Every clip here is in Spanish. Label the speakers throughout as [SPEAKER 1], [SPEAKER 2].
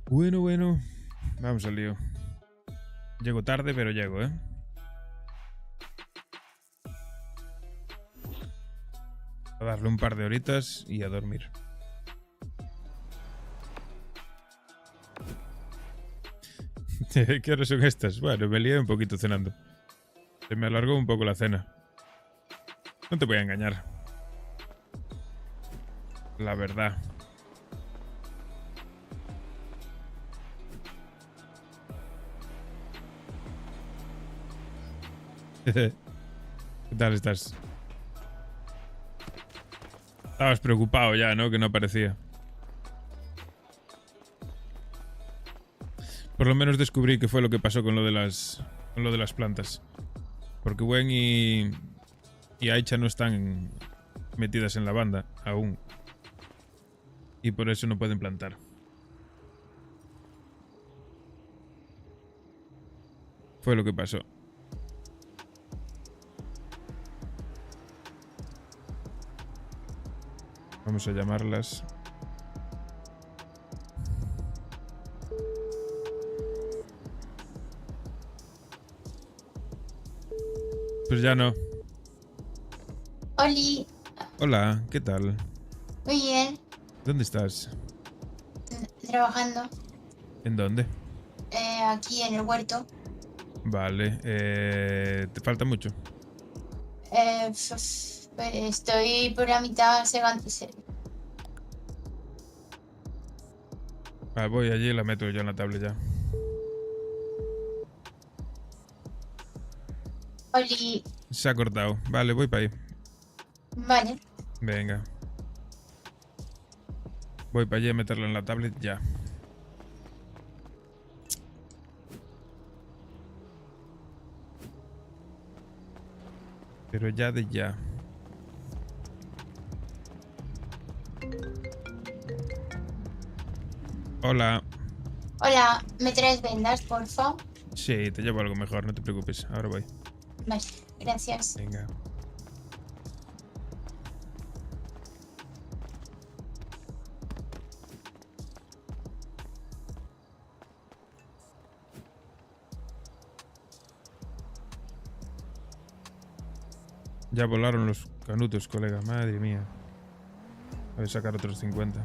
[SPEAKER 1] Bueno. Vamos al lío. Llego tarde, pero llego, ¿eh? A darle un par de horitas y a dormir. ¿Qué horas son estas? Bueno, me lié un poquito cenando. Se me alargó un poco la cena. No te voy a engañar. La verdad. ¿Qué tal estás? Estabas preocupado ya, ¿no? Que no aparecía. Por lo menos descubrí qué fue lo que pasó con lo de las plantas. Porque Gwen y Aicha no están metidas en la banda aún. Y por eso no pueden plantar. Fue lo que pasó. Vamos a llamarlas. Pues ya no.
[SPEAKER 2] Oli,
[SPEAKER 1] Hola, ¿qué tal?
[SPEAKER 2] muy bien,
[SPEAKER 1] ¿Dónde estás?
[SPEAKER 2] trabajando
[SPEAKER 1] ¿En dónde?
[SPEAKER 2] aquí en el huerto.
[SPEAKER 1] Vale, ¿te falta mucho?
[SPEAKER 2] Estoy por la mitad segando.
[SPEAKER 1] Ah, voy allí y la meto yo en la tablet ya.
[SPEAKER 2] Oli,
[SPEAKER 1] Se ha cortado. Vale, voy para ahí.
[SPEAKER 2] vale.
[SPEAKER 1] Venga. Voy para allí a meterla en la tablet ya. Pero ya de ya. Hola.
[SPEAKER 2] Hola, ¿me traes vendas, porfa?
[SPEAKER 1] Sí, te llevo algo mejor, no te preocupes. Ahora voy.
[SPEAKER 2] Vale, gracias.
[SPEAKER 1] Venga. Ya volaron los canutos, colega. Madre mía. Voy a sacar otros 50.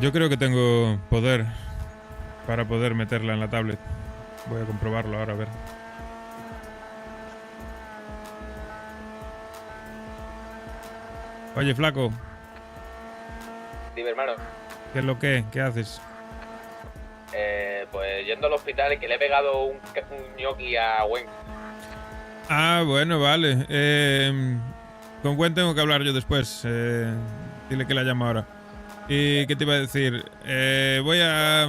[SPEAKER 1] Yo creo que tengo poder para poder meterla en la tablet. Voy a comprobarlo ahora, a ver. Oye, flaco,
[SPEAKER 3] Dime, hermano.
[SPEAKER 1] ¿qué es lo que? ¿Qué haces?
[SPEAKER 3] Pues yendo al hospital y que le he pegado un gnocchi a Gwen.
[SPEAKER 1] Ah, bueno, vale. Con Gwen tengo que hablar yo después. Dile que la llamo ahora. ¿Y qué te iba a decir? Voy a...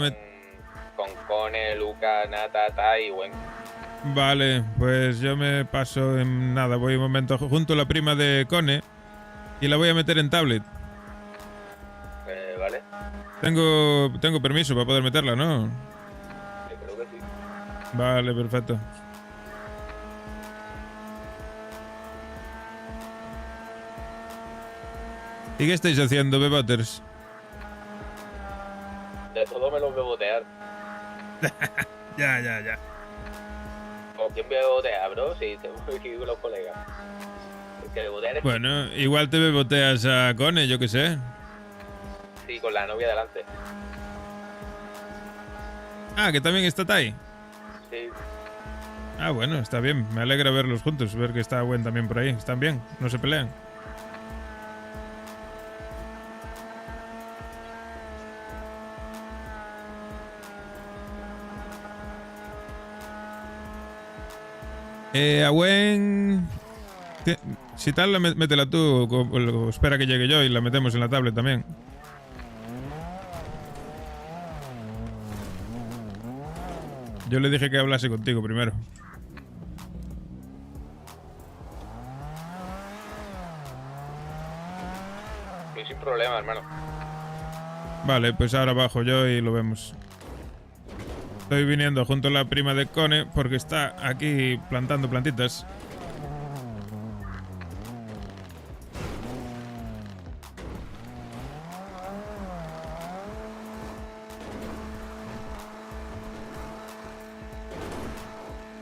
[SPEAKER 3] Con Cone, Luca, Nata, Tai y Gwen.
[SPEAKER 1] Vale, pues yo me paso en nada. Voy un momento junto a la prima de Cone y la voy a meter en tablet.
[SPEAKER 3] Vale.
[SPEAKER 1] Tengo permiso para poder meterla, ¿no?
[SPEAKER 3] Yo creo que sí.
[SPEAKER 1] Vale, perfecto. ¿Y qué estáis haciendo, Beboters?
[SPEAKER 3] De todo me los bebotear.
[SPEAKER 1] Ya.
[SPEAKER 3] ¿Con quién bebotea, bro? Si tengo que ir con los colegas. El que bebotea es
[SPEAKER 1] Bueno, igual te beboteas a Cone, yo qué sé.
[SPEAKER 3] sí, con la novia delante.
[SPEAKER 1] Ah, que también está Tai.
[SPEAKER 3] Sí.
[SPEAKER 1] Ah, bueno, está bien. Me alegra verlos juntos, ver que está Gwen también por ahí. Están bien, no se pelean. A Gwen... Si tal, métela tú, o espera que llegue yo y la metemos en la tablet también. Yo le dije que hablase contigo primero.
[SPEAKER 3] Y sin problema, hermano.
[SPEAKER 1] Vale, pues ahora bajo yo y lo vemos. Estoy viniendo junto a la prima de Cone porque está aquí plantando plantitas.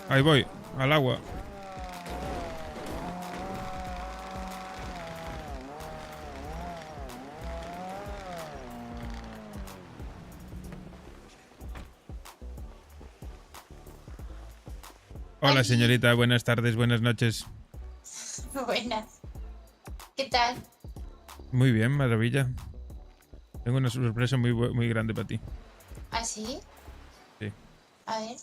[SPEAKER 1] Ahí voy, al agua. Hola señorita, buenas tardes, buenas noches.
[SPEAKER 2] Buenas. ¿Qué tal?
[SPEAKER 1] Muy bien, maravilla. Tengo una sorpresa muy grande para ti.
[SPEAKER 2] ¿Ah, sí?
[SPEAKER 1] Sí.
[SPEAKER 2] A ver.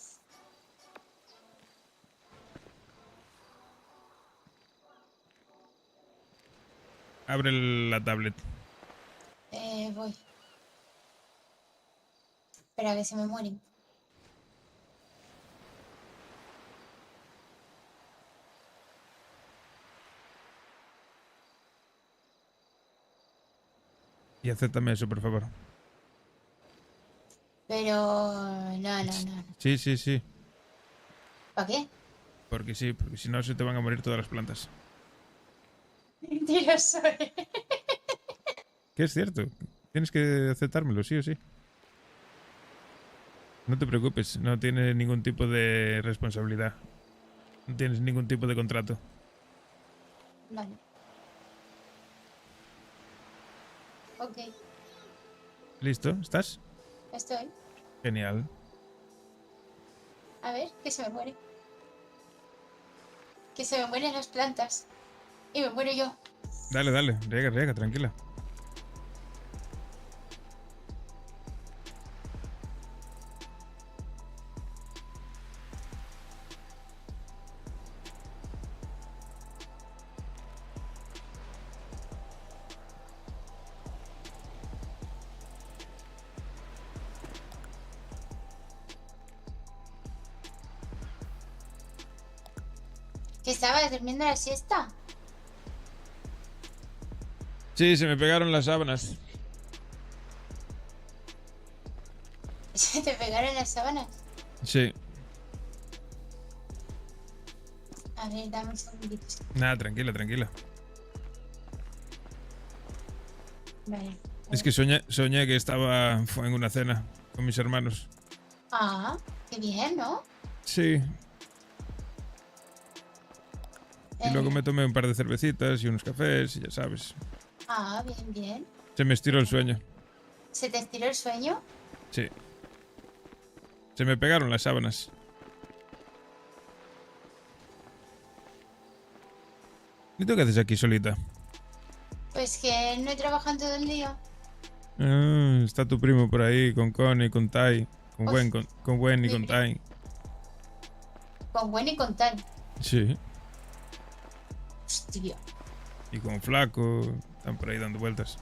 [SPEAKER 1] Abre la tablet.
[SPEAKER 2] Voy. Espera, que se me mueren.
[SPEAKER 1] Y acéptame eso, por favor.
[SPEAKER 2] Pero... No.
[SPEAKER 1] Sí.
[SPEAKER 2] ¿Para qué?
[SPEAKER 1] Porque sí, porque si no se te van a morir todas las plantas.
[SPEAKER 2] Mentiroso.
[SPEAKER 1] Que es cierto. Tienes que aceptármelo, sí o sí. No te preocupes, no tienes ningún tipo de responsabilidad. No tienes ningún tipo de contrato.
[SPEAKER 2] Vale. Ok,
[SPEAKER 1] ¿Listo? ¿Estás?
[SPEAKER 2] estoy.
[SPEAKER 1] Genial.
[SPEAKER 2] A ver, que se me muere. Que se me mueren las plantas. Y me muero yo.
[SPEAKER 1] Dale, riega, tranquila.
[SPEAKER 2] ¿Que estabas durmiendo la siesta?
[SPEAKER 1] Sí, se me pegaron las sábanas.
[SPEAKER 2] ¿Se te pegaron las sábanas?
[SPEAKER 1] Sí.
[SPEAKER 2] A ver, dame un segundito.
[SPEAKER 1] Nada, tranquila.
[SPEAKER 2] Vale.
[SPEAKER 1] Es que soñé que estaba en una cena con mis hermanos.
[SPEAKER 2] Ah, qué bien, ¿no?
[SPEAKER 1] Sí. Y
[SPEAKER 2] Eh,
[SPEAKER 1] luego me tomé un par de cervecitas y unos cafés y ya sabes.
[SPEAKER 2] Ah, bien.
[SPEAKER 1] Se me estiró el sueño.
[SPEAKER 2] ¿Se te estiró el sueño?
[SPEAKER 1] Sí. Se me pegaron las sábanas. ¿Y tú qué haces aquí solita?
[SPEAKER 2] Pues que no he trabajado todo el día.
[SPEAKER 1] Ah, está tu primo por ahí con Connie, con Tai. Con
[SPEAKER 2] Uf.
[SPEAKER 1] Gwen, con Gwen y con Tai.
[SPEAKER 2] Con buen y con tal.
[SPEAKER 1] Sí.
[SPEAKER 2] Tibio.
[SPEAKER 1] Y con Flaco, están por ahí dando vueltas.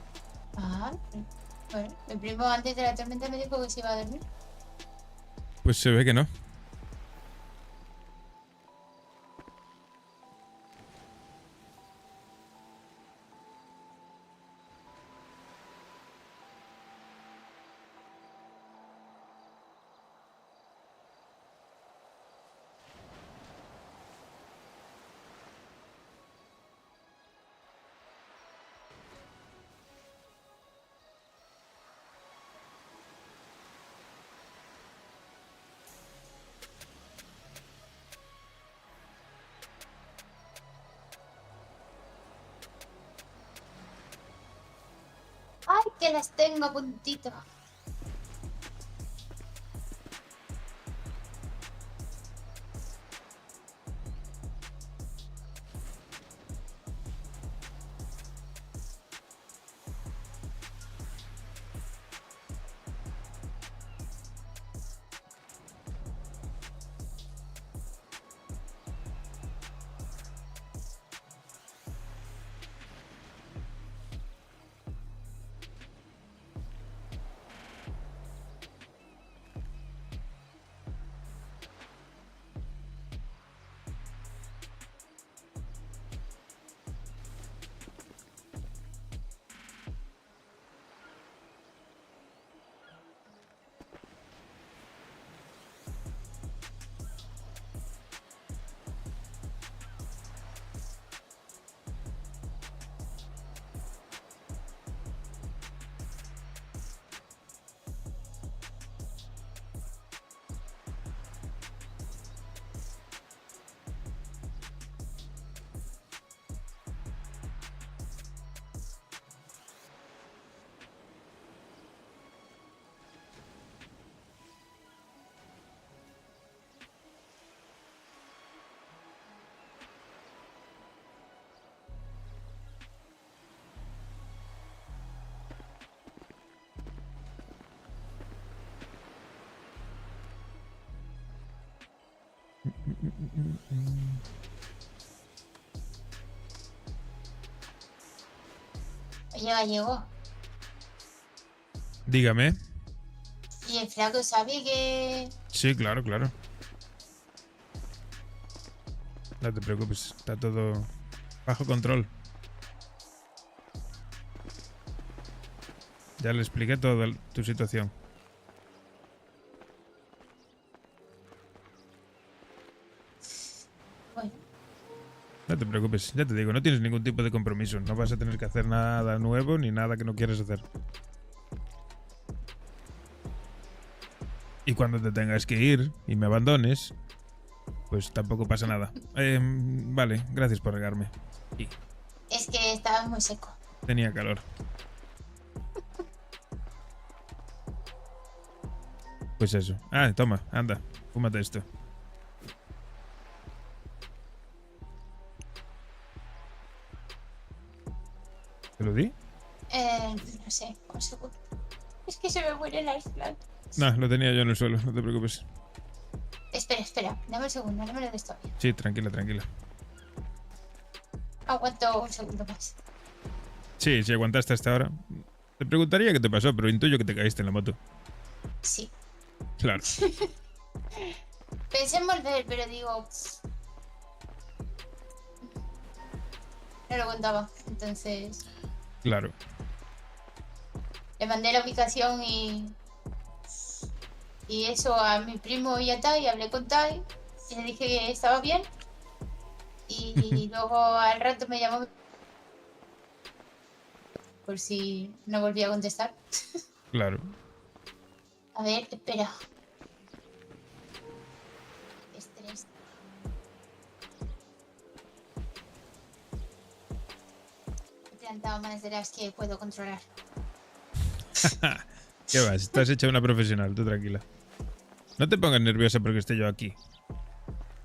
[SPEAKER 2] Ah, bueno, mi primo antes de la tormenta me dijo que se iba a dormir.
[SPEAKER 1] Pues se ve que no.
[SPEAKER 2] ¡Ay, que las tengo a puntito! Oye, Gallego,
[SPEAKER 1] Dígame.
[SPEAKER 2] ¿y el flaco sabe que...?
[SPEAKER 1] Sí, claro, claro. No te preocupes, está todo bajo control. Ya le expliqué toda tu situación.
[SPEAKER 2] Bueno,
[SPEAKER 1] No te preocupes, ya te digo, no tienes ningún tipo de compromiso. No vas a tener que hacer nada nuevo ni nada que no quieras hacer. Y cuando te tengas que ir y me abandones, pues tampoco pasa nada. Vale, gracias por regarme. Y
[SPEAKER 2] es que estaba muy seco.
[SPEAKER 1] tenía calor. Pues eso. Ah, toma, anda, fúmate esto. ¿Te lo di?
[SPEAKER 2] No sé, un segundo. Es que se me mueren las plantas.
[SPEAKER 1] No, lo tenía yo en el suelo, no te preocupes.
[SPEAKER 2] Espera, dame un segundo, no me lo des todavía.
[SPEAKER 1] Sí, tranquila, tranquila.
[SPEAKER 2] Aguanto un segundo más.
[SPEAKER 1] Sí, si aguantaste hasta ahora. Te preguntaría qué te pasó, pero intuyo que te caíste en la moto.
[SPEAKER 2] Sí.
[SPEAKER 1] Claro.
[SPEAKER 2] Pensé en volver, pero digo... No lo contaba, entonces...
[SPEAKER 1] Claro.
[SPEAKER 2] Le mandé la ubicación y eso a mi primo y a Tai, hablé con Tai y le dije que estaba bien. Y luego al rato me llamó por si no volvía a contestar.
[SPEAKER 1] Claro.
[SPEAKER 2] A ver, espera. Estrés. He plantado más de las que puedo controlar.
[SPEAKER 1] ¿Qué vas? Estás hecha una profesional, tú tranquila. No te pongas nerviosa porque esté yo aquí.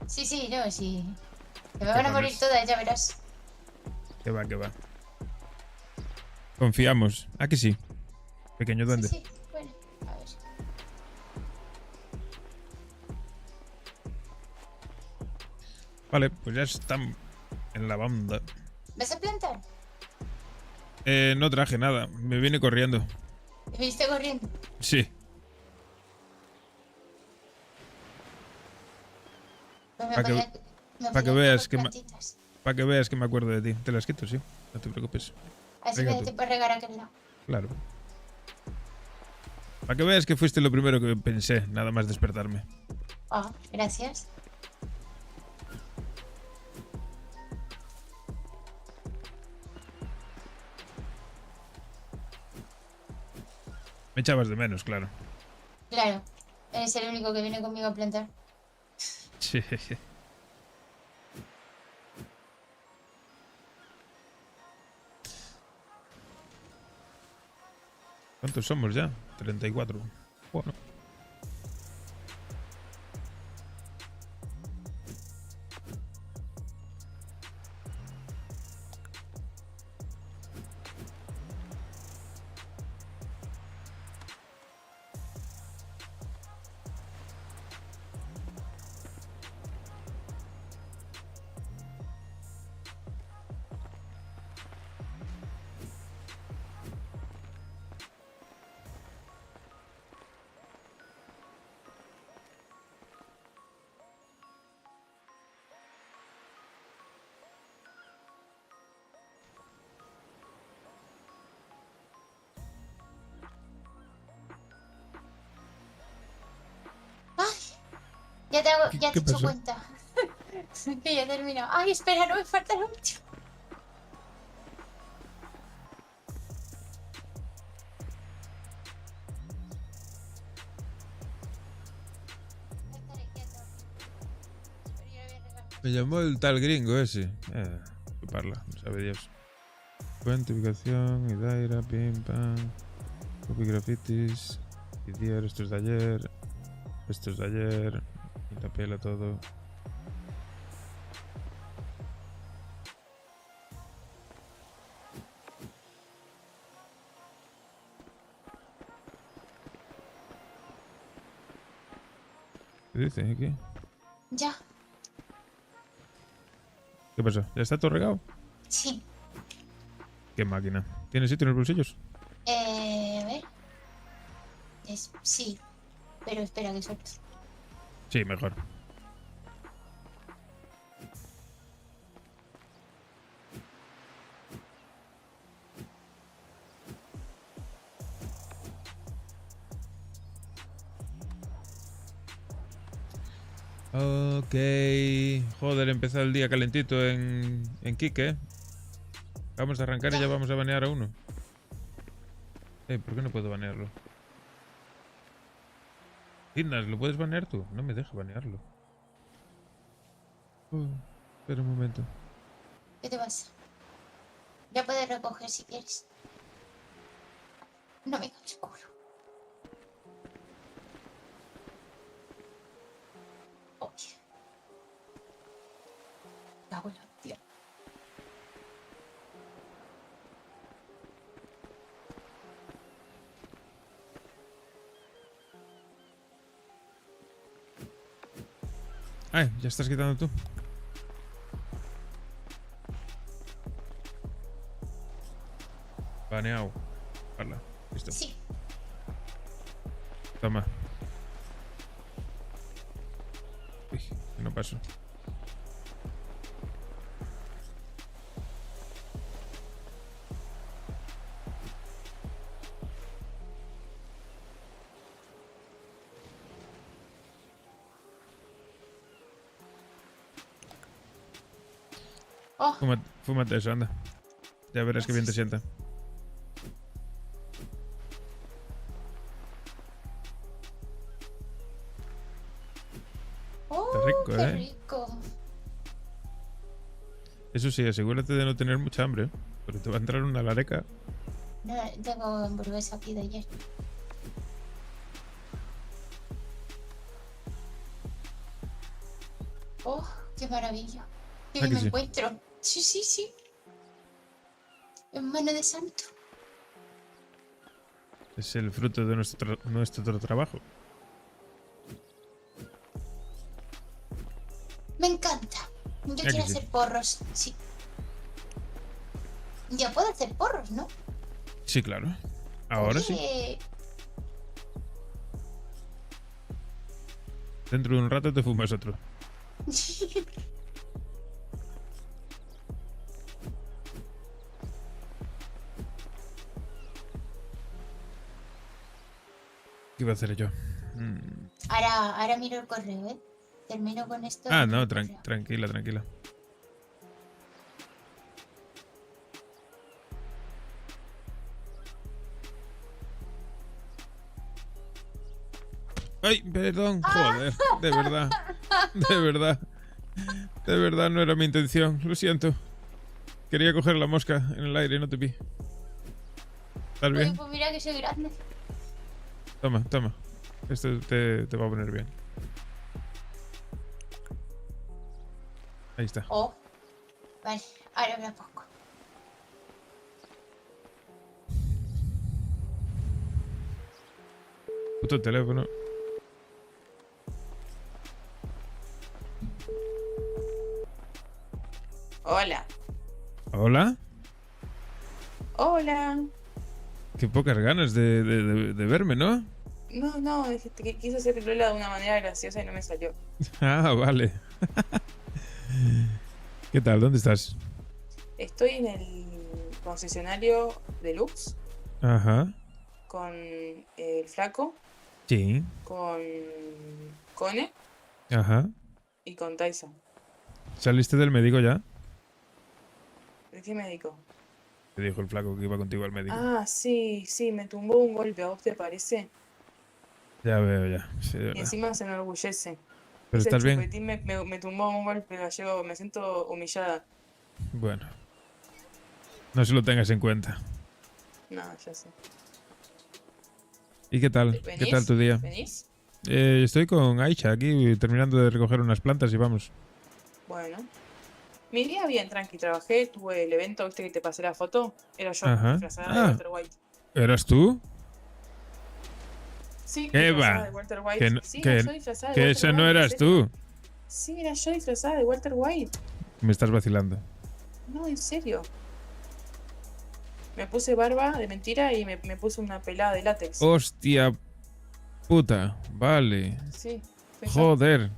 [SPEAKER 2] Sí, no, sí. Que me van a morir
[SPEAKER 1] pones?
[SPEAKER 2] todas, ya verás.
[SPEAKER 1] Que va, que va. Confiamos. ¿A que sí? Pequeño duende.
[SPEAKER 2] Sí, bueno, a ver.
[SPEAKER 1] Vale, pues ya están en la banda.
[SPEAKER 2] ¿Vas a plantar?
[SPEAKER 1] No traje nada. Me vine corriendo.
[SPEAKER 2] ¿Te viste corriendo?
[SPEAKER 1] Sí.
[SPEAKER 2] Pues
[SPEAKER 1] Pa' que-
[SPEAKER 2] me
[SPEAKER 1] pa' que
[SPEAKER 2] podías
[SPEAKER 1] veas
[SPEAKER 2] coger
[SPEAKER 1] que
[SPEAKER 2] plantitas.
[SPEAKER 1] Para que veas que me acuerdo de ti. Te las quito, sí. No te preocupes.
[SPEAKER 2] Así
[SPEAKER 1] Venga
[SPEAKER 2] me da
[SPEAKER 1] tú.
[SPEAKER 2] tiempo a regar aquel lado.
[SPEAKER 1] Claro. Para que veas que fuiste lo primero que pensé, nada más despertarme.
[SPEAKER 2] Ah, gracias.
[SPEAKER 1] Me echabas de menos, claro.
[SPEAKER 2] Claro, eres el único que viene conmigo a plantar.
[SPEAKER 1] Sí. ¿Cuántos somos ya? 34. Bueno.
[SPEAKER 2] Ya te
[SPEAKER 1] ¿Qué
[SPEAKER 2] he hecho
[SPEAKER 1] pasó?
[SPEAKER 2] cuenta. Que ya he terminado. Ay, espera, no me falta mucho. Estaré quieto. Pero ya voy a regar.
[SPEAKER 1] Me llamó el tal gringo ese. Chuparla, no sabe Dios. Fuente, ubicación, Idaira, pim, pam. Copy grafitis. Didier, esto es de ayer. Esto es de ayer. Y la pela todo. ¿Qué dice aquí?
[SPEAKER 2] Ya,
[SPEAKER 1] ¿Qué pasa? ¿Ya está todo regado?
[SPEAKER 2] sí.
[SPEAKER 1] Qué máquina. ¿Tienes sitio en los bolsillos?
[SPEAKER 2] A ver. Sí, pero espera que suelte.
[SPEAKER 1] Sí, mejor. Ok. Joder, empezó el día calentito en Quique. Vamos a arrancar y ya vamos a banear a uno. ¿Por qué no puedo banearlo? Innas, ¿lo puedes banear tú? No me deja banearlo. Espera un momento.
[SPEAKER 2] ¿Qué te pasa? Ya puedes recoger si quieres. No me caes culo. Oye. Cago en la hostia.
[SPEAKER 1] Ay, ya estás quitando tú. Baneado. Hala, listo.
[SPEAKER 2] Sí.
[SPEAKER 1] Toma. Uy, que no paso.
[SPEAKER 2] Oh,
[SPEAKER 1] Fúmate eso, anda. Ya verás que bien te sienta.
[SPEAKER 2] oh,
[SPEAKER 1] rico,
[SPEAKER 2] qué
[SPEAKER 1] ¿eh?
[SPEAKER 2] rico.
[SPEAKER 1] Eso sí, asegúrate de no tener mucha hambre, porque te va a entrar una lareca.
[SPEAKER 2] No, tengo hamburguesa aquí de ayer. Oh, qué maravilla. Qué
[SPEAKER 1] ¿Ah,
[SPEAKER 2] bien
[SPEAKER 1] que
[SPEAKER 2] me
[SPEAKER 1] sí?
[SPEAKER 2] encuentro. Sí, sí, sí. En mano de santo.
[SPEAKER 1] Es el fruto de nuestro trabajo.
[SPEAKER 2] Me encanta. Yo
[SPEAKER 1] que
[SPEAKER 2] quiero
[SPEAKER 1] sí?
[SPEAKER 2] hacer porros. Sí. Ya puedo hacer porros, ¿no?
[SPEAKER 1] Sí, claro. Ahora sí.
[SPEAKER 2] Oye,
[SPEAKER 1] Dentro de un rato te fumas otro. ¿Qué iba a hacer yo?
[SPEAKER 2] ahora miro el correo, ¿eh? Termino con esto.
[SPEAKER 1] Ah,
[SPEAKER 2] y miro
[SPEAKER 1] no,
[SPEAKER 2] el correo.
[SPEAKER 1] tranquila, tranquila. Ay, perdón, joder, de verdad, de verdad, de verdad no era mi intención, lo siento. Quería coger la mosca en el aire y no te vi. ¿Estás
[SPEAKER 2] Oye,
[SPEAKER 1] bien?
[SPEAKER 2] pues mira que soy grande.
[SPEAKER 1] Toma, toma. Esto te va a poner bien. Ahí está.
[SPEAKER 2] Oh, vale, ahora me la pongo.
[SPEAKER 1] Puto teléfono.
[SPEAKER 4] Hola.
[SPEAKER 1] ¿Hola?
[SPEAKER 4] Hola.
[SPEAKER 1] Qué pocas ganas de verme, ¿no?
[SPEAKER 4] No, dijiste que quise hacer Lola de una manera graciosa y no me salió.
[SPEAKER 1] Ah, vale. ¿Qué tal? ¿Dónde estás?
[SPEAKER 4] Estoy en el concesionario Deluxe
[SPEAKER 1] Ajá.
[SPEAKER 4] con el Flaco,
[SPEAKER 1] Sí.
[SPEAKER 4] con Cone
[SPEAKER 1] Ajá.
[SPEAKER 4] y con Tyson.
[SPEAKER 1] ¿Saliste del médico ya?
[SPEAKER 4] ¿De qué médico?
[SPEAKER 1] Te dijo el flaco que iba contigo al médico.
[SPEAKER 4] Ah, sí, me tumbó un golpe, ¿a vos te parece?
[SPEAKER 1] Ya veo, ya. Sí, de
[SPEAKER 4] Y
[SPEAKER 1] verdad.
[SPEAKER 4] encima se enorgullece.
[SPEAKER 1] ¿Pero
[SPEAKER 4] Ese
[SPEAKER 1] estás bien?
[SPEAKER 4] chupetín me tumbó un golpe gallego, me siento humillada.
[SPEAKER 1] Bueno. No se lo tengas en cuenta.
[SPEAKER 4] No, ya sé.
[SPEAKER 1] ¿Y qué tal? ¿Qué tal tu día?
[SPEAKER 4] ¿Venís?
[SPEAKER 1] Estoy con Aisha aquí terminando de recoger unas plantas y vamos.
[SPEAKER 4] Bueno. Mi día bien, tranqui, trabajé, tuve el evento, viste que te pasé la foto, era yo,
[SPEAKER 1] Ajá.
[SPEAKER 4] disfrazada de
[SPEAKER 1] Ah,
[SPEAKER 4] Walter White.
[SPEAKER 1] ¿eras tú?
[SPEAKER 4] Sí,
[SPEAKER 1] ¿Qué
[SPEAKER 4] disfrazada
[SPEAKER 1] va?
[SPEAKER 4] de Walter White.
[SPEAKER 1] Que, no-
[SPEAKER 4] Sí,
[SPEAKER 1] que-
[SPEAKER 4] era yo disfrazada de
[SPEAKER 1] que
[SPEAKER 4] Walter
[SPEAKER 1] ese no
[SPEAKER 4] White, ¿en
[SPEAKER 1] eras
[SPEAKER 4] serio?
[SPEAKER 1] tú.
[SPEAKER 4] Sí, era yo disfrazada de Walter White.
[SPEAKER 1] Me estás vacilando.
[SPEAKER 4] No, en serio. Me puse barba de mentira y me puse una pelada de látex.
[SPEAKER 1] Hostia puta. Vale.
[SPEAKER 4] Sí, fui yo.
[SPEAKER 1] Joder.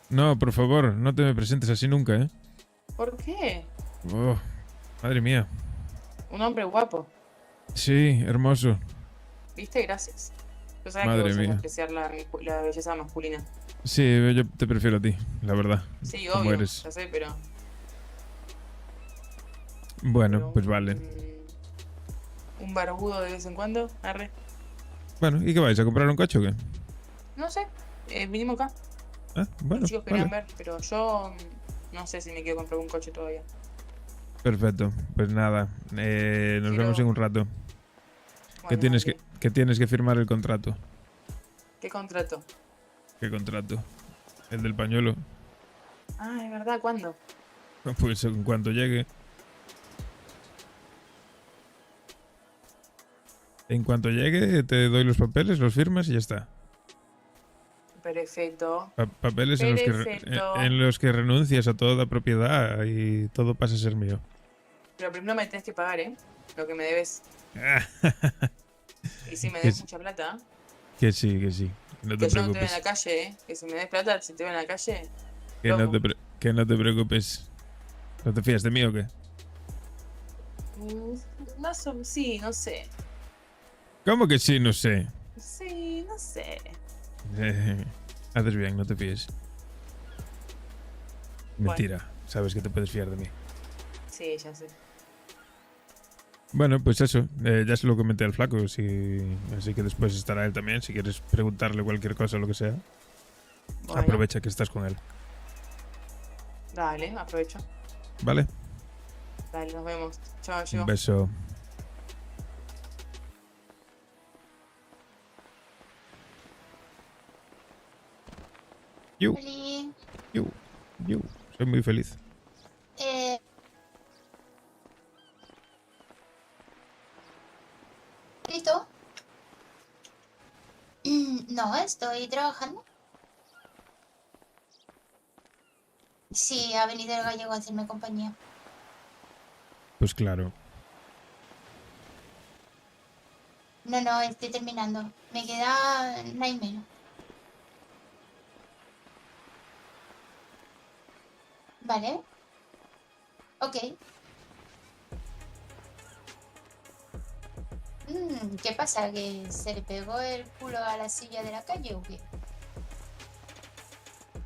[SPEAKER 1] No, por favor, no te me presentes así nunca, ¿eh?
[SPEAKER 4] ¿Por qué?
[SPEAKER 1] Oh, madre mía.
[SPEAKER 4] Un hombre guapo.
[SPEAKER 1] Sí, hermoso.
[SPEAKER 4] ¿Viste? Gracias. Yo sabía que
[SPEAKER 1] Madre
[SPEAKER 4] vos ibas a
[SPEAKER 1] mía.
[SPEAKER 4] apreciar la belleza masculina.
[SPEAKER 1] Sí, yo te prefiero a ti, la verdad.
[SPEAKER 4] Sí,
[SPEAKER 1] Como
[SPEAKER 4] obvio,
[SPEAKER 1] eres.
[SPEAKER 4] ya sé, pero
[SPEAKER 1] Bueno, pues vale.
[SPEAKER 4] un barbudo de vez en cuando, arre.
[SPEAKER 1] Bueno, ¿y qué vais? ¿A comprar un coche o qué?
[SPEAKER 4] No sé, vinimos acá.
[SPEAKER 1] Ah, bueno,
[SPEAKER 4] Los chicos querían
[SPEAKER 1] vale.
[SPEAKER 4] ver, pero yo no sé si me quiero comprar un coche todavía.
[SPEAKER 1] Perfecto. Pues nada, nos
[SPEAKER 4] Quiero-
[SPEAKER 1] vemos en un rato. Que
[SPEAKER 4] Bueno,
[SPEAKER 1] tienes
[SPEAKER 4] dale.
[SPEAKER 1] que tienes que firmar el contrato.
[SPEAKER 4] ¿Qué contrato?
[SPEAKER 1] ¿Qué contrato? El del pañuelo.
[SPEAKER 4] Ah, es verdad, ¿cuándo?
[SPEAKER 1] Pues en cuanto llegue. En cuanto llegue, te doy los papeles, los firmas y ya está.
[SPEAKER 4] Perfecto.
[SPEAKER 1] Papeles
[SPEAKER 4] Perfecto.
[SPEAKER 1] en los que renuncias a toda propiedad y todo pasa a ser mío.
[SPEAKER 4] Pero primero me tenés que pagar, ¿eh? Lo que me debes. Y si me
[SPEAKER 1] Que
[SPEAKER 4] debes
[SPEAKER 1] sí.
[SPEAKER 4] mucha plata,
[SPEAKER 1] Que sí, que sí. No te
[SPEAKER 4] que yo no te veo en
[SPEAKER 1] preocupes.
[SPEAKER 4] la calle, ¿eh? Que si me des plata, si te veo en la calle,
[SPEAKER 1] Que no
[SPEAKER 4] loco.
[SPEAKER 1] que no te preocupes. ¿No te fías de mí o qué?
[SPEAKER 4] sí, no sé.
[SPEAKER 1] ¿Cómo que sí? No sé.
[SPEAKER 4] Sí, no sé.
[SPEAKER 1] Haces bien, no te fíes.
[SPEAKER 4] Bueno.
[SPEAKER 1] Mentira. Sabes que te puedes fiar de mí.
[SPEAKER 4] Sí, ya sé.
[SPEAKER 1] Bueno, pues eso. Ya se lo comenté al flaco. Así que después estará él también. Si quieres preguntarle cualquier cosa o lo que sea,
[SPEAKER 4] Bueno,
[SPEAKER 1] aprovecha que estás con él.
[SPEAKER 4] dale, aprovecho.
[SPEAKER 1] ¿Vale?
[SPEAKER 4] Dale, nos vemos. Chao,
[SPEAKER 1] Un
[SPEAKER 4] yo.
[SPEAKER 1] beso. Yu,
[SPEAKER 2] Oli,
[SPEAKER 1] yu. Soy muy feliz.
[SPEAKER 2] eh, ¿listo? No, estoy trabajando. Sí, ha venido el gallego a hacerme compañía.
[SPEAKER 1] Pues claro.
[SPEAKER 2] No, estoy terminando. Me queda nada y menos. Vale. Ok. ¿Qué pasa? ¿Que se le pegó el culo a la silla de la calle o qué?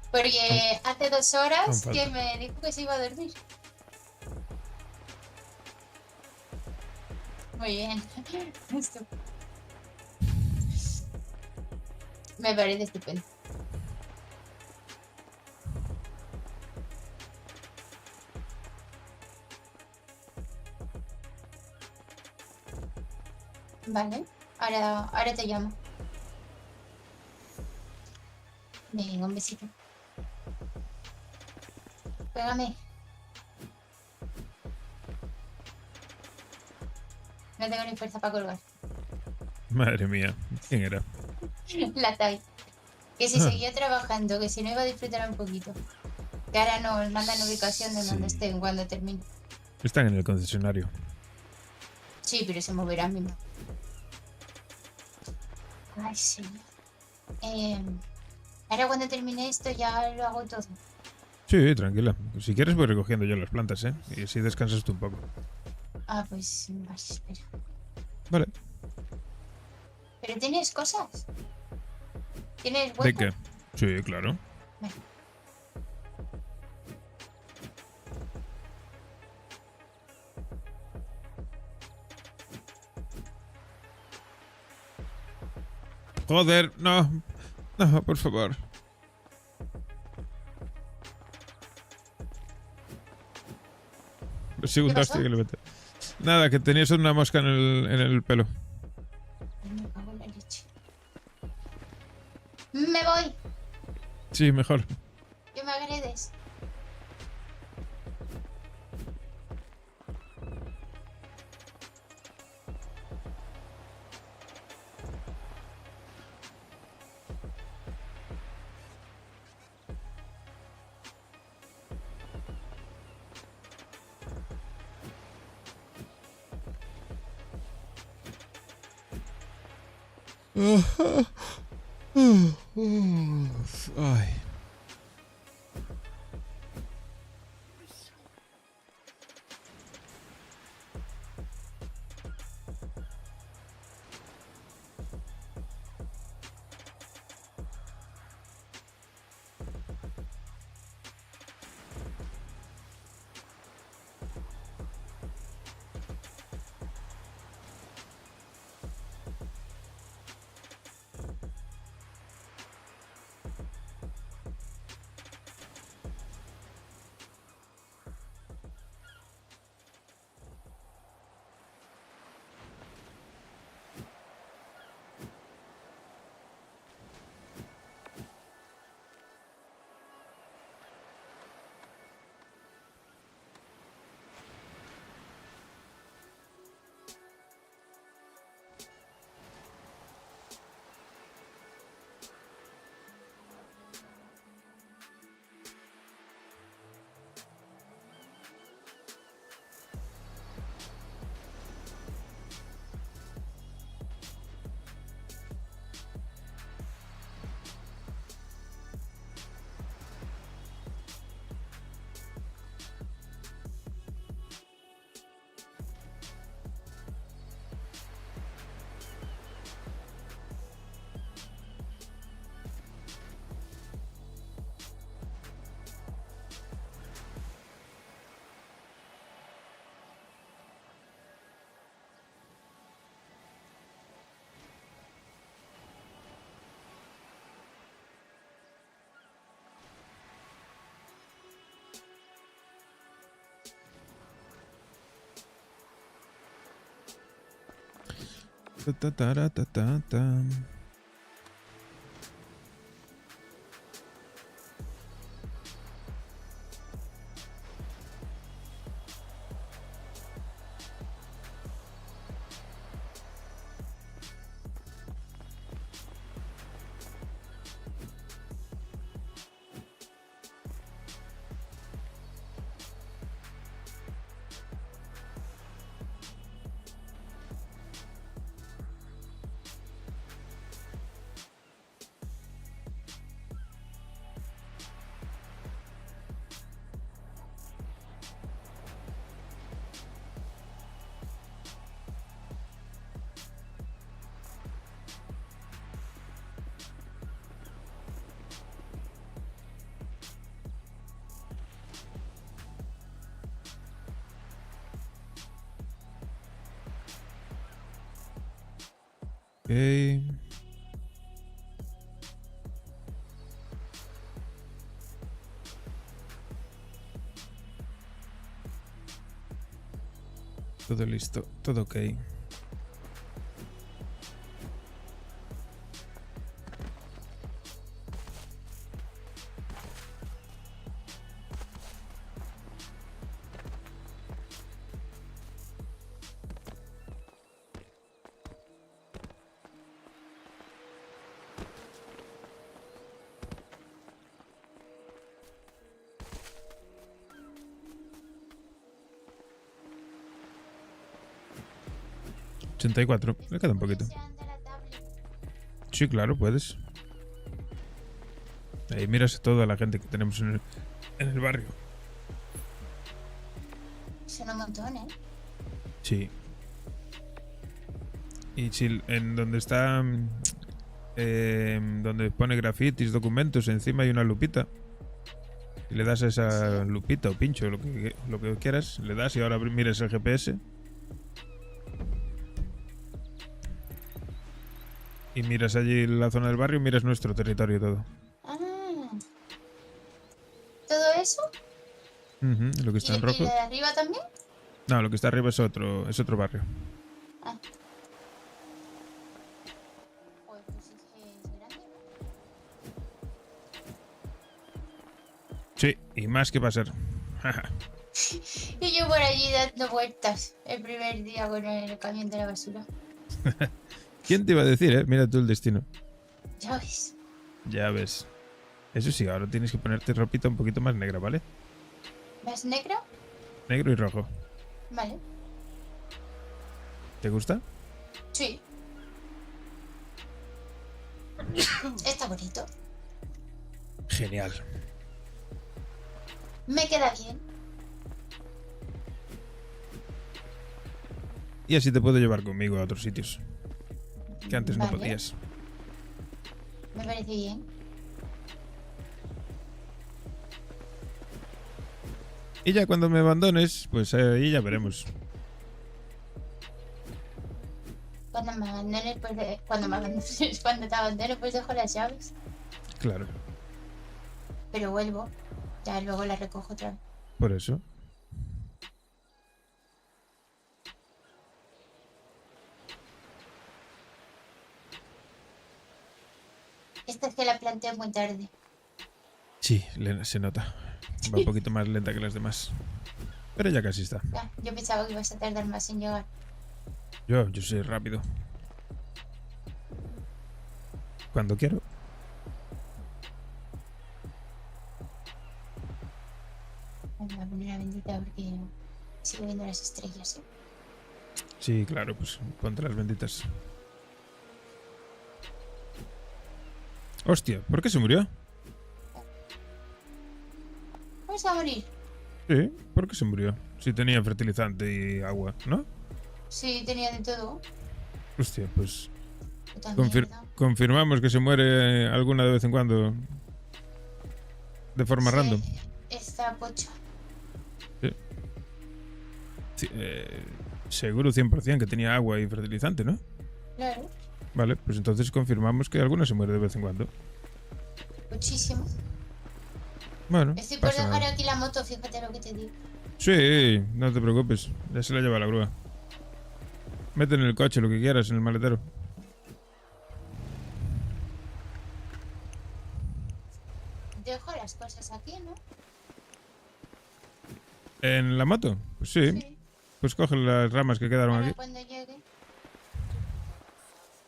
[SPEAKER 2] Porque hace 2
[SPEAKER 1] Aún
[SPEAKER 2] horas que
[SPEAKER 1] falta.
[SPEAKER 2] me dijo que se iba a dormir. Muy bien. Esto me parece estupendo. Vale. Ahora te llamo. Venga, un besito. Pégame. No tengo ni fuerza para colgar.
[SPEAKER 1] Madre mía. ¿Quién era?
[SPEAKER 2] La Tai. Que si seguía trabajando, que si no iba a disfrutar un poquito. Que ahora nos mandan ubicación de donde
[SPEAKER 1] Sí.
[SPEAKER 2] estén cuando termine.
[SPEAKER 1] Están en el concesionario.
[SPEAKER 2] Sí, pero se moverán mismo. Ay, sí. Ahora cuando termine esto ya lo hago todo.
[SPEAKER 1] Sí, tranquila. Si quieres voy recogiendo yo las plantas, ¿eh? Y así descansas tú un poco.
[SPEAKER 2] Ah, pues vale, espera.
[SPEAKER 1] Vale.
[SPEAKER 2] ¿Pero tienes cosas? ¿Tienes
[SPEAKER 1] ¿De
[SPEAKER 2] hueco?
[SPEAKER 1] qué? Sí, claro.
[SPEAKER 2] Vale.
[SPEAKER 1] Joder, no. No, por favor. Lo sigo un
[SPEAKER 2] ¿Qué pasó?
[SPEAKER 1] que le mete. Nada, que tenías una mosca en el pelo.
[SPEAKER 2] Ay, me cago en la leche. Me voy.
[SPEAKER 1] Sí, mejor.
[SPEAKER 2] ¿Qué me agredes?
[SPEAKER 1] Ay. Ta, ta, tara, ta, ta, ta. Todo listo, todo ok. $84, le queda un poquito. Sí, claro, puedes. Ahí miras a toda la gente que tenemos en el barrio.
[SPEAKER 2] Son un montón, ¿eh?
[SPEAKER 1] Sí. Y si en donde está... donde pone grafitis, documentos, encima hay una lupita. Y le das a esa lupita o pincho, lo que quieras, le das y ahora mires el GPS. Y miras allí la zona del barrio, miras nuestro territorio y todo.
[SPEAKER 2] Ah. ¿Todo eso?
[SPEAKER 1] Lo que está en
[SPEAKER 2] ¿Y
[SPEAKER 1] rojo.
[SPEAKER 2] la de arriba también?
[SPEAKER 1] No, lo que está arriba es otro barrio.
[SPEAKER 2] Ah. Joder, pues es que es grande, ¿no?
[SPEAKER 1] Sí, y más que va a ser.
[SPEAKER 2] Y yo por allí dando vueltas el primer día con el camión de la basura.
[SPEAKER 1] ¿Quién te iba a decir, Mira tú el destino.
[SPEAKER 2] Ya ves.
[SPEAKER 1] Ya ves. Eso sí, ahora tienes que ponerte ropita un poquito más negra, ¿vale?
[SPEAKER 2] ¿Más negro?
[SPEAKER 1] Negro y rojo.
[SPEAKER 2] Vale.
[SPEAKER 1] ¿Te gusta?
[SPEAKER 2] Sí. Está bonito.
[SPEAKER 1] Genial.
[SPEAKER 2] Me queda bien.
[SPEAKER 1] Y así te puedo llevar conmigo a otros sitios. Que antes no
[SPEAKER 2] Vale.
[SPEAKER 1] podías.
[SPEAKER 2] Me parece bien.
[SPEAKER 1] Y ya cuando me abandones, pues ahí ya veremos.
[SPEAKER 2] Cuando me abandones, pues cuando te abandones, pues dejo las llaves.
[SPEAKER 1] Claro,
[SPEAKER 2] Pero vuelvo. Ya luego las recojo otra vez.
[SPEAKER 1] por eso.
[SPEAKER 2] Esta es que la planteé muy tarde.
[SPEAKER 1] Sí, se nota. Va un poquito más lenta que las demás. Pero ya casi está.
[SPEAKER 2] Ya, yo pensaba que ibas a tardar más en llegar.
[SPEAKER 1] Yo soy rápido. Cuando quiero.
[SPEAKER 2] Me voy a poner la bendita porque sigo viendo las estrellas, ¿eh?
[SPEAKER 1] Sí, claro, pues ponte las benditas. Hostia, ¿por qué se murió?
[SPEAKER 2] Vamos a morir.
[SPEAKER 1] Sí, ¿por qué se murió? Si tenía fertilizante y agua, ¿no?
[SPEAKER 2] Sí, tenía de todo.
[SPEAKER 1] Hostia, pues
[SPEAKER 2] Puta mierda.
[SPEAKER 1] confirmamos que se muere alguna de vez en cuando. De forma
[SPEAKER 2] Sí,
[SPEAKER 1] random.
[SPEAKER 2] Está pocho.
[SPEAKER 1] Sí, seguro 100% que tenía agua y fertilizante, ¿no?
[SPEAKER 2] Claro,
[SPEAKER 1] Vale, pues entonces confirmamos que alguna se muere de vez en cuando.
[SPEAKER 2] muchísimo.
[SPEAKER 1] Bueno,
[SPEAKER 2] Estoy por
[SPEAKER 1] pasa
[SPEAKER 2] dejar
[SPEAKER 1] nada.
[SPEAKER 2] aquí la moto, fíjate lo que te digo.
[SPEAKER 1] Sí, no te preocupes, ya se la lleva la grúa. Mete en el coche lo que quieras, en el maletero.
[SPEAKER 2] Dejo las cosas aquí, ¿no?
[SPEAKER 1] ¿En la moto? Pues sí. Pues coge las ramas que quedaron
[SPEAKER 2] Ahora
[SPEAKER 1] aquí.
[SPEAKER 2] cuando llegue.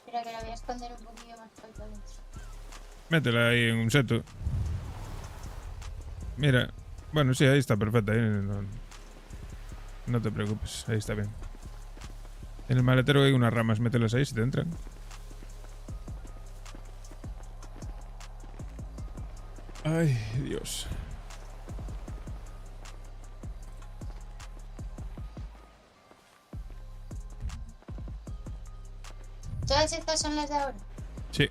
[SPEAKER 2] Espera que la voy a esconder un poquillo más para adentro.
[SPEAKER 1] Métela ahí en un seto. Mira, bueno, sí, ahí está perfecta. Ahí no te preocupes, ahí está bien. En el maletero hay unas ramas, mételas ahí si te entran. Ay, Dios.
[SPEAKER 2] Todas estas son las de ahora.
[SPEAKER 1] Sí.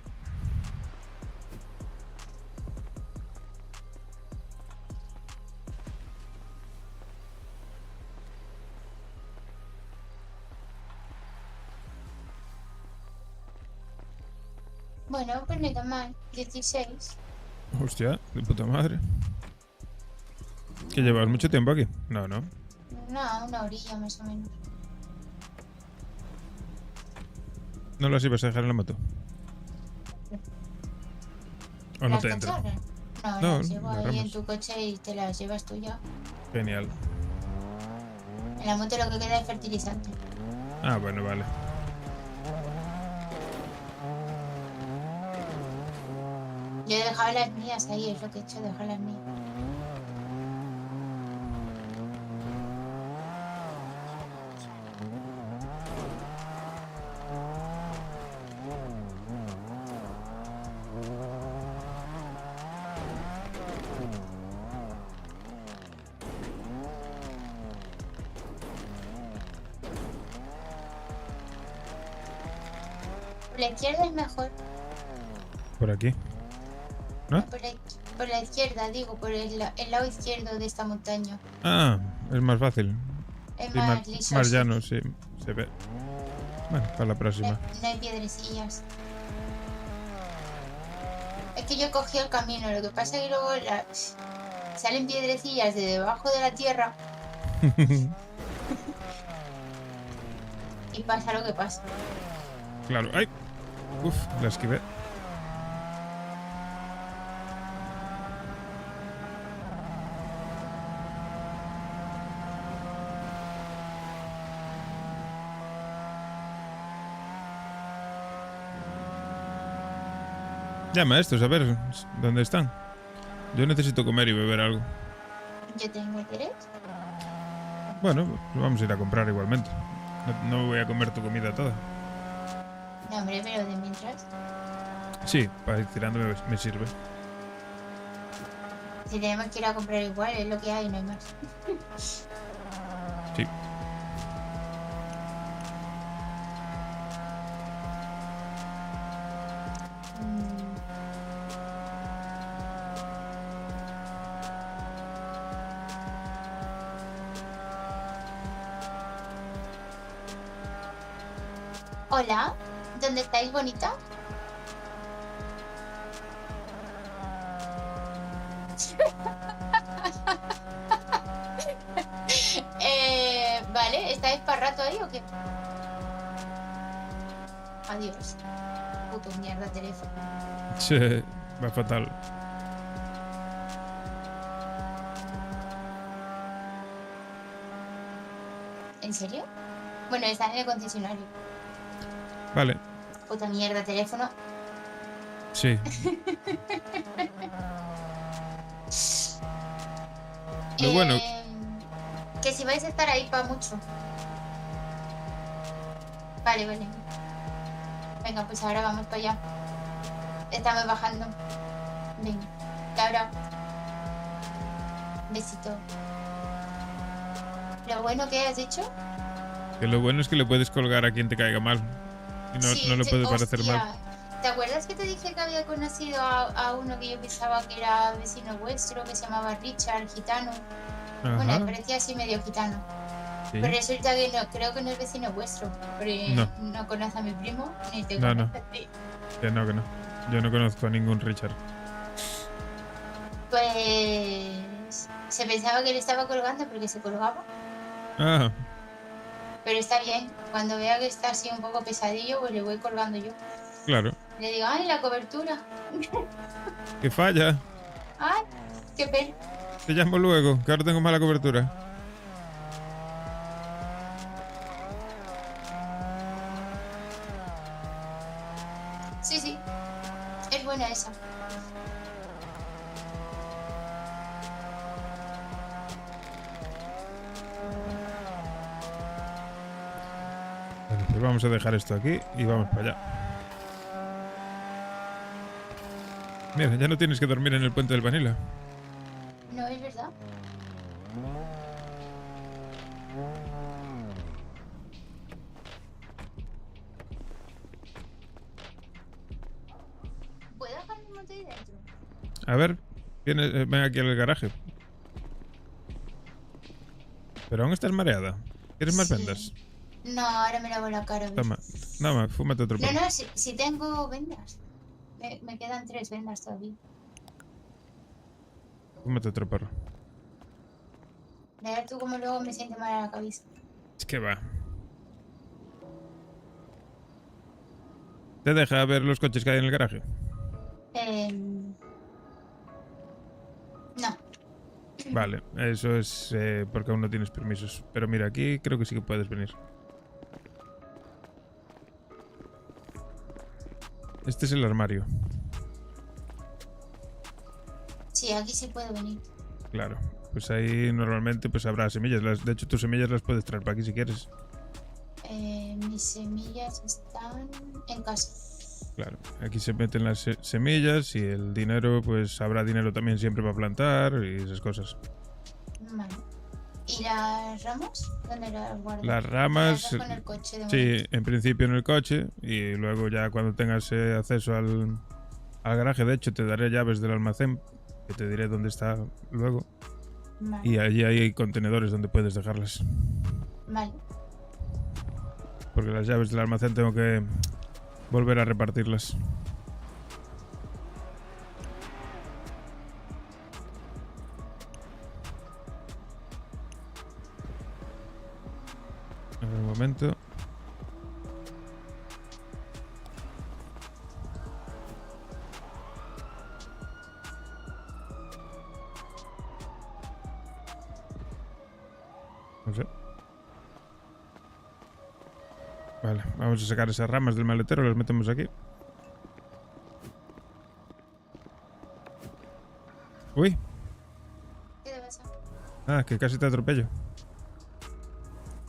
[SPEAKER 2] Bueno, pues ni tan mal. 16.
[SPEAKER 1] Hostia, de puta madre. ¿Que llevas mucho tiempo aquí? No, no.
[SPEAKER 2] No, una orilla más o menos.
[SPEAKER 1] ¿No las ibas a dejar en la moto? ¿O no
[SPEAKER 2] ¿Las
[SPEAKER 1] te entra?
[SPEAKER 2] cacharras? No,
[SPEAKER 1] No,
[SPEAKER 2] las llevo
[SPEAKER 1] las
[SPEAKER 2] ahí
[SPEAKER 1] ramas.
[SPEAKER 2] en tu coche y te las llevas tú ya.
[SPEAKER 1] Genial.
[SPEAKER 2] En la moto lo que queda es fertilizante.
[SPEAKER 1] Ah, bueno, vale.
[SPEAKER 2] Yo he dejado las mías ahí, es lo que he hecho, dejar las mías. Por la izquierda es mejor.
[SPEAKER 1] Por aquí. ¿No?
[SPEAKER 2] Por la izquierda, digo, por el lado izquierdo de esta montaña.
[SPEAKER 1] Ah, es más fácil.
[SPEAKER 2] Es
[SPEAKER 1] Sí,
[SPEAKER 2] más liso.
[SPEAKER 1] más
[SPEAKER 2] sí.
[SPEAKER 1] llano, sí. Se ve. Bueno, para la próxima.
[SPEAKER 2] No hay piedrecillas. Es que yo cogí el camino, lo que pasa es que luego salen piedrecillas de debajo de la tierra y pasa lo que pasa.
[SPEAKER 1] Claro. ¡Ay! Uf, la esquivé. Llama a estos, a ver dónde están. Yo necesito comer y beber algo.
[SPEAKER 2] Yo tengo derecho.
[SPEAKER 1] Bueno, pues vamos a ir a comprar igualmente. No me voy a comer tu comida toda.
[SPEAKER 2] No, hombre, pero de mientras.
[SPEAKER 1] Sí, para ir tirándome me sirve.
[SPEAKER 2] Si tenemos que ir a comprar igual, es lo que hay, no hay más.
[SPEAKER 1] Sí.
[SPEAKER 2] Hola, ¿dónde estáis, bonita? Vale, ¿estáis para rato ahí o qué? Adiós. Puto mierda teléfono.
[SPEAKER 1] Sí, va fatal.
[SPEAKER 2] ¿En serio? Bueno, está en el concesionario.
[SPEAKER 1] Vale,
[SPEAKER 2] Puta mierda teléfono.
[SPEAKER 1] sí. Lo bueno.
[SPEAKER 2] Que si vais a estar ahí para mucho. Vale, vale. Venga, pues ahora vamos para allá. Estamos bajando. Venga, cabra. Besito. Lo bueno que has dicho.
[SPEAKER 1] Que lo bueno es que le puedes colgar a quien te caiga mal. Y no,
[SPEAKER 2] Sí,
[SPEAKER 1] no le puede parecer
[SPEAKER 2] hostia.
[SPEAKER 1] mal.
[SPEAKER 2] ¿Te acuerdas que te dije que había conocido a uno que yo pensaba que era vecino vuestro, que se llamaba Richard, gitano? Bueno,
[SPEAKER 1] Ajá.
[SPEAKER 2] me parecía así medio gitano.
[SPEAKER 1] Sí.
[SPEAKER 2] Pero resulta que no, creo que no es vecino vuestro. Porque
[SPEAKER 1] No.
[SPEAKER 2] no conoce a mi primo, ni te
[SPEAKER 1] No,
[SPEAKER 2] conoce a ti.
[SPEAKER 1] Que no, que no. Yo no conozco a ningún Richard.
[SPEAKER 2] Pues se pensaba que le estaba colgando porque se colgaba.
[SPEAKER 1] Ah,
[SPEAKER 2] Pero está bien, cuando vea que está así un poco pesadillo, pues le voy colgando yo.
[SPEAKER 1] claro.
[SPEAKER 2] Le digo, ay, la cobertura.
[SPEAKER 1] Que falla.
[SPEAKER 2] Ay, qué pena.
[SPEAKER 1] Te llamo luego, que ahora tengo mala cobertura.
[SPEAKER 2] Sí, sí, es buena esa.
[SPEAKER 1] Bueno, pues vamos a dejar esto aquí y vamos para allá. Mira, ya no tienes que dormir en el puente del Vanilla.
[SPEAKER 2] No, es verdad. ¿Puedo dejar mi moto ahí dentro?
[SPEAKER 1] A ver, ven aquí al garaje. Pero aún estás mareada. ¿Quieres más
[SPEAKER 2] Sí.
[SPEAKER 1] vendas?
[SPEAKER 2] No, ahora me lavo la cara. ¿ves?
[SPEAKER 1] Toma, fúmate otro
[SPEAKER 2] No,
[SPEAKER 1] porro.
[SPEAKER 2] no, si tengo vendas. Me quedan 3 vendas todavía.
[SPEAKER 1] Cómete otro porro.
[SPEAKER 2] Verás tú cómo luego me siente mal a la cabeza.
[SPEAKER 1] Es que va. ¿Te deja ver los coches que hay en el garaje?
[SPEAKER 2] No.
[SPEAKER 1] Vale, eso es porque aún no tienes permisos. Pero mira, aquí creo que sí que puedes venir. Este es el armario.
[SPEAKER 2] Sí, aquí sí puedo venir.
[SPEAKER 1] Claro. Pues ahí normalmente pues habrá semillas. De hecho, tus semillas las puedes traer para aquí si quieres.
[SPEAKER 2] Mis semillas están en casa.
[SPEAKER 1] Claro. Aquí se meten las semillas y el dinero, pues habrá dinero también siempre para plantar y esas cosas.
[SPEAKER 2] Vale. ¿Y las ramas? ¿Dónde las guardo?
[SPEAKER 1] Las ramas...
[SPEAKER 2] Las dejo en el coche de
[SPEAKER 1] Sí,
[SPEAKER 2] momento.
[SPEAKER 1] en principio en el coche y luego ya cuando tengas acceso al garaje, de hecho te daré llaves del almacén, que te diré dónde está luego.
[SPEAKER 2] Vale.
[SPEAKER 1] Y allí hay contenedores donde puedes dejarlas.
[SPEAKER 2] Vale.
[SPEAKER 1] Porque las llaves del almacén tengo que volver a repartirlas. A ver, un momento. No sé. Vale, vamos a sacar esas ramas del maletero, las metemos aquí. Uy,
[SPEAKER 2] ¿Qué te pasa?
[SPEAKER 1] que casi te atropello.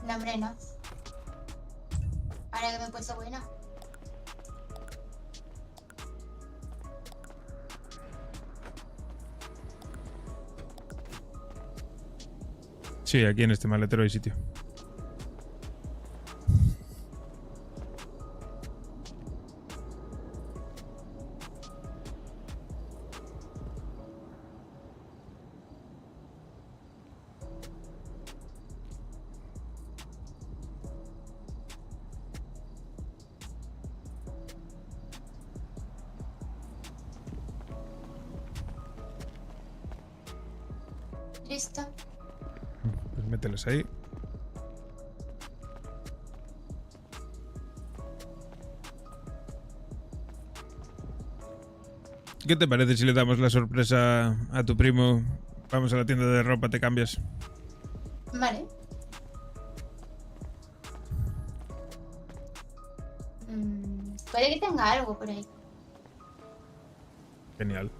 [SPEAKER 2] No, hombre, no. Ahora que me he puesto buena.
[SPEAKER 1] Sí, aquí en este maletero hay sitio.
[SPEAKER 2] Listo.
[SPEAKER 1] Pues mételas ahí. ¿Qué te parece si le damos la sorpresa a tu primo? Vamos a la tienda de ropa, te cambias.
[SPEAKER 2] Vale. Puede que tenga algo por ahí.
[SPEAKER 1] Genial.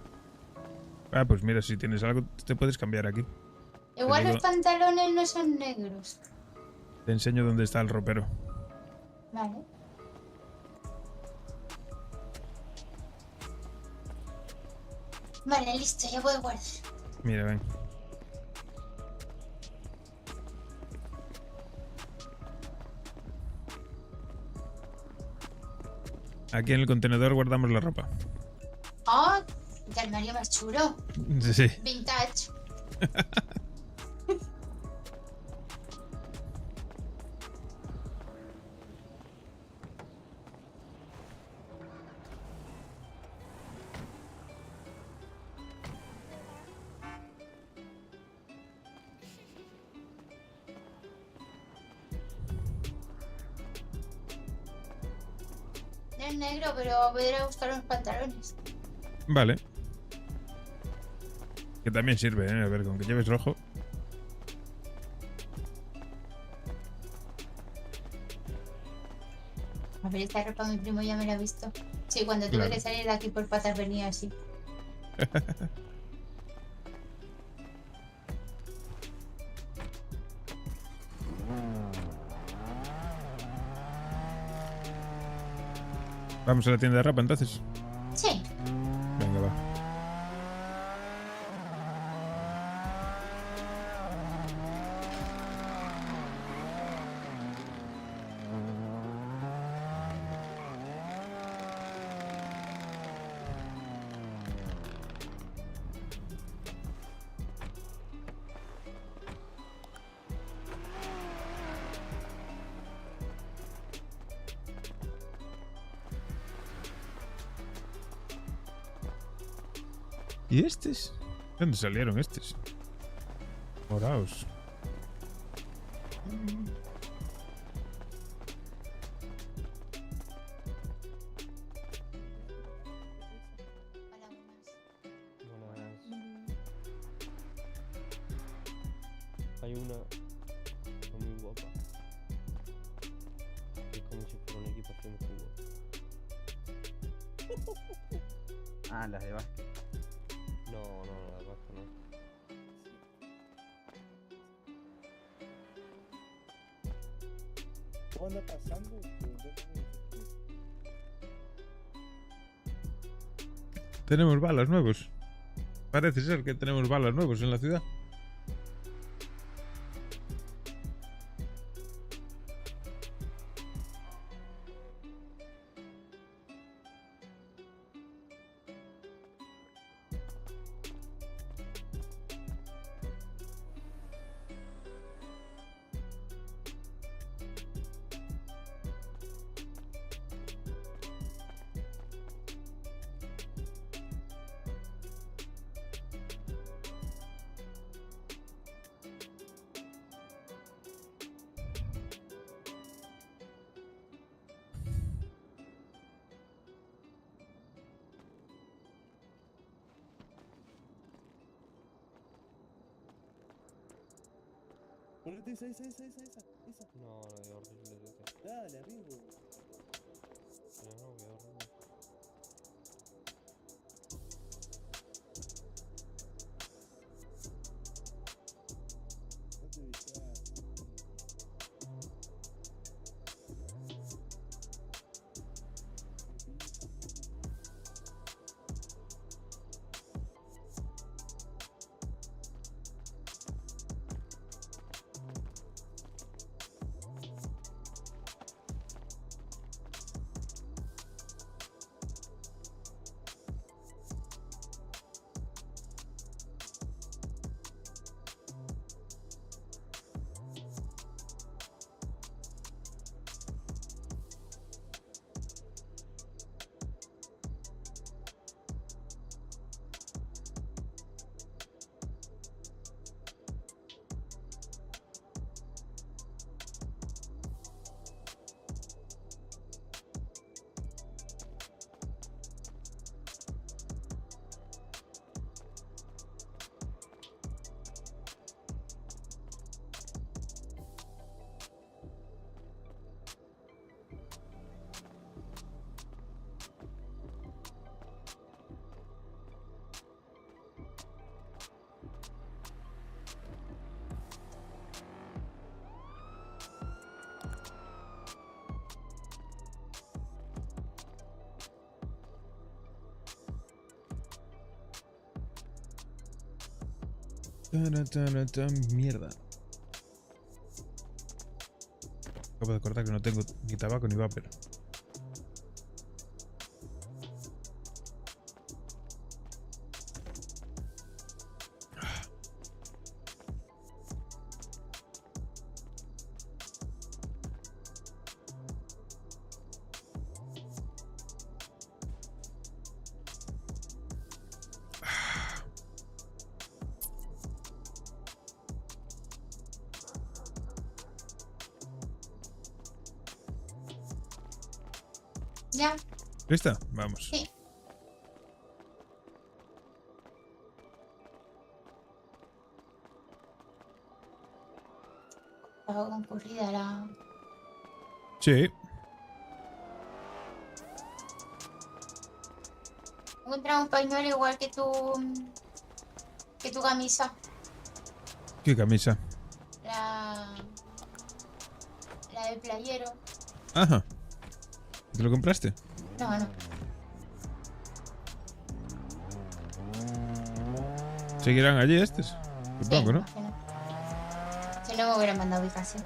[SPEAKER 1] Ah, pues mira, si tienes algo, te puedes cambiar aquí.
[SPEAKER 2] Igual
[SPEAKER 1] digo-
[SPEAKER 2] los pantalones no son negros.
[SPEAKER 1] Te enseño dónde está el ropero.
[SPEAKER 2] Vale. Vale, listo, ya puedo guardar.
[SPEAKER 1] Mira, ven. Aquí en el contenedor guardamos la ropa.
[SPEAKER 2] ¡Oh! ¡Qué armario más chulo!
[SPEAKER 1] Sí.
[SPEAKER 2] Vintage. No es negro, pero voy a ir a buscar unos pantalones.
[SPEAKER 1] Vale. Que también sirve, ¿eh? A ver, con que lleves rojo.
[SPEAKER 2] A ver, esta ropa mi primo ya me la ha visto. Sí, cuando tuve
[SPEAKER 1] Claro.
[SPEAKER 2] que salir de aquí por patas venía así.
[SPEAKER 1] Vamos a la tienda de ropa entonces.
[SPEAKER 2] Sí.
[SPEAKER 1] Venga, va. ¿Y estos? ¿De dónde salieron estos? Moraos.
[SPEAKER 2] Hola, buenas.
[SPEAKER 5] Buenas. Hay una muy guapa. Es como si fuera una equipación de fútbol.
[SPEAKER 6] Ah, las de básquet.
[SPEAKER 5] No, la verdad que no.
[SPEAKER 7] ¿Cómo anda pasando?
[SPEAKER 1] Tenemos balas nuevos. Parece ser que tenemos balas nuevos en la ciudad.
[SPEAKER 7] Ponete esa.
[SPEAKER 5] No, es horrible.
[SPEAKER 7] Dale, amigo.
[SPEAKER 5] No, que horrible.
[SPEAKER 7] No te vayas.
[SPEAKER 1] Mierda. Acabo de acordar que no tengo ni tabaco ni vapor.
[SPEAKER 2] ¿Ya?
[SPEAKER 1] ¿Lista? Vamos.
[SPEAKER 2] Sí. Estaba concurrida la...
[SPEAKER 1] Sí.
[SPEAKER 2] Encontré un pañuelo igual que tu camisa.
[SPEAKER 1] ¿Qué camisa?
[SPEAKER 2] La de playero.
[SPEAKER 1] Ajá. ¿Te lo compraste?
[SPEAKER 2] No, no.
[SPEAKER 1] ¿Seguirán allí estos? Supongo, ¿no?
[SPEAKER 2] imagino. Si no me hubieran mandado ubicación.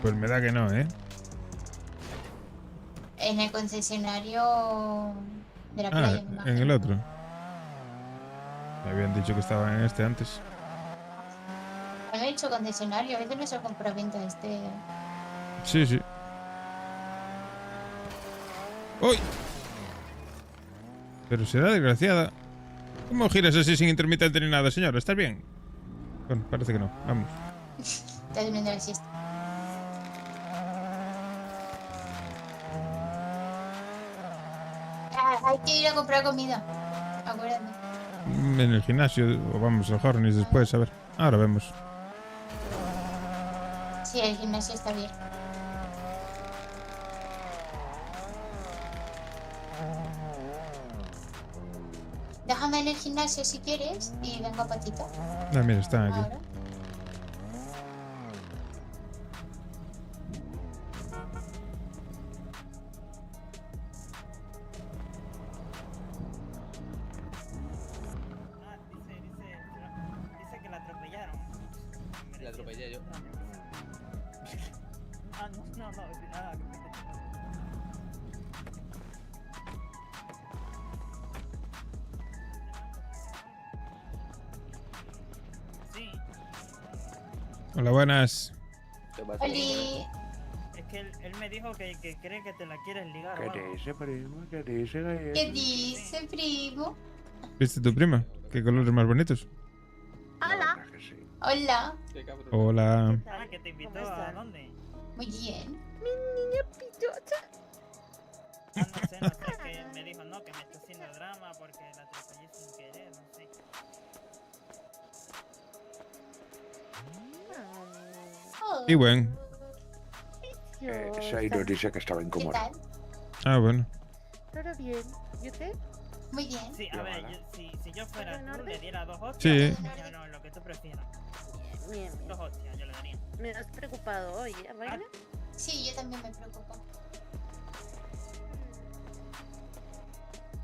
[SPEAKER 1] Pues me da que no, ¿eh?
[SPEAKER 2] En el concesionario de la playa, me
[SPEAKER 1] en el
[SPEAKER 2] imagino.
[SPEAKER 1] otro. Me habían dicho que estaba en este antes.
[SPEAKER 2] Me he dicho concesionario, a veces no se compra venta
[SPEAKER 1] Sí, sí. ¡Uy! Pero será desgraciada. ¿Cómo giras así sin intermitente ni nada, señora? ¿Estás bien? Bueno, parece que no. Vamos.
[SPEAKER 2] Está durmiendo la siesta. Ah, hay que ir a comprar comida. Acuérdate.
[SPEAKER 1] En el gimnasio, o vamos al Hornis después, a ver. Ahora vemos.
[SPEAKER 2] Sí, el gimnasio está bien. Déjame en el gimnasio si quieres y vengo a patita.
[SPEAKER 1] Ah, mira, están aquí.
[SPEAKER 2] Ahora.
[SPEAKER 8] Dice que la atropellaron.
[SPEAKER 3] La atropellé yo.
[SPEAKER 8] Ah, no. Sí,
[SPEAKER 1] Hola, buenas.
[SPEAKER 3] ¿Qué pasa?
[SPEAKER 2] Oli.
[SPEAKER 8] es que él me dijo que cree que te la quieres ligar.
[SPEAKER 7] ¿Qué
[SPEAKER 8] o algo.
[SPEAKER 7] dice, primo? ¿Qué dice,
[SPEAKER 2] ¿Qué
[SPEAKER 7] galleta?
[SPEAKER 2] dice, primo?
[SPEAKER 1] ¿Viste tu prima? ¿Qué colores más bonitos?
[SPEAKER 7] La verdad que sí.
[SPEAKER 2] Hola.
[SPEAKER 3] Qué cabrón.
[SPEAKER 1] Hola.
[SPEAKER 8] Ah, que te invitó a dónde.
[SPEAKER 2] Muy bien.
[SPEAKER 8] Ah, no sé, que me dijo no, que me está haciendo drama porque la atropellé sin querer, no sé.
[SPEAKER 2] Oh,
[SPEAKER 1] Y bueno.
[SPEAKER 7] Shairo dice que estaba
[SPEAKER 2] ¿qué
[SPEAKER 7] incómodo.
[SPEAKER 2] tal?
[SPEAKER 1] Ah, bueno.
[SPEAKER 9] Todo bien. ¿Y usted?
[SPEAKER 2] Muy bien.
[SPEAKER 8] Sí, a
[SPEAKER 7] Ya,
[SPEAKER 8] ver,
[SPEAKER 7] vale.
[SPEAKER 8] si yo fuera
[SPEAKER 9] ¿En
[SPEAKER 8] tú,
[SPEAKER 9] orden?
[SPEAKER 8] le diera 2 hostias.
[SPEAKER 1] Sí.
[SPEAKER 8] No, lo que tú prefieras.
[SPEAKER 9] Bien,
[SPEAKER 8] 2 hostias, yo le daría.
[SPEAKER 9] Me has preocupado hoy, ¿eh, Reina?
[SPEAKER 2] Sí, yo también me preocupo.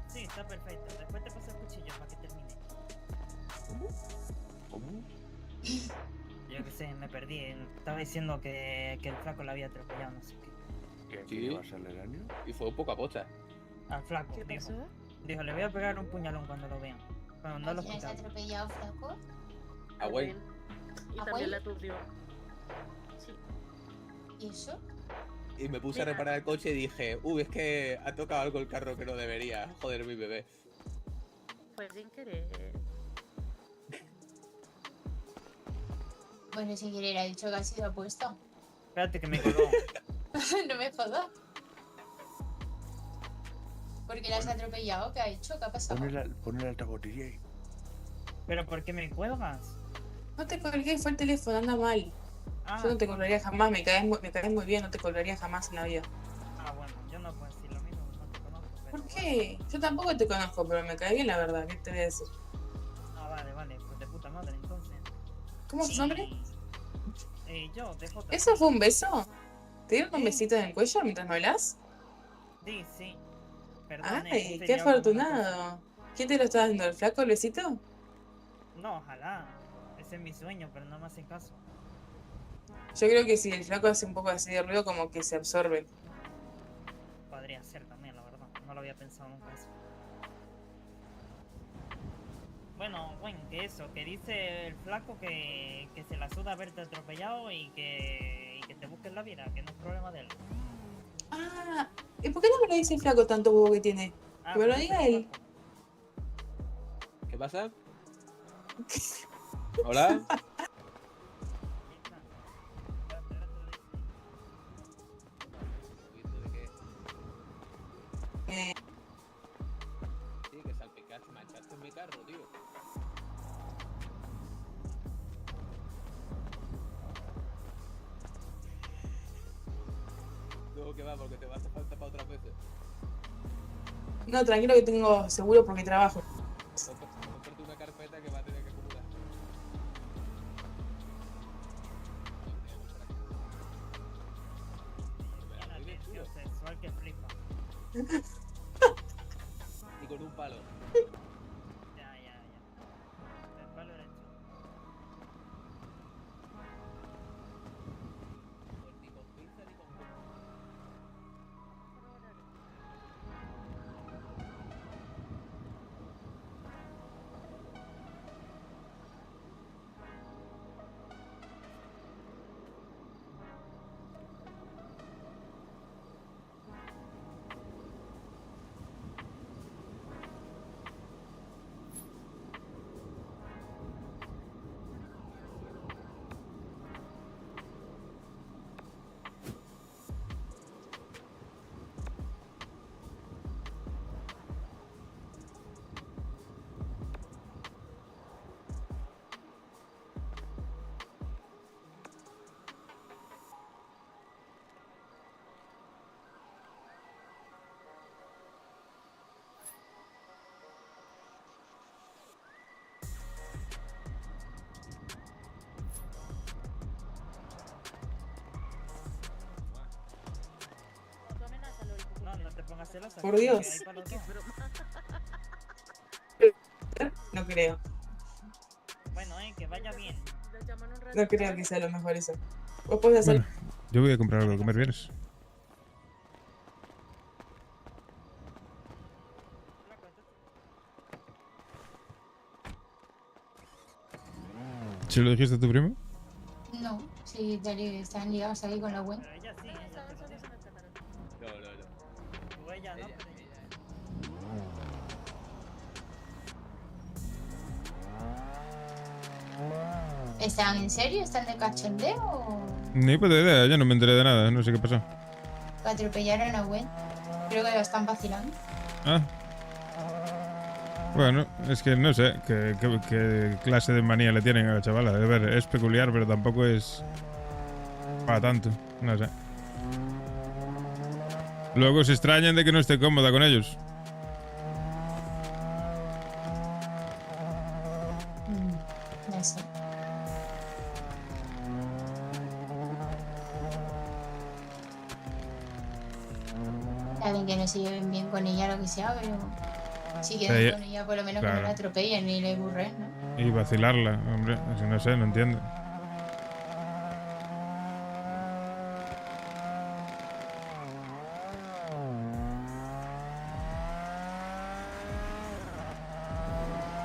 [SPEAKER 8] Sí, está perfecto. Después te paso el cuchillo para que termine.
[SPEAKER 7] ¿Cómo?
[SPEAKER 8] Yo qué sé, me perdí. Estaba diciendo que el flaco la había atropellado, no sé qué.
[SPEAKER 7] ¿Quién
[SPEAKER 3] Sí.
[SPEAKER 7] quiere hacerle daño?
[SPEAKER 3] Y fue un poco a posta.
[SPEAKER 8] Al flaco,
[SPEAKER 9] ¿Qué
[SPEAKER 8] dijo.
[SPEAKER 9] pasó?
[SPEAKER 8] Dijo, le voy a pegar un puñalón cuando lo vean. Bueno, no lo
[SPEAKER 2] ¿Quién has
[SPEAKER 8] escuchaba.
[SPEAKER 2] atropellado, flaco?
[SPEAKER 3] Ah, güey.
[SPEAKER 9] Y
[SPEAKER 2] ¿Ah,
[SPEAKER 9] también
[SPEAKER 2] güey?
[SPEAKER 9] la aturdió. Sí.
[SPEAKER 2] ¿Y eso?
[SPEAKER 3] Y me puse a
[SPEAKER 9] Mira.
[SPEAKER 3] reparar el coche y dije, es que ha tocado algo el carro que no debería. Joder, mi bebé.
[SPEAKER 9] Fue sin querer.
[SPEAKER 2] Bueno, si querer, ha dicho que ha sido apuesto.
[SPEAKER 8] Espérate que me colgó.
[SPEAKER 2] No me jodas. ¿Por qué la has atropellado? ¿Qué ha hecho? ¿Qué ha pasado?
[SPEAKER 7] Pon el altavoz, DJ.
[SPEAKER 8] ¿Pero por qué me cuelgas?
[SPEAKER 4] No te colgué, fue el teléfono, anda mal.
[SPEAKER 8] Ah,
[SPEAKER 4] Yo no te colgaría jamás, me caes muy bien, no te colgaría jamás en la vida.
[SPEAKER 8] bueno, yo no puedo decir lo mismo, no te conozco. Pero
[SPEAKER 4] ¿Por qué? Yo tampoco te conozco, pero me cae bien la verdad, ¿qué te voy a decir?
[SPEAKER 8] Ah, vale, pues de puta madre entonces.
[SPEAKER 4] ¿Cómo es tu nombre?
[SPEAKER 8] Yo, de J.
[SPEAKER 4] ¿Eso fue un beso? ¿Te dieron un
[SPEAKER 8] Sí.
[SPEAKER 4] besito en el cuello mientras me hablas?
[SPEAKER 8] Sí. Perdón,
[SPEAKER 4] Ay,
[SPEAKER 8] estoy
[SPEAKER 4] qué
[SPEAKER 8] liado con una cosa.
[SPEAKER 4] afortunado. ¿Quién te lo está dando? ¿El flaco, el besito?
[SPEAKER 8] No, ojalá. Ese es mi sueño, pero no me hacen caso.
[SPEAKER 4] Yo creo que si el flaco hace un poco así de ruido, como que se absorbe.
[SPEAKER 8] Podría ser también, la verdad. No lo había pensado nunca eso. Bueno, que eso, que dice el flaco que se la suda haberte atropellado y que te busques la vida, que no es problema de él.
[SPEAKER 4] Ah, ¿y por qué no me lo dice el flaco tanto huevo que tiene?
[SPEAKER 8] Ah,
[SPEAKER 4] Que me lo
[SPEAKER 8] pues
[SPEAKER 4] diga
[SPEAKER 8] el
[SPEAKER 4] él.
[SPEAKER 3] ¿Qué pasa? ¿Hola? ¿De qué?
[SPEAKER 4] Eh,
[SPEAKER 3] Sí, que salpicaste, manchaste en mi carro, tío. No, que va, porque te va a hacer falta para otras veces.
[SPEAKER 4] no, tranquilo que tengo seguro porque trabajo.
[SPEAKER 3] Cómprate una carpeta que va a tener que acumular.
[SPEAKER 8] Tiene atención sexual que flipa.
[SPEAKER 3] Y con un palo.
[SPEAKER 8] Ya. El palo eres tú.
[SPEAKER 3] Ni con pinza ni con punta.
[SPEAKER 8] celosa.
[SPEAKER 4] Por
[SPEAKER 8] que
[SPEAKER 4] Dios.
[SPEAKER 8] hay para los dos.
[SPEAKER 4] No creo.
[SPEAKER 8] Bueno, que vaya bien.
[SPEAKER 9] Lo llaman un rato.
[SPEAKER 4] No creo que sea lo mejor eso. Vos podés hacer.
[SPEAKER 1] Bueno, yo voy a comprar algo de comer, ¿vienes? ¿Se lo dijiste a tu primo?
[SPEAKER 2] No, sí, están ligados ahí con la web.
[SPEAKER 8] Pero ella sí, ella te lo dice.
[SPEAKER 3] No, no, no.
[SPEAKER 8] Tú ella no, pero
[SPEAKER 2] ¿Están en serio? ¿Están de cachondeo o
[SPEAKER 1] Ni puta idea, yo no me enteré de nada, no sé qué pasó.
[SPEAKER 2] atropellaron a Gwen? Creo que lo están vacilando.
[SPEAKER 1] Ah. Bueno, es que no sé qué clase de manía le tienen a la chavala. A ver, es peculiar, pero tampoco es para tanto. No sé. Luego se extrañan de que no esté cómoda con ellos.
[SPEAKER 2] No sé. Saben que no se lleven bien con ella, lo que sea, pero si quedan
[SPEAKER 1] Sí,
[SPEAKER 2] con ella, por lo menos que
[SPEAKER 1] claro.
[SPEAKER 2] no la atropellen ni le burren, ¿no?
[SPEAKER 1] Y vacilarla, hombre. Así no sé, no entiendo.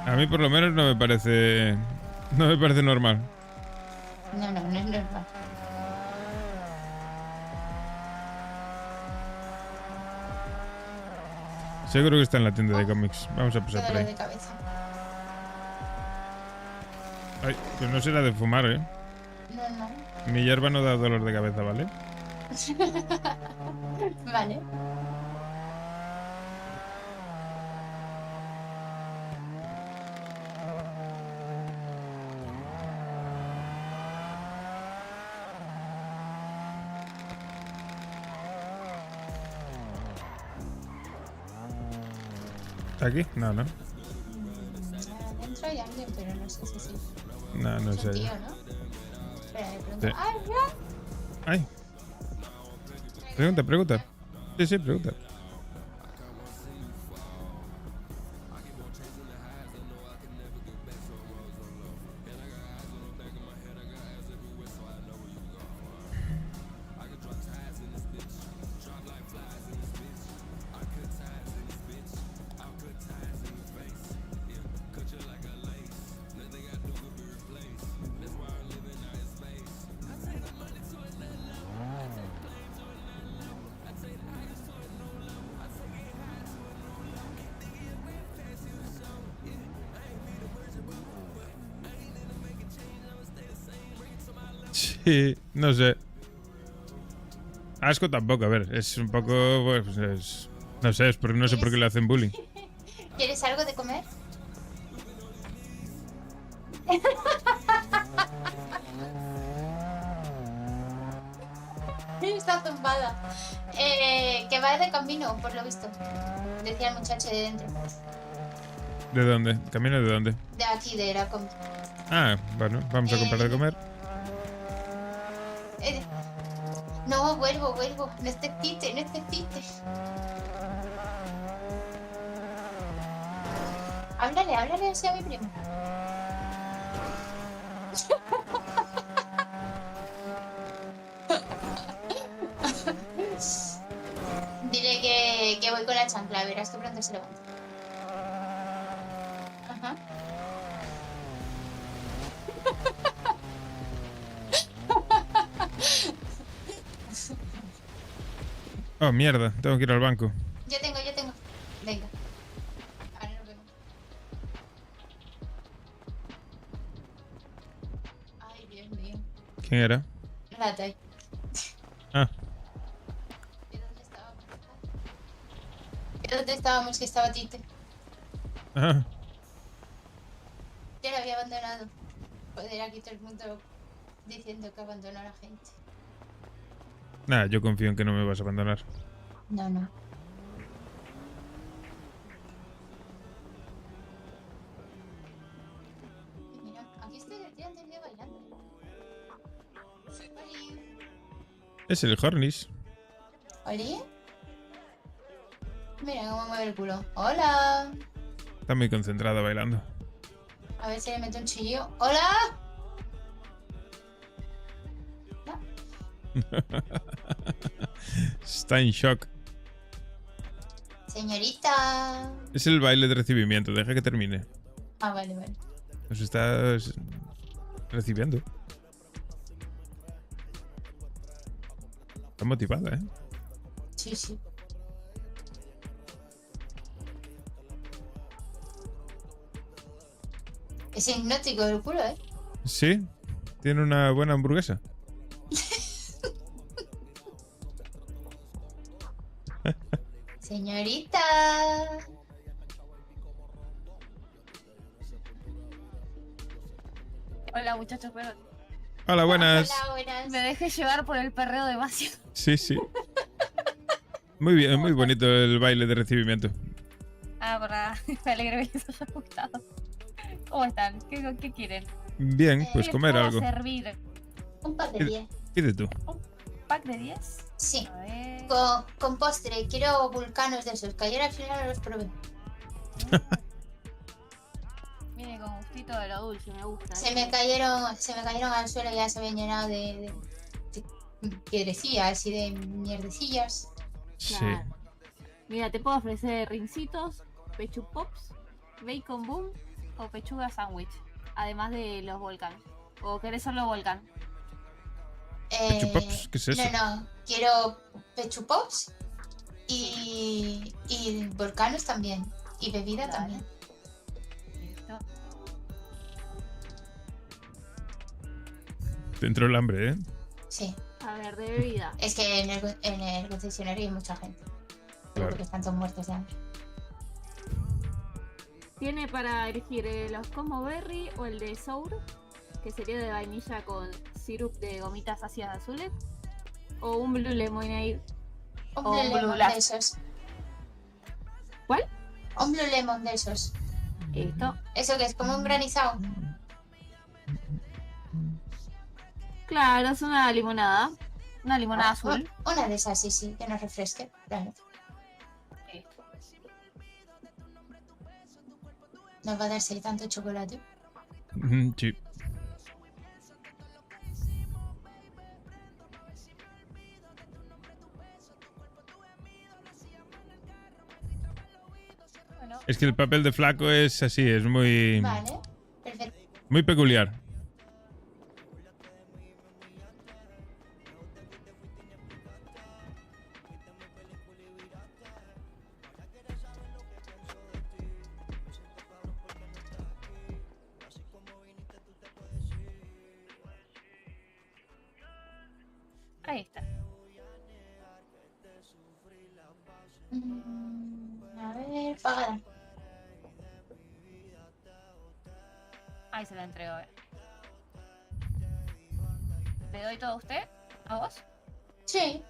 [SPEAKER 1] A mí por lo menos no me parece. No me parece normal.
[SPEAKER 2] No, no, no es normal.
[SPEAKER 1] Seguro que está en la tienda de cómics. Vamos a pasar
[SPEAKER 2] Todo
[SPEAKER 1] por
[SPEAKER 2] lo
[SPEAKER 1] ahí.
[SPEAKER 2] de cabeza.
[SPEAKER 1] Ay, pues no será de fumar, ¿eh?
[SPEAKER 2] No, no.
[SPEAKER 1] Mi hierba no da dolor de cabeza, ¿vale?
[SPEAKER 2] Vale.
[SPEAKER 1] ¿Está aquí? No, no.
[SPEAKER 2] Adentro hay alguien, pero no sé si sí.
[SPEAKER 1] No, no
[SPEAKER 2] Es un
[SPEAKER 1] sé.
[SPEAKER 2] tío, ¿no? Espera, le pregunto.
[SPEAKER 1] Sí.
[SPEAKER 2] ¡Ay, ya!
[SPEAKER 1] Ay, pregunta. Sí, sí, pregunta. Sí, no sé. Asco tampoco, a ver, es un poco. Pues es, no sé, es porque no sé por qué le hacen bullying.
[SPEAKER 2] ¿Quieres algo de comer? Está zumbada. Que va de camino, por lo visto. Decía el muchacho de dentro.
[SPEAKER 1] ¿De dónde? ¿Camino de dónde?
[SPEAKER 2] De aquí, de la combi.
[SPEAKER 1] Ah, bueno, vamos a comprar de comer.
[SPEAKER 2] No, vuelvo. No necesite. Háblale así a mi primo. Dile que voy con la chancla, verás que pronto se levanta. Ajá.
[SPEAKER 1] Oh, mierda, tengo que ir al banco.
[SPEAKER 2] Yo tengo. Venga. Ahora nos vemos. Ay, Dios mío.
[SPEAKER 1] ¿Quién era?
[SPEAKER 2] La Tai.
[SPEAKER 1] Ah,
[SPEAKER 2] ¿Y dónde estábamos? ¿Y dónde estábamos que estaba Tite?
[SPEAKER 1] ah.
[SPEAKER 2] Yo lo había abandonado. Joder, aquí todo el mundo diciendo que abandonó a la gente.
[SPEAKER 1] Nada, yo confío en que no me vas a abandonar.
[SPEAKER 2] No. Mira, aquí estoy el día anterior bailando.
[SPEAKER 1] Es el Hornies.
[SPEAKER 2] ¿Oli? Mira cómo mueve el culo. Hola.
[SPEAKER 1] Está muy concentrada bailando.
[SPEAKER 2] A ver si le meto un chillo. ¡Hola!
[SPEAKER 1] Está en shock.
[SPEAKER 2] Señorita.
[SPEAKER 1] Es el baile de recibimiento, deja que termine.
[SPEAKER 2] Ah, vale, vale.
[SPEAKER 1] Nos estás recibiendo. Está motivada, ¿eh?
[SPEAKER 2] Sí, sí. Es hipnótico el culo, ¿eh?
[SPEAKER 1] Sí, tiene una buena hamburguesa.
[SPEAKER 2] Señorita.
[SPEAKER 10] Hola muchachos, pero
[SPEAKER 1] Hola, buenas.
[SPEAKER 2] Hola, buenas.
[SPEAKER 10] me dejé llevar por el perreo demasiado.
[SPEAKER 1] Sí, sí. Muy bien, muy bonito el baile de recibimiento.
[SPEAKER 10] Ah, verdad, me alegro que les haya gustado. ¿Cómo están? ¿Qué quieren?
[SPEAKER 1] Bien, pues
[SPEAKER 10] ¿Qué les
[SPEAKER 1] comer
[SPEAKER 10] puedo
[SPEAKER 1] algo.
[SPEAKER 10] servir?
[SPEAKER 2] Un par de 10.
[SPEAKER 1] Pide tú.
[SPEAKER 10] ¿Pack de 10?
[SPEAKER 2] Sí.
[SPEAKER 10] A ver.
[SPEAKER 2] Con postre. Quiero vulcanos de esos. Que ayer al final no los probé.
[SPEAKER 10] Viene con gustito de lo dulce, me gusta.
[SPEAKER 2] Se me cayeron al suelo y ya se habían llenado de piedrecillas y de mierdecillas.
[SPEAKER 1] Sí.
[SPEAKER 10] Claro. Mira, te puedo ofrecer rincitos, pechu pops, bacon boom o pechuga sandwich. Además de los volcán. ¿O querés solo volcán?
[SPEAKER 1] ¿Pechupops? ¿Qué es eso?
[SPEAKER 2] No. Quiero pechupops y volcanos también. Y bebida
[SPEAKER 10] Dale.
[SPEAKER 2] también.
[SPEAKER 10] Listo.
[SPEAKER 1] Te entró el hambre, ¿eh?
[SPEAKER 2] Sí.
[SPEAKER 10] A ver, de bebida.
[SPEAKER 2] Es que en el concesionario hay mucha gente.
[SPEAKER 1] Claro.
[SPEAKER 2] Porque están todos muertos de hambre.
[SPEAKER 10] Tiene para elegir los Como Berry o el de Sour, que sería de vainilla con sirup de gomitas ácidas azules, o un Blue Lemonade.
[SPEAKER 2] Un
[SPEAKER 10] O
[SPEAKER 2] Blue
[SPEAKER 10] un Blue
[SPEAKER 2] Lemon
[SPEAKER 10] Blast.
[SPEAKER 2] de esos.
[SPEAKER 10] ¿Cuál?
[SPEAKER 2] Un Blue Lemon de esos.
[SPEAKER 10] Esto.
[SPEAKER 2] Eso que es como un granizado.
[SPEAKER 10] Claro, es una limonada. Una limonada azul.
[SPEAKER 2] Una de esas, sí, que nos refresque. Claro.
[SPEAKER 10] Esto.
[SPEAKER 2] No va a darse tanto chocolate.
[SPEAKER 1] Sí.
[SPEAKER 10] Bueno,
[SPEAKER 1] Es que el papel de flaco es así, es muy,
[SPEAKER 2] Vale. Perfecto.
[SPEAKER 1] muy peculiar.
[SPEAKER 10] ahí está.
[SPEAKER 2] A ver, pagada.
[SPEAKER 10] Ahí se la entrego. A ver. ¿Le doy todo a usted? ¿A vos?
[SPEAKER 2] Sí.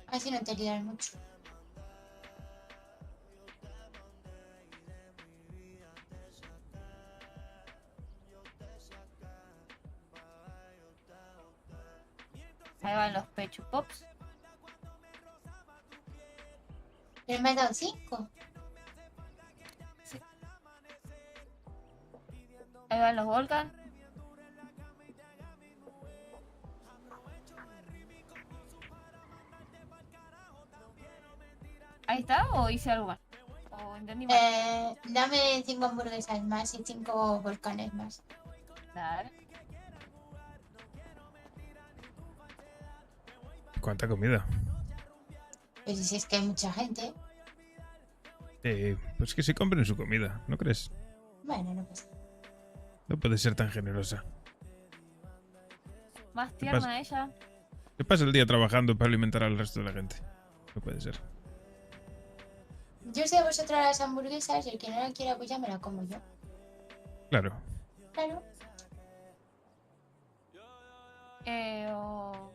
[SPEAKER 2] Así no te lías mucho.
[SPEAKER 10] Ahí van los Pechu Pops.
[SPEAKER 2] Pero me ha dado 5.
[SPEAKER 10] Ahí van los Volcan. ¿Ahí está o hice algo mal? ¿O entendí mal?
[SPEAKER 2] Dame 5 hamburguesas más y 5 volcanes más.
[SPEAKER 10] Dale.
[SPEAKER 1] ¿Cuánta comida?
[SPEAKER 2] Pero si es que hay mucha gente.
[SPEAKER 1] Pues que se compren su comida, ¿no crees?
[SPEAKER 2] Bueno, no pasa.
[SPEAKER 1] No puede ser tan generosa.
[SPEAKER 10] Más
[SPEAKER 1] pasa?
[SPEAKER 10] tierna ella.
[SPEAKER 1] ¿Qué pasa el día trabajando para alimentar al resto de la gente? No puede ser.
[SPEAKER 2] Yo sé a vosotras las hamburguesas y el que no la quiera pues ya me la como yo.
[SPEAKER 1] Claro.
[SPEAKER 2] Claro.
[SPEAKER 10] O...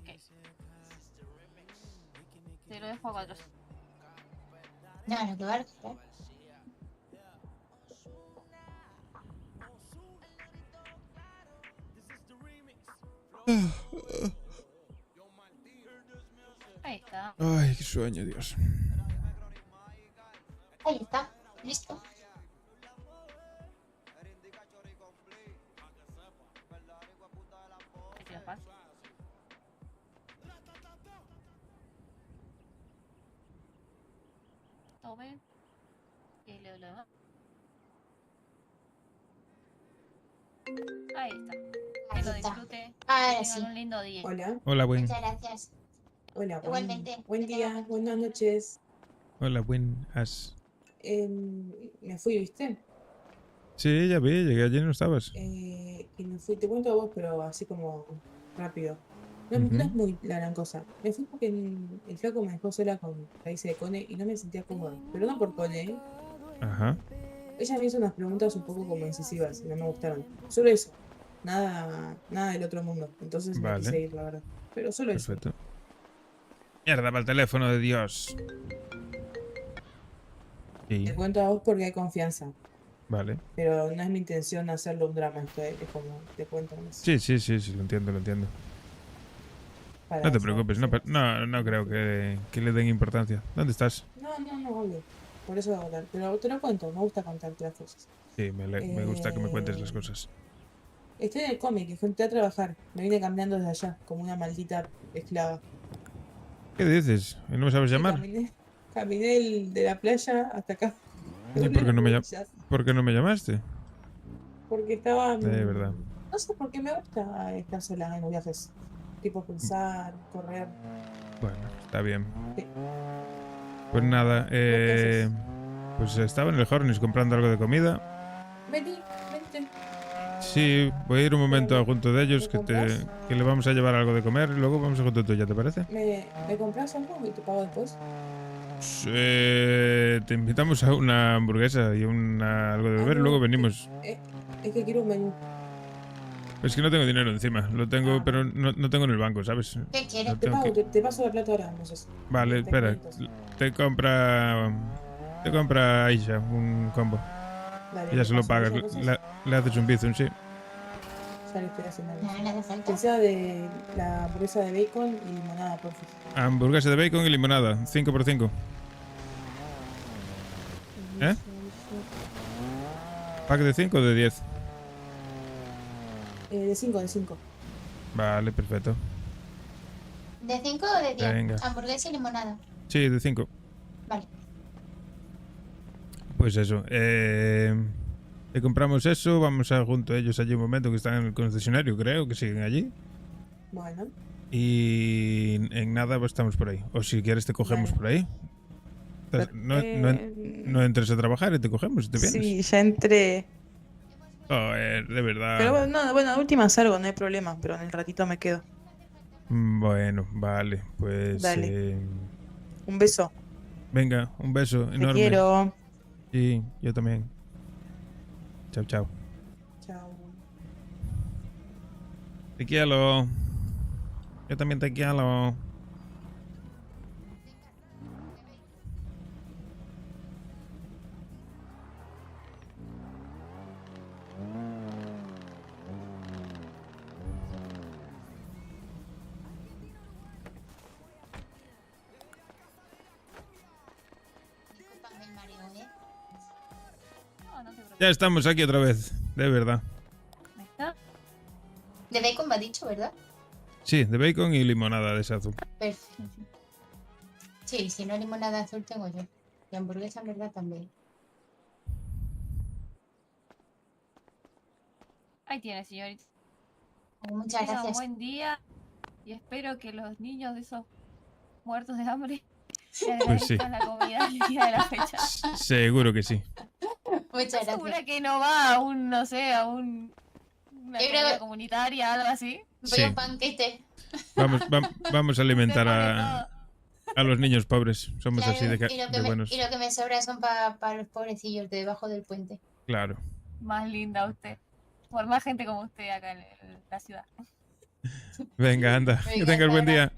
[SPEAKER 10] Ok. Te lo dejo a 4.
[SPEAKER 2] No, no, que vale. Claro.
[SPEAKER 10] Ahí está. está.
[SPEAKER 1] Ay, qué sueño, Dios.
[SPEAKER 2] Ahí está, listo.
[SPEAKER 10] Ahí te lo paso. Tome. Y leo lo demás. Ahí está. Que
[SPEAKER 2] Ahí
[SPEAKER 10] lo
[SPEAKER 2] está.
[SPEAKER 10] disfrute. Que
[SPEAKER 2] Ahora
[SPEAKER 10] tengan
[SPEAKER 2] sí.
[SPEAKER 10] un lindo día.
[SPEAKER 4] Hola.
[SPEAKER 1] Hola, buen.
[SPEAKER 2] Muchas gracias.
[SPEAKER 4] Hola.
[SPEAKER 2] Igualmente.
[SPEAKER 4] Buen día, buenas noches.
[SPEAKER 1] Hola, buenas.
[SPEAKER 4] Me fui, ¿viste?
[SPEAKER 1] Sí, ya vi, llegué ayer y no estabas.
[SPEAKER 4] Y me fui, te cuento a vos, pero así como rápido. No,
[SPEAKER 1] Ujú.
[SPEAKER 4] no es muy la gran cosa. Me fui porque el flaco me dejó sola con Raíces de Cone y no me sentía cómoda. Pero no por Cone, ¿eh?
[SPEAKER 1] Ajá.
[SPEAKER 4] Ella me hizo unas preguntas un poco como incisivas y no me gustaron. Solo eso. Nada del otro mundo. Entonces me quise
[SPEAKER 1] Vale.
[SPEAKER 4] ir, la verdad. Pero solo eso.
[SPEAKER 1] Perfecto. Mierda, para el teléfono de Dios. Sí,
[SPEAKER 4] Te cuento a vos porque hay confianza.
[SPEAKER 1] vale.
[SPEAKER 4] Pero no es mi intención hacerlo un drama. Esto es como te cuento más.
[SPEAKER 1] Sí, lo entiendo, lo entiendo.
[SPEAKER 4] Para
[SPEAKER 1] No te
[SPEAKER 4] eso,
[SPEAKER 1] preocupes, no, no creo que le den importancia. ¿Dónde estás?
[SPEAKER 4] No, obvio. Por eso voy a hablar. Pero te lo cuento, me gusta contarte las cosas.
[SPEAKER 1] Sí, me gusta que me cuentes las cosas.
[SPEAKER 4] Estoy en el cómic, entré a trabajar. Me vine caminando desde allá, como una maldita esclava.
[SPEAKER 1] ¿Qué dices? ¿Y no me sabes llamar?
[SPEAKER 4] Caminé de la playa hasta acá.
[SPEAKER 1] ¿Y por qué no me llamaste?
[SPEAKER 4] Porque estaba...
[SPEAKER 1] De verdad.
[SPEAKER 4] No sé, porque me gusta estar sola en los viajes. Tipo pensar, correr.
[SPEAKER 1] Bueno, está bien.
[SPEAKER 4] Sí.
[SPEAKER 1] Pues nada,
[SPEAKER 4] qué
[SPEAKER 1] pues estaba en el Hornis comprando algo de comida.
[SPEAKER 4] Vente.
[SPEAKER 1] Sí, voy a ir un momento junto de ellos
[SPEAKER 4] ¿Me compras?
[SPEAKER 1] que le vamos a llevar algo de comer y luego vamos a junto tuya, ¿te parece?
[SPEAKER 4] ¿Me compras algo y te pago después?
[SPEAKER 1] Pues, te invitamos a una hamburguesa y algo de beber y
[SPEAKER 4] no,
[SPEAKER 1] luego venimos.
[SPEAKER 4] Es que quiero un menú.
[SPEAKER 1] Es que no tengo dinero encima, lo tengo, pero no tengo en el banco, ¿sabes?
[SPEAKER 2] ¿Qué quieres?
[SPEAKER 1] Lo
[SPEAKER 4] Te
[SPEAKER 1] tengo
[SPEAKER 4] pago,
[SPEAKER 1] que-
[SPEAKER 4] te paso la plata ahora, entonces.
[SPEAKER 1] Vale,
[SPEAKER 4] Te
[SPEAKER 1] espera,
[SPEAKER 4] cuento.
[SPEAKER 1] te compra Aisha un combo.
[SPEAKER 4] Dale,
[SPEAKER 1] Y ya
[SPEAKER 4] ¿me
[SPEAKER 1] se lo
[SPEAKER 4] pasas
[SPEAKER 1] pagas,
[SPEAKER 4] esas cosas?
[SPEAKER 1] le haces un bizum, sí.
[SPEAKER 4] Ya le estoy haciendo.
[SPEAKER 2] No, no hace falta.
[SPEAKER 4] Que sea de la hamburguesa de bacon y limonada, por favor.
[SPEAKER 1] Hamburguesa de bacon y limonada, 5x5. ¿Eh? ¿Pack de 5 o de 10?
[SPEAKER 4] De 5.
[SPEAKER 1] Vale, perfecto.
[SPEAKER 2] ¿De 5 o de 10?
[SPEAKER 1] Venga.
[SPEAKER 2] Hamburguesa y limonada.
[SPEAKER 1] Sí, de 5.
[SPEAKER 2] Vale.
[SPEAKER 1] Pues eso. Le compramos eso, vamos a junto a ellos allí un momento que están en el concesionario, creo que siguen allí.
[SPEAKER 4] Bueno,
[SPEAKER 1] Y en nada pues, estamos por ahí. O si quieres te cogemos
[SPEAKER 4] Vale.
[SPEAKER 1] por ahí. No entres a trabajar y te cogemos y te vienes.
[SPEAKER 4] sí, ya entré.
[SPEAKER 1] Joder, de verdad.
[SPEAKER 4] Pero bueno, de última salgo, no hay problema, pero en el ratito me quedo.
[SPEAKER 1] Bueno, vale, pues...
[SPEAKER 4] Dale. Un beso.
[SPEAKER 1] venga, un beso
[SPEAKER 4] Te
[SPEAKER 1] enorme.
[SPEAKER 4] quiero.
[SPEAKER 1] Sí, yo también. Chao, chao.
[SPEAKER 4] Chao.
[SPEAKER 1] Te quiero. Yo también te quiero.
[SPEAKER 2] Discúlpame el mareo, ¿eh?
[SPEAKER 10] No, no te preocupes.
[SPEAKER 1] Ya estamos aquí otra vez, de verdad.
[SPEAKER 10] Ahí está.
[SPEAKER 2] De bacon me ha dicho, ¿verdad?
[SPEAKER 1] Sí, de bacon y limonada de esa azul.
[SPEAKER 2] Perfecto. Sí, si no limonada azul tengo yo. Y hamburguesa en verdad también.
[SPEAKER 10] Ahí tiene, señorita.
[SPEAKER 2] Muchas
[SPEAKER 10] Tenga un
[SPEAKER 2] gracias.
[SPEAKER 10] buen día y espero que los niños de esos muertos de hambre le
[SPEAKER 1] Pues sí.
[SPEAKER 10] agradezcan la comida el día de la fecha.
[SPEAKER 1] Seguro que sí.
[SPEAKER 2] Muchas
[SPEAKER 10] ¿Estás segura
[SPEAKER 2] gracias.
[SPEAKER 10] que no va a una
[SPEAKER 2] Yo creo
[SPEAKER 10] comida
[SPEAKER 2] que-
[SPEAKER 10] comunitaria, algo así?
[SPEAKER 2] Voy
[SPEAKER 1] Sí.
[SPEAKER 2] a un banquete.
[SPEAKER 1] Vamos a alimentar
[SPEAKER 10] Se pone
[SPEAKER 1] a los niños pobres. Somos
[SPEAKER 2] Claro,
[SPEAKER 1] así de
[SPEAKER 2] y, lo que
[SPEAKER 1] de
[SPEAKER 2] me,
[SPEAKER 1] buenos.
[SPEAKER 2] y lo que me sobra son para los pobrecillos de debajo del puente.
[SPEAKER 1] Claro.
[SPEAKER 10] más linda usted. Por más gente como usted acá en la ciudad.
[SPEAKER 1] Venga, anda. Que
[SPEAKER 2] Venga,
[SPEAKER 1] tengas buen
[SPEAKER 2] hasta
[SPEAKER 1] día.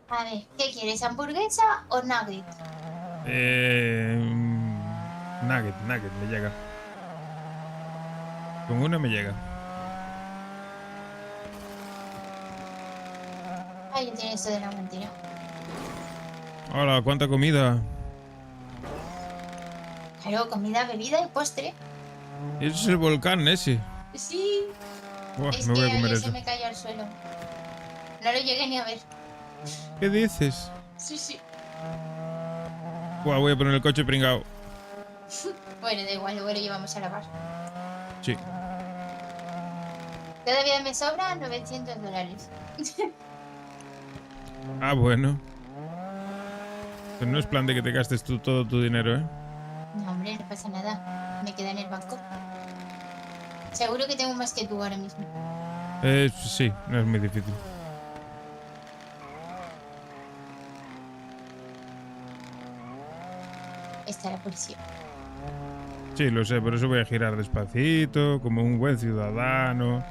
[SPEAKER 2] A ver, ¿qué quieres? ¿Hamburguesa o nugget?
[SPEAKER 1] Nugget, me llega. Con una me llega.
[SPEAKER 2] Ay, ya tiene esto de la mentira.
[SPEAKER 1] Hola, ¿cuánta comida?
[SPEAKER 2] Claro, comida, bebida y postre.
[SPEAKER 1] Ese es el volcán ese.
[SPEAKER 2] Sí.
[SPEAKER 1] Buah,
[SPEAKER 2] Es
[SPEAKER 1] me
[SPEAKER 2] que
[SPEAKER 1] voy a comer
[SPEAKER 2] ayer
[SPEAKER 1] eso.
[SPEAKER 2] se me cayó al suelo. No lo llegué ni a ver.
[SPEAKER 1] ¿Qué dices?
[SPEAKER 2] Sí, sí.
[SPEAKER 1] Buah, voy a poner el coche pringao.
[SPEAKER 2] Bueno, da igual, luego lo llevamos a lavar.
[SPEAKER 1] Sí.
[SPEAKER 2] Todavía me sobran $900.
[SPEAKER 1] Ah, bueno. Pero no es plan de que te gastes tú todo tu dinero, ¿eh?
[SPEAKER 2] No, hombre, no pasa nada. Me queda en el banco. Seguro que tengo más que tú ahora mismo.
[SPEAKER 1] Sí, no es muy difícil.
[SPEAKER 2] Está la policía.
[SPEAKER 1] Sí, lo sé, por eso voy a girar despacito, como un buen ciudadano.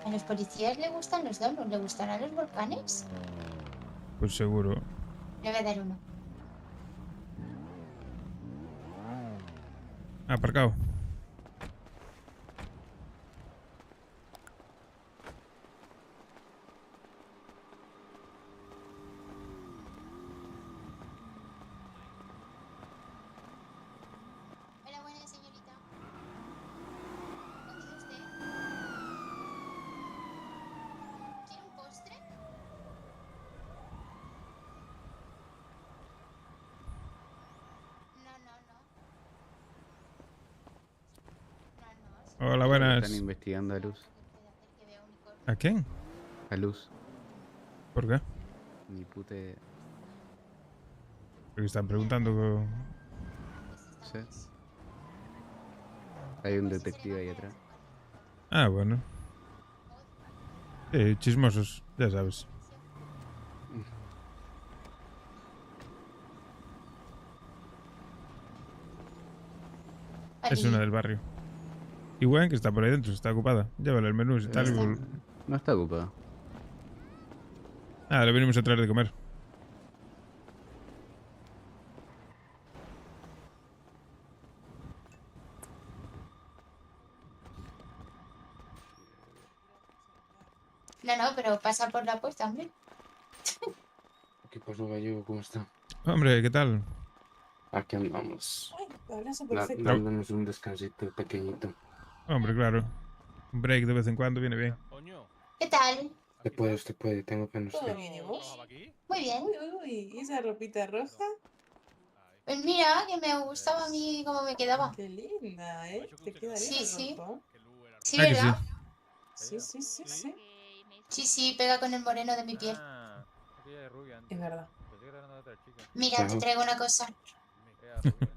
[SPEAKER 2] ¿A los policías les gustan los donuts? ¿Le gustarán los volcanes?
[SPEAKER 1] Pues seguro.
[SPEAKER 2] Le voy a dar uno.
[SPEAKER 1] Aparcado.
[SPEAKER 2] Hola, buena señorita. ¿Dónde está usted? ¿Quiere un postre?
[SPEAKER 1] Hola, buenas.
[SPEAKER 6] Están investigando a Luz.
[SPEAKER 1] ¿A quién?
[SPEAKER 6] A Luz.
[SPEAKER 1] ¿Por qué?
[SPEAKER 6] Mi puta idea.
[SPEAKER 1] Porque están preguntando.
[SPEAKER 6] Sí. Hay un detective ahí atrás.
[SPEAKER 1] Ah, bueno. Sí, chismosos, ya sabes. Es una del barrio. Y Gwen, que está por ahí dentro, está ocupada. Llévale el menú y tal.
[SPEAKER 6] No está ocupado.
[SPEAKER 1] Ah, le venimos a traer de comer.
[SPEAKER 2] No, pero pasa por la puerta, hombre.
[SPEAKER 11] ¿Qué pasó, Gallego? ¿Cómo está?
[SPEAKER 1] Hombre, ¿qué tal?
[SPEAKER 11] Aquí andamos.
[SPEAKER 4] Ay, abrazo perfecto.
[SPEAKER 11] Dándonos un descansito pequeñito.
[SPEAKER 1] Hombre, claro. Un break de vez en cuando viene bien.
[SPEAKER 2] ¿Qué tal?
[SPEAKER 11] Usted puede, tengo fe en
[SPEAKER 4] ¿Todo
[SPEAKER 11] usted.
[SPEAKER 4] bien y vos?
[SPEAKER 2] Muy bien.
[SPEAKER 4] Uy, ¿y esa ropita roja?
[SPEAKER 2] Pues mira, que me gustaba a mí cómo me quedaba.
[SPEAKER 4] Qué linda, ¿eh? Te queda bien
[SPEAKER 2] Sí,
[SPEAKER 4] el
[SPEAKER 2] sí.
[SPEAKER 4] rojo.
[SPEAKER 2] Sí,
[SPEAKER 1] Ah, que
[SPEAKER 2] ¿verdad?
[SPEAKER 4] Sí, sí, sí, sí.
[SPEAKER 2] Sí, pega con el moreno de mi piel.
[SPEAKER 4] Es verdad.
[SPEAKER 2] Mira, te traigo una cosa.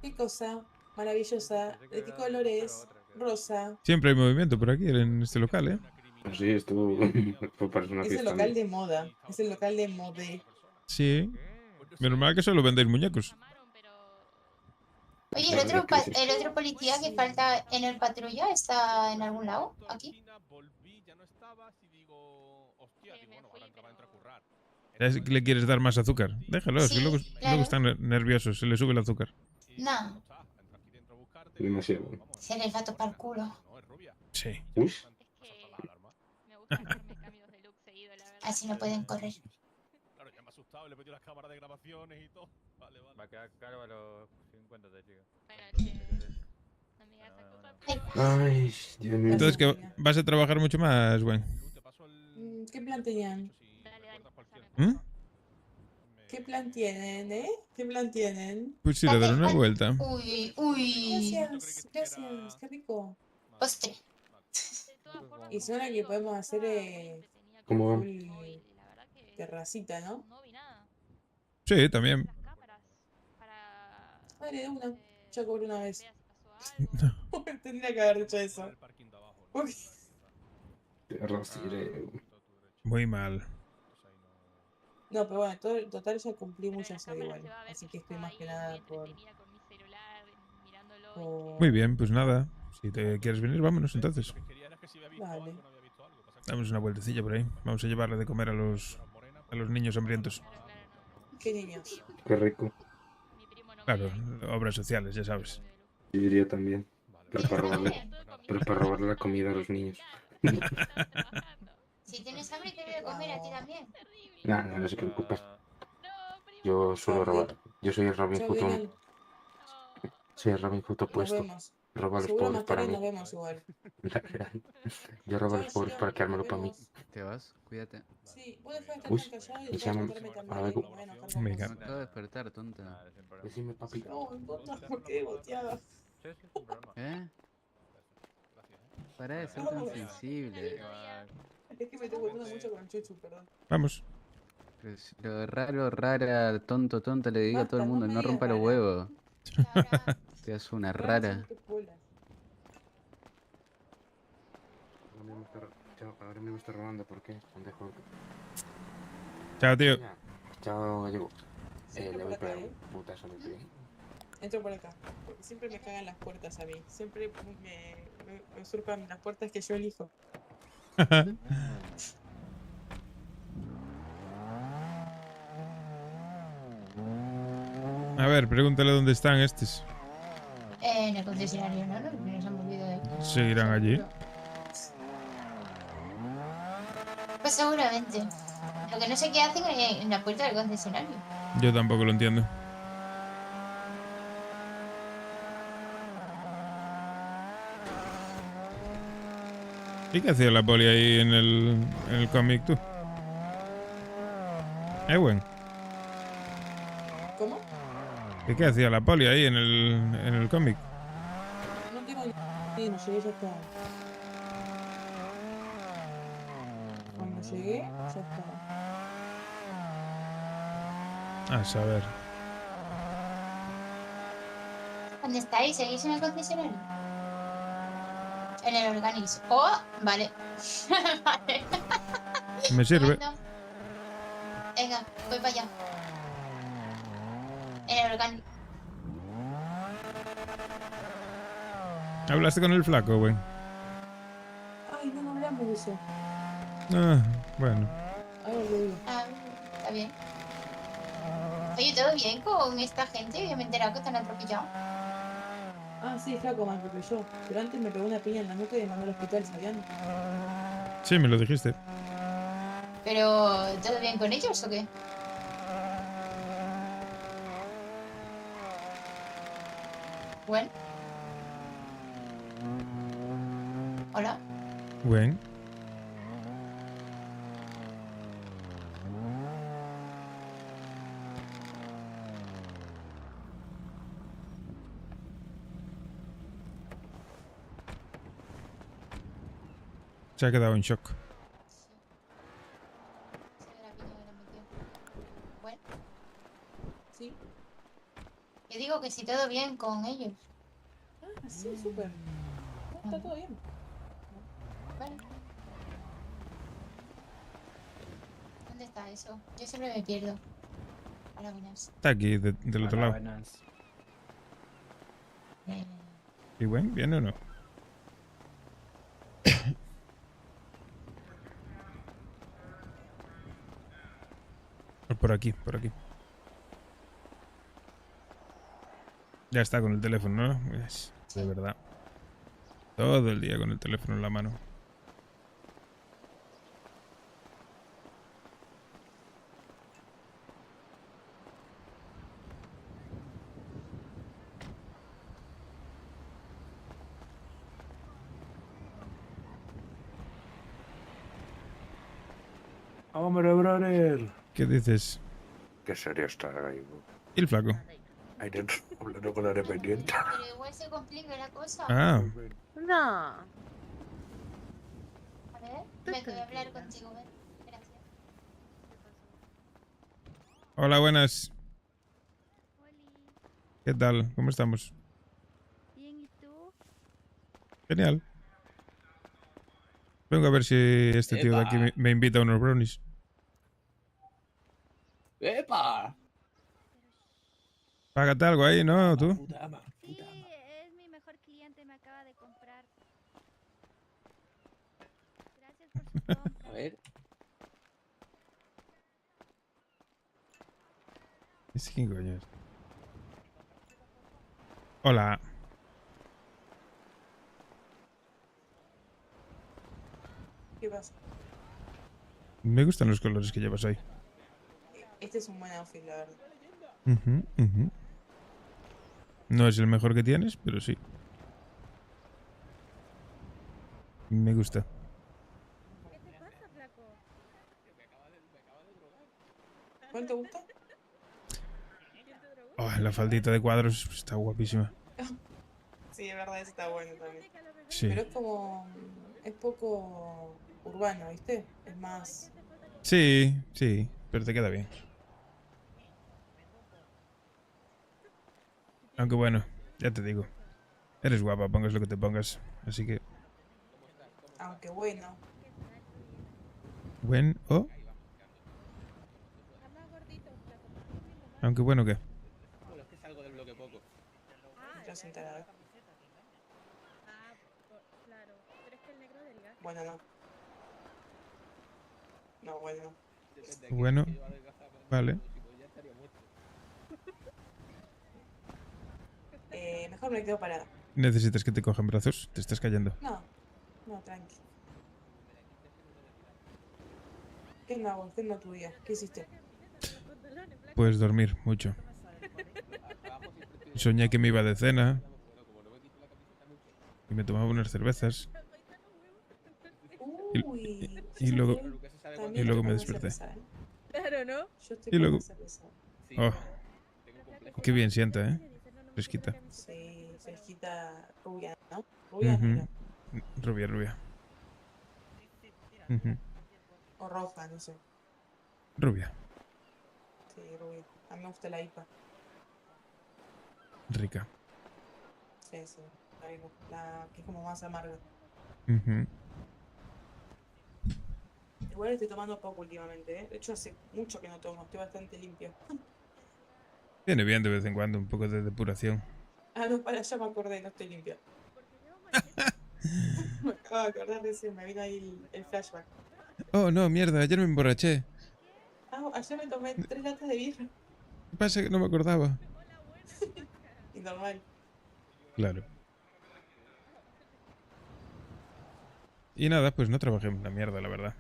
[SPEAKER 4] ¿Qué cosa? Maravillosa. ¿De qué colores? Rosa.
[SPEAKER 1] Siempre hay movimiento por aquí en este local, ¿eh?
[SPEAKER 11] Sí, estuvo. Fue para una
[SPEAKER 4] Es el
[SPEAKER 11] fiesta.
[SPEAKER 4] local de moda. Es el local de modé.
[SPEAKER 1] Sí. Menos mal que solo vendéis muñecos.
[SPEAKER 2] Oye, el otro policía que falta en el patrulla está en algún lado, aquí.
[SPEAKER 1] Ya sé que le quieres dar más azúcar. Déjalo, es que
[SPEAKER 2] Sí,
[SPEAKER 1] luego
[SPEAKER 2] claro.
[SPEAKER 1] están nerviosos, se les sube el azúcar.
[SPEAKER 2] No,
[SPEAKER 11] Demasiado.
[SPEAKER 2] se les va a topar el culo.
[SPEAKER 1] Sí.
[SPEAKER 11] Uy.
[SPEAKER 2] Así no pueden correr.
[SPEAKER 5] Va a quedar caro a los 50 de chica.
[SPEAKER 11] Ay, Dios mío.
[SPEAKER 1] Entonces, ¿que vas a trabajar mucho más, Gwen?
[SPEAKER 4] ¿Qué plan tenían?
[SPEAKER 1] ¿Mm?
[SPEAKER 4] ¿Qué plan tienen, eh? ¿Qué plan tienen?
[SPEAKER 1] Pues ir a dar una vuelta.
[SPEAKER 2] Uy, uy.
[SPEAKER 4] Gracias, gracias. Qué rico.
[SPEAKER 2] Postre.
[SPEAKER 4] Y suena que podemos hacer
[SPEAKER 11] ¿Cómo va?
[SPEAKER 4] full terracita, ¿no?
[SPEAKER 1] Sí, también.
[SPEAKER 4] Dale, de una. Ya cobré una vez. Tendría que haber dicho eso. Uy.
[SPEAKER 1] Muy mal.
[SPEAKER 4] No, pero bueno, total ya cumplí muchas horas igual. Así que estoy más que nada por...
[SPEAKER 1] Muy bien, pues nada. Si te quieres venir, vámonos entonces.
[SPEAKER 4] Vale.
[SPEAKER 1] Damos una vueltecilla por ahí. Vamos a llevarle de comer a los niños hambrientos.
[SPEAKER 4] ¿Qué niños?
[SPEAKER 11] Qué rico.
[SPEAKER 1] Claro, obras sociales, ya sabes.
[SPEAKER 11] Yo diría también. Pero para robarle la comida a los niños.
[SPEAKER 2] Si tienes hambre, te voy a comer a ti también.
[SPEAKER 11] Nada, no se preocupes. Yo suelo robar. Yo soy el Robin
[SPEAKER 4] Chao,
[SPEAKER 11] Hood.
[SPEAKER 4] Guinal.
[SPEAKER 11] Soy el Robin Hood
[SPEAKER 4] Nos
[SPEAKER 11] opuesto.
[SPEAKER 4] vemos.
[SPEAKER 11] Robo a los
[SPEAKER 4] Seguro
[SPEAKER 11] pobres
[SPEAKER 4] más
[SPEAKER 11] para
[SPEAKER 4] tarde
[SPEAKER 11] mí.
[SPEAKER 4] nos vemos igual.
[SPEAKER 11] Yo robo a
[SPEAKER 4] Chao,
[SPEAKER 11] los pobres
[SPEAKER 4] Gino.
[SPEAKER 11] para quedármelo
[SPEAKER 4] Nos
[SPEAKER 11] para mí.
[SPEAKER 4] vemos.
[SPEAKER 6] ¿Te vas? Cuídate.
[SPEAKER 4] Sí, vos dejá de estar
[SPEAKER 11] Uy,
[SPEAKER 4] tan callado y
[SPEAKER 11] y
[SPEAKER 4] dejá
[SPEAKER 11] se
[SPEAKER 4] de
[SPEAKER 11] llama-
[SPEAKER 4] contarme tan
[SPEAKER 11] a
[SPEAKER 4] mal
[SPEAKER 11] ver,
[SPEAKER 4] que me voy a enojar con
[SPEAKER 1] Venga.
[SPEAKER 6] Me
[SPEAKER 4] vos.
[SPEAKER 6] acabo de despertar, tonta.
[SPEAKER 5] Nada, sin problema.
[SPEAKER 11] Decime, papi.
[SPEAKER 4] No, importa, ¿por qué boteada?
[SPEAKER 5] Sí, sí, sin problema.
[SPEAKER 6] ¿Eh?
[SPEAKER 5] Gracias,
[SPEAKER 6] Para de ser tan sensible.
[SPEAKER 4] Es que me estoy volviendo mucho con el chuchu, perdón.
[SPEAKER 1] Vamos.
[SPEAKER 6] Pero si lo raro, rara, tonto, tonta le digo a todo el
[SPEAKER 4] Basta,
[SPEAKER 6] mundo,
[SPEAKER 4] no me
[SPEAKER 6] no
[SPEAKER 4] digas
[SPEAKER 6] rompa los
[SPEAKER 4] rara.
[SPEAKER 6] huevos.
[SPEAKER 2] Y ahora,
[SPEAKER 6] Te das una
[SPEAKER 4] Rara son
[SPEAKER 6] rara.
[SPEAKER 4] tus bolas.
[SPEAKER 11] Ahora mismo me está robando, ¿por qué? Pendejo.
[SPEAKER 1] Chao, tío.
[SPEAKER 11] Chao, gallego.
[SPEAKER 4] Sí,
[SPEAKER 11] Le
[SPEAKER 4] por
[SPEAKER 11] voy a
[SPEAKER 4] acá,
[SPEAKER 11] pegar
[SPEAKER 4] ¿eh?
[SPEAKER 11] un putazo en el pie.
[SPEAKER 4] Entro por acá. Porque siempre me cagan las puertas a mí. Siempre me usurpan las puertas que yo elijo.
[SPEAKER 1] A ver, pregúntale dónde están estos.
[SPEAKER 2] en el concesionario, ¿no? Nos han movido de aquí.
[SPEAKER 1] Seguirán allí.
[SPEAKER 2] Pues seguramente. Lo que no sé qué hacen en la puerta del concesionario.
[SPEAKER 1] Yo tampoco lo entiendo. ¿Y qué hacía la poli ahí en el cómic, tú? Ewen.
[SPEAKER 4] ¿Cómo?
[SPEAKER 1] ¿Y qué hacía la poli ahí en el cómic?
[SPEAKER 4] No tengo ni no llegué, ya está. Cuando llegué, ya estaba.
[SPEAKER 1] A saber.
[SPEAKER 2] ¿Dónde estáis? ¿Seguís en el concesionario? En el Organix. Oh, vale. Vale.
[SPEAKER 1] Me sirve.
[SPEAKER 2] Bueno. Venga, voy para allá. En el Organix.
[SPEAKER 1] ¿Hablaste con el flaco, güey?
[SPEAKER 4] Ay, no hablamos de eso.
[SPEAKER 1] Ah, bueno.
[SPEAKER 4] Ahora lo digo.
[SPEAKER 2] Ah, está bien. Oye, ¿todo bien con esta gente? Yo me he enterado que están atropellados.
[SPEAKER 4] Ah, sí, flaco más que yo. Pero antes me pegó una piña en la nuca y me mandó al hospital, ¿sabían?
[SPEAKER 1] Sí, me lo dijiste.
[SPEAKER 2] ¿Pero todo bien con ellos o qué? Bueno. Hola.
[SPEAKER 1] Gwen. Se ha quedado en shock.
[SPEAKER 2] Bueno,
[SPEAKER 4] Sí.
[SPEAKER 2] yo digo que si todo bien con ellos.
[SPEAKER 4] Ah, sí, súper. Está todo bien.
[SPEAKER 2] Vale. ¿Dónde está eso? Yo siempre me pierdo. Hola, buenas.
[SPEAKER 1] Está aquí, del otro lado. ¿Y Gwen? ¿Viene o no? Por aquí, por aquí. Ya está con el teléfono, ¿no? Es de verdad. Todo el día con el teléfono en la mano.
[SPEAKER 7] ¡Hombre, brother!
[SPEAKER 1] ¿Qué dices?
[SPEAKER 7] ¿Qué serio está gallego?
[SPEAKER 1] ¿Y el flaco?
[SPEAKER 7] Ahí dentro, hablando con la dependiente.
[SPEAKER 2] Pero igual se complica la cosa.
[SPEAKER 1] Ah,
[SPEAKER 9] No.
[SPEAKER 2] A ver, me voy a hablar contigo, ven. Gracias.
[SPEAKER 1] hola, buenas. ¿Qué tal? ¿Cómo estamos?
[SPEAKER 9] Bien, ¿y tú?
[SPEAKER 1] Genial. Vengo a ver si este tío de aquí me invita a unos brownies.
[SPEAKER 12] ¡Epa!
[SPEAKER 1] Págate algo ahí, ¿no? ¿Tú?
[SPEAKER 12] Puta ama.
[SPEAKER 9] Sí, es mi mejor cliente, me acaba de comprar. Gracias por su compra.
[SPEAKER 12] A ver.
[SPEAKER 1] ¿Ese quién coño es? Hola.
[SPEAKER 4] ¿Qué pasa?
[SPEAKER 1] Me gustan los colores que llevas hoy.
[SPEAKER 4] Este es un buen outfit, la verdad.
[SPEAKER 1] Ujú, ujú. No es el mejor que tienes, pero sí. Me gusta.
[SPEAKER 9] ¿Qué te pasa, flaco?
[SPEAKER 4] ¿Cuál te gusta?
[SPEAKER 9] ¿Quién te drogó?
[SPEAKER 1] Oh, la faldita de cuadros está guapísima.
[SPEAKER 4] Sí, es verdad, ese está bueno también.
[SPEAKER 1] Sí.
[SPEAKER 4] Pero es como... Es poco urbano, ¿viste? Es más...
[SPEAKER 1] Sí, sí, pero te queda bien. Aunque bueno, ya te digo. Eres guapa, pongas lo que te pongas. Así que...
[SPEAKER 4] Aunque bueno.
[SPEAKER 1] Buen o... Aunque bueno, ¿qué?
[SPEAKER 3] Bueno, es que salgo del bloque poco.
[SPEAKER 4] Quiero sentar a ver.
[SPEAKER 9] Ah, claro. Pero es que el negro del gas.
[SPEAKER 4] Bueno, no. No, bueno, no.
[SPEAKER 1] Bueno, vale.
[SPEAKER 4] Mejor me quedo parada.
[SPEAKER 1] ¿Necesitas que te cojan brazos? Te estás cayendo.
[SPEAKER 4] No, no, tranqui. ¿Qué onda vos? ¿Qué onda tu día? ¿Qué hiciste?
[SPEAKER 1] Puedes dormir mucho. Soñé que me iba de cena. Y me tomaba unas cervezas.
[SPEAKER 4] Uy.
[SPEAKER 1] Y luego...
[SPEAKER 4] También
[SPEAKER 1] Y luego
[SPEAKER 4] estoy
[SPEAKER 1] me
[SPEAKER 4] con
[SPEAKER 1] desperté.
[SPEAKER 4] cerveza, ¿eh?
[SPEAKER 9] Claro, ¿no?
[SPEAKER 4] Yo estoy
[SPEAKER 1] Y
[SPEAKER 4] con
[SPEAKER 1] luego...
[SPEAKER 4] la cerveza.
[SPEAKER 1] Oh, qué bien sienta, ¿eh? Fresquita.
[SPEAKER 4] Sí, fresquita rubia, ¿no? Rubia o
[SPEAKER 1] Ujú.
[SPEAKER 4] negra.
[SPEAKER 1] Rubia, rubia. Ujú.
[SPEAKER 4] O roja, no sé.
[SPEAKER 1] Rubia.
[SPEAKER 4] Sí, rubia. A mí me gusta la IPA.
[SPEAKER 1] Rica.
[SPEAKER 4] Sí, sí. La IPA. La que es como más amarga.
[SPEAKER 1] Ujú.
[SPEAKER 4] Igual estoy tomando poco últimamente, ¿eh? De hecho, hace mucho que no tomo. Estoy bastante limpio.
[SPEAKER 1] Viene bien de vez en cuando un poco de depuración.
[SPEAKER 4] Ah, no, para, ya me acordé, no estoy limpia. Me acabo de acordar recién, me vino ahí el flashback.
[SPEAKER 1] Oh, no, mierda, ayer me emborraché.
[SPEAKER 4] Ah, ayer me tomé 3 latas de birra.
[SPEAKER 1] ¿Qué pasa? Que no me acordaba.
[SPEAKER 4] Y normal.
[SPEAKER 1] Claro. Y nada, pues no trabajé una mierda, la verdad.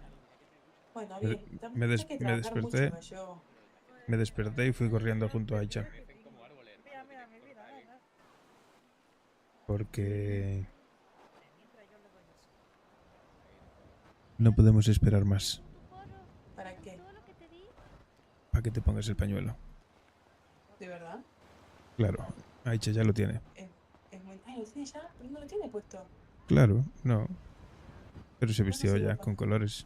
[SPEAKER 4] Bueno,
[SPEAKER 1] Me-
[SPEAKER 4] bien.
[SPEAKER 1] me
[SPEAKER 4] También
[SPEAKER 1] des-
[SPEAKER 4] hay que
[SPEAKER 1] me
[SPEAKER 4] trabajar mucho,
[SPEAKER 1] desperté.
[SPEAKER 4] me llevo.
[SPEAKER 1] Me desperté y fui corriendo junto a Aicha.
[SPEAKER 8] Mira mi vida, venga.
[SPEAKER 1] Porque... no podemos esperar más.
[SPEAKER 4] ¿Para qué?
[SPEAKER 1] Para que te pongas el pañuelo.
[SPEAKER 4] ¿De verdad?
[SPEAKER 1] Claro, Aicha ya lo tiene.
[SPEAKER 4] Es muy... Ah, ¿lo tiene ya? ¿Pero no lo tiene puesto?
[SPEAKER 1] Claro, no. Pero se vistió
[SPEAKER 4] se lo
[SPEAKER 1] ya
[SPEAKER 4] pasa?
[SPEAKER 1] con colores.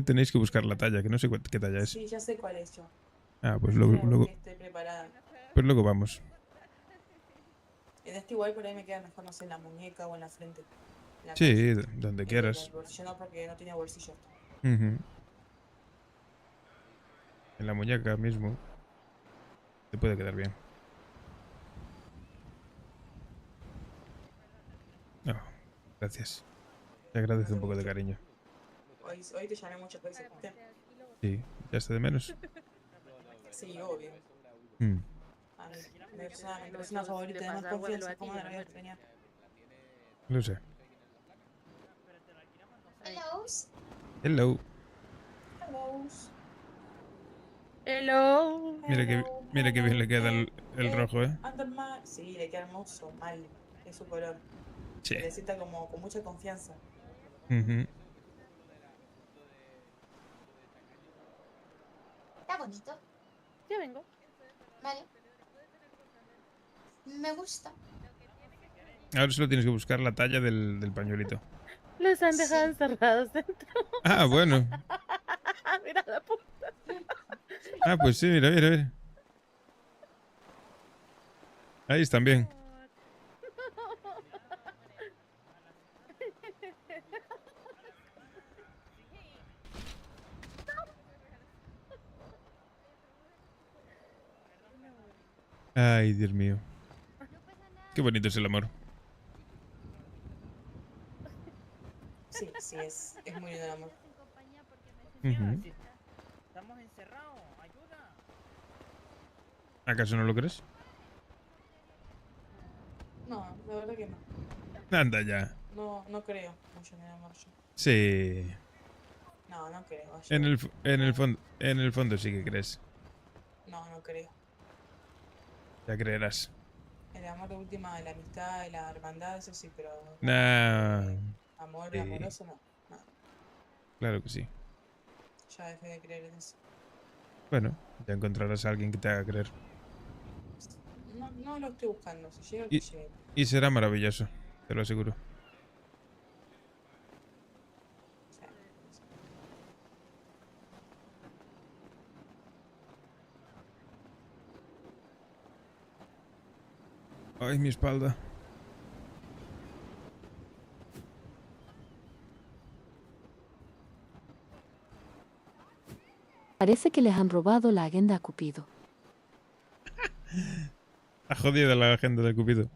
[SPEAKER 1] Tenéis que buscar la talla, que no sé qué talla es.
[SPEAKER 4] Sí, ya sé cuál es yo.
[SPEAKER 1] Ah, pues
[SPEAKER 4] Espera,
[SPEAKER 1] luego,
[SPEAKER 4] que esté preparada.
[SPEAKER 1] pues luego vamos.
[SPEAKER 4] En este igual por ahí me queda mejor, no sé, en la muñeca o en la frente. En la
[SPEAKER 1] Sí,
[SPEAKER 4] cabeza.
[SPEAKER 1] donde
[SPEAKER 4] En
[SPEAKER 1] quieras.
[SPEAKER 4] el bolsillo no, porque no tenía bolsillo.
[SPEAKER 1] Ujú. En la muñeca mismo. Te puede quedar bien. No, gracias. Te agradece un poco de cariño.
[SPEAKER 4] Hoy te llamé muchas veces. ¿Viste?
[SPEAKER 1] Sí, ya está de menos.
[SPEAKER 4] Sí, obvio.
[SPEAKER 1] Mm.
[SPEAKER 4] A mí, mi persona favorita de más confianza. ¿Cómo no la voy a extrañar?
[SPEAKER 1] Lo sé.
[SPEAKER 2] Hello.
[SPEAKER 1] Hello.
[SPEAKER 4] Hello.
[SPEAKER 9] Hello.
[SPEAKER 1] Mira que bien le queda el rojo, ¿eh?
[SPEAKER 4] Underman. Sí, le queda hermoso, mal. Es su color.
[SPEAKER 1] Sí.
[SPEAKER 4] Se le sienta como con mucha confianza.
[SPEAKER 1] Ujú.
[SPEAKER 2] Está bonito.
[SPEAKER 9] Ya vengo.
[SPEAKER 2] Vale. Me gusta.
[SPEAKER 1] Ahora solo tienes que buscar la talla del pañuelito.
[SPEAKER 9] Los han dejado encerrados dentro.
[SPEAKER 1] Ah, bueno.
[SPEAKER 9] Mira la puta.
[SPEAKER 1] Ah, pues sí, mira, mira, mira. Ahí están bien. Ay, Dios mío. Qué bonito es el amor.
[SPEAKER 4] Sí, sí, es muy lindo el amor.
[SPEAKER 1] Ujú.
[SPEAKER 8] Estamos encerrados, ayuda.
[SPEAKER 1] ¿Acaso no lo crees?
[SPEAKER 4] No, la verdad que no.
[SPEAKER 1] Anda ya.
[SPEAKER 4] No creo mucho en el amor yo.
[SPEAKER 1] Sí.
[SPEAKER 4] No, no creo.
[SPEAKER 1] En el fondo sí que crees.
[SPEAKER 4] No creo.
[SPEAKER 1] Ya creerás.
[SPEAKER 4] El amor de última, la amistad y la hermandad, eso sí, pero
[SPEAKER 1] Nah.
[SPEAKER 4] amor
[SPEAKER 1] Sí.
[SPEAKER 4] amoroso no.
[SPEAKER 1] Claro que sí.
[SPEAKER 4] Ya dejé de creer en eso.
[SPEAKER 1] Bueno, ya encontrarás a alguien que te haga creer.
[SPEAKER 4] No lo estoy buscando. Si llega, que llegue.
[SPEAKER 1] Y será maravilloso, te lo aseguro. Ay, mi espalda.
[SPEAKER 12] Parece que les han robado la agenda a Cupido.
[SPEAKER 1] Ha jodido la agenda de Cupido.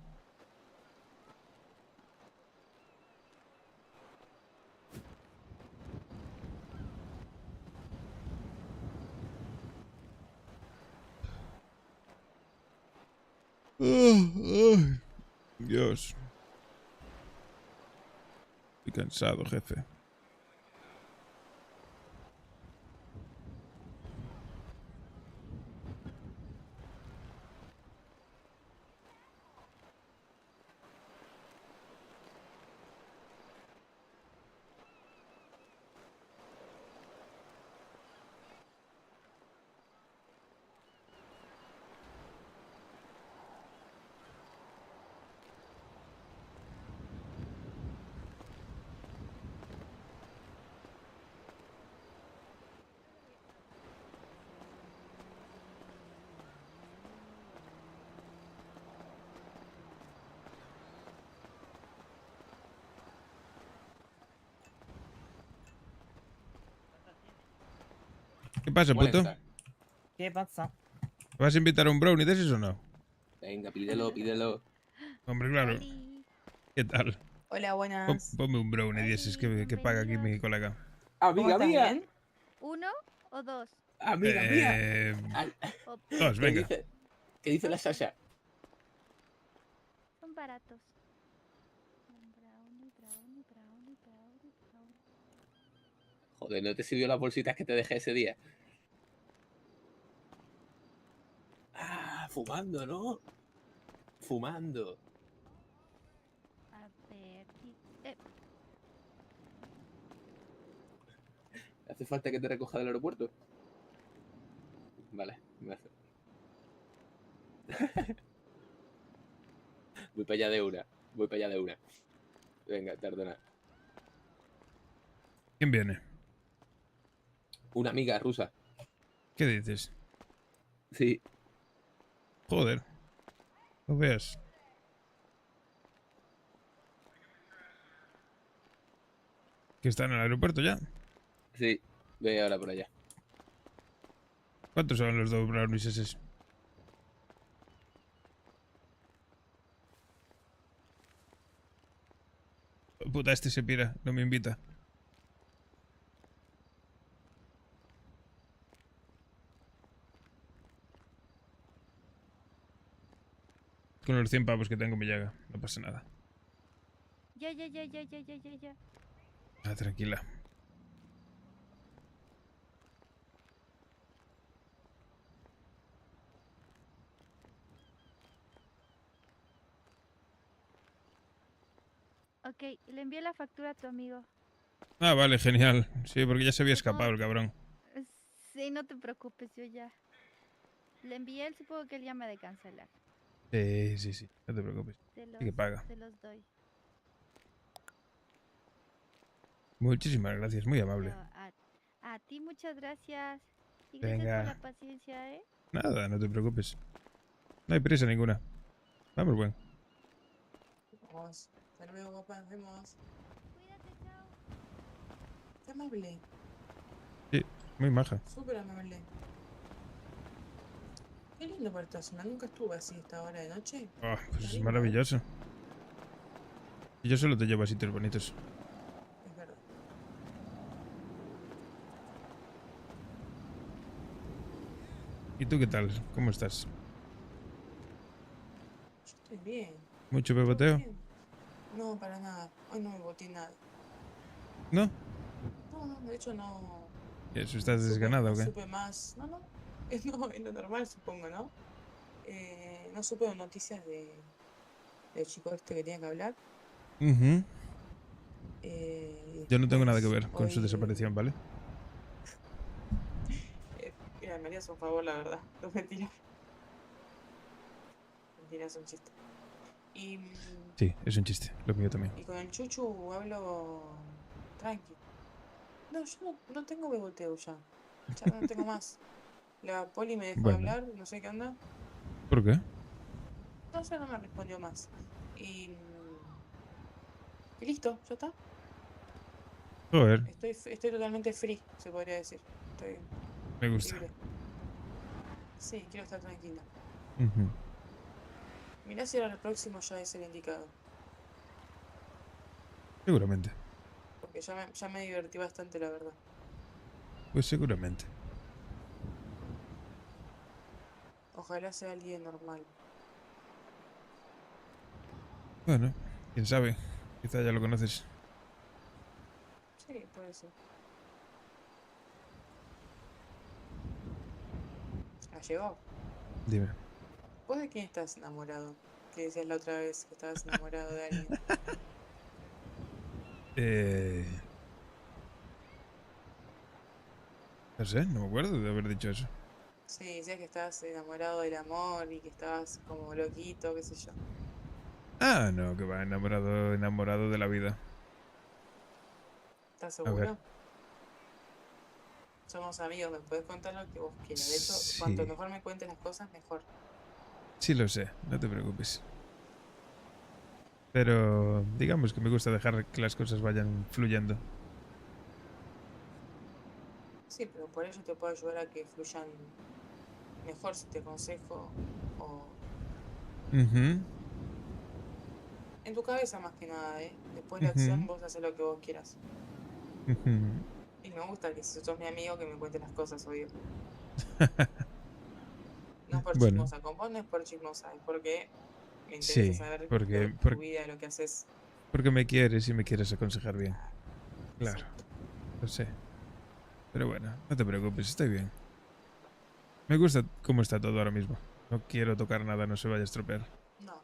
[SPEAKER 1] Ay, Dios. Estoy cansado, jefe. ¿Qué pasa, puto?
[SPEAKER 8] ¿Qué pasa?
[SPEAKER 1] ¿Vas a invitar a un brownie de esos o no?
[SPEAKER 3] Venga, pídelo, pídelo.
[SPEAKER 1] Hombre, claro. ¿Qué tal?
[SPEAKER 4] Hola, buenas.
[SPEAKER 1] Ponme un brownie de esos que paga aquí mi colega.
[SPEAKER 3] Amiga
[SPEAKER 4] ¿Cómo
[SPEAKER 3] mía.
[SPEAKER 4] estás, bien?
[SPEAKER 9] ¿Uno o dos?
[SPEAKER 3] Amiga mía.
[SPEAKER 1] Dos, venga.
[SPEAKER 3] ¿Qué dice la Sasha?
[SPEAKER 9] Son baratos.
[SPEAKER 3] Joder, ¿no te sirvió las bolsitas que te dejé ese día? Ah, fumando, ¿no? Fumando.
[SPEAKER 9] A ver.
[SPEAKER 3] ¿Hace falta que te recoja del aeropuerto? Vale, me hace. Voy para allá de una. Voy para allá de una. Venga, perdona.
[SPEAKER 1] ¿Quién viene?
[SPEAKER 3] Una amiga rusa.
[SPEAKER 1] ¿Qué dices?
[SPEAKER 3] Sí.
[SPEAKER 1] Joder. No veas. ¿Que está en el aeropuerto ya?
[SPEAKER 3] Sí, voy ahora por allá.
[SPEAKER 1] ¿Cuántos son los dos brownies esos? Oh, puta, este se pira, no me invita. Con los 100 pavos que tengo me llega, no pasa nada.
[SPEAKER 9] Ya.
[SPEAKER 1] Ah, tranquila.
[SPEAKER 9] Ok, le envié la factura a tu amigo.
[SPEAKER 1] Ah, vale, genial. Sí, porque ya se había escapado el cabrón.
[SPEAKER 9] Sí, no te preocupes, yo ya. Le envié, él supongo que él ya me ha de cancelar.
[SPEAKER 1] Sí, no te preocupes. Sí que paga.
[SPEAKER 9] Te los doy.
[SPEAKER 1] Muchísimas gracias, muy amable.
[SPEAKER 9] A ti muchas gracias. Y gracias
[SPEAKER 1] Venga.
[SPEAKER 9] por la paciencia, ¿eh?
[SPEAKER 1] Nada, no te preocupes. No hay prisa ninguna. Vamos, buen.
[SPEAKER 4] Vamos. Hasta luego, guapa. Nos vemos.
[SPEAKER 9] Cuídate, chao.
[SPEAKER 4] Qué amable.
[SPEAKER 1] Sí, muy maja.
[SPEAKER 4] Súper amable. Qué lindo por esta zona. Nunca estuve así a esta hora de noche.
[SPEAKER 1] Oh, pues es
[SPEAKER 4] lindo,
[SPEAKER 1] maravilloso. Y yo solo te llevo a sitios bonitos.
[SPEAKER 4] Es verdad.
[SPEAKER 1] ¿Y tú qué tal? ¿Cómo estás?
[SPEAKER 4] Yo estoy bien.
[SPEAKER 1] ¿Mucho
[SPEAKER 4] ¿Todo
[SPEAKER 1] beboteo?
[SPEAKER 4] bien? No, para nada. Hoy no me boté nada.
[SPEAKER 1] ¿No?
[SPEAKER 4] No, de hecho no.
[SPEAKER 1] ¿Eso estás desganada o qué?
[SPEAKER 4] Supe más. No, es lo normal, supongo, ¿no? No supe noticias del chico este que tenía que hablar.
[SPEAKER 1] Ujú. Yo no tengo nada que
[SPEAKER 4] Después,
[SPEAKER 1] ver con su
[SPEAKER 4] hoy-
[SPEAKER 1] desaparición, ¿vale?
[SPEAKER 4] Mira, me harías un favor, la verdad. No, mentira. Mentira, es un chiste. Y,
[SPEAKER 1] Sí, es un chiste, lo mío también.
[SPEAKER 4] y con el Chuchu hablo tranqui. No, yo no tengo beboteo ya. Ya no tengo más. La Poli me dejó de
[SPEAKER 1] Bueno.
[SPEAKER 4] hablar, no sé qué onda.
[SPEAKER 1] ¿Por qué?
[SPEAKER 4] No sé, no me respondió más. Y listo, ya está.
[SPEAKER 1] Joder,
[SPEAKER 4] Estoy totalmente free, se podría decir. Estoy
[SPEAKER 1] me gusta.
[SPEAKER 4] libre. Sí, quiero estar tranquila.
[SPEAKER 1] Ujú.
[SPEAKER 4] Mirá si ahora el próximo ya es el indicado.
[SPEAKER 1] Seguramente.
[SPEAKER 4] Porque ya me divertí bastante, la verdad.
[SPEAKER 1] Pues seguramente.
[SPEAKER 4] Ojalá sea alguien normal.
[SPEAKER 1] Bueno, quién sabe. Quizá ya lo conoces.
[SPEAKER 4] Sí, puede ser. ¿Ha llegado?
[SPEAKER 1] Dime.
[SPEAKER 4] ¿Vos de quién estás enamorado? Que decías la otra vez que estabas enamorado de alguien.
[SPEAKER 1] No sé, no me acuerdo de haber dicho eso.
[SPEAKER 4] Sí, decías que estabas enamorado del amor y que estabas como loquito, qué sé yo.
[SPEAKER 1] Ah, no, que va, enamorado de la vida.
[SPEAKER 4] ¿Estás
[SPEAKER 1] A ver.
[SPEAKER 4] seguro? Somos amigos, me puedes contar lo que vos quieras. De hecho,
[SPEAKER 1] Sí.
[SPEAKER 4] cuanto mejor me cuentes las cosas, mejor.
[SPEAKER 1] Sí lo sé, no te preocupes. Pero digamos que me gusta dejar que las cosas vayan fluyendo.
[SPEAKER 4] Sí, pero por ello te puedo ayudar a que fluyan mejor si te aconsejo o
[SPEAKER 1] Ujú,
[SPEAKER 4] en tu cabeza más que nada, ¿eh? Después de la
[SPEAKER 1] Ujú.
[SPEAKER 4] acción vos haces lo que vos quieras.
[SPEAKER 1] ujú.
[SPEAKER 4] Y me gusta que si sos mi amigo que me cuentes las cosas, obvio. No por
[SPEAKER 1] Bueno.
[SPEAKER 4] chismosa, con vos no es por chismosa, es porque me interesa
[SPEAKER 1] Sí,
[SPEAKER 4] saber
[SPEAKER 1] porque,
[SPEAKER 4] tu vida, lo que haces.
[SPEAKER 1] porque me quieres y me quieres aconsejar bien. Claro,
[SPEAKER 4] Exacto.
[SPEAKER 1] lo sé. Pero bueno, no te preocupes, estoy bien. Me gusta cómo está todo ahora mismo. No quiero tocar nada, no se vaya a estropear.
[SPEAKER 4] No,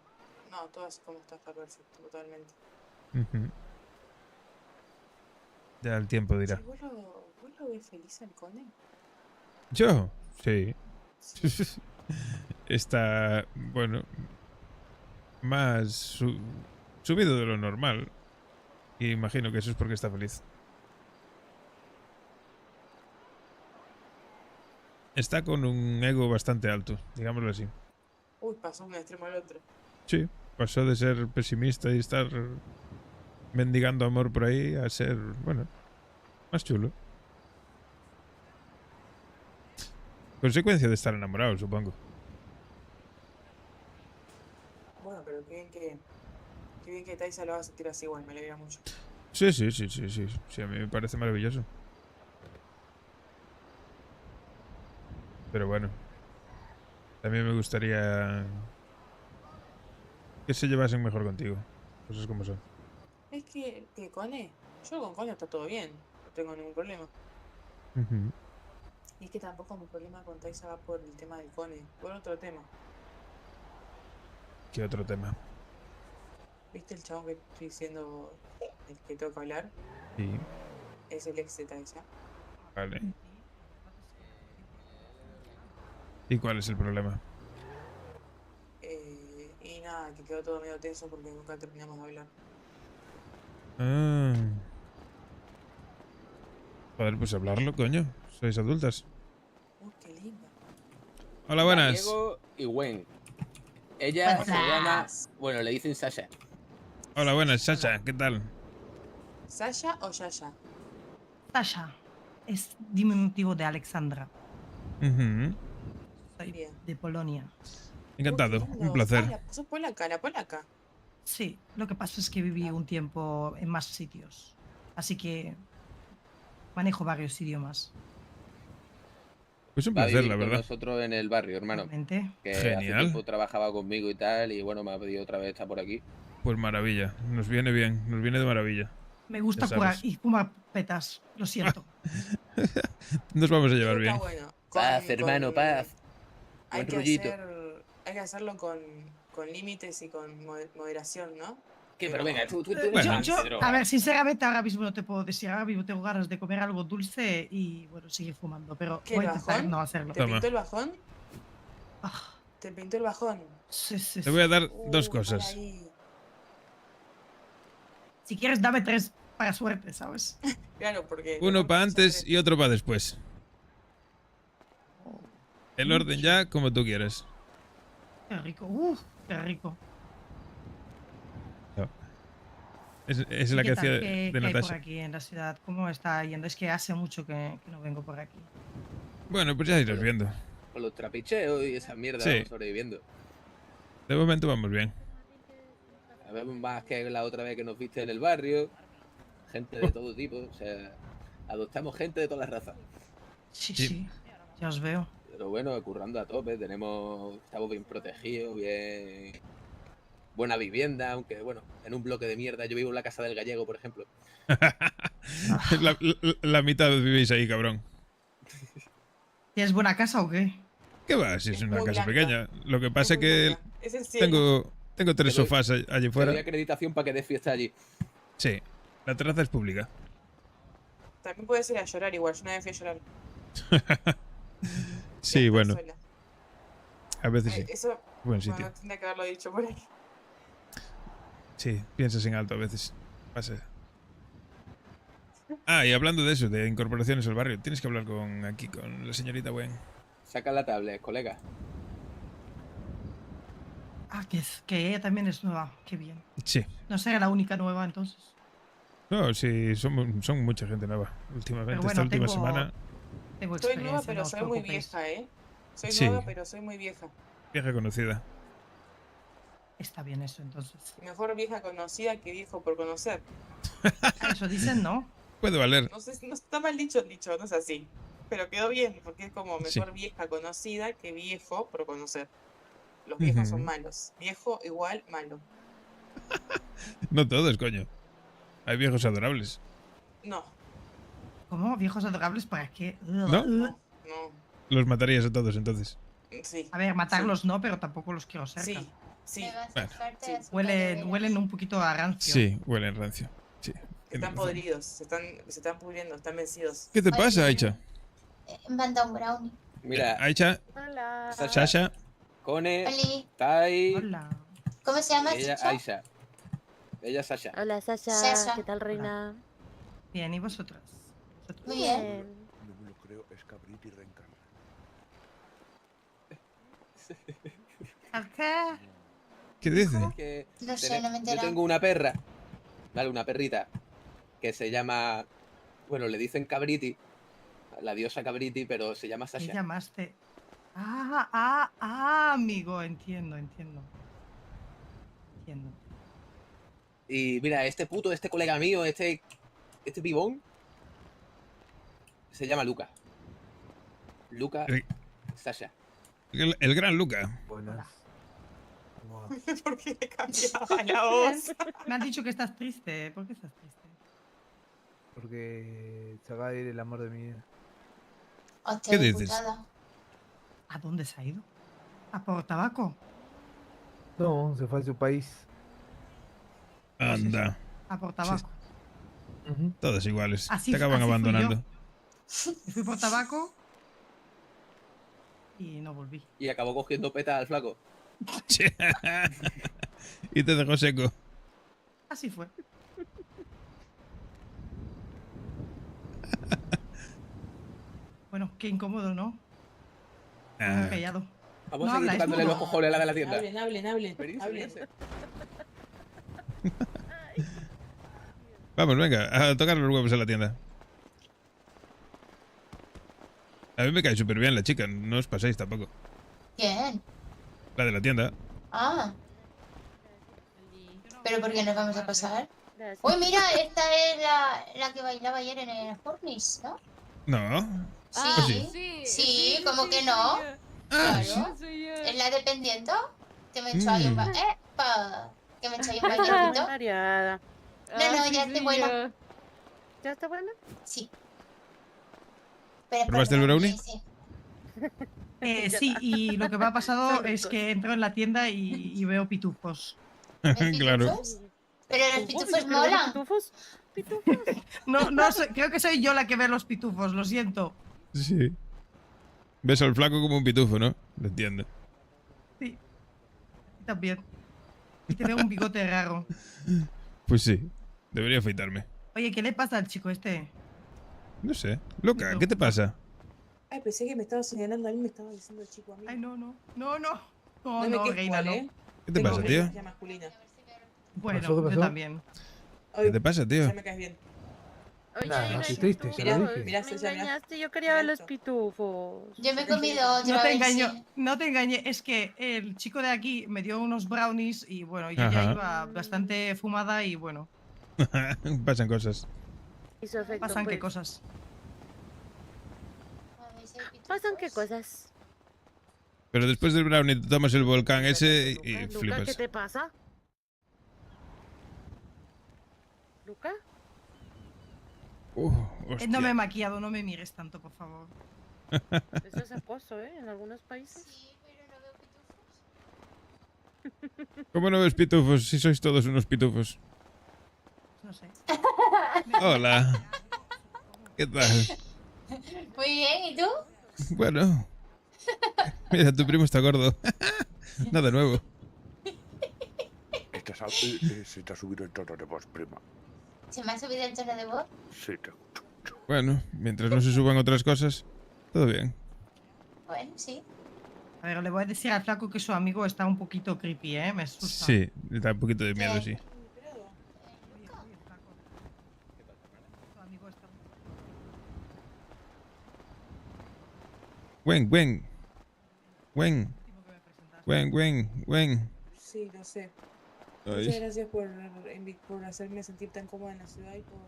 [SPEAKER 4] todo así como está perfecto, totalmente.
[SPEAKER 1] Ujú. Ya el tiempo dirá.
[SPEAKER 4] Che, ¿vos lo ves feliz al Cone?
[SPEAKER 1] ¿Yo? Sí.
[SPEAKER 4] Sí.
[SPEAKER 1] Está, bueno, más subido de lo normal. Y imagino que eso es porque está feliz. Está con un ego bastante alto, digámoslo así.
[SPEAKER 4] Uy, pasó de un extremo al otro.
[SPEAKER 1] Sí, pasó de ser pesimista y estar mendigando amor por ahí a ser, bueno, más chulo. Consecuencia de estar enamorado, supongo.
[SPEAKER 4] Bueno, pero qué bien que Taisa lo va a sentir así igual, me alegra mucho.
[SPEAKER 1] Sí, sí, sí, sí, sí. Sí, a mí me parece maravilloso. Pero bueno, también me gustaría que se llevasen mejor contigo. Cosas como son.
[SPEAKER 4] Es que Cone, yo con Cone está todo bien, no tengo ningún problema.
[SPEAKER 1] Ujú.
[SPEAKER 4] Y es que tampoco mi problema con Taisa va por el tema del Cone, por otro tema.
[SPEAKER 1] ¿Qué otro tema?
[SPEAKER 4] ¿Viste el chabón que estoy diciendo, el que tengo que hablar?
[SPEAKER 1] Sí,
[SPEAKER 4] Es el ex de Taisa.
[SPEAKER 1] vale. ¿Y cuál es el problema?
[SPEAKER 4] Y nada, que quedó todo medio tenso porque nunca terminamos de hablar.
[SPEAKER 1] Ah. Joder, pues hablarlo, coño. Sois adultas.
[SPEAKER 4] Qué lindo.
[SPEAKER 1] Hola, buenas.
[SPEAKER 3] Diego y Gwen. Ella se llama... Bueno, le dicen Sasha.
[SPEAKER 1] Hola, buenas, Sasha, ¿qué tal?
[SPEAKER 4] ¿Sasha o Yaya?
[SPEAKER 13] Sasha es diminutivo de Alexandra.
[SPEAKER 1] Ujú.
[SPEAKER 13] Soy
[SPEAKER 4] Bien.
[SPEAKER 13] de Polonia.
[SPEAKER 1] Encantado,
[SPEAKER 4] Qué lindo.
[SPEAKER 1] un placer.
[SPEAKER 4] ¿Sos polaca, la polaca?
[SPEAKER 13] Sí, lo que pasa es que viví un tiempo en más sitios. Así que manejo varios idiomas.
[SPEAKER 1] Pues un
[SPEAKER 3] Va a
[SPEAKER 1] placer,
[SPEAKER 3] vivir
[SPEAKER 1] la
[SPEAKER 3] con
[SPEAKER 1] verdad.
[SPEAKER 3] nosotros en el barrio, hermano.
[SPEAKER 13] Igualmente.
[SPEAKER 3] Que hace
[SPEAKER 1] Genial.
[SPEAKER 3] tiempo trabajaba conmigo y tal, y bueno, me ha pedido otra vez estar por aquí.
[SPEAKER 1] Pues maravilla, nos viene bien, nos viene de maravilla.
[SPEAKER 13] Me gusta
[SPEAKER 1] Ya
[SPEAKER 13] curar
[SPEAKER 1] sabes.
[SPEAKER 13] y fumar petas, lo siento.
[SPEAKER 1] Nos vamos a llevar bien.
[SPEAKER 4] Está bueno.
[SPEAKER 3] Paz, hermano, paz.
[SPEAKER 4] Hay
[SPEAKER 3] Buen
[SPEAKER 4] que,
[SPEAKER 3] rollito.
[SPEAKER 4] hay que hacerlo con límites y con moderación, ¿no?
[SPEAKER 3] ¿Qué? Pero venga, tú eres
[SPEAKER 1] Bueno.
[SPEAKER 3] Pedro.
[SPEAKER 13] A ver, sinceramente ahora mismo no te puedo decir, ahora mismo tengo ganas de comer algo dulce y bueno, seguir fumando, pero
[SPEAKER 4] ¿Qué,
[SPEAKER 13] voy a
[SPEAKER 4] el
[SPEAKER 13] intentar
[SPEAKER 4] bajón?
[SPEAKER 13] no hacerlo.
[SPEAKER 4] ¿Te pintó el bajón? ¿Te pintó el bajón?
[SPEAKER 13] Sí, sí,
[SPEAKER 1] Te voy a dar
[SPEAKER 4] Uh,
[SPEAKER 1] dos
[SPEAKER 4] mal
[SPEAKER 1] cosas.
[SPEAKER 4] ahí.
[SPEAKER 13] Si quieres, dame 3 para suerte, ¿sabes?
[SPEAKER 4] Claro, porque...
[SPEAKER 1] Uno para antes y otro para después. El orden ya como tú quieras.
[SPEAKER 13] Qué rico, qué rico.
[SPEAKER 1] Es
[SPEAKER 13] ¿Y
[SPEAKER 1] la
[SPEAKER 13] qué
[SPEAKER 1] que
[SPEAKER 13] tal?
[SPEAKER 1] hacía
[SPEAKER 13] ¿Qué
[SPEAKER 1] de
[SPEAKER 13] hay por
[SPEAKER 1] Natasha.
[SPEAKER 13] aquí en la ciudad? ¿Cómo está yendo? Es que hace mucho que no vengo por aquí.
[SPEAKER 1] Bueno, pues ya irás viendo.
[SPEAKER 3] Con los trapicheos y esa mierda
[SPEAKER 1] Sí.
[SPEAKER 3] vamos sobreviviendo.
[SPEAKER 1] De momento vamos bien.
[SPEAKER 3] Sabemos más que la otra vez que nos viste en el barrio. Gente de todo tipo. O sea, adoptamos gente de todas las razas.
[SPEAKER 13] Sí,
[SPEAKER 1] Sí.
[SPEAKER 13] sí, ya os veo.
[SPEAKER 3] Pero bueno, currando a tope. Estamos bien protegidos, bien... Buena vivienda, aunque bueno, en un bloque de mierda. Yo vivo en la casa del gallego, por ejemplo.
[SPEAKER 1] La mitad vivís ahí, cabrón.
[SPEAKER 13] ¿Tienes buena casa o qué?
[SPEAKER 1] ¿Qué va? Si es una
[SPEAKER 4] muy
[SPEAKER 1] casa
[SPEAKER 4] blanca.
[SPEAKER 1] pequeña. Lo que pasa es que
[SPEAKER 4] Es el cielo.
[SPEAKER 1] tengo 3
[SPEAKER 3] Te doy-
[SPEAKER 1] sofás allí
[SPEAKER 3] Te doy
[SPEAKER 1] fuera.
[SPEAKER 3] acreditación para que des fiesta allí.
[SPEAKER 1] Sí, la terraza es pública.
[SPEAKER 4] También puedes ir a llorar igual. Yo una vez fui a llorar.
[SPEAKER 1] Sí, bueno,
[SPEAKER 4] Sola.
[SPEAKER 1] a veces sí.
[SPEAKER 4] Eso...
[SPEAKER 1] Buen
[SPEAKER 4] Bueno,
[SPEAKER 1] sitio.
[SPEAKER 4] no tendría que haberlo dicho por ahí.
[SPEAKER 1] Sí, piensas en alto a veces. Pasa. Ah, y hablando de eso, de incorporaciones al barrio, tienes que hablar con la señorita Wen.
[SPEAKER 3] Saca la tablet, colega.
[SPEAKER 13] Ah, que ella también es nueva. Qué bien.
[SPEAKER 1] Sí.
[SPEAKER 13] No será la única nueva entonces.
[SPEAKER 1] No, sí, son mucha gente nueva. Últimamente,
[SPEAKER 13] Pero bueno,
[SPEAKER 1] esta última
[SPEAKER 13] tengo-
[SPEAKER 1] semana,
[SPEAKER 13] Tengo
[SPEAKER 4] Soy
[SPEAKER 13] experiencia,
[SPEAKER 4] nueva, pero
[SPEAKER 13] no os
[SPEAKER 4] soy muy
[SPEAKER 13] preocupéis.
[SPEAKER 4] vieja, ¿eh? Soy
[SPEAKER 1] Sí.
[SPEAKER 4] nueva, pero soy muy vieja.
[SPEAKER 1] vieja conocida.
[SPEAKER 13] Está bien eso entonces.
[SPEAKER 4] Mejor vieja conocida que viejo por conocer.
[SPEAKER 13] Ah, eso dicen, ¿no?
[SPEAKER 1] Puede valer.
[SPEAKER 4] No sé, no está mal dicho el dicho, no es así. Pero quedó bien, porque es como
[SPEAKER 1] Sí.
[SPEAKER 4] mejor vieja conocida que viejo por conocer. Los viejos son
[SPEAKER 1] Ujú.
[SPEAKER 4] malos. Viejo igual malo.
[SPEAKER 1] No todos, coño. Hay viejos adorables.
[SPEAKER 4] No,
[SPEAKER 13] ¿Cómo? ¿Viejos adorables para qué?
[SPEAKER 1] ¿No?
[SPEAKER 4] no.
[SPEAKER 1] Los matarías a todos entonces.
[SPEAKER 4] Sí.
[SPEAKER 13] A ver, matarlos no, pero tampoco los quiero cerca.
[SPEAKER 4] Sí, sí.
[SPEAKER 2] Me vas a
[SPEAKER 1] Bueno.
[SPEAKER 2] dejarte
[SPEAKER 4] Sí.
[SPEAKER 2] azúcar de veras.
[SPEAKER 13] Huelen un poquito a rancio.
[SPEAKER 1] Sí, huelen rancio. Sí.
[SPEAKER 4] Están
[SPEAKER 1] tienes razón.
[SPEAKER 4] podridos, se están pudriendo, están vencidos.
[SPEAKER 1] ¿Qué te
[SPEAKER 2] Oye,
[SPEAKER 1] pasa, Aicha?
[SPEAKER 2] Manda un brownie.
[SPEAKER 3] Mira,
[SPEAKER 1] Aicha,
[SPEAKER 9] Hola.
[SPEAKER 1] Sasha,
[SPEAKER 3] Cone,
[SPEAKER 2] Oli,
[SPEAKER 3] Tai,
[SPEAKER 13] Hola.
[SPEAKER 2] ¿cómo se llama?
[SPEAKER 3] ella
[SPEAKER 2] Chicha?
[SPEAKER 3] Aisha. Ella Sasha.
[SPEAKER 9] Hola, Sasha.
[SPEAKER 2] Sasha.
[SPEAKER 9] ¿Qué tal, reina?
[SPEAKER 13] Bien, ¿y vosotras? ¿Vosotros?
[SPEAKER 2] Muy bien.
[SPEAKER 7] No me lo creo, es Cabriti reencarnado.
[SPEAKER 13] ¿Qué?
[SPEAKER 1] ¿qué dice?
[SPEAKER 3] Que
[SPEAKER 2] No sé, no me he
[SPEAKER 3] yo
[SPEAKER 2] enterado.
[SPEAKER 3] tengo una perra, vale, una perrita, que se llama, bueno, le dicen Cabriti, la diosa Cabriti, pero se llama
[SPEAKER 13] ¿Qué
[SPEAKER 3] Sasha.
[SPEAKER 13] llamaste? Amigo, entiendo. Entiendo.
[SPEAKER 3] Y mira, este colega mío, este pibón, se llama Luca. Luca
[SPEAKER 1] El,
[SPEAKER 3] Sasha.
[SPEAKER 1] el gran Luca.
[SPEAKER 7] Buenas.
[SPEAKER 4] ¿Por qué le cambiaba la voz?
[SPEAKER 13] Me han dicho que estás triste. ¿Por qué estás triste?
[SPEAKER 14] Porque se acaba de ir el amor de mi vida.
[SPEAKER 2] Hostia,
[SPEAKER 1] ¿Qué
[SPEAKER 2] qué
[SPEAKER 1] dices?
[SPEAKER 2] putada.
[SPEAKER 13] ¿A dónde se ha ido? ¿A por tabaco?
[SPEAKER 14] No, se fue a su país.
[SPEAKER 1] Anda,
[SPEAKER 13] ¿A por tabaco?
[SPEAKER 1] todos iguales.
[SPEAKER 13] Así-
[SPEAKER 1] Te acaban
[SPEAKER 13] así fui yo.
[SPEAKER 1] abandonando.
[SPEAKER 13] Me fui por tabaco y no volví.
[SPEAKER 3] Y acabó cogiendo peta al flaco.
[SPEAKER 1] Y te dejó seco.
[SPEAKER 13] Así fue. Bueno, qué incómodo, ¿no? Me
[SPEAKER 1] Ah,
[SPEAKER 13] he callado.
[SPEAKER 3] Vamos
[SPEAKER 13] No
[SPEAKER 3] a seguir
[SPEAKER 13] habláis,
[SPEAKER 3] tocándole
[SPEAKER 13] no.
[SPEAKER 3] los cojones a la de la tienda.
[SPEAKER 4] Hablen.
[SPEAKER 1] vamos, venga, a tocar los huevos en la tienda. A mí me cae súper bien la chica, no os paséis tampoco.
[SPEAKER 2] ¿Quién?
[SPEAKER 1] La de la tienda.
[SPEAKER 2] Ah. ¿Pero por qué nos vamos a pasar? Uy, mira, esta es la que bailaba ayer en el Fornis, ¿no?
[SPEAKER 1] No.
[SPEAKER 2] Sí,
[SPEAKER 1] ¿O sí?
[SPEAKER 2] sí, ¿cómo que no?
[SPEAKER 1] Ah,
[SPEAKER 2] Claro. ¿Es la dependiendo? Te me echó ahí un
[SPEAKER 1] Mm.
[SPEAKER 2] ¡Epa! que me echáis un bañecito.
[SPEAKER 15] Mareada.
[SPEAKER 2] No, ya estoy buena.
[SPEAKER 15] ¿Ya está buena?
[SPEAKER 2] Sí. Pero
[SPEAKER 1] ¿Probaste el brownie?
[SPEAKER 2] Sí.
[SPEAKER 13] Sí, y lo que me ha pasado es que entro en la tienda y veo pitufos.
[SPEAKER 1] Claro.
[SPEAKER 2] Pero los pitufos molan.
[SPEAKER 15] ¿Pitufos?
[SPEAKER 13] No sé, creo que soy yo la que ve los pitufos, lo siento.
[SPEAKER 1] Sí. Ves al flaco como un pitufo, ¿no? Lo entiendo.
[SPEAKER 13] Sí. También. Y te veo un bigote raro.
[SPEAKER 1] Pues sí. Debería afeitarme.
[SPEAKER 13] Oye, ¿qué le pasa al chico este?
[SPEAKER 1] No sé. Loca, ¿qué te pasa?
[SPEAKER 4] Ay, pensé que me estaba señalando a mí, me estaba diciendo el chico a mí.
[SPEAKER 13] Ay, no. No,
[SPEAKER 4] me
[SPEAKER 13] no,
[SPEAKER 4] quejo,
[SPEAKER 13] reina,
[SPEAKER 4] ¿vale?
[SPEAKER 13] no.
[SPEAKER 1] ¿Qué te pasa, tío?
[SPEAKER 4] Energía masculina.
[SPEAKER 13] Bueno,
[SPEAKER 14] ¿Qué pasó?
[SPEAKER 13] yo también.
[SPEAKER 1] ¿Qué te pasa, tío?
[SPEAKER 4] Ya me caes bien.
[SPEAKER 15] Oye,
[SPEAKER 14] Nada, no
[SPEAKER 15] Ira,
[SPEAKER 14] estoy
[SPEAKER 15] ¿y
[SPEAKER 14] triste,
[SPEAKER 15] tú?
[SPEAKER 14] se lo dije.
[SPEAKER 4] Mirá,
[SPEAKER 15] Me
[SPEAKER 4] César, mirá.
[SPEAKER 15] engañaste, yo quería ver los pitufos.
[SPEAKER 2] Yo me he comido otra
[SPEAKER 13] No te
[SPEAKER 2] vez,
[SPEAKER 13] engaño,
[SPEAKER 2] sí.
[SPEAKER 13] no te engañé, es que el chico de aquí me dio unos brownies y bueno, yo ya
[SPEAKER 1] Ajá.
[SPEAKER 13] iba bastante fumada y bueno,
[SPEAKER 1] Pasan cosas.
[SPEAKER 15] Hizo efecto,
[SPEAKER 13] pasan qué
[SPEAKER 15] pues.
[SPEAKER 13] cosas.
[SPEAKER 15] ¿Pasan qué cosas?
[SPEAKER 1] Pero después del brownie te tomas el volcán ese y
[SPEAKER 15] Luca, ¿qué
[SPEAKER 1] flipas.
[SPEAKER 15] te pasa? ¿Luca?
[SPEAKER 1] Hostia.
[SPEAKER 13] No me he maquillado, no me mires tanto, por favor.
[SPEAKER 15] Eso es acoso, ¿eh? En algunos países.
[SPEAKER 1] ¿Cómo no ves pitufos si sois todos unos pitufos?
[SPEAKER 13] No sé.
[SPEAKER 1] Hola. ¿Qué tal?
[SPEAKER 2] Muy bien, ¿y tú?
[SPEAKER 1] Bueno. Mira, tu primo está gordo. Nada nuevo.
[SPEAKER 7] Se te ha subido el tono de voz, prima.
[SPEAKER 2] ¿Se me ha subido el tono de voz?
[SPEAKER 7] Sí, te...
[SPEAKER 1] Bueno, mientras no se suban otras cosas, todo bien.
[SPEAKER 2] Bueno, sí.
[SPEAKER 13] A ver, le voy a decir al flaco que su amigo está un poquito creepy, ¿eh? Me asusta.
[SPEAKER 1] Sí, le da un poquito de miedo, sí. Wen.
[SPEAKER 4] Sí, lo sé.
[SPEAKER 1] Ay.
[SPEAKER 4] Muchas gracias por hacerme sentir tan cómoda en la ciudad y por...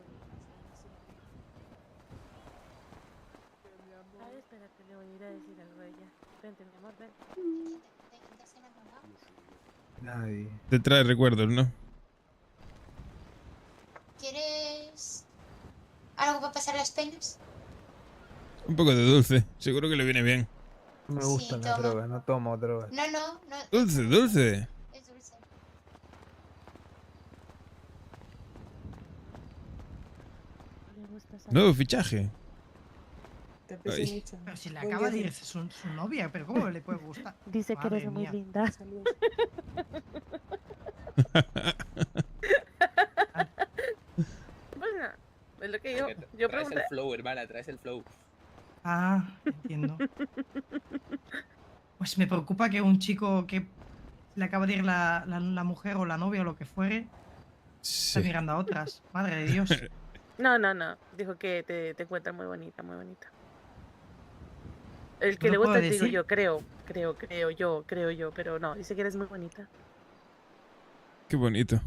[SPEAKER 15] Ay, espérate, le voy a ir a decir algo a ella. Vente, mi amor, ven.
[SPEAKER 14] Nadie.
[SPEAKER 1] Te trae recuerdos, ¿no?
[SPEAKER 2] ¿Quieres algo para pasar las penas?
[SPEAKER 1] Un poco de dulce, seguro que le viene bien.
[SPEAKER 14] No me gustan las
[SPEAKER 2] toma.
[SPEAKER 14] drogas, no tomo drogas.
[SPEAKER 2] No.
[SPEAKER 1] Dulce.
[SPEAKER 2] Es dulce.
[SPEAKER 1] Nuevo fichaje.
[SPEAKER 4] Te aprecio
[SPEAKER 1] Ay.
[SPEAKER 4] mucho.
[SPEAKER 13] Pero si le
[SPEAKER 4] Buen
[SPEAKER 13] acaba de
[SPEAKER 4] viaje.
[SPEAKER 13] ir su novia, pero ¿cómo le puede gustar?
[SPEAKER 15] Dice que
[SPEAKER 13] Madre
[SPEAKER 15] eres muy
[SPEAKER 13] mía.
[SPEAKER 15] linda.
[SPEAKER 4] Saludos.
[SPEAKER 15] Bueno, es lo que yo
[SPEAKER 3] Traes
[SPEAKER 15] pregunté.
[SPEAKER 3] el flow, hermana, traes el flow.
[SPEAKER 13] Ah, entiendo. Pues me preocupa que un chico que le acaba de ir la mujer o la novia o lo que fuere, está
[SPEAKER 1] Sí.
[SPEAKER 13] mirando a otras. Madre de Dios.
[SPEAKER 15] No. Dijo que te encuentra muy bonita, muy bonita. El que
[SPEAKER 13] ¿No
[SPEAKER 15] le
[SPEAKER 13] puedo
[SPEAKER 15] gusta, te digo
[SPEAKER 13] decir?
[SPEAKER 15] yo, creo yo, pero no, dice que eres muy bonita.
[SPEAKER 1] Qué bonito.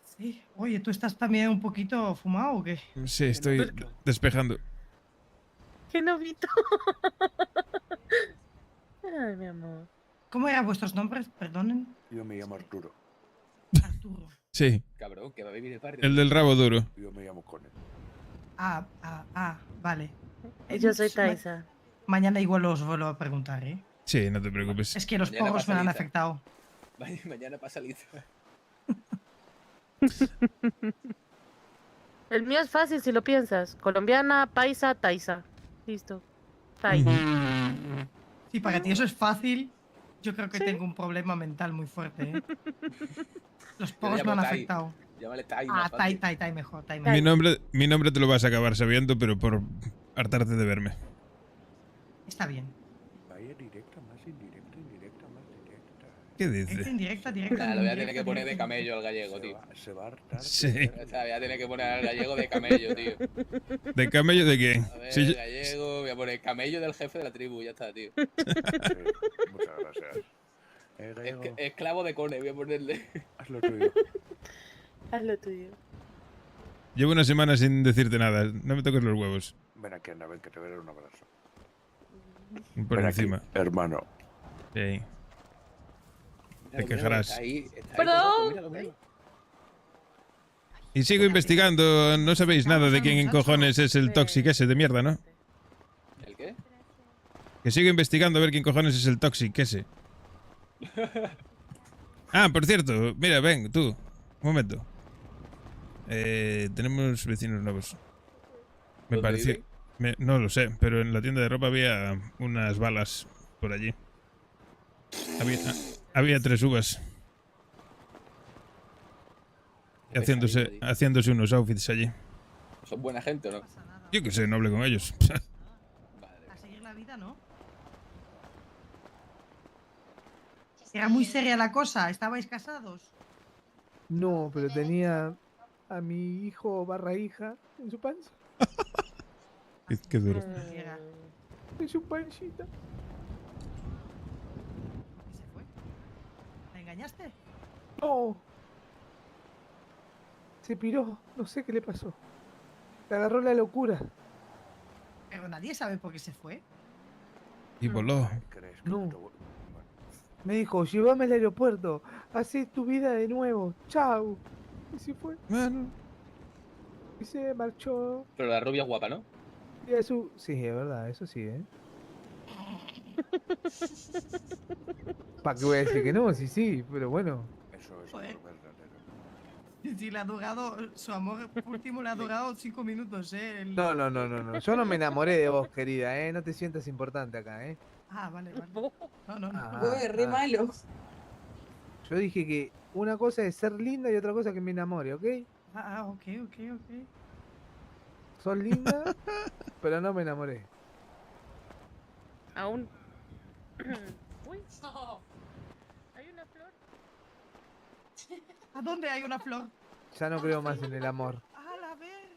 [SPEAKER 13] Sí. Oye, ¿tú estás también un poquito fumado o qué?
[SPEAKER 1] Sí, estoy despejando.
[SPEAKER 15] ¡Qué novito! Ay, mi amor.
[SPEAKER 13] ¿Cómo eran vuestros nombres? Perdonen.
[SPEAKER 7] Yo me llamo Arturo.
[SPEAKER 13] Arturo.
[SPEAKER 1] Sí,
[SPEAKER 3] Cabrón, que va a vivir el barrio.
[SPEAKER 1] el del rabo duro.
[SPEAKER 7] Yo me llamo Cone.
[SPEAKER 13] Vale.
[SPEAKER 15] Yo soy
[SPEAKER 13] Ma-
[SPEAKER 15] Taisa.
[SPEAKER 13] Mañana igual os vuelvo a preguntar, ¿eh?
[SPEAKER 1] Sí, no te preocupes.
[SPEAKER 13] Es que los
[SPEAKER 3] Mañana
[SPEAKER 13] porros me
[SPEAKER 3] pasa
[SPEAKER 13] han
[SPEAKER 3] lista.
[SPEAKER 13] afectado.
[SPEAKER 3] Mañana pasa Liza.
[SPEAKER 15] El mío es fácil si lo piensas. Colombiana, paisa, Taisa. Listo. Tai.
[SPEAKER 13] Si para ti eso es fácil, yo creo que tengo un problema mental muy fuerte, ¿eh? Los
[SPEAKER 3] Yo le
[SPEAKER 13] porros me
[SPEAKER 3] llamo
[SPEAKER 13] han
[SPEAKER 3] Tai.
[SPEAKER 13] afectado.
[SPEAKER 3] Llámale Tai,
[SPEAKER 13] Ah,
[SPEAKER 3] más fácil.
[SPEAKER 13] Tai mejor, Tai
[SPEAKER 1] Mi
[SPEAKER 13] mejor.
[SPEAKER 1] nombre te lo vas a acabar sabiendo, pero por hartarte de verme.
[SPEAKER 13] Está bien.
[SPEAKER 7] Vaya directa, más indirecta, indirecta, más directa.
[SPEAKER 1] ¿Qué
[SPEAKER 13] Directa,
[SPEAKER 1] dice?
[SPEAKER 13] indirecta, directa.
[SPEAKER 3] Nah, lo voy a tener
[SPEAKER 13] indirecta,
[SPEAKER 3] que poner de
[SPEAKER 13] directa.
[SPEAKER 3] camello al gallego, tío.
[SPEAKER 7] Se va a hartar.
[SPEAKER 1] Sí.
[SPEAKER 3] O sea, voy a tener que poner al gallego de camello, tío.
[SPEAKER 1] ¿De camello de quién?
[SPEAKER 3] A ver,
[SPEAKER 1] Sí,
[SPEAKER 3] el gallego, voy a poner camello del jefe de la tribu, ya está, tío.
[SPEAKER 7] Sí, muchas gracias. Gallego,
[SPEAKER 3] Esclavo de Cone, voy a ponerle.
[SPEAKER 7] haz lo tuyo.
[SPEAKER 15] Haz lo tuyo.
[SPEAKER 1] llevo una semana sin decirte nada. No me toques los huevos.
[SPEAKER 7] Ven aquí, anda, ven que te voy a dar un abrazo.
[SPEAKER 1] Por
[SPEAKER 7] Ven aquí,
[SPEAKER 1] encima.
[SPEAKER 7] hermano.
[SPEAKER 1] Sí. Te quejarás.
[SPEAKER 10] Perdón.
[SPEAKER 1] Y sigo investigando. No sabéis nada de quién en cojones es el Toxic ese de mierda, ¿no?
[SPEAKER 3] ¿El qué?
[SPEAKER 1] Que sigo investigando a ver quién cojones es el Toxic ese. Ah, por cierto, mira, ven, tú. Un momento. Tenemos vecinos nuevos. Me
[SPEAKER 3] ¿Dónde
[SPEAKER 1] pareció...
[SPEAKER 3] viven?
[SPEAKER 1] no lo sé, pero en la tienda de ropa había unas balas por allí. Había 3 uvas. Y haciéndose unos outfits allí.
[SPEAKER 3] ¿Son buena gente o no?
[SPEAKER 1] Yo qué sé, no hablé con ellos.
[SPEAKER 13] A seguir la vida, ¿no? Era muy seria la cosa. ¿Estabais casados?
[SPEAKER 14] No, pero tenía a mi hijo barra hija en su panza.
[SPEAKER 1] Qué duro.
[SPEAKER 14] En su pancita.
[SPEAKER 13] ¿Y se fue? ¿Me engañaste?
[SPEAKER 14] No. Se piró. No sé qué le pasó. Le agarró la locura.
[SPEAKER 13] Pero nadie sabe por qué se fue.
[SPEAKER 1] Y voló.
[SPEAKER 14] No. Me dijo, llévame al aeropuerto. Hacé tu vida de nuevo. Chao. Y se fue.
[SPEAKER 1] Bueno.
[SPEAKER 14] Y se marchó.
[SPEAKER 3] Pero la rubia es guapa, ¿no?
[SPEAKER 14] Y a su... Sí, es verdad, eso sí, ¿eh? ¿Para qué voy a decir que no? Sí, sí, pero bueno.
[SPEAKER 7] Eso es
[SPEAKER 13] Joder.
[SPEAKER 7] lo verdadero.
[SPEAKER 13] Sí, le ha durado, su amor último le ha durado 5 minutos, ¿eh?
[SPEAKER 14] No, no, no, no, no. Yo no me enamoré de vos, querida, ¿eh? No te sientas importante acá, ¿eh?
[SPEAKER 13] Ah, vale, vale. No, no, no.
[SPEAKER 14] Ah,
[SPEAKER 4] Uy, re
[SPEAKER 14] ah.
[SPEAKER 4] malo.
[SPEAKER 14] Yo dije que una cosa es ser linda y otra cosa que me enamore, ¿ok?
[SPEAKER 13] Ok, ok, ok.
[SPEAKER 14] Sos linda, pero no me enamoré.
[SPEAKER 15] Aún.
[SPEAKER 10] Uy. Hay una flor.
[SPEAKER 13] ¿A dónde hay una flor?
[SPEAKER 14] Ya no creo más en el amor.
[SPEAKER 13] ¡A la ver!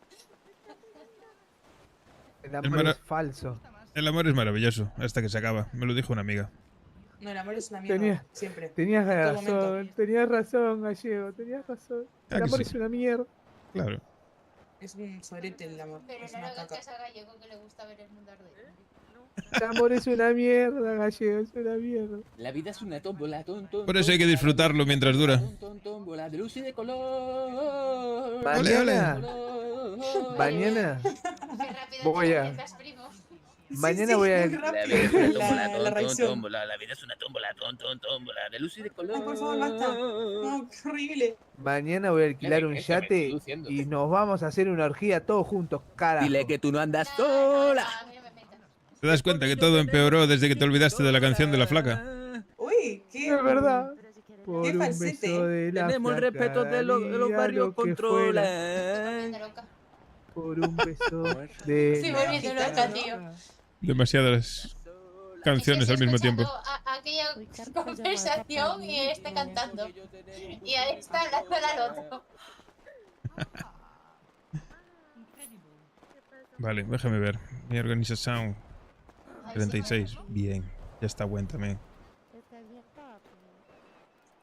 [SPEAKER 14] El amor es falso.
[SPEAKER 1] El amor es maravilloso, hasta que se acaba. Me lo dijo una amiga.
[SPEAKER 4] No, el amor es una mierda. Siempre.
[SPEAKER 14] Tenías
[SPEAKER 4] En todo momento.
[SPEAKER 14] razón, tenías razón, Gallego, tenías razón.
[SPEAKER 1] Ah,
[SPEAKER 14] El
[SPEAKER 1] que
[SPEAKER 14] amor
[SPEAKER 1] sí.
[SPEAKER 14] es una mierda.
[SPEAKER 1] Claro.
[SPEAKER 4] Es un sobrete el amor.
[SPEAKER 2] Pero
[SPEAKER 4] Es
[SPEAKER 2] no
[SPEAKER 4] una
[SPEAKER 2] lo
[SPEAKER 4] caca.
[SPEAKER 2] hagas a Gallego que le gusta ver el mundo arder.
[SPEAKER 14] El amor es una mierda, Gallego, es una mierda.
[SPEAKER 3] La vida es una tómbola,
[SPEAKER 1] Por eso hay que disfrutarlo mientras dura.
[SPEAKER 3] tómbola de luz y de color.
[SPEAKER 14] Mañana, mañana voy a... Mañana voy a...
[SPEAKER 3] La vida es una tómbola,
[SPEAKER 4] la reacción.
[SPEAKER 3] tómbola. La vida es una tómbola, tómbola de luz y de color.
[SPEAKER 4] Ay, por favor, basta. No, qué horrible.
[SPEAKER 14] Mañana voy a alquilar un
[SPEAKER 3] ¿Qué? Que me estoy
[SPEAKER 14] yate
[SPEAKER 3] luciendo.
[SPEAKER 14] y nos vamos a hacer una orgía todos juntos, carajo.
[SPEAKER 3] Dile que tú no andas sola.
[SPEAKER 1] ¿Te das cuenta que todo empeoró desde que te olvidaste de la canción de la flaca?
[SPEAKER 4] Uy, qué...
[SPEAKER 14] Es verdad. Por
[SPEAKER 4] Qué
[SPEAKER 14] un
[SPEAKER 4] falsete.
[SPEAKER 14] beso de la
[SPEAKER 3] Tenemos el
[SPEAKER 14] flaca,
[SPEAKER 3] respeto de los
[SPEAKER 14] diga
[SPEAKER 3] barrios
[SPEAKER 14] lo que fuera.
[SPEAKER 3] controlan.
[SPEAKER 14] Por un beso de
[SPEAKER 2] Sí,
[SPEAKER 14] la
[SPEAKER 2] volviendo loca, tío.
[SPEAKER 1] Demasiadas canciones al mismo tiempo.
[SPEAKER 2] Aquella conversación y este cantando. Y ahí está hablando al otro.
[SPEAKER 1] Vale, déjame ver. Mi organización 36. Bien, ya está buen también.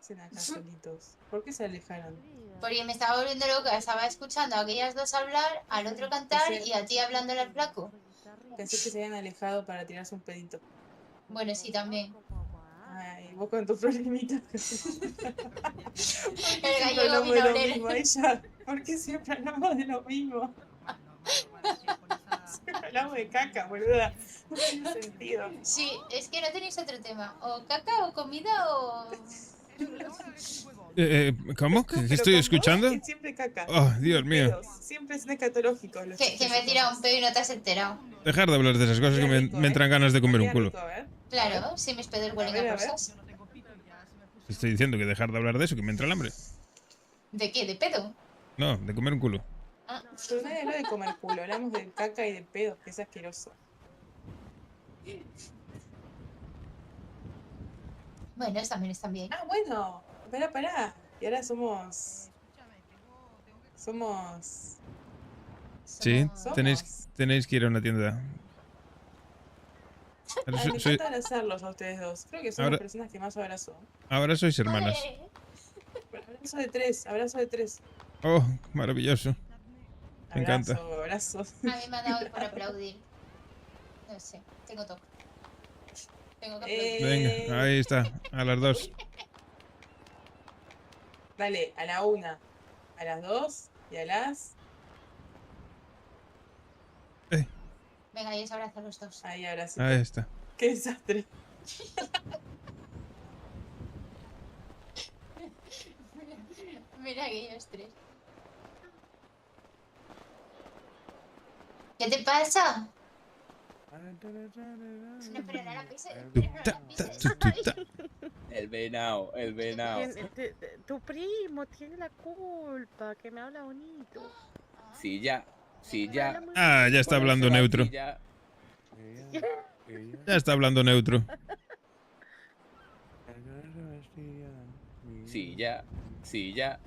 [SPEAKER 4] Hacen acá solitos. ¿Por qué se alejaron?
[SPEAKER 2] Porque me estaba volviendo loca. Estaba escuchando a aquellas dos hablar, al otro cantar y a ti hablándole al flaco.
[SPEAKER 4] Pensé que se habían alejado para tirarse un pedito.
[SPEAKER 2] Bueno, sí, también.
[SPEAKER 4] Ay, vos con tus problemitas.
[SPEAKER 2] El gallego
[SPEAKER 4] hablamos
[SPEAKER 2] vino
[SPEAKER 4] de
[SPEAKER 2] a
[SPEAKER 4] lo
[SPEAKER 2] oler.
[SPEAKER 4] mismo, ella. ¿Por qué siempre hablamos de lo mismo? Siempre hablamos de caca, boluda. No tiene sentido.
[SPEAKER 2] Sí, es que no tenéis otro tema. O caca, o comida, o...
[SPEAKER 1] ¿Cómo? ¿Qué
[SPEAKER 4] Pero
[SPEAKER 1] estoy
[SPEAKER 4] con
[SPEAKER 1] escuchando?
[SPEAKER 4] vos es siempre caca.
[SPEAKER 1] Oh, Dios mío.
[SPEAKER 4] Pedos. Siempre es escatológico.
[SPEAKER 2] Que me he tirado un pedo y no te has enterado.
[SPEAKER 1] Dejar de hablar de esas cosas que me entran ganas de comer un culo.
[SPEAKER 2] Claro, si mis pedos huelen a cosas.
[SPEAKER 1] Te estoy diciendo que dejar de hablar de eso, que me entra el hambre.
[SPEAKER 2] ¿De qué? ¿De pedo?
[SPEAKER 1] No, de comer un culo.
[SPEAKER 2] Ah.
[SPEAKER 4] Pero nadie habla de comer culo, hablamos de caca y de pedos, que es asqueroso.
[SPEAKER 2] Bueno, también están bien.
[SPEAKER 4] Ah, bueno, pará. Y ahora somos...
[SPEAKER 1] Sí,
[SPEAKER 4] Somos.
[SPEAKER 1] tenéis que ir a una tienda.
[SPEAKER 4] Ay, me encanta abrazarlos a ustedes dos. Creo que son
[SPEAKER 1] Ahora-
[SPEAKER 4] las personas que más abrazo.
[SPEAKER 1] Ahora sois hermanas.
[SPEAKER 4] Abrazo de tres.
[SPEAKER 1] Oh, maravilloso. Me encanta.
[SPEAKER 4] Abrazo.
[SPEAKER 2] A mí me ha dado hoy por aplaudir. No sé, tengo toque. Tengo que aplaudir.
[SPEAKER 1] Venga, ahí está, a las 2.
[SPEAKER 4] Dale, a la 1, a las 2 y a las...
[SPEAKER 2] Venga, y os abrazo a los dos.
[SPEAKER 4] Ahí, ahora sí.
[SPEAKER 1] Ahí está.
[SPEAKER 4] Qué desastre.
[SPEAKER 2] Mira aquellos tres. ¿Qué te pasa? No, pero no la pises.
[SPEAKER 3] El venado, el venado.
[SPEAKER 15] Tu primo tiene la culpa, que me habla bonito.
[SPEAKER 3] Sí, ya. Sí, ya.
[SPEAKER 1] Ah, ya está hablando neutro.
[SPEAKER 3] Ya.
[SPEAKER 1] Ya está hablando neutro.
[SPEAKER 3] Sí, ya. Sí, ya.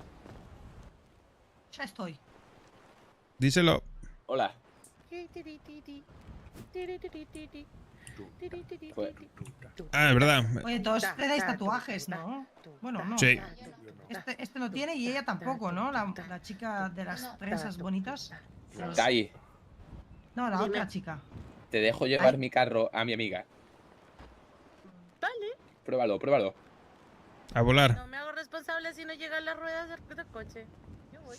[SPEAKER 13] Ya estoy.
[SPEAKER 1] Díselo.
[SPEAKER 3] Hola.
[SPEAKER 1] Ah, es verdad.
[SPEAKER 13] Oye, todos tenéis tatuajes, ¿no? Bueno, no.
[SPEAKER 1] Sí.
[SPEAKER 13] Este no tiene y ella tampoco, ¿no? La chica de las trenzas bonitas.
[SPEAKER 3] Tai,
[SPEAKER 13] No, la otra chica.
[SPEAKER 3] te dejo llevar mi carro a mi amiga.
[SPEAKER 15] Vale.
[SPEAKER 3] Pruébalo, pruébalo.
[SPEAKER 1] A volar.
[SPEAKER 15] No me hago responsable si no llegan las ruedas del coche. Yo voy.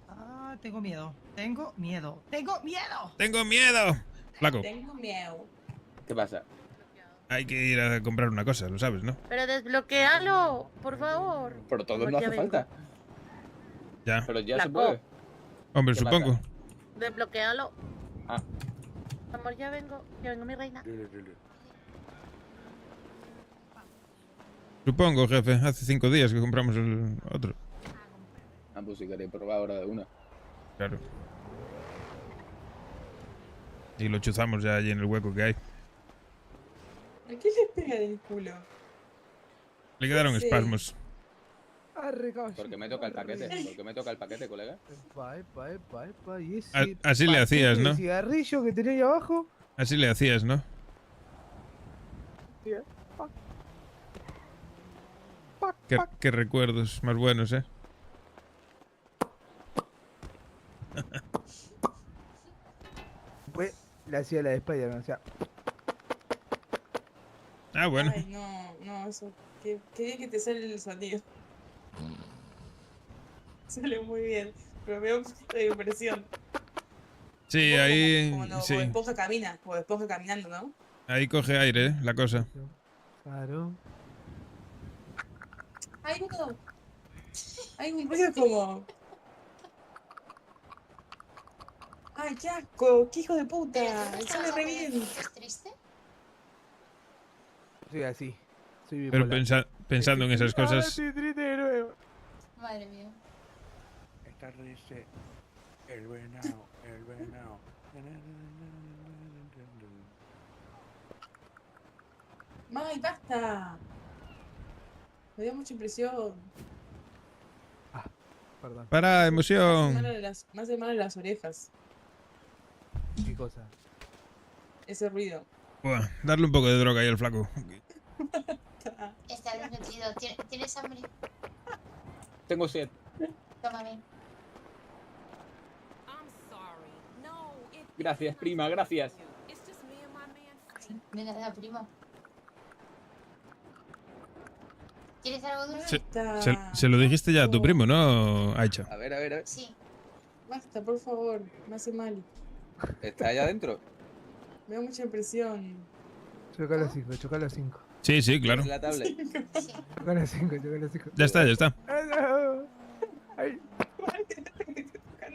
[SPEAKER 13] Ah, tengo miedo. Tengo miedo. ¡Tengo miedo!
[SPEAKER 1] ¡Tengo miedo! Flaco,
[SPEAKER 4] Tengo miedo.
[SPEAKER 3] ¿Qué pasa?
[SPEAKER 1] hay que ir a comprar una cosa, lo sabes, ¿no?
[SPEAKER 15] Pero desbloquealo, por favor.
[SPEAKER 3] Pero todo
[SPEAKER 15] Amor,
[SPEAKER 3] no
[SPEAKER 15] ya
[SPEAKER 3] hace
[SPEAKER 15] vengo.
[SPEAKER 3] falta.
[SPEAKER 1] Ya.
[SPEAKER 3] Pero ya se
[SPEAKER 15] Flaco.
[SPEAKER 3] puede.
[SPEAKER 1] Hombre,
[SPEAKER 3] ¿Qué
[SPEAKER 1] supongo.
[SPEAKER 15] Desbloquealo.
[SPEAKER 3] Ah.
[SPEAKER 15] Amor, ya vengo mi reina.
[SPEAKER 1] Supongo, jefe. Hace 5 días que compramos el otro.
[SPEAKER 3] Ah, pues si queréis probar ahora de una.
[SPEAKER 1] Claro. Y lo chuzamos ya allí en el hueco que hay.
[SPEAKER 4] ¿A qué le pega en el culo?
[SPEAKER 1] Le quedaron
[SPEAKER 4] Sí.
[SPEAKER 1] espasmos.
[SPEAKER 14] Arre, caballo.
[SPEAKER 3] ¿Por qué me toca el paquete? ¿Por qué me toca el paquete, colega?
[SPEAKER 14] Epa. Y ese
[SPEAKER 1] Así le hacías,
[SPEAKER 14] paquete de
[SPEAKER 1] ¿no?
[SPEAKER 14] cigarrillo que tenía ahí abajo.
[SPEAKER 1] Así le hacías, ¿no?
[SPEAKER 14] Tía, pac,
[SPEAKER 1] Qué recuerdos más buenos, ¿eh?
[SPEAKER 14] Pues le hacía la de Spider-Man, o sea.
[SPEAKER 1] Ah, bueno.
[SPEAKER 4] Ay, no, eso. Qué bien que te sale el sonido. Sale muy bien. Pero veo un poquito de impresión.
[SPEAKER 1] Sí, ahí.
[SPEAKER 4] Como cuando
[SPEAKER 1] Sí.
[SPEAKER 4] Bob Esponja camina, Bob Esponja caminando, ¿no?
[SPEAKER 1] Ahí coge aire, ¿eh? La cosa.
[SPEAKER 14] Claro.
[SPEAKER 4] Hay uno. Hay un ruido como. ¡Ay, qué asco! ¡Qué hijo de puta! Sale re bien.
[SPEAKER 2] ¿Es triste?
[SPEAKER 14] Soy así. Soy
[SPEAKER 1] Pero
[SPEAKER 14] bipolar.
[SPEAKER 1] pensando en esas
[SPEAKER 14] Ahora
[SPEAKER 1] cosas.
[SPEAKER 14] estoy triste de nuevo.
[SPEAKER 2] Madre mía.
[SPEAKER 7] Esta dice el venado, el venado.
[SPEAKER 4] ¡May, basta! Me dio mucha impresión.
[SPEAKER 14] Perdón.
[SPEAKER 1] Para, emoción.
[SPEAKER 4] Me hace mal a las orejas.
[SPEAKER 14] ¿Qué cosa?
[SPEAKER 4] Ese ruido.
[SPEAKER 1] Buah, darle un poco de droga ahí al flaco.
[SPEAKER 2] Está desnutrido. ¿Tienes hambre?
[SPEAKER 3] Tengo sed.
[SPEAKER 2] Toma, ven.
[SPEAKER 3] Gracias, prima, gracias.
[SPEAKER 2] Venga, da, prima. ¿Quieres algo dulce?
[SPEAKER 1] Se lo dijiste ya a tu primo, ¿no, Aicha?
[SPEAKER 3] A ver, a ver, a ver.
[SPEAKER 2] Sí.
[SPEAKER 4] Basta, por favor. Me hace mal.
[SPEAKER 3] ¿Está allá adentro?
[SPEAKER 4] Me da mucha impresión.
[SPEAKER 14] Choca a las 5, choca a las 5.
[SPEAKER 1] Sí, sí, claro.
[SPEAKER 3] ¿Es la tablet?
[SPEAKER 14] Choca a las 5, choca a las 5.
[SPEAKER 1] Ya está, ya está.
[SPEAKER 14] Ay.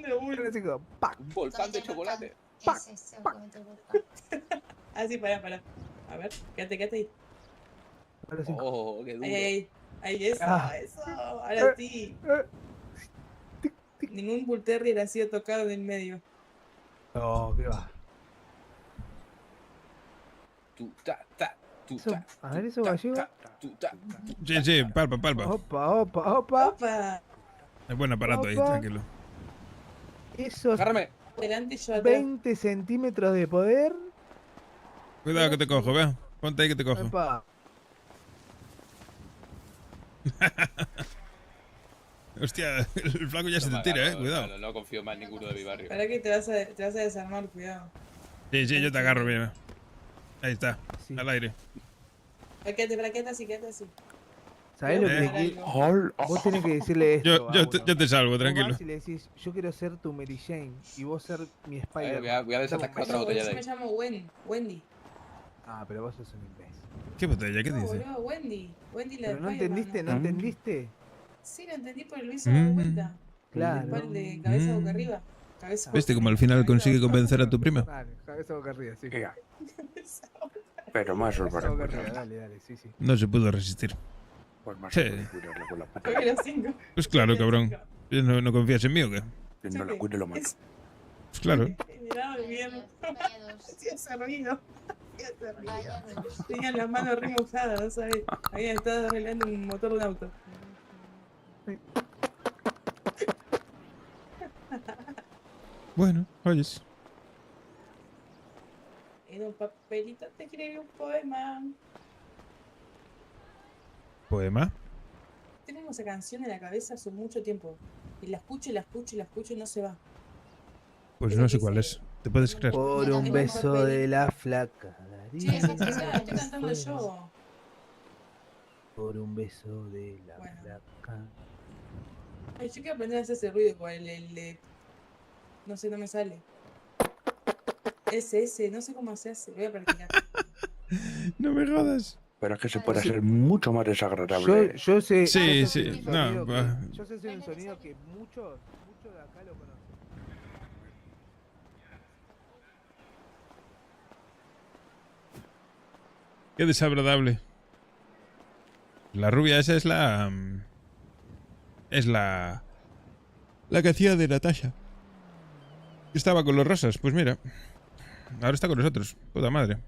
[SPEAKER 4] Choca
[SPEAKER 14] a las 5. ¡Pac!
[SPEAKER 3] Un volcán de chocolate.
[SPEAKER 2] Es eso, cómete el volcán.
[SPEAKER 4] Ah, sí, pará. A ver, quédate ahí.
[SPEAKER 14] A las 5.
[SPEAKER 3] Oh, qué duro.
[SPEAKER 4] Ahí, eso,
[SPEAKER 14] Ah.
[SPEAKER 4] eso. Ahora sí. Ningún Bull Terrier ha sido tocado en el medio.
[SPEAKER 14] No, qué va. A ver, eso gallego.
[SPEAKER 1] Sí, palpa.
[SPEAKER 14] Opa.
[SPEAKER 1] Es buen aparato ahí,
[SPEAKER 14] Opa.
[SPEAKER 1] tranquilo.
[SPEAKER 14] Esos
[SPEAKER 3] Agárrame.
[SPEAKER 4] Delante y yo atrás.
[SPEAKER 14] 20 centímetros de poder.
[SPEAKER 1] Cuidado que te cojo, vea. Ponte ahí que te cojo.
[SPEAKER 14] Opa.
[SPEAKER 1] Hostia, el flaco ya se te tira, cuidado.
[SPEAKER 3] No confío más en ninguno de mi barrio.
[SPEAKER 4] Para que te vas a desarmar, cuidado.
[SPEAKER 1] Sí, yo te agarro bien. Ahí está, al aire.
[SPEAKER 4] Quédate así.
[SPEAKER 14] ¿Sabés lo que le Vos tenés que decirle esto.
[SPEAKER 1] Yo te salvo,
[SPEAKER 14] Vos
[SPEAKER 1] tranquilo.
[SPEAKER 14] vas y le decís, yo quiero ser tu Mary Jane y vos ser mi
[SPEAKER 3] A ver,
[SPEAKER 14] Spider-Man.
[SPEAKER 3] voy a desatascar otra botella de
[SPEAKER 4] Yo me
[SPEAKER 3] ahí.
[SPEAKER 4] llamo Wendy.
[SPEAKER 14] Ah, pero vos sos un imbécil.
[SPEAKER 1] ¿Qué botella? ¿Qué
[SPEAKER 4] No,
[SPEAKER 1] dice?
[SPEAKER 4] boludo, Wendy. Wendy la de
[SPEAKER 14] ¿Pero no
[SPEAKER 4] Spider-Man,
[SPEAKER 14] entendiste? ¿No entendiste?
[SPEAKER 4] Sí, lo entendí, pero lo hizo de vuelta.
[SPEAKER 14] Claro.
[SPEAKER 4] ¿Cuál de cabeza boca arriba? Cabeza boca
[SPEAKER 1] ¿Viste cómo al final consigue convencer a tu prima?
[SPEAKER 14] Vale, cabeza boca arriba, sí.
[SPEAKER 11] Pero más os
[SPEAKER 14] Cabeza
[SPEAKER 11] para
[SPEAKER 14] boca arriba, dale, sí, sí.
[SPEAKER 1] No se pudo resistir.
[SPEAKER 11] Pues más
[SPEAKER 1] Sí.
[SPEAKER 11] cuidarlo con la puta.
[SPEAKER 4] Hoy los 5.
[SPEAKER 1] Pues claro, cabrón. ¿No confías en mí o qué?
[SPEAKER 11] Si no lo cuido, lo mato.
[SPEAKER 1] Pues claro.
[SPEAKER 4] Mirá, bien. Hacía ese ruido. Hacía ese ruido. Tenían las manos re mojadas, ¿sabes? Habían estado arreglando un motor de un auto.
[SPEAKER 1] Bueno, oyes.
[SPEAKER 4] En un papelito te escribí un poema.
[SPEAKER 1] ¿Poema?
[SPEAKER 4] Tengo esa canción en la cabeza hace mucho tiempo. Y la escucho y la escucho y la escucho y no se va.
[SPEAKER 1] Pues no sé cuál es. ¿Te puedes creer?
[SPEAKER 14] Por un beso de la flaca.
[SPEAKER 4] Sí, esa estoy cantando yo.
[SPEAKER 14] Por un beso de la flaca.
[SPEAKER 4] Ay, yo quiero aprender a hacer ese ruido con el de... No sé, no me sale. Ese, no sé cómo se hace. Voy a practicar.
[SPEAKER 1] No me jodas.
[SPEAKER 11] Pero es que se puede hacer mucho más desagradable.
[SPEAKER 14] Yo sé.
[SPEAKER 1] Sí,
[SPEAKER 14] yo sé
[SPEAKER 1] sí.
[SPEAKER 14] hacer un
[SPEAKER 1] No,
[SPEAKER 14] sonido
[SPEAKER 1] va.
[SPEAKER 14] yo sé hacer un sonido que muchos de acá lo conocen.
[SPEAKER 1] Qué desagradable. La rubia esa es la... Es la... La que hacía de Natasha. Estaba con los rosas, pues mira. Ahora está con nosotros. Puta madre.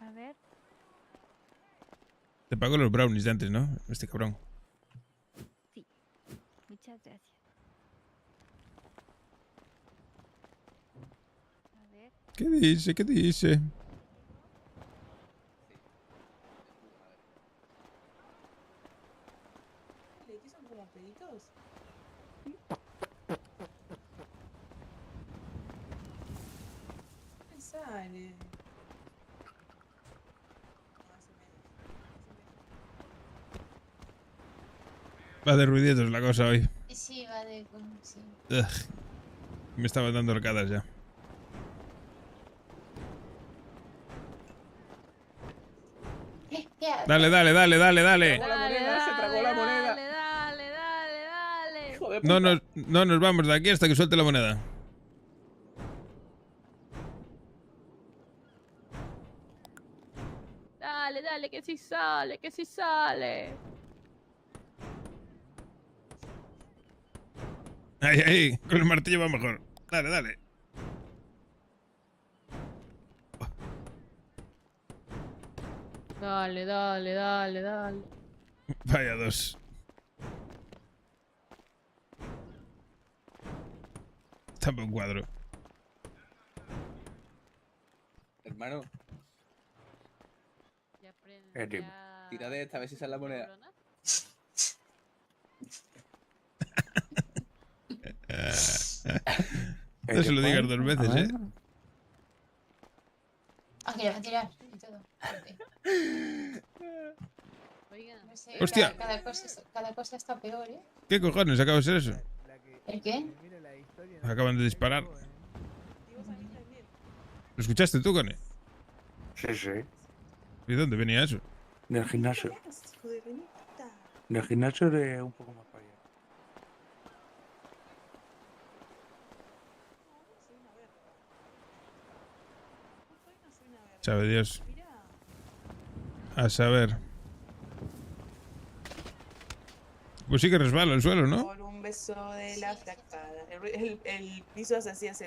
[SPEAKER 9] A ver.
[SPEAKER 1] Te pagó los brownies de antes, ¿no? Este cabrón.
[SPEAKER 9] Sí. Muchas gracias. A ver.
[SPEAKER 1] ¿Qué dice? ¿Qué dice?
[SPEAKER 4] ¿Qué son como peditos? ¿Qué sale?
[SPEAKER 1] Va de ruiditos la cosa hoy.
[SPEAKER 2] Sí, va de... Sí.
[SPEAKER 1] Ugh. Me estaba dando arcadas ya. Dale, dale, dale, dale, dale.
[SPEAKER 10] Dale, dale, dale, dale.
[SPEAKER 1] No nos vamos de aquí hasta que suelte la moneda.
[SPEAKER 10] Dale, dale, que sí sale, que sí sale.
[SPEAKER 1] Ahí, ahí, con el martillo va mejor. Dale, dale.
[SPEAKER 10] Dale, dale, dale, dale.
[SPEAKER 1] Vaya dos. Tapa un cuadro.
[SPEAKER 3] Hermano, tira de esta, a ver si sale la moneda.
[SPEAKER 1] No se lo digas dos veces, ¿eh?
[SPEAKER 2] Ah, que la va a tirar y todo. No sé,
[SPEAKER 1] Hostia.
[SPEAKER 2] cada cosa está peor, ¿eh?
[SPEAKER 1] ¿Qué cojones acaba de ser eso?
[SPEAKER 2] ¿El qué?
[SPEAKER 1] Acaban de disparar. ¿Lo escuchaste tú, Cone?
[SPEAKER 11] Sí, sí.
[SPEAKER 1] ¿Y dónde venía eso?
[SPEAKER 11] Del gimnasio.
[SPEAKER 4] Hijo de renita.
[SPEAKER 11] Del gimnasio de un poco más para allá.
[SPEAKER 1] Sabe Dios. A saber. Pues sí que resbala el suelo, ¿no?
[SPEAKER 4] Por un beso de la flacada. El piso se hacía así.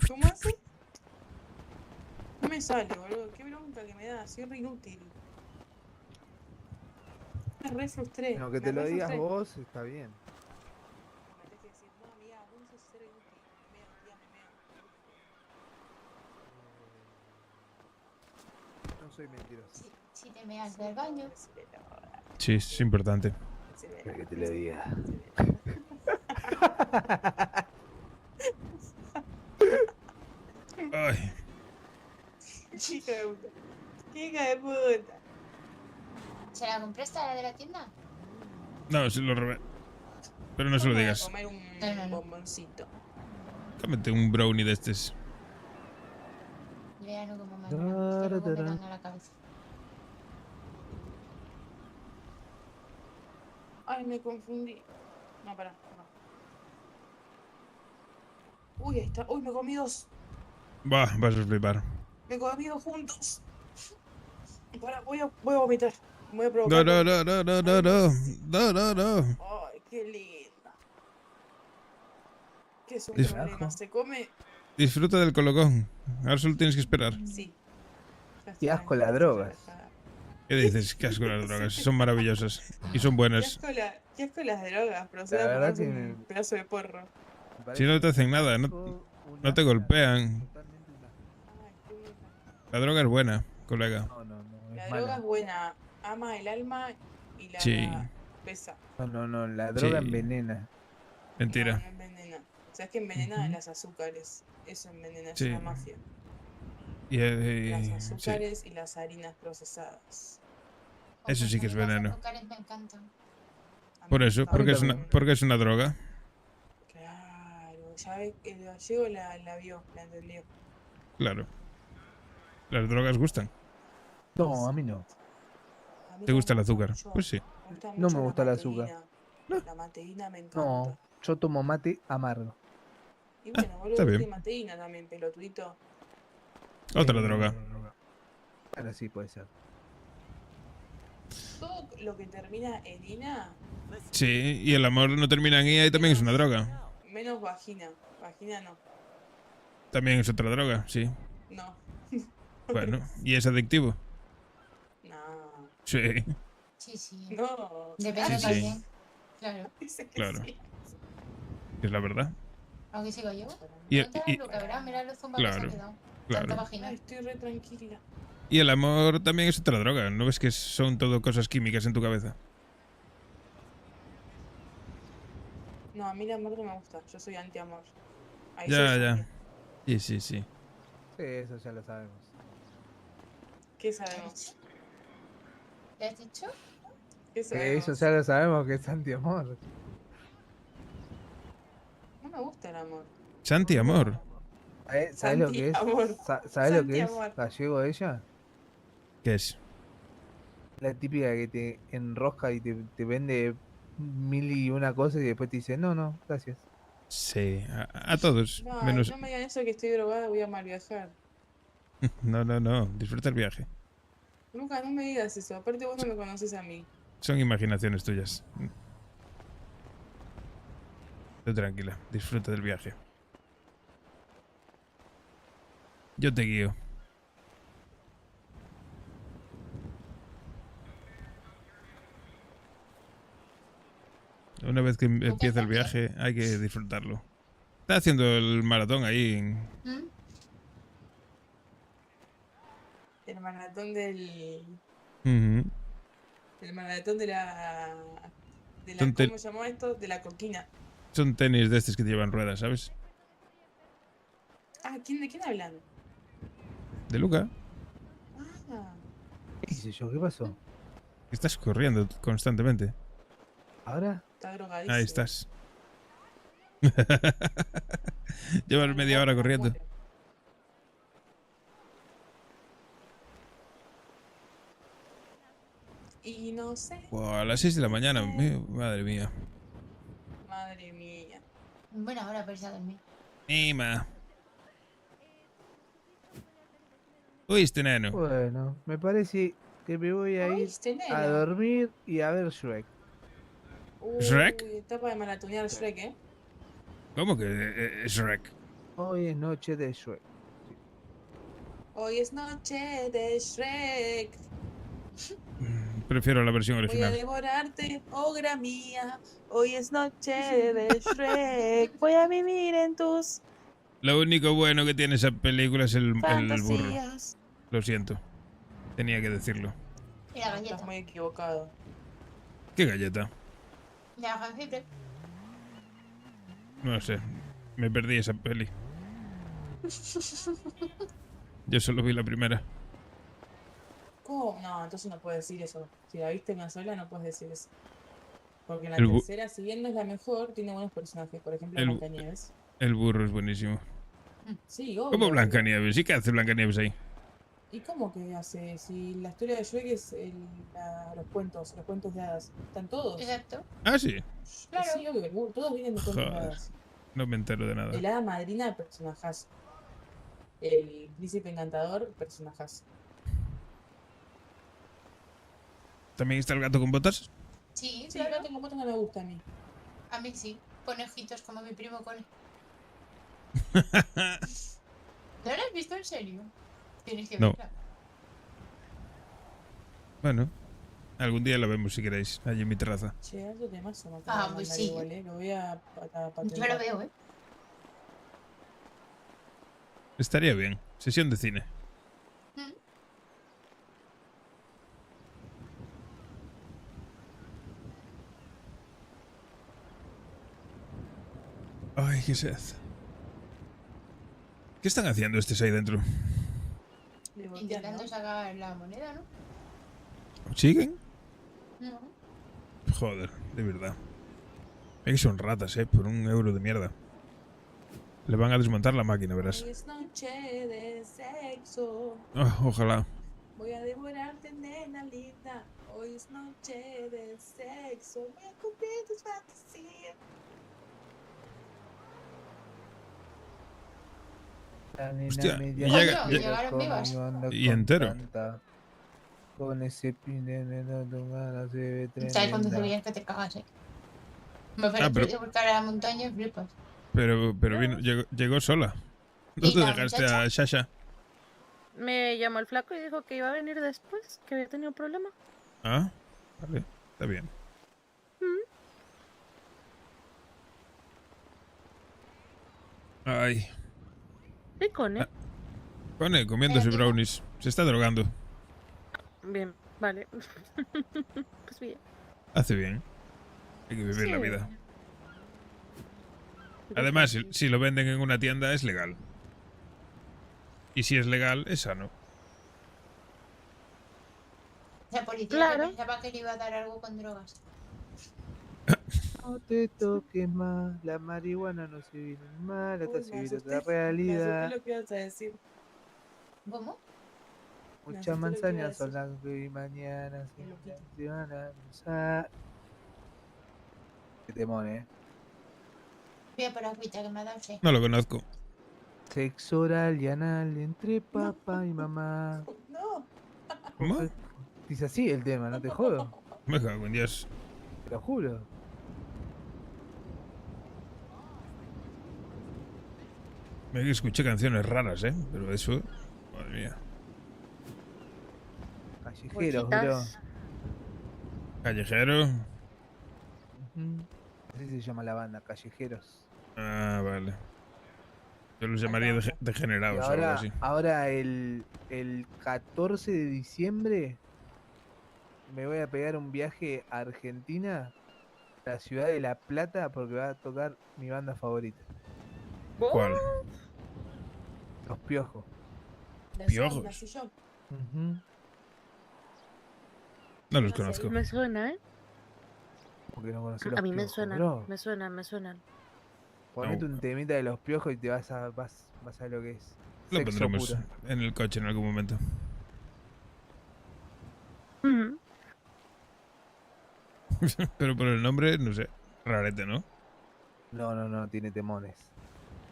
[SPEAKER 4] ¿Cómo hace? No me sale, boludo. Qué bronca que me da. Soy re inútil. Me re frustré.
[SPEAKER 14] No, que
[SPEAKER 4] me
[SPEAKER 14] te lo
[SPEAKER 4] re
[SPEAKER 14] digas
[SPEAKER 4] frustré.
[SPEAKER 14] vos está bien.
[SPEAKER 4] Me tenés que decir, no, amiga, vos no sos cero inútil. Me meo.
[SPEAKER 14] No soy mentiroso.
[SPEAKER 2] Si te meas del baño.
[SPEAKER 1] Sí, es importante.
[SPEAKER 14] Para que te lo diga.
[SPEAKER 1] Ay.
[SPEAKER 4] Chico, ¡Qué hija de puta!
[SPEAKER 2] ¿Se la compraste a la de la tienda?
[SPEAKER 1] No, se lo robé. Pero no se lo
[SPEAKER 4] Voy a
[SPEAKER 1] digas.
[SPEAKER 4] comer un bomboncito.
[SPEAKER 1] Cómete un brownie de estos.
[SPEAKER 2] Yo ya no como más brownies, que luego me dan a la cabeza.
[SPEAKER 4] Ay, me confundí. No, pará. No. Uy, ahí está. Uy, me comí dos.
[SPEAKER 1] Bah, vas a flipar.
[SPEAKER 4] Me comí dos juntos. Pará, voy a vomitar. Voy a
[SPEAKER 1] No,
[SPEAKER 4] provocar.
[SPEAKER 1] no, no, no, no, no, no. No, no, no.
[SPEAKER 4] Ay, qué linda. ¿Qué es un
[SPEAKER 1] Dis-
[SPEAKER 4] problema? ¿Se come?
[SPEAKER 1] Disfruta del colocón. Ahora solo tienes que esperar.
[SPEAKER 4] Sí.
[SPEAKER 14] Qué asco las drogas.
[SPEAKER 1] ¿Qué dices? Qué asco las drogas. Son maravillosas. Y son buenas.
[SPEAKER 4] Qué asco las drogas, pero se
[SPEAKER 14] La
[SPEAKER 4] da
[SPEAKER 14] verdad
[SPEAKER 4] por
[SPEAKER 14] que
[SPEAKER 4] un pedazo de porro.
[SPEAKER 1] Si no te hacen nada, no te golpean. La droga es buena, colega.
[SPEAKER 4] La droga es buena, ama el alma y la
[SPEAKER 1] Sí.
[SPEAKER 4] pesa.
[SPEAKER 14] No, la droga
[SPEAKER 1] Sí.
[SPEAKER 14] envenena.
[SPEAKER 1] Mentira.
[SPEAKER 4] No envenena. ¿Sabes que envenena las azúcares? Eso envenena, es
[SPEAKER 1] Sí.
[SPEAKER 4] una mafia.
[SPEAKER 1] Y,
[SPEAKER 4] Las
[SPEAKER 1] sí.
[SPEAKER 4] azúcares y las harinas procesadas.
[SPEAKER 1] Eso sí que es veneno.
[SPEAKER 2] Los azúcares me encantan.
[SPEAKER 1] Por eso, porque es una droga.
[SPEAKER 4] Claro, ya ves, el gallego la vio, la entendió.
[SPEAKER 1] Claro. Las drogas gustan.
[SPEAKER 14] No, a mí no.
[SPEAKER 1] ¿Te gusta el azúcar? Pues sí.
[SPEAKER 14] No me gusta el azúcar.
[SPEAKER 4] La mateína me encanta.
[SPEAKER 14] No, yo tomo mate amargo.
[SPEAKER 4] Y bueno, boludo,
[SPEAKER 1] está bien.
[SPEAKER 4] tiene mateína también, pelotudito.
[SPEAKER 1] Otra droga.
[SPEAKER 14] Ahora sí puede ser.
[SPEAKER 4] Todo lo que termina en ina,
[SPEAKER 1] Sí, y el amor no termina en IA y también es una droga.
[SPEAKER 4] menos vagina. Vagina no.
[SPEAKER 1] También es otra droga, sí.
[SPEAKER 4] No.
[SPEAKER 1] Bueno, ¿y es adictivo?
[SPEAKER 4] No.
[SPEAKER 1] Sí,
[SPEAKER 2] Sí, sí.
[SPEAKER 4] No.
[SPEAKER 2] Depende
[SPEAKER 1] Sí, sí.
[SPEAKER 2] también. Claro.
[SPEAKER 4] Dice que
[SPEAKER 1] claro.
[SPEAKER 4] sí.
[SPEAKER 1] Es la verdad.
[SPEAKER 2] Aunque sigo yo.
[SPEAKER 1] Y,
[SPEAKER 2] Cuéntale
[SPEAKER 1] y-
[SPEAKER 2] lo que habrá, mira lo zumba que se
[SPEAKER 1] claro,
[SPEAKER 2] ha quedado.
[SPEAKER 1] claro.
[SPEAKER 2] Tanta vagina.
[SPEAKER 4] Ay, estoy re tranquila.
[SPEAKER 1] y el amor también es otra droga. ¿No ves que son todo cosas químicas en tu cabeza?
[SPEAKER 4] No, a mí el amor no me gusta. Yo soy anti-amor. Ahí
[SPEAKER 1] Ya,
[SPEAKER 4] soy
[SPEAKER 1] ya.
[SPEAKER 4] yo.
[SPEAKER 1] Sí, sí, sí.
[SPEAKER 14] Sí, eso ya lo sabemos.
[SPEAKER 4] ¿Qué sabemos?
[SPEAKER 2] ¿Le has dicho?
[SPEAKER 4] ¿Qué sabemos?
[SPEAKER 14] Eso ya lo sabemos que es anti-amor.
[SPEAKER 4] No me gusta el amor.
[SPEAKER 1] Santi, amor.
[SPEAKER 14] ¿Sabes lo que es?
[SPEAKER 4] Santi-amor.
[SPEAKER 14] ¿Sabes lo que es
[SPEAKER 4] Santi-amor.
[SPEAKER 14] gallego de ella?
[SPEAKER 1] ¿Qué es?
[SPEAKER 14] La típica que te enrosca y te vende mil y una cosa y después te dice, no, gracias.
[SPEAKER 1] Sí, a todos.
[SPEAKER 4] No,
[SPEAKER 1] Menos...
[SPEAKER 4] no me digan eso que estoy drogada, voy a mal viajar.
[SPEAKER 1] No, no, no. Disfruta el viaje.
[SPEAKER 4] Nunca, no me digas eso. Aparte vos no me conoces a mí.
[SPEAKER 1] Son imaginaciones tuyas. Tú tranquila. Disfruta del viaje. Yo te guío. Una vez que empieza el viaje hay que disfrutarlo. Está haciendo el maratón ahí en...
[SPEAKER 2] ¿Mm?
[SPEAKER 4] El maratón del...
[SPEAKER 1] Ujú.
[SPEAKER 4] El maratón de la...
[SPEAKER 1] Son
[SPEAKER 4] ¿Cómo se llamó esto? De la coquina.
[SPEAKER 1] Son tenis de estos que llevan ruedas, ¿sabes?
[SPEAKER 4] Ah, ¿de quién hablan?
[SPEAKER 1] De Luca.
[SPEAKER 4] Ah,
[SPEAKER 14] ¿Qué hice yo? ¿Qué pasó?
[SPEAKER 1] Estás corriendo constantemente.
[SPEAKER 14] ¿Ahora?
[SPEAKER 4] está drogadísimo.
[SPEAKER 1] Ahí estás. Llevas media hora corriendo.
[SPEAKER 4] Y no sé.
[SPEAKER 1] Buah, a las 6 de la mañana. Madre mía.
[SPEAKER 4] Madre mía.
[SPEAKER 2] Buena hora para irse a dormir.
[SPEAKER 1] Mima. ¿Oíste, neno?
[SPEAKER 14] Bueno, me parece que me voy a ir
[SPEAKER 4] ¿Oíste, nena?
[SPEAKER 14] a dormir y a ver Shrek.
[SPEAKER 1] ¿Shrek?
[SPEAKER 4] Etapa de maratonear Shrek, ¿eh?
[SPEAKER 1] ¿Cómo que Shrek?
[SPEAKER 14] Hoy es noche de Shrek.
[SPEAKER 4] Hoy es noche de Shrek.
[SPEAKER 1] Prefiero la versión
[SPEAKER 4] Voy a
[SPEAKER 1] original.
[SPEAKER 4] devorarte, ogra mía. Hoy es noche de Shrek. Voy a vivir en tus
[SPEAKER 1] Lo único bueno que tiene esa película es el burro.
[SPEAKER 4] fantasías.
[SPEAKER 1] Lo siento. Tenía que decirlo.
[SPEAKER 2] Y la galleta.
[SPEAKER 4] Estás muy equivocado.
[SPEAKER 1] ¿Qué galleta?
[SPEAKER 2] La jengibre.
[SPEAKER 1] No sé. Me perdí esa peli. Yo solo vi la primera.
[SPEAKER 4] ¿Cómo? No, entonces no puedes decir eso. Si la viste una sola, no puedes decir eso. Porque en la
[SPEAKER 1] El bu-
[SPEAKER 4] tercera, si bien no es la mejor, tiene buenos personajes. Por ejemplo,
[SPEAKER 1] El-
[SPEAKER 4] Blancanieves.
[SPEAKER 1] El burro es buenísimo.
[SPEAKER 4] Sí, obvio.
[SPEAKER 1] ¿Cómo Blancanieves? ¿Y qué hace Blancanieves ahí?
[SPEAKER 4] ¿Y cómo que hace? Si la historia de Shrek es los cuentos de hadas. Están todos.
[SPEAKER 2] Exacto.
[SPEAKER 1] Ah, sí.
[SPEAKER 2] Claro.
[SPEAKER 4] Sí, obvio, todos vienen de cuentos de
[SPEAKER 1] Joder.
[SPEAKER 4] hadas.
[SPEAKER 1] No me entero de nada.
[SPEAKER 4] El hada madrina, personajazo. El príncipe encantador, personajazo.
[SPEAKER 1] ¿También está el gato con botas?
[SPEAKER 2] Sí,
[SPEAKER 4] Sí,
[SPEAKER 2] claro.
[SPEAKER 4] no tengo motos, no me gusta a mí.
[SPEAKER 2] A mí sí. Conejitos como mi primo Cone. ¿No lo has visto en serio? Tienes que
[SPEAKER 1] No.
[SPEAKER 2] verla.
[SPEAKER 1] Bueno, algún día lo vemos si queréis, allí en mi terraza.
[SPEAKER 4] Che, algo de mazo me
[SPEAKER 2] Ah,
[SPEAKER 4] acaba de
[SPEAKER 2] pues
[SPEAKER 4] mandar
[SPEAKER 2] sí.
[SPEAKER 4] igual, Lo voy a
[SPEAKER 2] Yo
[SPEAKER 4] patentar.
[SPEAKER 2] lo veo, ¿eh?
[SPEAKER 1] Estaría bien. Sesión de cine. Ay, qué sed. ¿Qué están haciendo estos ahí dentro?
[SPEAKER 2] Intentando sacar la moneda, ¿no?
[SPEAKER 1] ¿Siguen?
[SPEAKER 2] No.
[SPEAKER 1] Joder, de verdad. Es que son ratas, por €1 de mierda. Le van a desmontar la máquina, verás.
[SPEAKER 4] Hoy es noche de sexo.
[SPEAKER 1] Ah, ojalá.
[SPEAKER 4] Voy a devorarte, nena linda. Hoy es noche de sexo. Voy a cumplir tus fantasías.
[SPEAKER 14] La nena
[SPEAKER 1] Hostia,
[SPEAKER 14] me
[SPEAKER 1] y
[SPEAKER 14] llama
[SPEAKER 1] llega-
[SPEAKER 14] loco,
[SPEAKER 2] llegaron vivas.
[SPEAKER 14] yo ando
[SPEAKER 1] Y entero.
[SPEAKER 14] contenta. Con ese pine de no ganas se ve
[SPEAKER 2] ¿Sabes cuando se
[SPEAKER 14] tremenda.
[SPEAKER 2] veías que te cagas, Me
[SPEAKER 1] pero-
[SPEAKER 2] parece buscar a la montaña y flipas.
[SPEAKER 1] Pero vino, llegó sola. ¿No
[SPEAKER 2] ¿Y
[SPEAKER 1] te
[SPEAKER 2] la
[SPEAKER 1] dejaste
[SPEAKER 2] muchacha?
[SPEAKER 1] a Shasha?
[SPEAKER 15] Me llamó el flaco y dijo que iba a venir después, que había tenido problema.
[SPEAKER 1] Ah, vale, está bien. Ay,
[SPEAKER 15] Rico, ¿eh?
[SPEAKER 1] Cone, comiéndose brownies. Se está drogando.
[SPEAKER 15] Bien, vale. Pues bien.
[SPEAKER 1] Hace bien. Hay que vivir la
[SPEAKER 15] Sí.
[SPEAKER 1] vida. Además, si lo venden en una tienda es legal. Y si es legal, es sano.
[SPEAKER 2] La policía
[SPEAKER 15] Claro.
[SPEAKER 2] pensaba que le iba a dar algo con drogas.
[SPEAKER 14] No te toques más, la marihuana no se vive mal, acá
[SPEAKER 4] Uy,
[SPEAKER 14] se
[SPEAKER 4] me
[SPEAKER 14] vive
[SPEAKER 4] asusté.
[SPEAKER 14] otra
[SPEAKER 4] Me
[SPEAKER 14] realidad.
[SPEAKER 4] asusté lo que ibas a decir.
[SPEAKER 2] ¿Cómo?
[SPEAKER 4] me
[SPEAKER 14] Muchas
[SPEAKER 4] asusté lo que iba a
[SPEAKER 14] manzanas son
[SPEAKER 4] decir.
[SPEAKER 14] las que hoy y mañana
[SPEAKER 4] Qué loquito.
[SPEAKER 14] se van a usar. Qué temón,
[SPEAKER 2] Voy a por agüita que me ha dado sed.
[SPEAKER 1] No lo conozco.
[SPEAKER 14] Sexo oral y anal entre papá y mamá.
[SPEAKER 4] No.
[SPEAKER 1] ¿Cómo?
[SPEAKER 14] Dice así el tema, no te jodo.
[SPEAKER 1] Me cago en Dios.
[SPEAKER 14] Te lo juro.
[SPEAKER 1] Me escuché canciones raras, pero eso... Madre mía.
[SPEAKER 14] Callejeros, bro.
[SPEAKER 15] Bolsitas.
[SPEAKER 1] Callejero.
[SPEAKER 14] Ujú. Así se llama la banda, Callejeros.
[SPEAKER 1] Ah, vale. Yo los llamaría degenerados
[SPEAKER 14] Y
[SPEAKER 1] o algo
[SPEAKER 14] ahora,
[SPEAKER 1] así.
[SPEAKER 14] ahora el 14 de diciembre me voy a pegar un viaje a Argentina, a la ciudad de La Plata, porque va a tocar mi banda favorita,
[SPEAKER 1] ¿Cuál?
[SPEAKER 14] Los Piojos.
[SPEAKER 1] Piojos.
[SPEAKER 4] Nací yo.
[SPEAKER 14] Ujú.
[SPEAKER 1] No los conozco.
[SPEAKER 15] Me suena, ¿eh?
[SPEAKER 14] Porque no conocí Los
[SPEAKER 15] A mí me
[SPEAKER 14] Piojos,
[SPEAKER 15] suenan,
[SPEAKER 14] bro.
[SPEAKER 15] me suenan, me suenan.
[SPEAKER 14] Ponete un temita de Los Piojos y te vas a ver lo que es.
[SPEAKER 1] Lo
[SPEAKER 14] Sexo
[SPEAKER 1] pondremos
[SPEAKER 14] puro.
[SPEAKER 1] en el coche en algún momento.
[SPEAKER 15] Ujú.
[SPEAKER 1] Pero por el nombre, no sé. Rarete, ¿no?
[SPEAKER 14] No, tiene temones.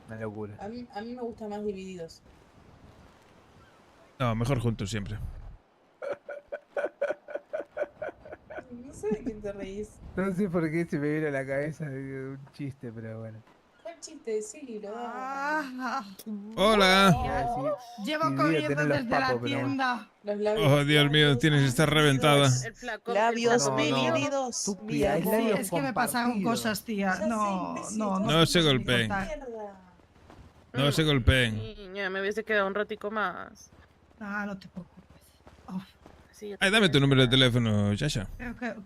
[SPEAKER 14] Una locura.
[SPEAKER 4] A mí me gustan más divididos.
[SPEAKER 1] No, mejor juntos siempre.
[SPEAKER 4] No sé de quién te reís.
[SPEAKER 14] No sé por qué se me vino a la cabeza un chiste, pero bueno.
[SPEAKER 4] ¿Cuál chiste? Sí, lo
[SPEAKER 1] Hola.
[SPEAKER 13] Llevo
[SPEAKER 14] Sí,
[SPEAKER 13] corriendo
[SPEAKER 14] tener los
[SPEAKER 13] desde la
[SPEAKER 14] papos, pero bueno.
[SPEAKER 13] tienda.
[SPEAKER 4] Los labios.
[SPEAKER 1] Oh, Dios mío, tienes que estar reventada.
[SPEAKER 15] El flaco.
[SPEAKER 4] Labios
[SPEAKER 14] No, no.
[SPEAKER 4] divididos.
[SPEAKER 14] Estúpida, es
[SPEAKER 4] mi
[SPEAKER 14] labios
[SPEAKER 4] amor.
[SPEAKER 13] Es que me pasaron
[SPEAKER 14] compartidos.
[SPEAKER 13] cosas, tía.
[SPEAKER 4] Ya sé,
[SPEAKER 13] No,
[SPEAKER 4] imbécil,
[SPEAKER 13] no,
[SPEAKER 4] ya
[SPEAKER 13] no.
[SPEAKER 1] No
[SPEAKER 4] sé,
[SPEAKER 1] se
[SPEAKER 4] ni
[SPEAKER 1] golpeen.
[SPEAKER 4] contar. Mierda.
[SPEAKER 1] No se golpeen.
[SPEAKER 15] Niña, me hubiese quedado un ratico más.
[SPEAKER 13] Ah, no te preocupes. Oh,
[SPEAKER 15] Sí, yo
[SPEAKER 1] Ay, dame tu número de teléfono, Shasha.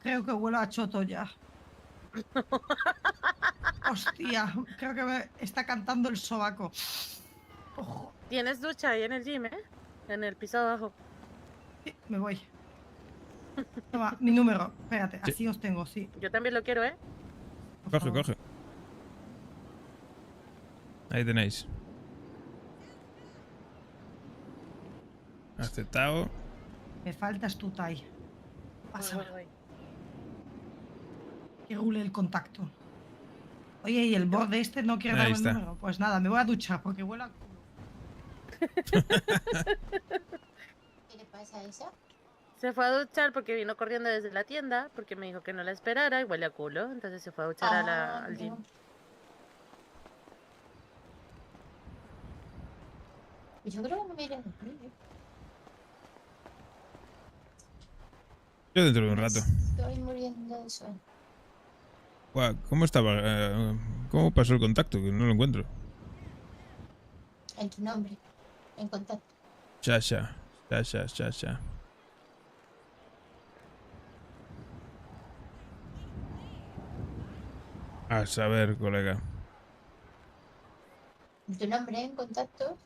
[SPEAKER 13] creo que huelo a choto ya. Hostia, creo que me está cantando el sobaco. Ojo.
[SPEAKER 15] ¿Tienes ducha ahí en el gym, eh? En el piso abajo.
[SPEAKER 13] me voy. Toma, mi número. Espérate,
[SPEAKER 1] Sí.
[SPEAKER 13] así os tengo, sí.
[SPEAKER 15] Yo también lo quiero, ¿eh?
[SPEAKER 1] Coge, coge. Ahí tenéis. Aceptado.
[SPEAKER 13] Me faltas tú, Tai. Pásame.
[SPEAKER 15] Voy, voy.
[SPEAKER 13] Que rule el contacto. Oye, ¿y el borde este no quiere
[SPEAKER 1] Ahí
[SPEAKER 13] darme
[SPEAKER 1] está.
[SPEAKER 13] el número? Pues nada, me voy a duchar porque huele a culo.
[SPEAKER 2] ¿Qué le pasa a esa?
[SPEAKER 15] Se fue a duchar porque vino corriendo desde la tienda, porque me dijo que no la esperara y huele a culo. Entonces se fue a duchar al gym.
[SPEAKER 2] Yo creo que no me iré.
[SPEAKER 1] Yo dentro de un rato.
[SPEAKER 2] Estoy muriendo de sueño.
[SPEAKER 1] Guau, ¿cómo estaba? ¿Cómo pasó el contacto? Que no lo encuentro.
[SPEAKER 2] En tu nombre. En contacto.
[SPEAKER 1] Sasha. Sasha, Sasha. A saber, colega.
[SPEAKER 2] En tu nombre en contacto.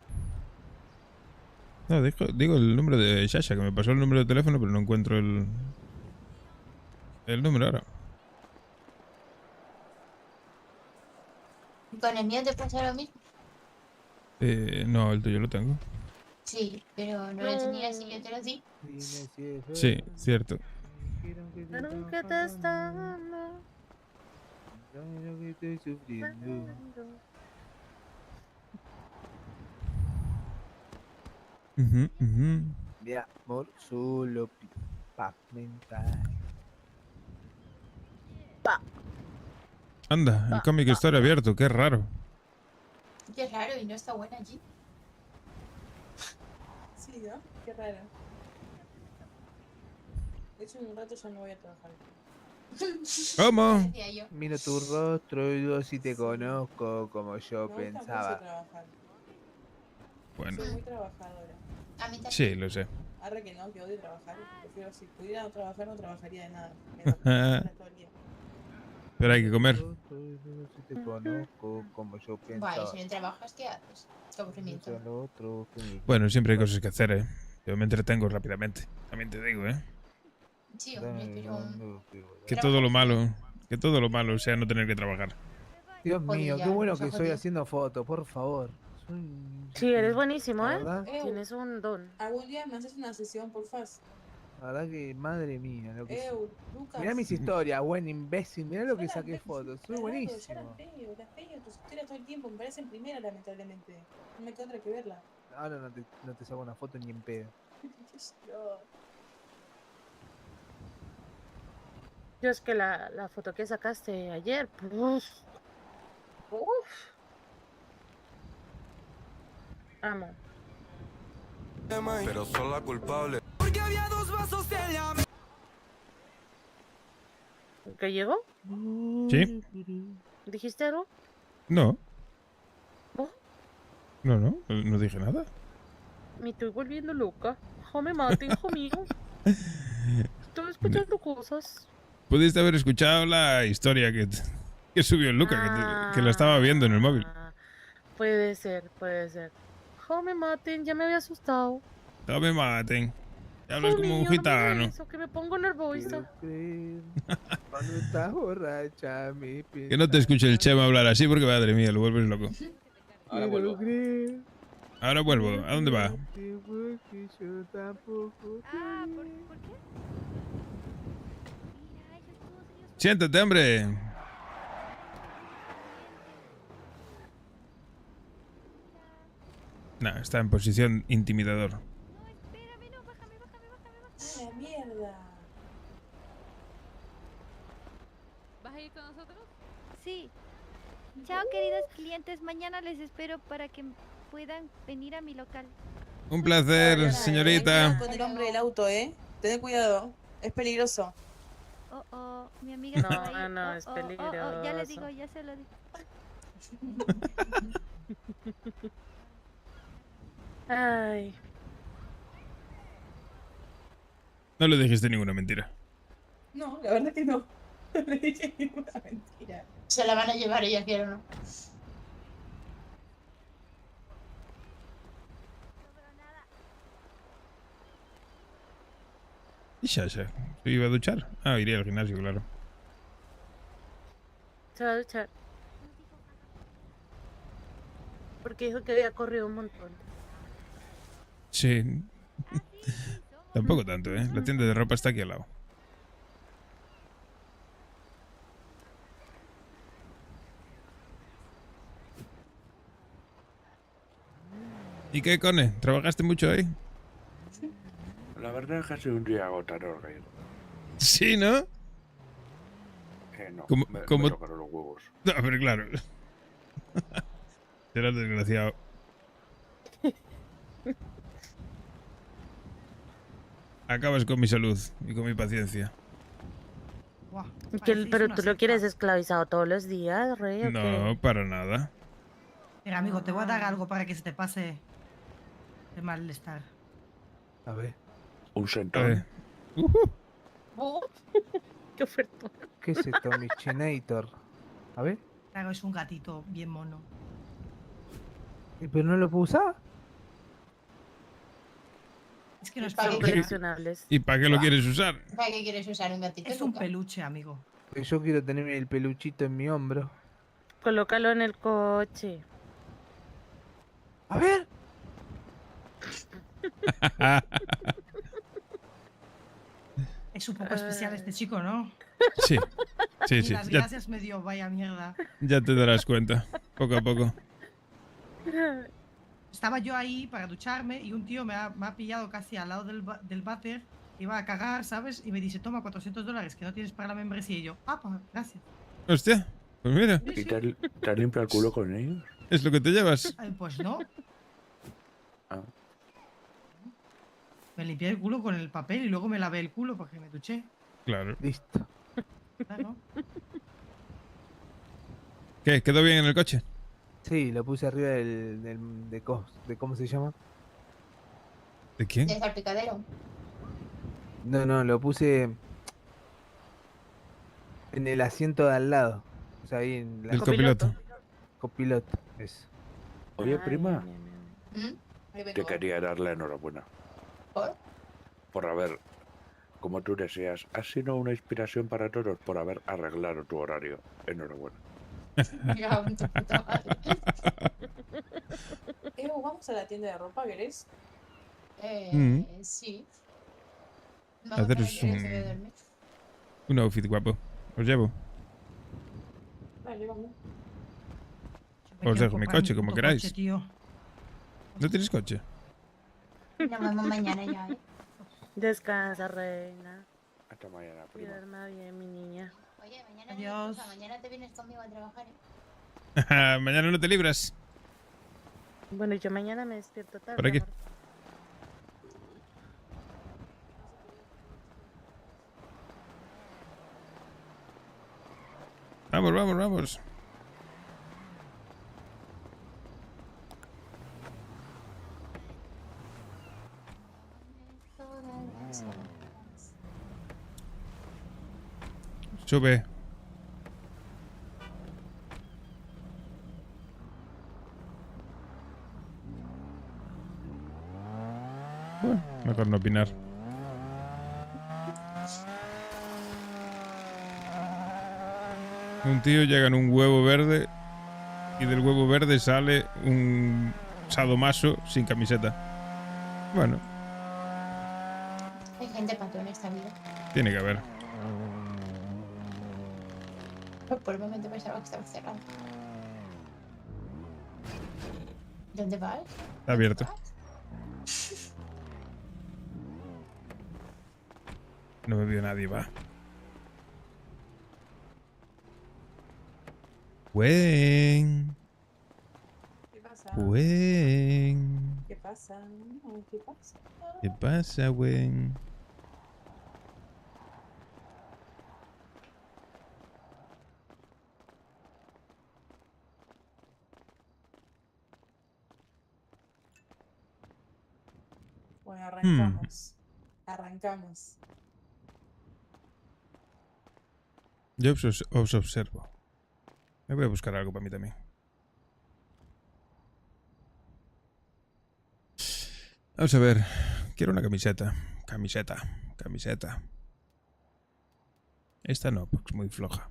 [SPEAKER 1] No, digo el número de Sasha, que me pasó el número de teléfono, pero no encuentro el número ahora.
[SPEAKER 2] ¿Con el mío te pasa lo mismo?
[SPEAKER 1] No, el tuyo lo tengo.
[SPEAKER 2] Sí, pero no lo tenía si yo te lo di.
[SPEAKER 1] Sí, cierto.
[SPEAKER 15] Nunca te está dando.
[SPEAKER 14] Estoy sufriendo.
[SPEAKER 1] Ujú, ujú.
[SPEAKER 14] Mi amor solo pa mental.
[SPEAKER 1] Anda, el cómic Store abierto, qué raro.
[SPEAKER 2] Qué raro y no está buena allí.
[SPEAKER 4] Sí, ¿no? Qué raro. De hecho, en un rato ya no voy a trabajar.
[SPEAKER 1] ¿Cómo?
[SPEAKER 2] Decía yo.
[SPEAKER 14] Miro tu rostro y dudo si te conozco como yo
[SPEAKER 4] Me gusta mucho
[SPEAKER 14] pensaba.
[SPEAKER 4] trabajar.
[SPEAKER 1] Bueno,
[SPEAKER 4] Soy muy trabajadora.
[SPEAKER 2] A mí también.
[SPEAKER 1] sí, lo sé.
[SPEAKER 4] Arre que no, que odio trabajar. Prefiero, si pudiera no trabajar, no trabajaría de nada. Me bajaría todo el día.
[SPEAKER 1] Pero hay que comer.
[SPEAKER 14] Si te conozco como yo
[SPEAKER 2] Vaya,
[SPEAKER 14] pensaba.
[SPEAKER 2] si no trabajas, ¿qué haces? Qué aburrimiento.
[SPEAKER 14] Al otro que me-
[SPEAKER 1] Bueno, siempre hay cosas que hacer, ¿eh? Yo me entretengo rápidamente. También te digo, ¿eh?
[SPEAKER 2] Sí, hombre, pero...
[SPEAKER 1] Que todo lo malo sea no tener que trabajar.
[SPEAKER 14] Dios
[SPEAKER 2] Joder,
[SPEAKER 14] mío,
[SPEAKER 2] ya,
[SPEAKER 14] qué bueno
[SPEAKER 2] nos ha
[SPEAKER 14] que soy
[SPEAKER 2] jodido.
[SPEAKER 14] haciendo fotos, por favor. Soy-
[SPEAKER 15] Sí, eres buenísimo,
[SPEAKER 14] La
[SPEAKER 15] ¿eh?
[SPEAKER 14] verdad,
[SPEAKER 15] Tienes un don.
[SPEAKER 4] Algún día me haces una sesión, porfa.
[SPEAKER 14] la verdad que, madre mía, lo que
[SPEAKER 4] Lucas.
[SPEAKER 14] mirá mis historias, buen imbécil, mirá lo que
[SPEAKER 4] Yo
[SPEAKER 14] saqué
[SPEAKER 4] las veo,
[SPEAKER 14] fotos, soy
[SPEAKER 4] claro,
[SPEAKER 14] buenísimo.
[SPEAKER 4] Yo las veo, tus historias todo el tiempo, me parecen primera lamentablemente. No me queda otra que verla.
[SPEAKER 14] Ahora no te saco una foto ni en pedo.
[SPEAKER 15] Yo es que la foto que sacaste ayer, uf. Amo.
[SPEAKER 16] Pero son la culpable.
[SPEAKER 15] ¿Qué llegó?
[SPEAKER 1] ¿Sí?
[SPEAKER 15] ¿Dijiste algo?
[SPEAKER 1] No.
[SPEAKER 15] ¿Oh?
[SPEAKER 1] No dije nada.
[SPEAKER 15] Me estoy volviendo loca. No me mate, hijo mío. Estoy escuchando cosas.
[SPEAKER 1] Pudiste haber escuchado la historia que subió Luca, que la estaba viendo en el móvil.
[SPEAKER 15] Puede ser, puede ser. No me maten, ya me había asustado.
[SPEAKER 1] No me maten. Ya hablas
[SPEAKER 15] Hijo
[SPEAKER 1] como un
[SPEAKER 15] mío, no me
[SPEAKER 1] gitano.
[SPEAKER 15] hagas eso, que me pongo nerviosa.
[SPEAKER 14] Cuando estás borracha, me
[SPEAKER 1] Que no te escuche el Chema hablar así porque madre mía, lo vuelves loco.
[SPEAKER 3] Ahora vuelvo.
[SPEAKER 1] Ahora vuelvo. ¿A dónde va?
[SPEAKER 14] Yo tampoco.
[SPEAKER 9] Ah, ¿por qué?
[SPEAKER 1] Siéntate, hombre. No, está en posición intimidador.
[SPEAKER 4] ¡Ah, la mierda!
[SPEAKER 9] ¿Vas a ir con nosotros? Sí. Chao, queridos clientes. Mañana les espero para que puedan venir a mi local.
[SPEAKER 1] Un placer, señorita.
[SPEAKER 4] Con el hombre del auto, Ten cuidado. Es peligroso.
[SPEAKER 9] Mi amiga
[SPEAKER 15] No,
[SPEAKER 9] por ahí.
[SPEAKER 15] no, es
[SPEAKER 9] Ya le
[SPEAKER 15] peligroso.
[SPEAKER 9] digo, ya se lo digo.
[SPEAKER 15] Ay.
[SPEAKER 1] No le dijiste ninguna mentira.
[SPEAKER 4] No, la verdad que no. No le dije ninguna mentira.
[SPEAKER 2] Se la van a llevar ella, quiero o no.
[SPEAKER 1] Sasha? ¿Se iba a duchar? Ah, iría al gimnasio, claro.
[SPEAKER 15] Se va a duchar. Porque dijo que había corrido un montón.
[SPEAKER 1] Sí. Tampoco tanto, ¿eh? La tienda de ropa está aquí al lado. ¿Y qué, Cone? ¿Trabajaste mucho hoy?
[SPEAKER 7] La verdad es que ha sido un día agotador, Gael.
[SPEAKER 1] Sí, ¿no?
[SPEAKER 7] No,
[SPEAKER 1] ¿Cómo-
[SPEAKER 7] me
[SPEAKER 1] cómo-
[SPEAKER 7] tocaron los huevos.
[SPEAKER 1] No, pero claro. Serás desgraciado. Acabas con mi salud y con mi paciencia.
[SPEAKER 15] Pero tú lo quieres esclavizado todos los días, Rey. ¿O
[SPEAKER 1] No,
[SPEAKER 15] qué?
[SPEAKER 1] para nada.
[SPEAKER 13] Mira, amigo, te voy a dar algo para que se te pase el malestar.
[SPEAKER 14] A ver.
[SPEAKER 7] Un sentón.
[SPEAKER 15] Qué oferta.
[SPEAKER 14] ¿Qué es esto? Michinator. A ver.
[SPEAKER 13] Claro, es un gatito bien mono.
[SPEAKER 14] ¿Pero no lo puedo usar?
[SPEAKER 13] Es que no es
[SPEAKER 2] ¿Para
[SPEAKER 13] peluche.
[SPEAKER 2] qué?
[SPEAKER 15] Coleccionables.
[SPEAKER 1] ¿Y para qué lo quieres usar?
[SPEAKER 2] ¿Para qué quieres usar un gatito?
[SPEAKER 13] Es un peluche, amigo.
[SPEAKER 14] Yo quiero tener el peluchito en mi hombro.
[SPEAKER 15] Colócalo en el coche.
[SPEAKER 14] A ver.
[SPEAKER 13] Es un poco especial este chico, ¿no?
[SPEAKER 1] Sí, sí,
[SPEAKER 13] Y
[SPEAKER 1] sí.
[SPEAKER 13] las
[SPEAKER 1] Ya,
[SPEAKER 13] gracias me dio, vaya mierda.
[SPEAKER 1] ya te darás cuenta, poco a poco.
[SPEAKER 13] Estaba yo ahí para ducharme y un tío me ha pillado casi al lado del váter. Iba a cagar, ¿sabes? Y me dice, toma $400 que no tienes para la membresía. Y yo, pues, gracias.
[SPEAKER 1] Hostia, pues mira,
[SPEAKER 7] ¿Y te has limpiado el culo con ellos?
[SPEAKER 1] es lo que te llevas.
[SPEAKER 13] Ay, pues no.
[SPEAKER 7] Ah.
[SPEAKER 13] Me limpié el culo con el papel y luego me lavé el culo porque me duché.
[SPEAKER 1] Claro.
[SPEAKER 14] Listo.
[SPEAKER 13] Claro.
[SPEAKER 1] ¿Qué? ¿Quedó bien en el coche?
[SPEAKER 14] Sí, lo puse arriba de ¿cómo se llama?
[SPEAKER 1] ¿De quién?
[SPEAKER 2] De salpicadero.
[SPEAKER 14] No, lo puse en el asiento de al lado. O sea, ahí en la...
[SPEAKER 1] El copiloto.
[SPEAKER 14] Copiloto, eso.
[SPEAKER 7] Oye, prima,
[SPEAKER 2] ¿Mm?
[SPEAKER 7] te quería dar la enhorabuena.
[SPEAKER 2] ¿Por?
[SPEAKER 7] Por haber, como tú decías, has sido una inspiración para todos por haber arreglado tu horario. Enhorabuena.
[SPEAKER 2] Mira, tu puta madre.
[SPEAKER 4] ¿Vamos a la tienda de ropa, querés?
[SPEAKER 2] Sí.
[SPEAKER 1] Haceros un outfit guapo. Os llevo.
[SPEAKER 4] Vale, vamos.
[SPEAKER 1] Os dejo mi coche, como queráis.
[SPEAKER 13] Coche, tío.
[SPEAKER 1] ¿No tienes coche?
[SPEAKER 2] Nos vemos mañana ya, ¿eh?
[SPEAKER 15] Descansa, reina.
[SPEAKER 7] Hasta mañana, prima.
[SPEAKER 15] Duerma bien, mi niña.
[SPEAKER 2] Oye, mañana,
[SPEAKER 13] Adiós.
[SPEAKER 2] mañana te vienes conmigo a trabajar, ¿eh?
[SPEAKER 1] Mañana no te libras.
[SPEAKER 15] Bueno, yo mañana me despierto tarde.
[SPEAKER 1] ¿Por aquí?
[SPEAKER 15] amor.
[SPEAKER 1] Vamos, vamos, vamos. Sube. Bueno, mejor no opinar. Un tío llega en un huevo verde y del huevo verde sale un sadomaso sin camiseta. Bueno,
[SPEAKER 2] Hay gente pato en esta vida.
[SPEAKER 1] tiene que haber.
[SPEAKER 2] Por el momento pensaba que estaba cerrado. ¿Dónde vas?
[SPEAKER 1] Está abierto. No me vio nadie, va. Buen.
[SPEAKER 4] ¿Qué pasa?
[SPEAKER 1] Buen.
[SPEAKER 4] ¿Qué pasa? ¿Qué pasa?
[SPEAKER 1] ¿Qué pasa, buen?
[SPEAKER 4] Bueno, arrancamos. Arrancamos.
[SPEAKER 1] Yo os observo. Me voy a buscar algo para mí también. Vamos a ver. Quiero una camiseta. Camiseta. Esta no, porque es muy floja.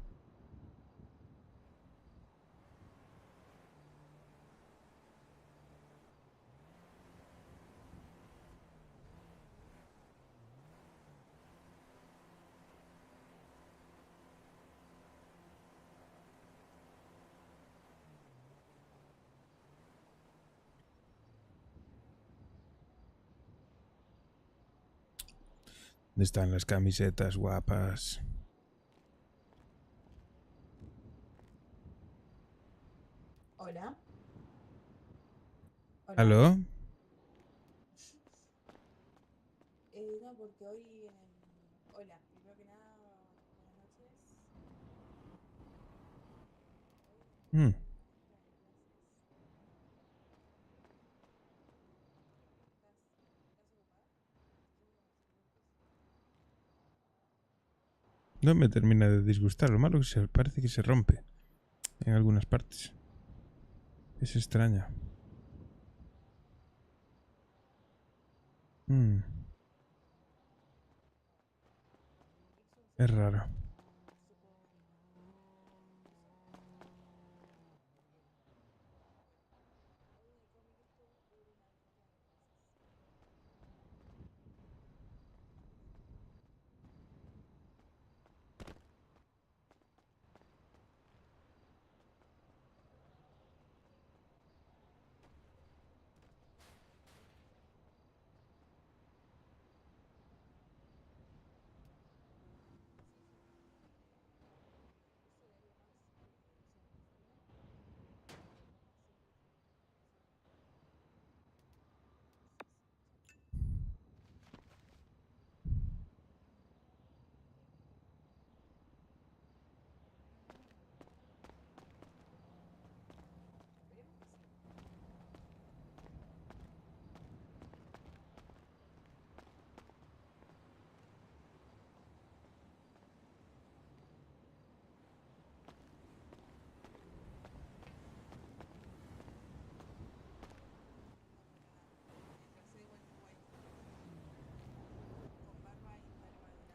[SPEAKER 1] ¿Dónde están las camisetas guapas?
[SPEAKER 4] Hola.
[SPEAKER 1] ¿Aló?
[SPEAKER 4] No, porque hoy Hola, primero que nada, buenas noches.
[SPEAKER 1] No me termina de disgustar. Lo malo es que parece que se rompe en algunas partes. Es extraña. Es raro.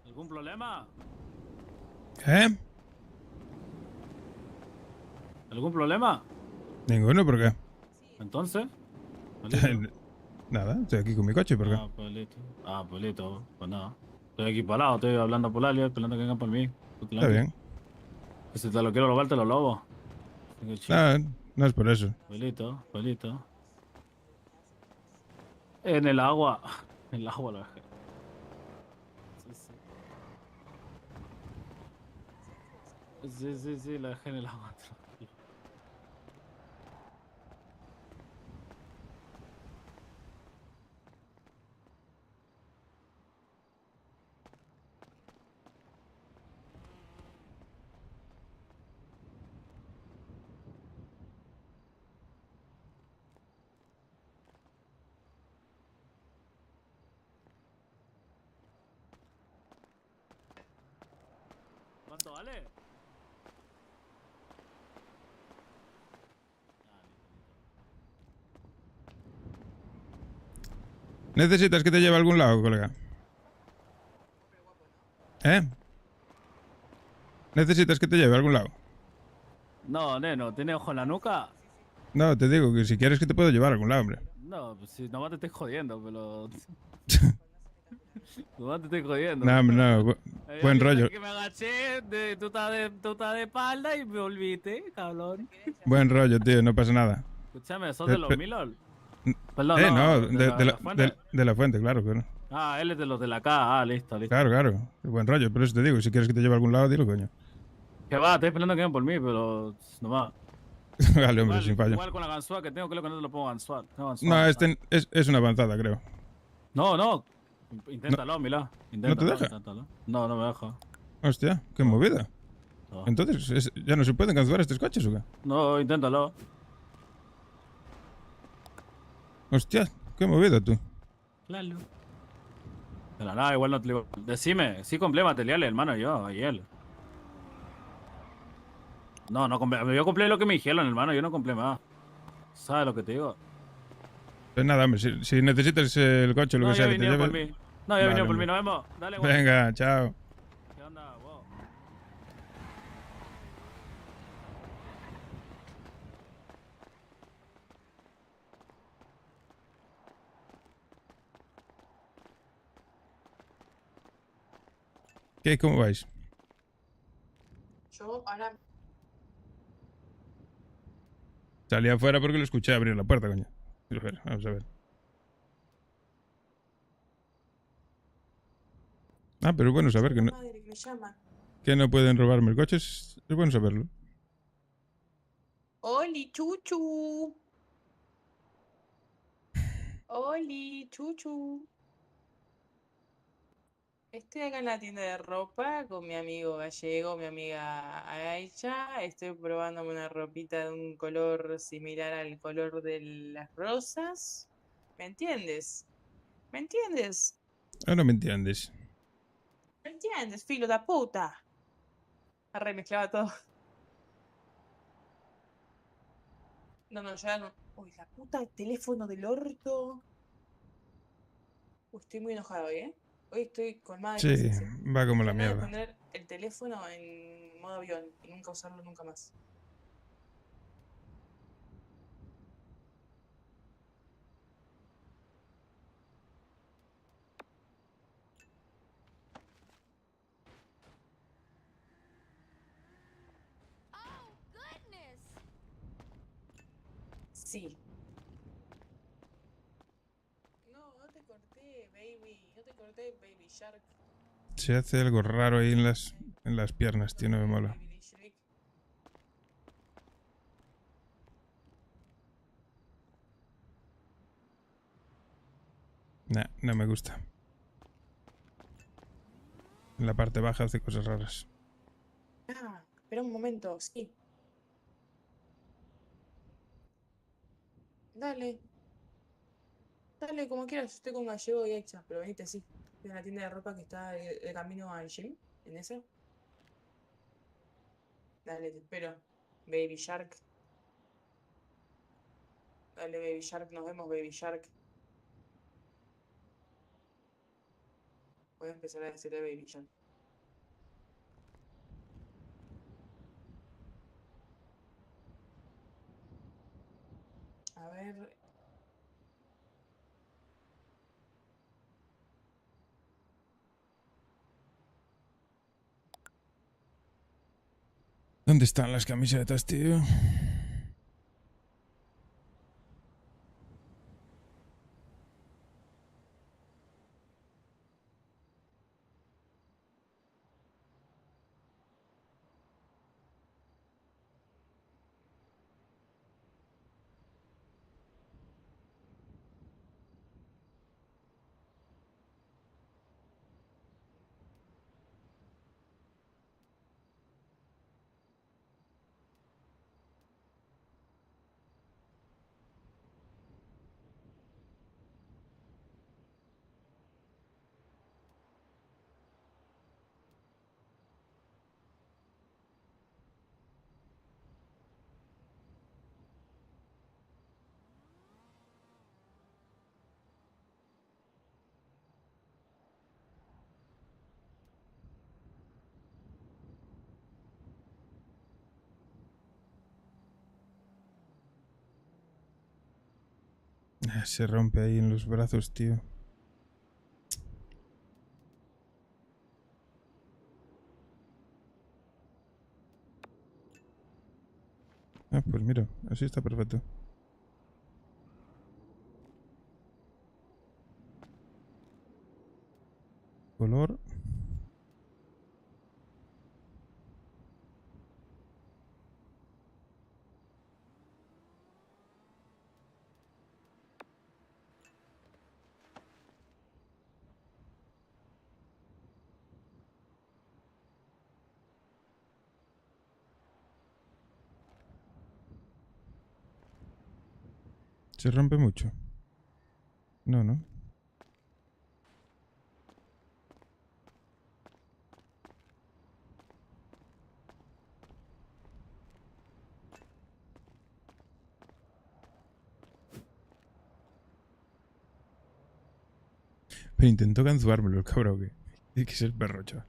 [SPEAKER 16] ¿Algún problema?
[SPEAKER 1] ¿Eh?
[SPEAKER 16] ¿Algún problema?
[SPEAKER 1] Ninguno, ¿por qué?
[SPEAKER 16] ¿Entonces?
[SPEAKER 1] Nada, estoy aquí con mi coche, ¿por qué?
[SPEAKER 16] Pues listo. Pues nada. Estoy aquí parado, estoy hablando por alguien, esperando que vengan por mí.
[SPEAKER 1] Está bien.
[SPEAKER 16] Que si te lo quiero robar, te lo lobo.
[SPEAKER 1] No es por eso.
[SPEAKER 16] Pues listo. En el agua. En el agua lo dejé. Sí, lo dejé en el agua. ¿Cuánto vale?
[SPEAKER 1] ¿Necesitas que te lleve a algún lado, colega? ¿Eh? ¿Necesitas que te lleve a algún lado?
[SPEAKER 16] No, neno, ¿tiene ojo en la nuca?
[SPEAKER 1] No, te digo que si quieres que te puedo llevar a algún lado, hombre.
[SPEAKER 16] No, pues si nomás te estoy jodiendo, pero... nomás te estoy jodiendo.
[SPEAKER 1] No, hombre, no. Buen rollo.
[SPEAKER 16] Que me agaché, tú estás de espalda y me volviste, cabrón.
[SPEAKER 1] Buen rollo, tío, no pasa nada.
[SPEAKER 16] Escúchame, ¿sos de los Milol? Perdón,
[SPEAKER 1] no,
[SPEAKER 16] ¿de
[SPEAKER 1] la fuente, claro.
[SPEAKER 16] Ah, él es de los de la K, listo.
[SPEAKER 1] Claro. Buen rollo, por eso te digo, si quieres que te lleve a algún lado, dilo, coño.
[SPEAKER 16] Que va, estoy esperando que vengan por mí, pero no va.
[SPEAKER 1] Vale, hombre, sin fallo.
[SPEAKER 16] Igual con la ganzúa que tengo, creo que no te lo puedo ganzuar.
[SPEAKER 1] No, es una avanzada, creo.
[SPEAKER 16] No. Inténtalo, Milá.
[SPEAKER 1] ¿No te deja?
[SPEAKER 16] Inténtalo. No me deja.
[SPEAKER 1] Hostia, qué movida. Entonces, ¿ya no se pueden cancelar estos coches o qué?
[SPEAKER 16] No, inténtalo.
[SPEAKER 1] Hostia, qué movida tú.
[SPEAKER 16] Claro. De la nada, igual no te digo. Decime, sí complémate, liale, hermano, yo, y él. No, yo compré lo que me dijeron, hermano, yo no compré más. ¿Sabes lo que te digo?
[SPEAKER 1] Pues nada, hombre, si necesitas el coche o lo que sea que te lleve...
[SPEAKER 16] No, ya he venido
[SPEAKER 1] Vale,
[SPEAKER 16] por mí,
[SPEAKER 1] hombre.
[SPEAKER 16] nos vemos. Dale, guapo.
[SPEAKER 1] Venga, chao.
[SPEAKER 16] ¿Qué onda? Wow.
[SPEAKER 1] ¿Qué? ¿Cómo vais?
[SPEAKER 4] Yo ahora.
[SPEAKER 1] Salí afuera porque lo escuché abrir la puerta, coño. A ver, vamos a ver. Ah, pero es bueno saber
[SPEAKER 4] Madre, que me llaman.
[SPEAKER 1] que no pueden robarme el coche. Es bueno saberlo.
[SPEAKER 4] Oli, chuchu. Oli, chuchu. Estoy acá en la tienda de ropa con mi amigo gallego, mi amiga Aisha. Estoy probándome una ropita de un color similar al color de las rosas. ¿Me entiendes? ¿Me entiendes?
[SPEAKER 1] Ahora me entiendes.
[SPEAKER 4] ¿Me entiendes, filo de puta? Arre, mezclaba todo. No, ya no. Uy, la puta, el teléfono del orto. Uy, estoy muy enojado hoy, ¿eh? Hoy estoy colmada de
[SPEAKER 1] Sí,
[SPEAKER 4] paciencia.
[SPEAKER 1] va como la
[SPEAKER 4] Tengo ganas de
[SPEAKER 1] mierda.
[SPEAKER 4] poner el teléfono en modo avión y nunca usarlo nunca más. Sí. No te corté, baby. No te corté, baby shark.
[SPEAKER 1] Se hace algo raro ahí en las piernas, tío, no me mola.
[SPEAKER 4] Baby Shrek.
[SPEAKER 1] Nah, no me gusta. En la parte baja hace cosas raras.
[SPEAKER 4] Ah, espera un momento, sí. Dale. Dale, como quieras. Estoy con Gallego y Aicha, pero venite, sí. Estoy en la tienda de ropa que está de camino al gym. ¿En ese? Dale, te espero. Baby Shark. Dale, Baby Shark. Nos vemos, Baby Shark. Voy a empezar a decirle Baby Shark. A ver.
[SPEAKER 1] ¿Dónde están las camisetas, tío? Se rompe ahí en los brazos, tío. Ah, pues mira, así está perfecto. Color. ¿Se rompe mucho? No, no. Pero intentó ganzuármelo el cabrón, que tiene que ser perro, chaval.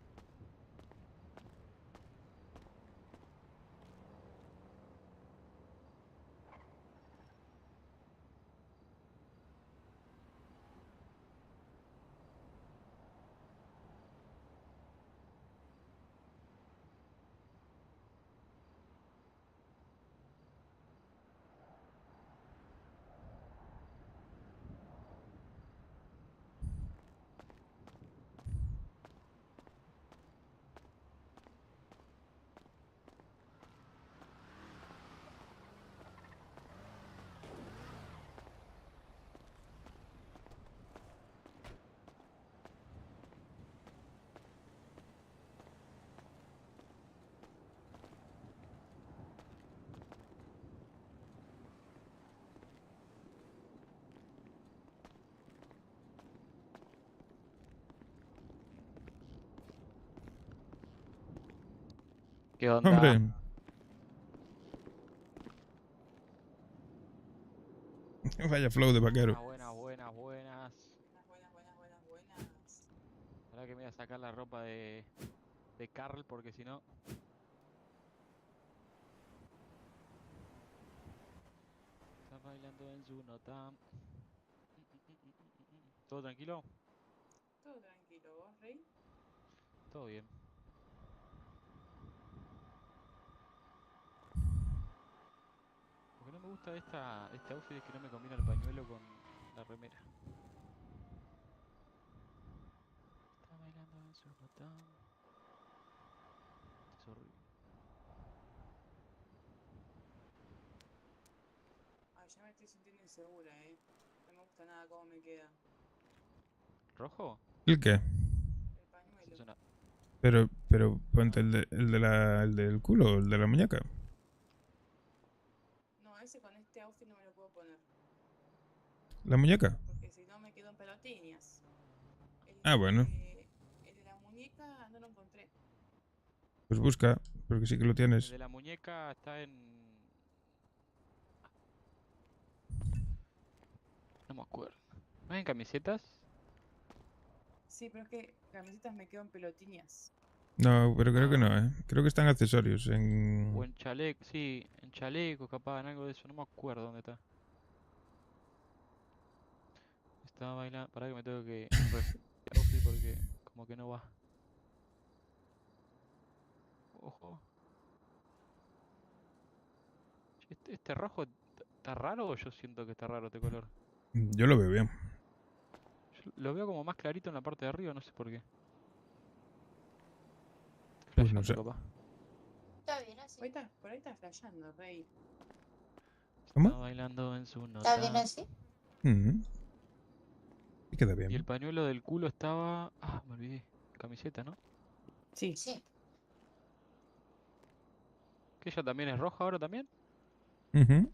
[SPEAKER 17] ¿Qué onda?
[SPEAKER 1] Hombre. Vaya flow de vaquero.
[SPEAKER 17] Buenas. Ahora que me voy a sacar la ropa de Carl porque si no... Está bailando en su nota. ¿Todo tranquilo?
[SPEAKER 4] Todo tranquilo, ¿vos, Rey?
[SPEAKER 17] Todo bien. Lo que no me gusta de este outfit es que no me combina el pañuelo con la remera. Está bailando en su nota. Es horrible.
[SPEAKER 4] Ay, ya me estoy sintiendo insegura, No me gusta nada cómo me queda.
[SPEAKER 17] ¿Rojo?
[SPEAKER 1] ¿El qué?
[SPEAKER 4] El pañuelo.
[SPEAKER 17] Suena...
[SPEAKER 1] Pero ponte el del culo, el de la muñeca.
[SPEAKER 4] No, ese con este outfit no me lo puedo poner.
[SPEAKER 1] ¿La muñeca?
[SPEAKER 4] Porque si no me quedo en pelotinas.
[SPEAKER 1] Ah, bueno.
[SPEAKER 4] El de la muñeca no lo encontré.
[SPEAKER 1] Pues busca, porque sí que lo
[SPEAKER 17] El
[SPEAKER 1] tienes.
[SPEAKER 17] de la muñeca está en... No me acuerdo. ¿No es en camisetas?
[SPEAKER 4] Sí, pero es que camisetas me quedo en pelotinas.
[SPEAKER 1] No, pero creo que no, ¿eh? Creo que están accesorios.
[SPEAKER 17] O
[SPEAKER 1] En...
[SPEAKER 17] en chaleco, sí, en chaleco, capaz, en algo de eso, no me acuerdo dónde está. Estaba bailando, pará que me tengo que el outfit porque como que no va. Ojo. Che, este rojo está raro o yo siento que está raro este color.
[SPEAKER 1] Yo lo veo bien.
[SPEAKER 17] Yo lo veo como más clarito en la parte de arriba, no sé por qué.
[SPEAKER 1] Pues no sé.
[SPEAKER 17] Capaz.
[SPEAKER 2] Está bien así.
[SPEAKER 4] Por ahí está flasheando, Rey.
[SPEAKER 1] ¿Cómo?
[SPEAKER 17] Está bailando en su nota.
[SPEAKER 2] ¿Está bien así?
[SPEAKER 1] Y queda
[SPEAKER 17] Y
[SPEAKER 1] bien.
[SPEAKER 17] el pañuelo del culo estaba... Ah, me olvidé. Camiseta, ¿no?
[SPEAKER 4] Sí.
[SPEAKER 2] Sí.
[SPEAKER 17] ¿Que ella también es roja ahora también?
[SPEAKER 1] Ujú.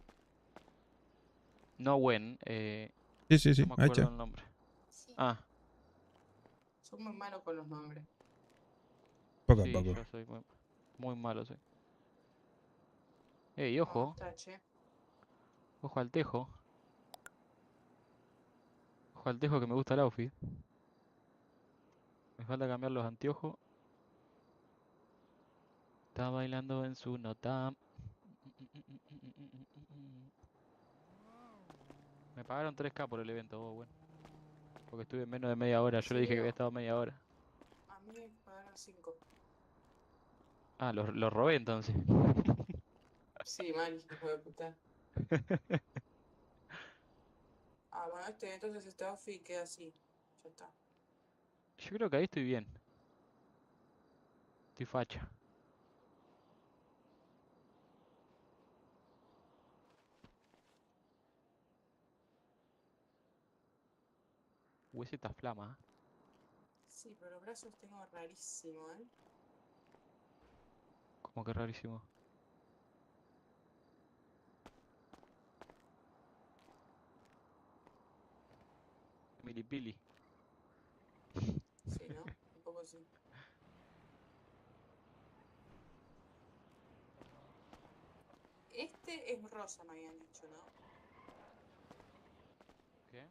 [SPEAKER 17] No Gwen,
[SPEAKER 1] Sí,
[SPEAKER 17] no me acuerdo
[SPEAKER 1] Hacha.
[SPEAKER 17] el nombre.
[SPEAKER 2] Sí.
[SPEAKER 17] Ah,
[SPEAKER 4] Son muy malos con los nombres.
[SPEAKER 1] Poco a
[SPEAKER 17] sí,
[SPEAKER 1] poco.
[SPEAKER 17] yo soy muy malo, soy. Ey, ojo.
[SPEAKER 4] Está, che.
[SPEAKER 17] Ojo al tejo. Ojo al tejo que me gusta el outfit. Me falta cambiar los anteojos. Está bailando en su nota. Me pagaron 3K por el evento, bueno. Porque estuve menos de media hora. Yo le dije que había estado media hora.
[SPEAKER 4] A mí me pagaron 5.
[SPEAKER 17] Ah, lo robé entonces.
[SPEAKER 4] Sí, mal, hijo de puta. Ah, bueno, entonces este outfit queda así. Ya está.
[SPEAKER 17] Yo creo que ahí estoy bien. Estoy facha. Esta flama.
[SPEAKER 4] Sí, pero los brazos tengo rarísimo,
[SPEAKER 17] Como que rarísimo. Milipili.
[SPEAKER 4] Sí, ¿no? Un poco sí. Este es rosa, me habían dicho, ¿no?
[SPEAKER 17] ¿Qué?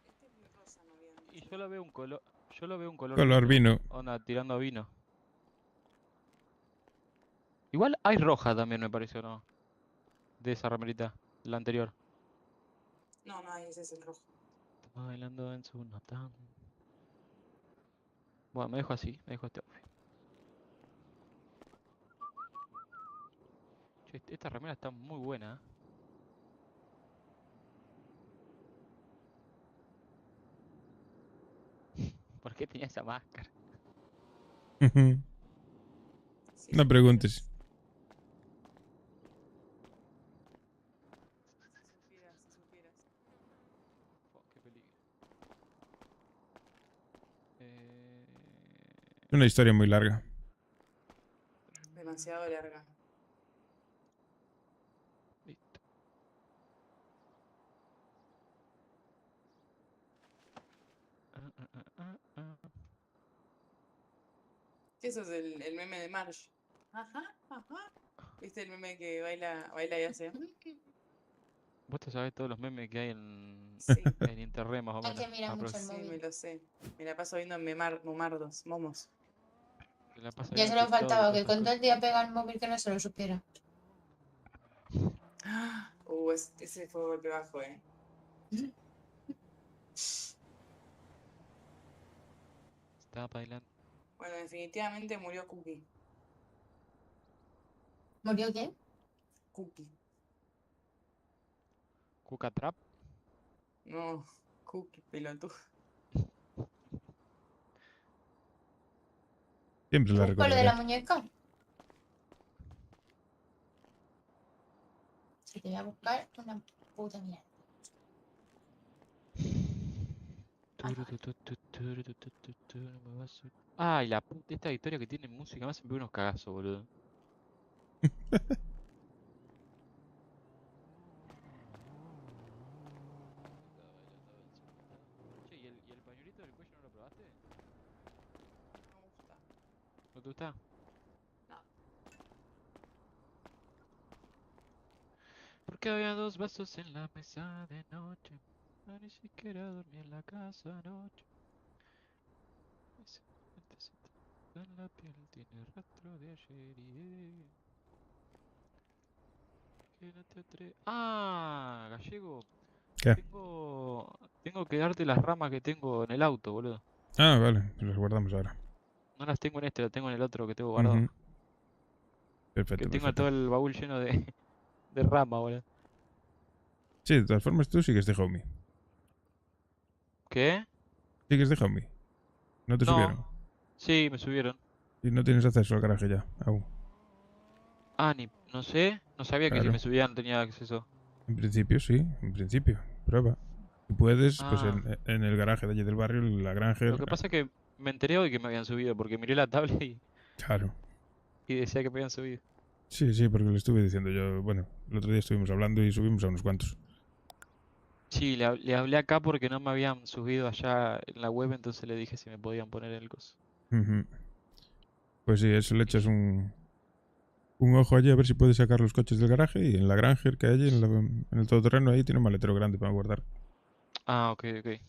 [SPEAKER 4] Este es muy rosa, me habían dicho.
[SPEAKER 17] Y yo lo veo un color. Yo lo veo un color.
[SPEAKER 1] Color vino.
[SPEAKER 17] Onda, tirando a vino. Igual hay roja también, me pareció, ¿no? De esa remerita, la anterior.
[SPEAKER 4] No, no, ese es el rojo.
[SPEAKER 17] Está bailando en su nota. Bueno, me dejo así, me dejo este outfit. Che, esta remera está muy buena. ¿Por qué tenía esa máscara?
[SPEAKER 1] No preguntes.
[SPEAKER 17] Qué peligro.
[SPEAKER 1] Es una historia muy larga.
[SPEAKER 4] Demasiado larga.
[SPEAKER 17] Listo.
[SPEAKER 4] ¿Qué eso es el meme de Marge? Ajá, ajá. ¿Viste el meme que baila y hace?
[SPEAKER 17] Vos te sabés todos los memes que hay en,
[SPEAKER 4] Sí.
[SPEAKER 17] en internet más o
[SPEAKER 2] Hay
[SPEAKER 17] menos.
[SPEAKER 2] que mirar mucho el
[SPEAKER 4] Sí,
[SPEAKER 2] móvil.
[SPEAKER 4] me lo sé. Me la paso viendo momos.
[SPEAKER 17] Se la pasa
[SPEAKER 2] Ya
[SPEAKER 17] viendo
[SPEAKER 2] solo
[SPEAKER 17] TikTok y
[SPEAKER 2] faltaba
[SPEAKER 17] todas
[SPEAKER 2] que
[SPEAKER 17] esas
[SPEAKER 2] con todo
[SPEAKER 17] cosas.
[SPEAKER 2] el día pega el móvil que no se lo supiera.
[SPEAKER 4] Ese fue golpe bajo,
[SPEAKER 17] Estaba bailando.
[SPEAKER 4] Bueno, definitivamente murió Cookie.
[SPEAKER 2] ¿Murió quién?
[SPEAKER 4] Cookie.
[SPEAKER 17] Cuca Trap.
[SPEAKER 4] No, Cookie, pelotudo.
[SPEAKER 1] Siempre la
[SPEAKER 2] ¿Con lo de la
[SPEAKER 1] recordaré.
[SPEAKER 2] muñeca? Si te voy a buscar una puta mierda.
[SPEAKER 17] Ay, la puta, esta historia que tiene música, más siempre unos cagazos, boludo. Che, ¿y el pañuelito del cuello no lo probaste?
[SPEAKER 4] No me gusta.
[SPEAKER 17] ¿No te gusta?
[SPEAKER 4] No.
[SPEAKER 17] Porque había dos vasos en la mesa de noche. No, ni siquiera dormí en la casa anoche. Ese mentecito en la piel tiene rastro de ayer y que no te Ah, Gallego.
[SPEAKER 1] ¿Qué?
[SPEAKER 17] Tengo que darte las ramas que tengo en el auto, boludo.
[SPEAKER 1] Ah, vale, pues las guardamos ahora.
[SPEAKER 17] No las tengo en este, las tengo en el otro que tengo guardado.
[SPEAKER 1] Ujú. Perfecto,
[SPEAKER 17] Que tengo
[SPEAKER 1] perfecto.
[SPEAKER 17] todo el baúl lleno de rama, boludo.
[SPEAKER 1] Sí, de todas formas tú sigues de homie.
[SPEAKER 17] ¿Qué?
[SPEAKER 1] Sigues de homie. ¿No te subieron?
[SPEAKER 17] No. Sí, me subieron.
[SPEAKER 1] Y no tienes acceso al garaje ya, aún.
[SPEAKER 17] Ah, no sé. No sabía que si
[SPEAKER 1] Claro.
[SPEAKER 17] me subían tenía acceso.
[SPEAKER 1] En principio sí, en principio. Prueba. Si puedes, pues
[SPEAKER 17] Ah.
[SPEAKER 1] en el garaje de allí del barrio, la Granger.
[SPEAKER 17] Lo que pasa es que me enteré hoy que me habían subido porque miré la tabla
[SPEAKER 1] Claro.
[SPEAKER 17] y decía que me habían subido.
[SPEAKER 1] Sí, sí, porque le estuve diciendo yo. Bueno, el otro día estuvimos hablando y subimos a unos cuantos.
[SPEAKER 17] Sí, le hablé acá porque no me habían subido allá en la web, entonces le dije si me podían poner el coso.
[SPEAKER 1] Ujú. Pues sí, eso le echas un ojo allí a ver si puedes sacar los coches del garaje y en la Granger que hay allí, en el todoterreno ahí, tiene un maletero grande para guardar.
[SPEAKER 17] Ah, ok, ok.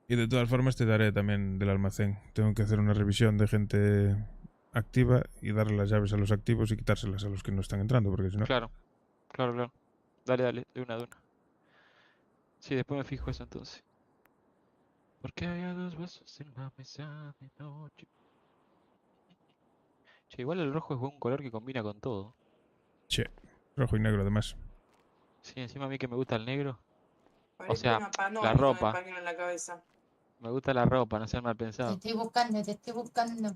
[SPEAKER 1] Y de todas formas te daré también del almacén. Tengo que hacer una revisión de gente activa y darle las llaves a los activos y quitárselas a los que no están entrando, porque si no...
[SPEAKER 17] Claro, claro. Dale, de una. Sí, después me fijo eso entonces. Porque había dos vasos en la mesa de noche. Che, igual el rojo es un color que combina con todo.
[SPEAKER 1] Che, rojo y negro además.
[SPEAKER 17] Sí, encima a mí que me gusta el negro.
[SPEAKER 4] Parece
[SPEAKER 17] O sea,
[SPEAKER 4] una panoa
[SPEAKER 17] la
[SPEAKER 4] con el
[SPEAKER 17] ropa.
[SPEAKER 4] pañuelo en la cabeza.
[SPEAKER 17] Me gusta la ropa, no ser mal
[SPEAKER 2] Te
[SPEAKER 17] pensado.
[SPEAKER 2] estoy buscando, te estoy buscando.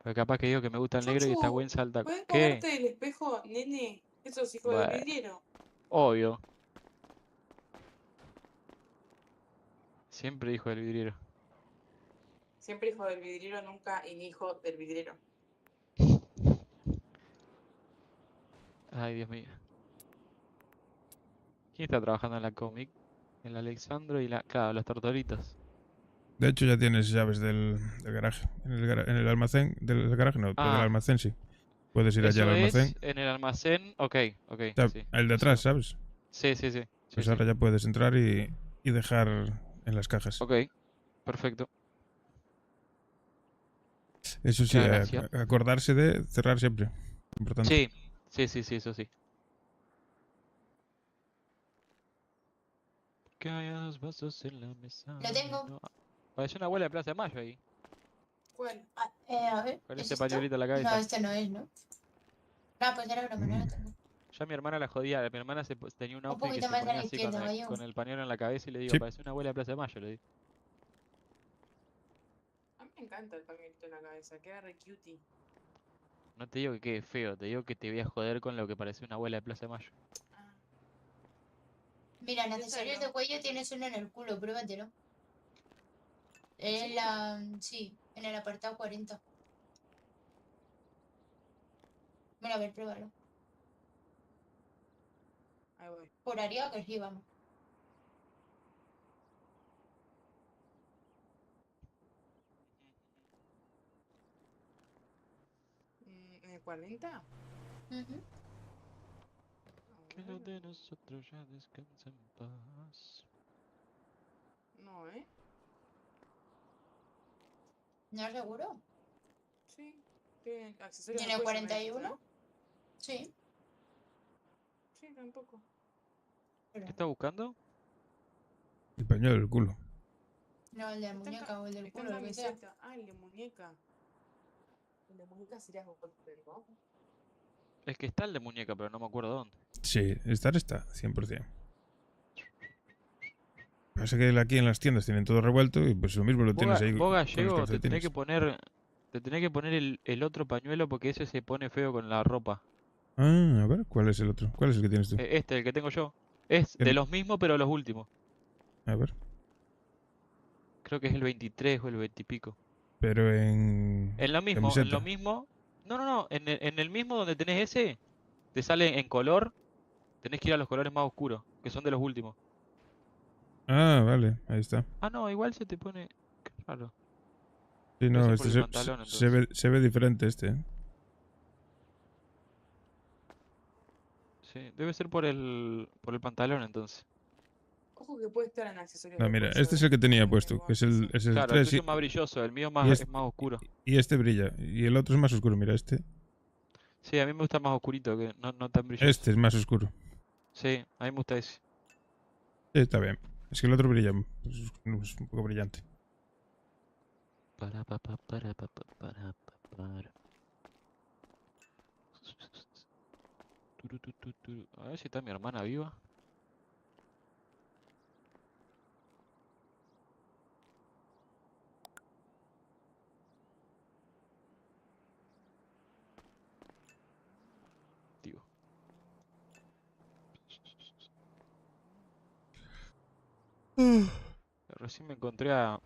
[SPEAKER 17] Pero capaz que digo que me gusta el negro y esta
[SPEAKER 4] Chuchu,
[SPEAKER 17] buen salta.
[SPEAKER 4] ¿puedes
[SPEAKER 17] ¿Qué?
[SPEAKER 4] moverte del espejo, nene? Eso es hijo
[SPEAKER 17] Bueno.
[SPEAKER 4] del vidriero.
[SPEAKER 17] Obvio. Siempre hijo del vidriero.
[SPEAKER 4] Siempre hijo del vidriero, nunca hijo del vidriero.
[SPEAKER 17] Ay, Dios mío. ¿Quién está trabajando en la cómic? El Alexandro y claro, los tortoritos.
[SPEAKER 1] De hecho ya tienes llaves del garaje. En el almacén del garaje no, pero del
[SPEAKER 17] Ah.
[SPEAKER 1] almacén sí. Puedes ir allá
[SPEAKER 17] Eso
[SPEAKER 1] al almacén.
[SPEAKER 17] es en el almacén. Ok.
[SPEAKER 1] O sea,
[SPEAKER 17] Sí.
[SPEAKER 1] el de atrás, ¿sabes?
[SPEAKER 17] Sí.
[SPEAKER 1] Pues ahora ya puedes entrar y dejar en las cajas.
[SPEAKER 17] Ok. Perfecto.
[SPEAKER 1] Eso sí,
[SPEAKER 17] Muchas gracias.
[SPEAKER 1] acordarse de cerrar siempre. Importante.
[SPEAKER 17] Sí, eso sí. Que haya 2 vasos en la mesa.
[SPEAKER 2] Lo tengo.
[SPEAKER 17] No. Parece una abuela de Plaza de Mayo ahí.
[SPEAKER 2] ¿Cuál? A ver.
[SPEAKER 17] Con
[SPEAKER 2] ¿Es
[SPEAKER 17] ese
[SPEAKER 2] esto?
[SPEAKER 17] pañuelito en la
[SPEAKER 2] No,
[SPEAKER 17] cabeza.
[SPEAKER 2] este no es, ¿no? Ah, pues era broma, no lo tengo.
[SPEAKER 17] Ya mi hermana la jodía. Mi hermana tenía un
[SPEAKER 2] Un
[SPEAKER 17] outfit que
[SPEAKER 2] poquito
[SPEAKER 17] se
[SPEAKER 2] más a
[SPEAKER 17] ponía
[SPEAKER 2] la
[SPEAKER 17] así
[SPEAKER 2] izquierda, vaya.
[SPEAKER 17] con el pañuelo en la cabeza y le digo,
[SPEAKER 1] Sí.
[SPEAKER 17] parece una abuela de Plaza de Mayo, le digo.
[SPEAKER 4] A mí me encanta el pañuelito en la cabeza, queda re cutie.
[SPEAKER 17] No te digo que quede feo, te digo que te voy a joder con lo que parece una abuela de Plaza de Mayo.
[SPEAKER 2] Mira, en accesorios de cuello tienes uno en el culo, pruébatelo. En la... Sí, en el apartado 40. Mira, a ver, pruébalo.
[SPEAKER 4] Ahí voy.
[SPEAKER 2] Juraría que sí, vamos.
[SPEAKER 4] ¿En el 40?
[SPEAKER 17] Que los de nosotros ya descansen en paz.
[SPEAKER 4] No,
[SPEAKER 2] ¿No es seguro?
[SPEAKER 4] Sí. Tiene accesorios
[SPEAKER 2] ¿Tiene
[SPEAKER 4] de cuello, me dijiste,
[SPEAKER 2] 41?
[SPEAKER 4] ¿no?
[SPEAKER 2] Sí.
[SPEAKER 4] Sí, tampoco.
[SPEAKER 17] ¿Qué está buscando?
[SPEAKER 1] El pañuelo del culo.
[SPEAKER 2] No, el de la muñeca o el del
[SPEAKER 4] Está en
[SPEAKER 2] culo, lo que sea.
[SPEAKER 4] camiseta. Ah, el de muñeca. El de muñeca sería Golden, ¿no?
[SPEAKER 17] Es que está el de muñeca, pero no me acuerdo dónde.
[SPEAKER 1] Sí, está, 100%. Pasa que aquí en las tiendas tienen todo revuelto y pues lo mismo lo tienes ahí
[SPEAKER 17] Vos
[SPEAKER 1] con los
[SPEAKER 17] gallego, te tenés
[SPEAKER 1] calcetines.
[SPEAKER 17] que poner. Te tenés que poner el otro pañuelo porque ese se pone feo con la ropa.
[SPEAKER 1] Ah, a ver, ¿cuál es el otro? ¿Cuál es el que tienes tú?
[SPEAKER 17] Este, el que tengo yo. Es de los mismos, pero los últimos.
[SPEAKER 1] A ver.
[SPEAKER 17] Creo que es el 23 o el 20 y pico.
[SPEAKER 1] Pero en...
[SPEAKER 17] En lo mismo,
[SPEAKER 1] camiseta.
[SPEAKER 17] en lo mismo. No. En el mismo donde tenés ese, te sale en color. Tenés que ir a los colores más oscuros, que son de los últimos.
[SPEAKER 1] Ah, vale, ahí está.
[SPEAKER 17] Ah, no, igual se te pone. Qué raro.
[SPEAKER 1] Sí,
[SPEAKER 17] Debe
[SPEAKER 1] no,
[SPEAKER 17] ser
[SPEAKER 1] este
[SPEAKER 17] por el pantalón, entonces.
[SPEAKER 1] se ve diferente este, ¿eh?
[SPEAKER 17] Sí, debe ser por el pantalón entonces.
[SPEAKER 4] Ojo que puede estar en accesorios
[SPEAKER 1] No,
[SPEAKER 4] de
[SPEAKER 1] mira,
[SPEAKER 4] cuello,
[SPEAKER 1] este es el que tenía puesto, que es el
[SPEAKER 17] Claro, el
[SPEAKER 1] 3
[SPEAKER 17] tuyo es más brilloso, el mío
[SPEAKER 1] y
[SPEAKER 17] es más oscuro.
[SPEAKER 1] y este brilla. Y el otro es más oscuro, mira, este.
[SPEAKER 17] Sí, a mí me gusta más oscurito, que no tan brilloso.
[SPEAKER 1] Este es más oscuro.
[SPEAKER 17] Sí, a mí me gusta ese.
[SPEAKER 1] Sí, está bien. Es que el otro brilla, es un poco brillante.
[SPEAKER 17] Para. A ver si está mi hermana viva. Digo. Recién me encontré a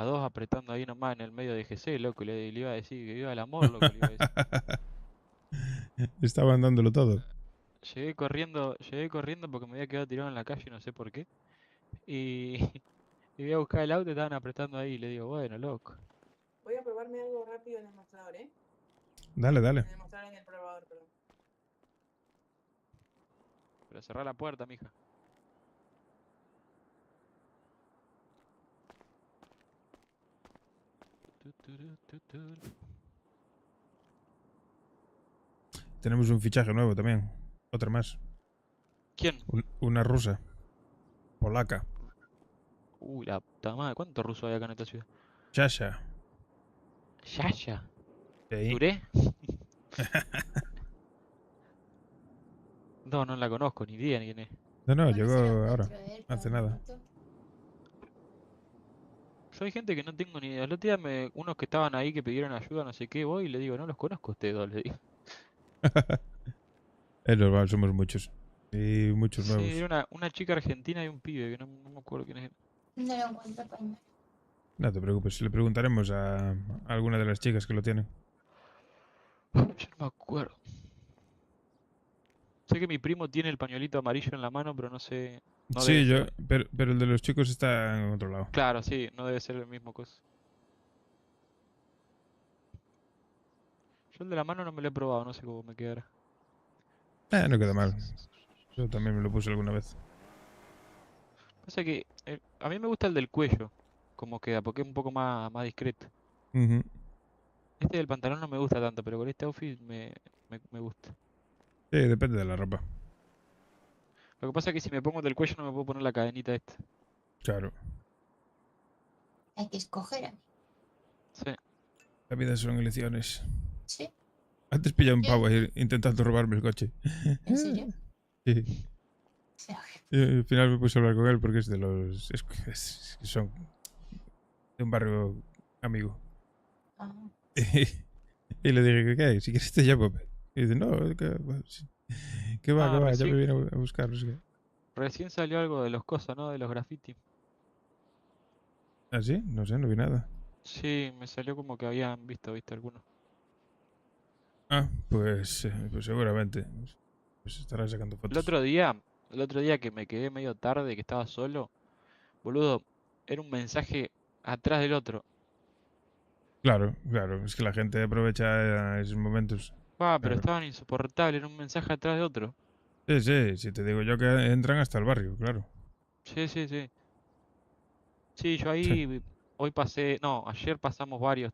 [SPEAKER 17] dos apretando ahí nomás en el medio de GC, loco. Le iba a decir que viva el amor, loco. Le iba a decir.
[SPEAKER 1] Estaban dándolo todo.
[SPEAKER 17] Llegué corriendo porque me había quedado tirado en la calle, no sé por qué. Y, y voy a buscar el auto y estaban apretando ahí. Y le digo, bueno, loco.
[SPEAKER 4] Voy a probarme algo rápido en el mostrador, ¿eh?
[SPEAKER 1] Dale.
[SPEAKER 4] En el mostrador, en el probador, perdón.
[SPEAKER 17] Pero cerrá la puerta, mija.
[SPEAKER 1] Tenemos un fichaje nuevo también. Otra más.
[SPEAKER 17] ¿Quién?
[SPEAKER 1] Una rusa. Polaca.
[SPEAKER 17] La puta madre. ¿Cuántos rusos hay acá en esta ciudad?
[SPEAKER 1] Sasha.
[SPEAKER 17] ¿Yaya?
[SPEAKER 1] Sí.
[SPEAKER 17] ¿Duré? No la conozco, ni idea ni quién es.
[SPEAKER 1] No, llegó ahora. Hace nada.
[SPEAKER 17] Yo hay gente que no tengo ni idea. El otro día unos que estaban ahí que pidieron ayuda, no sé qué, voy y le digo, no los conozco a ustedes dos, le digo.
[SPEAKER 1] Es normal, somos muchos. Y muchos nuevos.
[SPEAKER 17] Sí, era una chica argentina y un pibe, que no me acuerdo quién es.
[SPEAKER 2] No lo encuentro, pañuelo.
[SPEAKER 1] No te preocupes, le preguntaremos a alguna de las chicas que lo tienen.
[SPEAKER 17] Yo no me acuerdo. Sé que mi primo tiene el pañuelito amarillo en la mano, pero no sé. No
[SPEAKER 1] Sí,
[SPEAKER 17] debe ser.
[SPEAKER 1] pero el de los chicos está en otro lado.
[SPEAKER 17] Claro, sí, no debe ser el mismo cosa. Yo el de la mano no me lo he probado, no sé cómo me quedará.
[SPEAKER 1] No queda mal. Yo también me lo puse alguna vez.
[SPEAKER 17] Pasa que a mí me gusta el del cuello. cómo queda, porque es un poco más discreto.
[SPEAKER 1] Ujú.
[SPEAKER 17] Este del pantalón no me gusta tanto, pero con este outfit me gusta.
[SPEAKER 1] Sí, depende de la ropa.
[SPEAKER 17] Lo que pasa es que si me pongo del cuello no me puedo poner la cadenita esta.
[SPEAKER 1] Claro.
[SPEAKER 2] Hay que escoger.
[SPEAKER 17] Sí.
[SPEAKER 1] La vida son elecciones.
[SPEAKER 2] Sí.
[SPEAKER 1] Antes pillé a un
[SPEAKER 2] Yo-
[SPEAKER 1] pavo ahí intentando robarme el coche.
[SPEAKER 2] ¿En serio?
[SPEAKER 1] Sí. Y al final me puse a hablar con él porque es de los... que son de un barrio amigo.
[SPEAKER 2] Ah.
[SPEAKER 1] Y le dije, ¿qué? Si quieres te llamo. Y dice, no, que va, ya
[SPEAKER 17] recién,
[SPEAKER 1] me viene a buscar. No sé qué.
[SPEAKER 17] recién salió algo de los cosas, ¿no? De los graffiti.
[SPEAKER 1] ¿Ah, sí? No sé, no vi nada.
[SPEAKER 17] Sí, me salió como que habían viste algunos.
[SPEAKER 1] Ah, pues seguramente. Pues estará sacando
[SPEAKER 17] El
[SPEAKER 1] fotos.
[SPEAKER 17] otro día que me quedé medio tarde, que estaba solo, boludo, era un mensaje atrás del otro.
[SPEAKER 1] Claro, claro. Es que la gente aprovecha esos momentos.
[SPEAKER 17] Pero
[SPEAKER 1] Claro.
[SPEAKER 17] estaban insoportables, era un mensaje atrás de otro.
[SPEAKER 1] Sí, sí, si te digo yo que entran hasta el barrio, claro.
[SPEAKER 17] Sí, sí, sí. Sí, yo ahí hoy pasé, no, ayer pasamos varios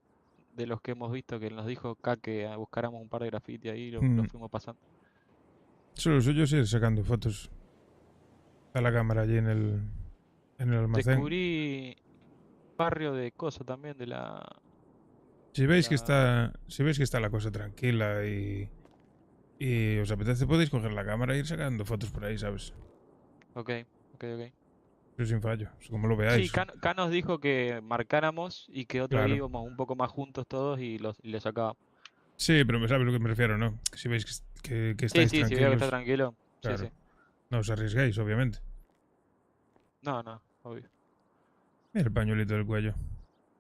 [SPEAKER 17] de los que hemos visto que nos dijo K que buscáramos un par de graffiti ahí y lo fuimos pasando.
[SPEAKER 1] Solo lo suyo es ir sacando fotos. Está la cámara allí en el almacén.
[SPEAKER 17] Descubrí barrio de Cosa también, de la...
[SPEAKER 1] Si veis que
[SPEAKER 17] la...
[SPEAKER 1] está la cosa tranquila y os apetece, podéis coger la cámara e ir sacando fotos por ahí, ¿sabes?
[SPEAKER 17] Ok, ok, ok.
[SPEAKER 1] Eso sin fallo, es como lo
[SPEAKER 17] Sí,
[SPEAKER 1] veáis.
[SPEAKER 17] K nos dijo que marcáramos y que otro día
[SPEAKER 1] Claro.
[SPEAKER 17] íbamos un poco más juntos todos y le sacábamos.
[SPEAKER 1] Sí, pero me sabes a lo que me refiero, ¿no? Que si veis que
[SPEAKER 17] Sí,
[SPEAKER 1] estáis
[SPEAKER 17] sí, si veo que está
[SPEAKER 1] tranquilos,
[SPEAKER 17] tranquilo. Sí,
[SPEAKER 1] claro.
[SPEAKER 17] sí.
[SPEAKER 1] No os arriesguéis, obviamente.
[SPEAKER 17] No, no, obvio.
[SPEAKER 1] Mira el pañuelito del cuello.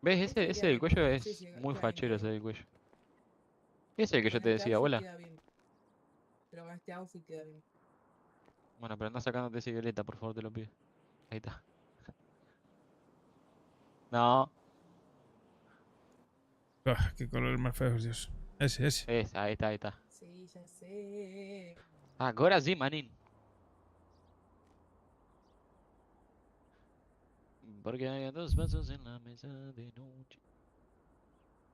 [SPEAKER 17] ¿Ves? Ese del cuello
[SPEAKER 4] Sí,
[SPEAKER 17] es
[SPEAKER 4] sí,
[SPEAKER 17] muy
[SPEAKER 4] queda bien,
[SPEAKER 17] fachero,
[SPEAKER 4] queda
[SPEAKER 17] ese del cuello. Ese es el que yo
[SPEAKER 4] Con
[SPEAKER 17] te
[SPEAKER 4] este
[SPEAKER 17] decía,
[SPEAKER 4] outfit
[SPEAKER 17] abuela.
[SPEAKER 4] queda bien. Pero con este outfit queda bien.
[SPEAKER 17] Bueno, pero anda sacándote esa violeta, por favor, te lo pido. Ahí está. No.
[SPEAKER 1] Ah, qué colores más feos, Dios. Ese.
[SPEAKER 17] Esa, ahí está, ahí está.
[SPEAKER 4] Sí, ya sé.
[SPEAKER 17] Ahora sí, manín. Porque hay dos vasos en la mesa de noche.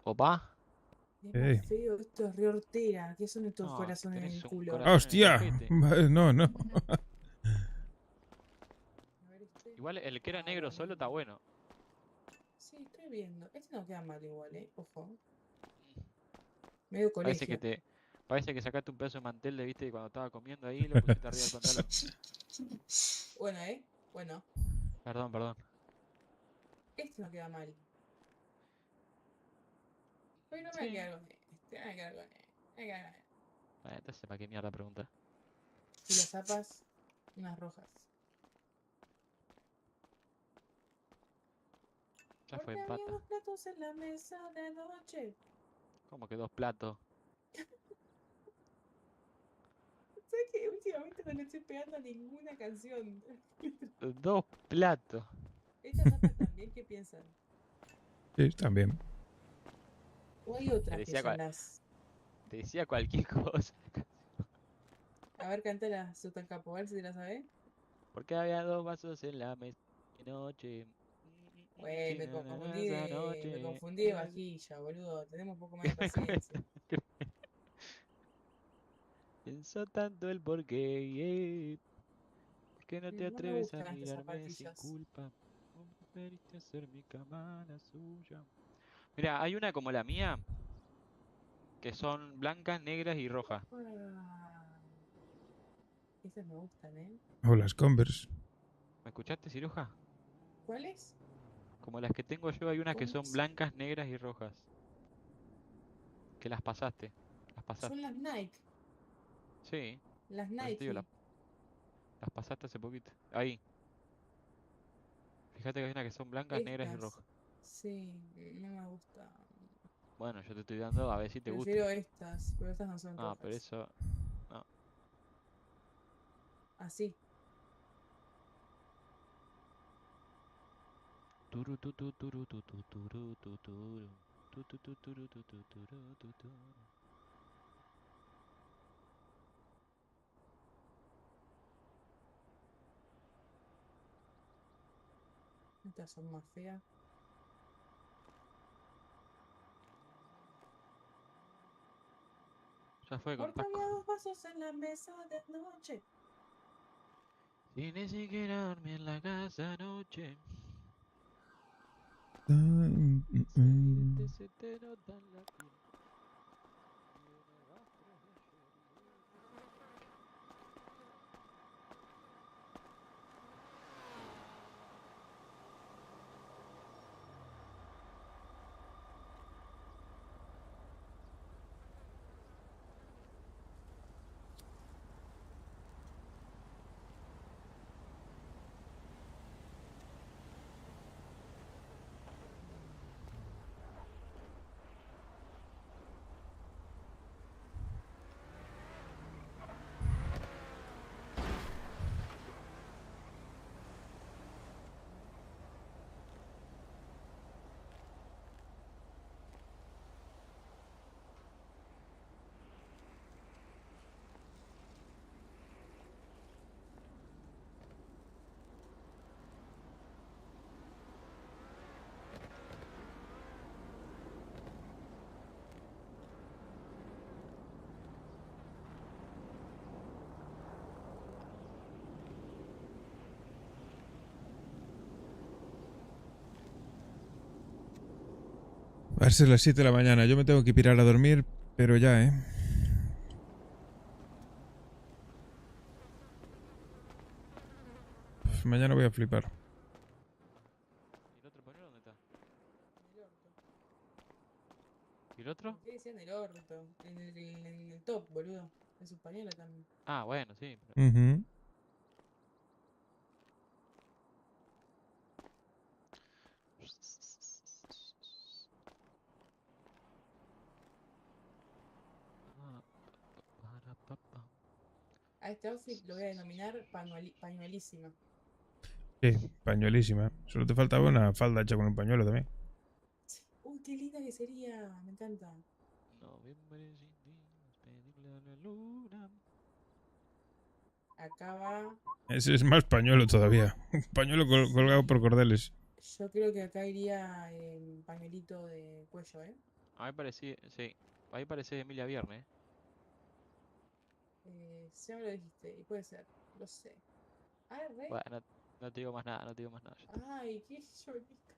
[SPEAKER 17] Opa.
[SPEAKER 4] Es más feo, esto es re hortera. ¿Qué son estos
[SPEAKER 17] No,
[SPEAKER 4] corazones en el
[SPEAKER 17] tenés un
[SPEAKER 4] culo?
[SPEAKER 17] corazón en el
[SPEAKER 1] ¡Hostia!
[SPEAKER 17] ojete.
[SPEAKER 1] No.
[SPEAKER 17] Igual el que era negro solo está bueno.
[SPEAKER 4] Sí, estoy viendo. Este no queda mal igual, ojo. Medio
[SPEAKER 17] Parece
[SPEAKER 4] colegio.
[SPEAKER 17] parece que sacaste un pedazo de mantel de viste cuando estaba comiendo ahí y lo pusiste arriba del pantalón.
[SPEAKER 4] Bueno, bueno.
[SPEAKER 17] Perdón.
[SPEAKER 4] Este no queda mal. Pero me voy a quedar con este. Me voy a quedar con este. Me voy a quedar con este.
[SPEAKER 17] Entonces, ¿para qué mierda pregunta?
[SPEAKER 4] Y las zapas, unas rojas.
[SPEAKER 17] Ya fue
[SPEAKER 4] Porque había
[SPEAKER 17] empata.
[SPEAKER 4] 2 platos en la mesa de noche.
[SPEAKER 17] ¿Cómo que 2 platos?
[SPEAKER 4] ¿Sabes que últimamente no le estoy pegando a ninguna canción?
[SPEAKER 17] 2 platos.
[SPEAKER 4] ¿Estas zapas también qué piensan?
[SPEAKER 1] Sí, también.
[SPEAKER 4] ¿O hay otras que son las...?
[SPEAKER 17] Te decía cualquier cosa.
[SPEAKER 4] A ver, cántala, Sutancapo, a ver si te la sabes.
[SPEAKER 17] Porque había 2 vasos en la mesa de noche.
[SPEAKER 4] Güey, me confundí de vajilla, boludo. Tenemos un poco más de
[SPEAKER 17] Me
[SPEAKER 4] paciencia.
[SPEAKER 17] Pienso tanto el porqué. ¿Por qué no te
[SPEAKER 4] No me
[SPEAKER 17] atreves a
[SPEAKER 4] gustan estas
[SPEAKER 17] mirarme sin
[SPEAKER 4] zapatillas.
[SPEAKER 17] culpa? ¿Cómo preferiste hacer mi cama la suya? Mira, hay una como la mía que son blancas, negras y rojas.
[SPEAKER 4] Estas me gustan,
[SPEAKER 1] O las Converse.
[SPEAKER 17] ¿Me escuchaste, Ciruja?
[SPEAKER 4] ¿Cuáles?
[SPEAKER 17] Como las que tengo yo, hay unas que son blancas, negras y rojas. Que las pasaste.
[SPEAKER 4] Son las Nike.
[SPEAKER 17] Sí.
[SPEAKER 4] Las
[SPEAKER 17] por eso te digo,
[SPEAKER 4] Nike.
[SPEAKER 17] las pasaste hace poquito. Ahí. Fíjate que hay unas que son blancas, negras y rojas.
[SPEAKER 4] Sí, no me gustan.
[SPEAKER 17] Bueno, yo te estoy dando a ver si te gusta.
[SPEAKER 4] Prefiero estas, pero estas no son rojas.
[SPEAKER 17] Ah, pero eso... No.
[SPEAKER 4] Así.
[SPEAKER 17] Turu tu tu turu tu tu turu tu turu. Tu tu tu turu tu tu turu tu turu.
[SPEAKER 4] Estas son más feas.
[SPEAKER 17] Ya fue con
[SPEAKER 4] Porque
[SPEAKER 17] Paco.
[SPEAKER 4] había 2 vasos en la mesa de noche.
[SPEAKER 17] Y ni siquiera dormí en la casa anoche. Se te nota en la piel.
[SPEAKER 1] Va a ser las 7 de la mañana. Yo me tengo que pirar a dormir, pero ya, ¿eh? Pues mañana voy a flipar.
[SPEAKER 17] ¿Y el otro pañuelo dónde está? ¿Y el otro?
[SPEAKER 4] ¿Qué decía en el orto? En el top, boludo. En su pañuelo también.
[SPEAKER 17] Ah, bueno, sí.
[SPEAKER 1] Ujú.
[SPEAKER 4] A este outfit lo voy a denominar pañuelísima.
[SPEAKER 1] Sí, pañuelísima. Solo te faltaba una falda hecha con un pañuelo también.
[SPEAKER 4] Qué linda que sería. Me encanta.
[SPEAKER 17] Noviembre sin ti, pedirle a la luna.
[SPEAKER 4] Acá va.
[SPEAKER 1] Ese es más pañuelo todavía. Un pañuelo colgado por cordeles.
[SPEAKER 4] Yo creo que acá iría en pañuelito de cuello, ¿eh?
[SPEAKER 17] A mí parecía, sí. A mí parecía Emilia Viernes.
[SPEAKER 4] Ya me lo dijiste, y puede ser, lo sé. Arre.
[SPEAKER 17] Bueno, no te digo más nada, no te digo más nada.
[SPEAKER 4] Ay, qué llorita.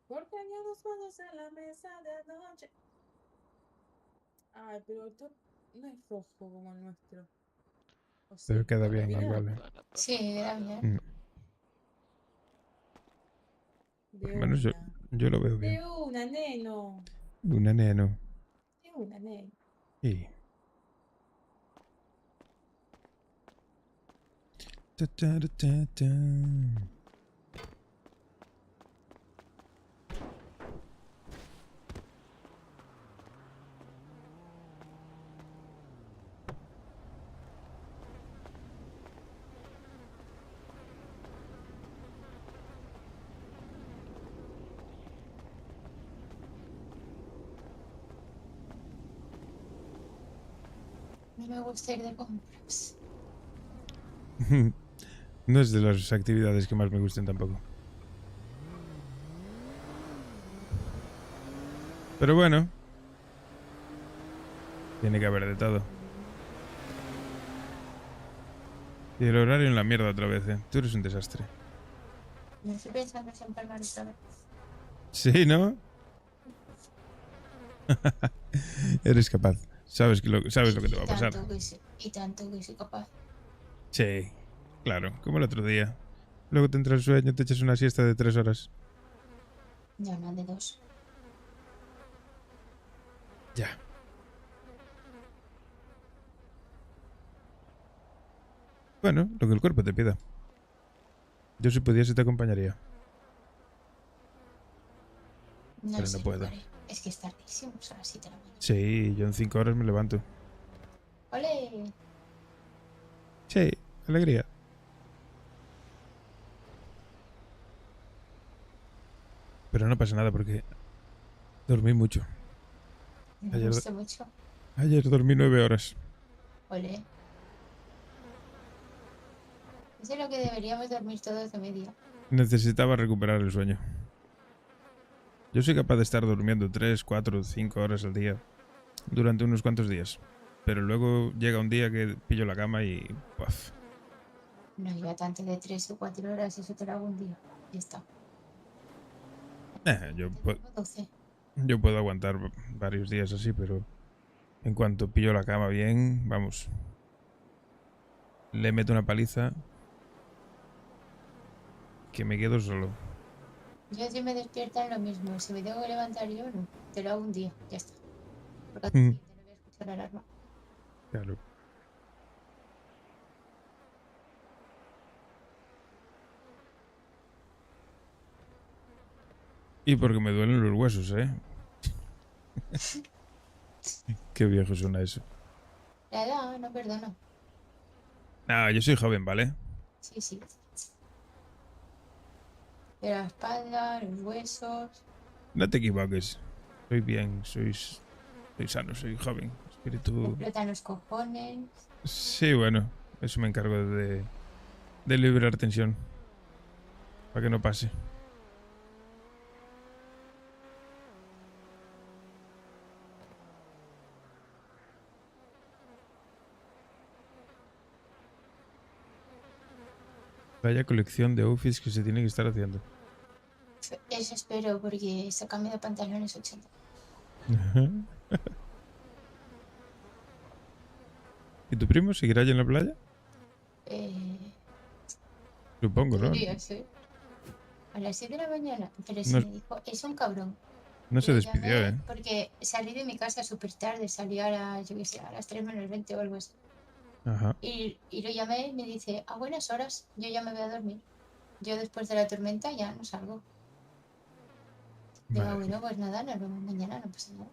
[SPEAKER 4] Porque había 2 vasos en la mesa de noche. Ay, pero el top no es rojo como el nuestro. ¿O sí?
[SPEAKER 1] Pero queda bien,
[SPEAKER 4] Mira.
[SPEAKER 1] igual, ¿eh?
[SPEAKER 2] Sí, queda bien.
[SPEAKER 4] De
[SPEAKER 1] Bueno,
[SPEAKER 4] una.
[SPEAKER 1] yo lo veo bien.
[SPEAKER 4] De una, neno.
[SPEAKER 1] Un neno.
[SPEAKER 4] De una, neno.
[SPEAKER 1] Sí. Ta, ta, ta, ta, ta.
[SPEAKER 2] No me gusta ir de compras.
[SPEAKER 1] No es de las actividades que más me gusten tampoco. Pero bueno. Tiene que haber de todo. Y el horario en la mierda otra vez, ¿eh? Tú eres un desastre.
[SPEAKER 2] Me estoy pensando en empalmar otra vez.
[SPEAKER 1] Sí, ¿no? Eres capaz. Sabes lo que te va a pasar.
[SPEAKER 2] Y tanto que soy capaz.
[SPEAKER 1] Sí, claro, como el otro día. Luego te entra el sueño, te echas una siesta de 3 horas.
[SPEAKER 2] Ya, más de 2.
[SPEAKER 1] Ya. Bueno, lo que el cuerpo te pida. Yo si pudiese te acompañaría.
[SPEAKER 2] No
[SPEAKER 1] Pero
[SPEAKER 2] sé,
[SPEAKER 1] no puedo.
[SPEAKER 2] Vale. Es que es tardísimo, son las 7 de la mañana.
[SPEAKER 1] Sí, yo en 5 horas me levanto.
[SPEAKER 2] ¡Ole!
[SPEAKER 1] Sí, alegría. Pero no pasa nada porque dormí mucho.
[SPEAKER 2] Me gusta mucho.
[SPEAKER 1] Ayer dormí 9 horas.
[SPEAKER 2] ¡Ole! Eso es lo que deberíamos dormir todos de media.
[SPEAKER 1] Necesitaba recuperar el sueño. Yo soy capaz de estar durmiendo 3, 4, 5 horas al día durante unos cuantos días. Pero luego llega un día que pillo la cama y... ¡puf!
[SPEAKER 2] No iba tanto de 3 o 4 horas, eso te lo hago un día. Ya está.
[SPEAKER 1] Yo
[SPEAKER 2] 12.
[SPEAKER 1] puedo aguantar varios días así, pero en cuanto pillo la cama bien, vamos. Le meto una paliza que me quedo solo.
[SPEAKER 2] Yo si me despiertan lo mismo. Si me tengo que levantar yo, no. Te lo hago un día, ya está. Porque al día siguiente no voy a escuchar la alarma.
[SPEAKER 1] Claro. Y porque me duelen los huesos, ¿eh? Qué viejo suena eso.
[SPEAKER 2] La edad, no perdono.
[SPEAKER 1] No, yo soy joven, ¿vale?
[SPEAKER 2] Sí, sí. De la espalda, los huesos.
[SPEAKER 1] No te equivoques. Soy bien, soy sano, soy joven. Espíritu...
[SPEAKER 2] Explotan los cojones.
[SPEAKER 1] Sí, bueno, eso me encargo de liberar tensión. Para que no pase. Vaya colección de outfits que se tiene que estar haciendo.
[SPEAKER 2] Eso espero, porque ese cambio de pantalones 80.
[SPEAKER 1] ¿Y tu primo seguirá allí en la playa? Supongo, ¿no?
[SPEAKER 2] Podría ser. A las 7 de la mañana. Pero si
[SPEAKER 1] No-
[SPEAKER 2] me dijo, es un cabrón.
[SPEAKER 1] No se
[SPEAKER 2] Lo
[SPEAKER 1] despidió,
[SPEAKER 2] llamé
[SPEAKER 1] ¿eh?
[SPEAKER 2] Porque salí de mi casa súper tarde, salí a las, yo qué sé, a las 3 menos 20 o algo así.
[SPEAKER 1] Ajá.
[SPEAKER 2] Y lo llamé y me dice, a buenas horas, yo ya me voy a dormir. Yo después de la tormenta ya no salgo. Digo,
[SPEAKER 1] Vale.
[SPEAKER 2] bueno, pues nada, nos vemos mañana, no pasa nada.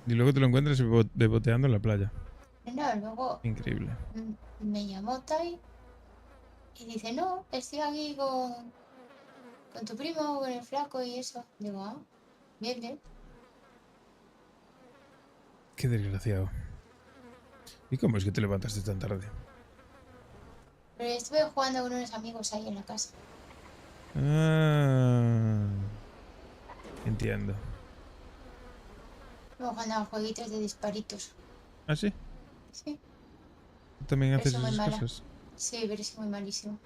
[SPEAKER 1] Y luego te lo encuentras beboteando en la playa.
[SPEAKER 2] No, luego
[SPEAKER 1] Increíble.
[SPEAKER 2] me llamó Tai y dice, no, estoy aquí con tu primo, con el flaco y eso. Digo, ah, bien, bien.
[SPEAKER 1] Qué desgraciado. ¿Y cómo es que te levantaste tan tarde?
[SPEAKER 2] Pero estuve jugando con unos amigos ahí en la casa.
[SPEAKER 1] Ah, entiendo.
[SPEAKER 2] Luego jugando a jueguitos de disparitos.
[SPEAKER 1] ¿Ah, sí?
[SPEAKER 2] Sí,
[SPEAKER 1] ¿Tú también
[SPEAKER 2] pero
[SPEAKER 1] haces
[SPEAKER 2] soy muy
[SPEAKER 1] esas
[SPEAKER 2] mala.
[SPEAKER 1] cosas?
[SPEAKER 2] Sí, pero soy muy malísimo.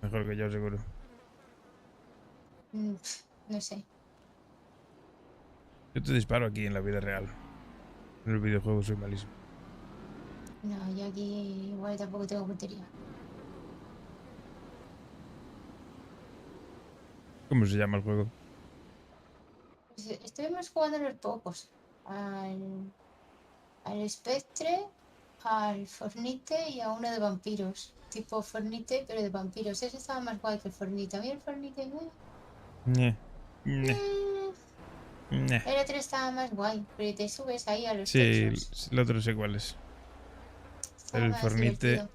[SPEAKER 1] Mejor que yo, seguro.
[SPEAKER 2] No sé.
[SPEAKER 1] Yo te disparo aquí en la vida real. En el videojuego soy malísimo.
[SPEAKER 2] No, yo aquí igual tampoco tengo puntería.
[SPEAKER 1] ¿Cómo se llama el juego?
[SPEAKER 2] Pues estuvimos jugando los pocos. Al Spectre, al Fornite y a uno de vampiros. Tipo Fornite, pero de vampiros. Ese estaba más guay que el Fornite. A mí el Fornite,
[SPEAKER 1] Ñe. Ñe. Ñe.
[SPEAKER 2] el otro estaba más guay. Pero te subes ahí a los
[SPEAKER 1] Sí,
[SPEAKER 2] techos.
[SPEAKER 1] el otro sé cuál es.
[SPEAKER 2] Estaba
[SPEAKER 1] El
[SPEAKER 2] más
[SPEAKER 1] Fornite.
[SPEAKER 2] divertido.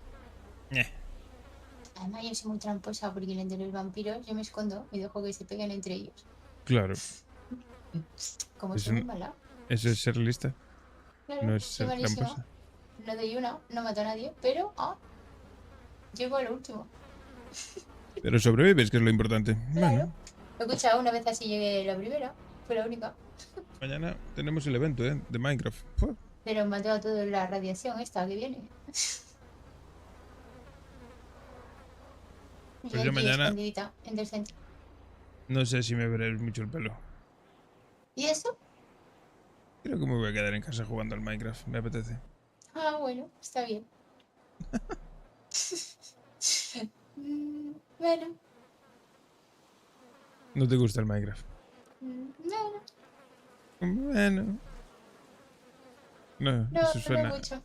[SPEAKER 1] Ñe.
[SPEAKER 2] Además yo soy muy tramposa porque en el de los vampiros yo me escondo y dejo que se peguen entre ellos.
[SPEAKER 1] Claro.
[SPEAKER 2] Como
[SPEAKER 1] Eso,
[SPEAKER 2] soy muy mala.
[SPEAKER 1] eso es ser lista.
[SPEAKER 2] Claro,
[SPEAKER 1] No es
[SPEAKER 2] soy
[SPEAKER 1] ser
[SPEAKER 2] malísima.
[SPEAKER 1] tramposa.
[SPEAKER 2] No doy una, no mato a nadie, pero llego a lo último.
[SPEAKER 1] Pero sobrevives, que es lo importante. Bueno,
[SPEAKER 2] Escucha, una vez así llegué la primera, fue la única.
[SPEAKER 1] mañana tenemos el evento, de Minecraft. Fua.
[SPEAKER 2] Pero maté a toda la radiación esta que viene.
[SPEAKER 1] Pues
[SPEAKER 2] Y
[SPEAKER 1] yo
[SPEAKER 2] aquí
[SPEAKER 1] mañana
[SPEAKER 2] escondidita, en el centro.
[SPEAKER 1] no sé si me veré mucho el pelo.
[SPEAKER 2] ¿Y eso?
[SPEAKER 1] Creo que me voy a quedar en casa jugando al Minecraft. Me apetece.
[SPEAKER 2] Ah, bueno, está bien. Bueno,
[SPEAKER 1] ¿No te gusta el Minecraft?
[SPEAKER 2] no,
[SPEAKER 1] Bueno. No, eso
[SPEAKER 2] no
[SPEAKER 1] suena.
[SPEAKER 2] mucho.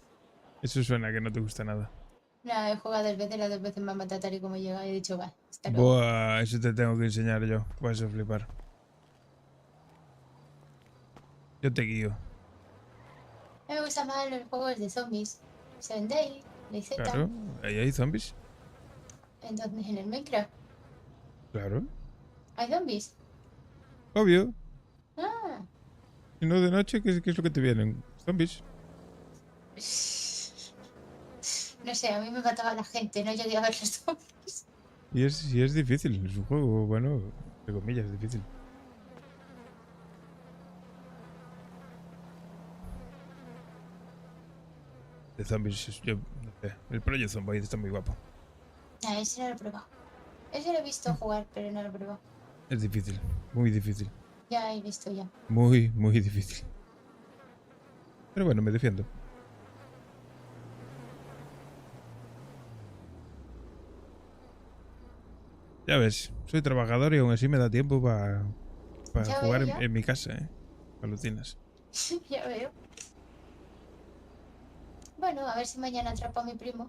[SPEAKER 1] Eso suena que no te gusta nada.
[SPEAKER 2] Nada, he jugado 2 veces, las 2 veces me han matado tal y como llega y he dicho, va, hasta luego.
[SPEAKER 1] Buah, eso te tengo que enseñar yo. Vas a flipar. Yo te guío.
[SPEAKER 2] A mí me gustan más los juegos de zombies. 7 Days, DayZ.
[SPEAKER 1] Claro, ahí hay zombies.
[SPEAKER 2] Entonces en el Minecraft
[SPEAKER 1] Claro,
[SPEAKER 2] hay zombies.
[SPEAKER 1] obvio.
[SPEAKER 2] Ah,
[SPEAKER 1] Si no de noche, ¿qué es lo que te vienen? Zombies.
[SPEAKER 2] No sé, a mí me mataba la gente, no llegué a ver los zombies.
[SPEAKER 1] Y es difícil, es un juego, bueno, entre comillas, difícil. De zombies, yo no sé. El Project Zomboid está muy guapo.
[SPEAKER 2] Ah, ese no lo he probado. Ese lo he visto jugar, pero no lo he probado.
[SPEAKER 1] Es difícil, muy difícil.
[SPEAKER 2] Ya he visto ya.
[SPEAKER 1] Muy, muy difícil. Pero bueno, me defiendo. Ya ves, soy trabajador y aún así me da tiempo para
[SPEAKER 2] Ya
[SPEAKER 1] jugar
[SPEAKER 2] veo, ya.
[SPEAKER 1] en mi casa, ¿eh? Alucinas.
[SPEAKER 2] Ya veo. Bueno, a ver si mañana atrapo a mi primo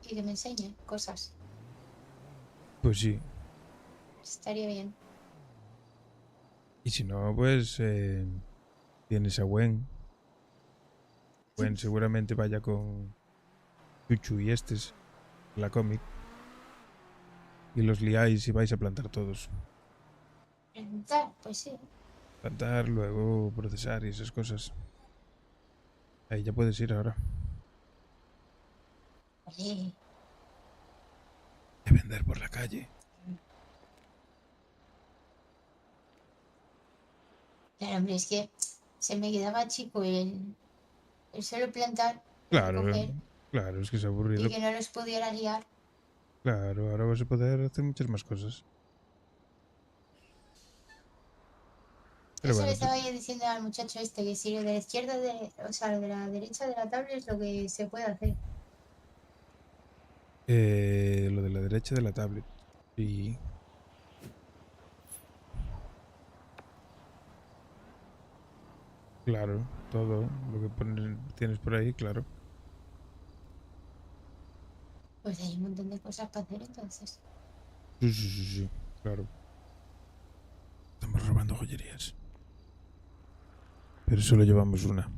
[SPEAKER 2] y que me enseñe cosas.
[SPEAKER 1] Pues sí.
[SPEAKER 2] Estaría bien.
[SPEAKER 1] Y si no, pues tienes a Gwen. Gwen seguramente vaya con Chuchu y la cómic. Y los liáis y vais a plantar todos.
[SPEAKER 2] Preguntar, pues sí.
[SPEAKER 1] Plantar, luego procesar y esas cosas. Ahí ya puedes ir ahora.
[SPEAKER 2] Oye,
[SPEAKER 1] Y vender por la calle.
[SPEAKER 2] claro, hombre, es que se me quedaba chico el solo plantar,
[SPEAKER 1] Claro,
[SPEAKER 2] recoger
[SPEAKER 1] claro, es que es aburrido.
[SPEAKER 2] y que no los pudiera liar.
[SPEAKER 1] Claro, ahora vas a poder hacer muchas más cosas. Pero
[SPEAKER 2] Eso
[SPEAKER 1] bueno,
[SPEAKER 2] le estaba yo diciendo al muchacho este, que si lo de la izquierda, o sea, lo de la derecha de la tabla es lo que se puede hacer.
[SPEAKER 1] lo de la derecha de la tablet. Sí. Claro, todo lo que tienes por ahí, claro.
[SPEAKER 2] Pues hay un montón de cosas para hacer entonces.
[SPEAKER 1] Sí, claro. Estamos robando joyerías. Pero solo llevamos una.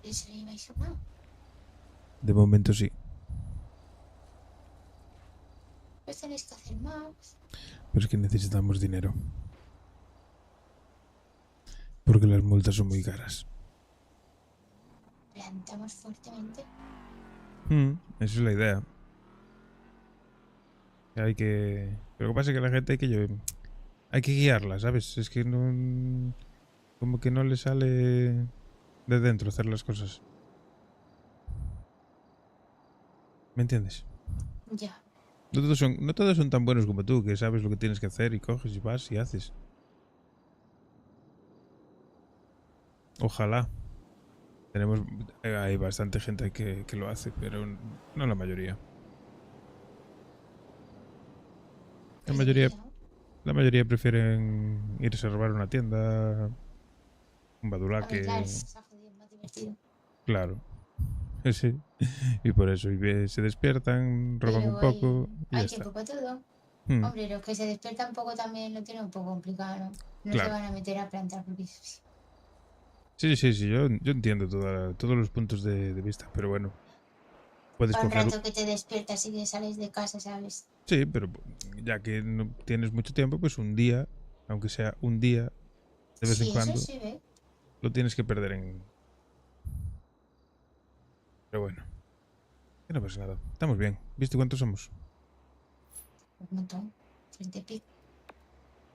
[SPEAKER 2] ¿Y se lo lleváis una?
[SPEAKER 1] De momento sí.
[SPEAKER 2] Pues tenéis que hacer más.
[SPEAKER 1] Pero es que necesitamos dinero. Porque las multas son muy caras.
[SPEAKER 2] Plantamos fuertemente.
[SPEAKER 1] Esa es la idea. Hay que... Pero lo que pasa es que la gente hay que guiarla, ¿sabes? Es que no... Como que no le sale de dentro hacer las cosas. ¿Me entiendes?
[SPEAKER 2] Ya.
[SPEAKER 1] No todos son tan buenos como tú, que sabes lo que tienes que hacer y coges y vas y haces. Ojalá. Hay bastante gente que lo hace, pero no la mayoría. La mayoría prefieren irse a robar una tienda, un badulaque.
[SPEAKER 2] Claro, se ha jodido, más divertido.
[SPEAKER 1] Claro. Sí. Y por eso se despiertan, roban
[SPEAKER 2] Pero
[SPEAKER 1] un poco y ya
[SPEAKER 2] hay
[SPEAKER 1] está.
[SPEAKER 2] tiempo para todo.
[SPEAKER 1] Hmm.
[SPEAKER 2] Hombre, los que se despiertan poco también lo tienen un poco complicado, ¿no? No
[SPEAKER 1] Claro.
[SPEAKER 2] se van a meter a plantar porque...
[SPEAKER 1] Sí, yo entiendo todos los puntos de vista, pero bueno. Puedes
[SPEAKER 2] Para un
[SPEAKER 1] coger...
[SPEAKER 2] rato que te despiertas y que sales de casa, ¿sabes?
[SPEAKER 1] Sí, pero ya que no tienes mucho tiempo, pues un día, aunque sea un día, de vez en
[SPEAKER 2] Sí,
[SPEAKER 1] cuando,
[SPEAKER 2] eso sí, ¿eh?
[SPEAKER 1] lo tienes que perder en... Pero bueno, que no pasa nada. Estamos bien. ¿Viste cuántos somos?
[SPEAKER 2] Un montón. 30 y pico.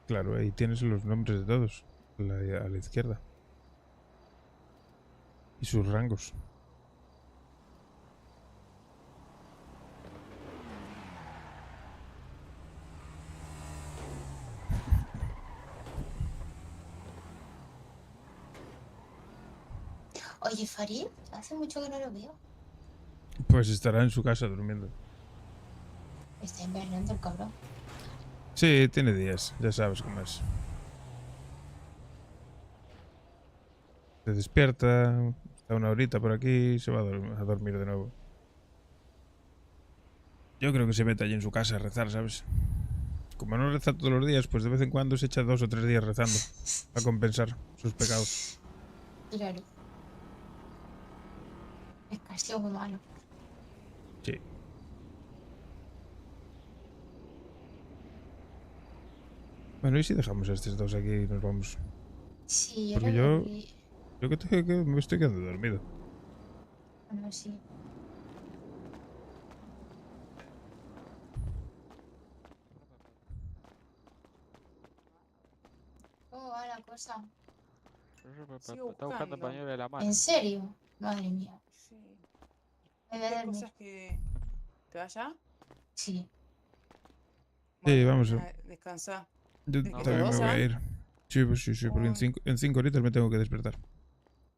[SPEAKER 1] Claro, ahí tienes los nombres de todos, a la izquierda. Y sus rangos.
[SPEAKER 2] Oye, Farid, hace mucho que no lo veo.
[SPEAKER 1] Pues estará en su casa durmiendo.
[SPEAKER 2] Está invernando el cabrón.
[SPEAKER 1] Sí, tiene días, ya sabes cómo es. Se despierta, está una horita por aquí y se va a dormir de nuevo. Yo creo que se mete allí en su casa a rezar, ¿sabes? Como no reza todos los días, pues de vez en cuando se echa 2 o 3 días rezando a compensar sus pecados.
[SPEAKER 2] Claro. Es casi muy malo.
[SPEAKER 1] Sí. Bueno, ¿y si dejamos a estos dos aquí y nos vamos?
[SPEAKER 2] Sí, yo
[SPEAKER 1] Porque
[SPEAKER 2] lo veo que...
[SPEAKER 1] yo que me estoy quedando dormido.
[SPEAKER 2] Bueno, sí. la cosa.
[SPEAKER 4] Sigo
[SPEAKER 17] Está buscando
[SPEAKER 4] buscando.
[SPEAKER 17] pañuelo de la mano.
[SPEAKER 2] ¿En serio? Madre mía.
[SPEAKER 4] Sí.
[SPEAKER 2] Me voy a
[SPEAKER 4] Hay
[SPEAKER 2] dormir.
[SPEAKER 4] cosas que... ¿Te vas ya?
[SPEAKER 2] Sí.
[SPEAKER 1] Sí, vamos.
[SPEAKER 4] Descansa.
[SPEAKER 1] Yo
[SPEAKER 4] ¿De que te
[SPEAKER 1] también me
[SPEAKER 4] vas
[SPEAKER 1] voy
[SPEAKER 4] ya?
[SPEAKER 1] a ir. Sí, pues sí, porque
[SPEAKER 4] Uy.
[SPEAKER 1] en 5 horitas me tengo que despertar.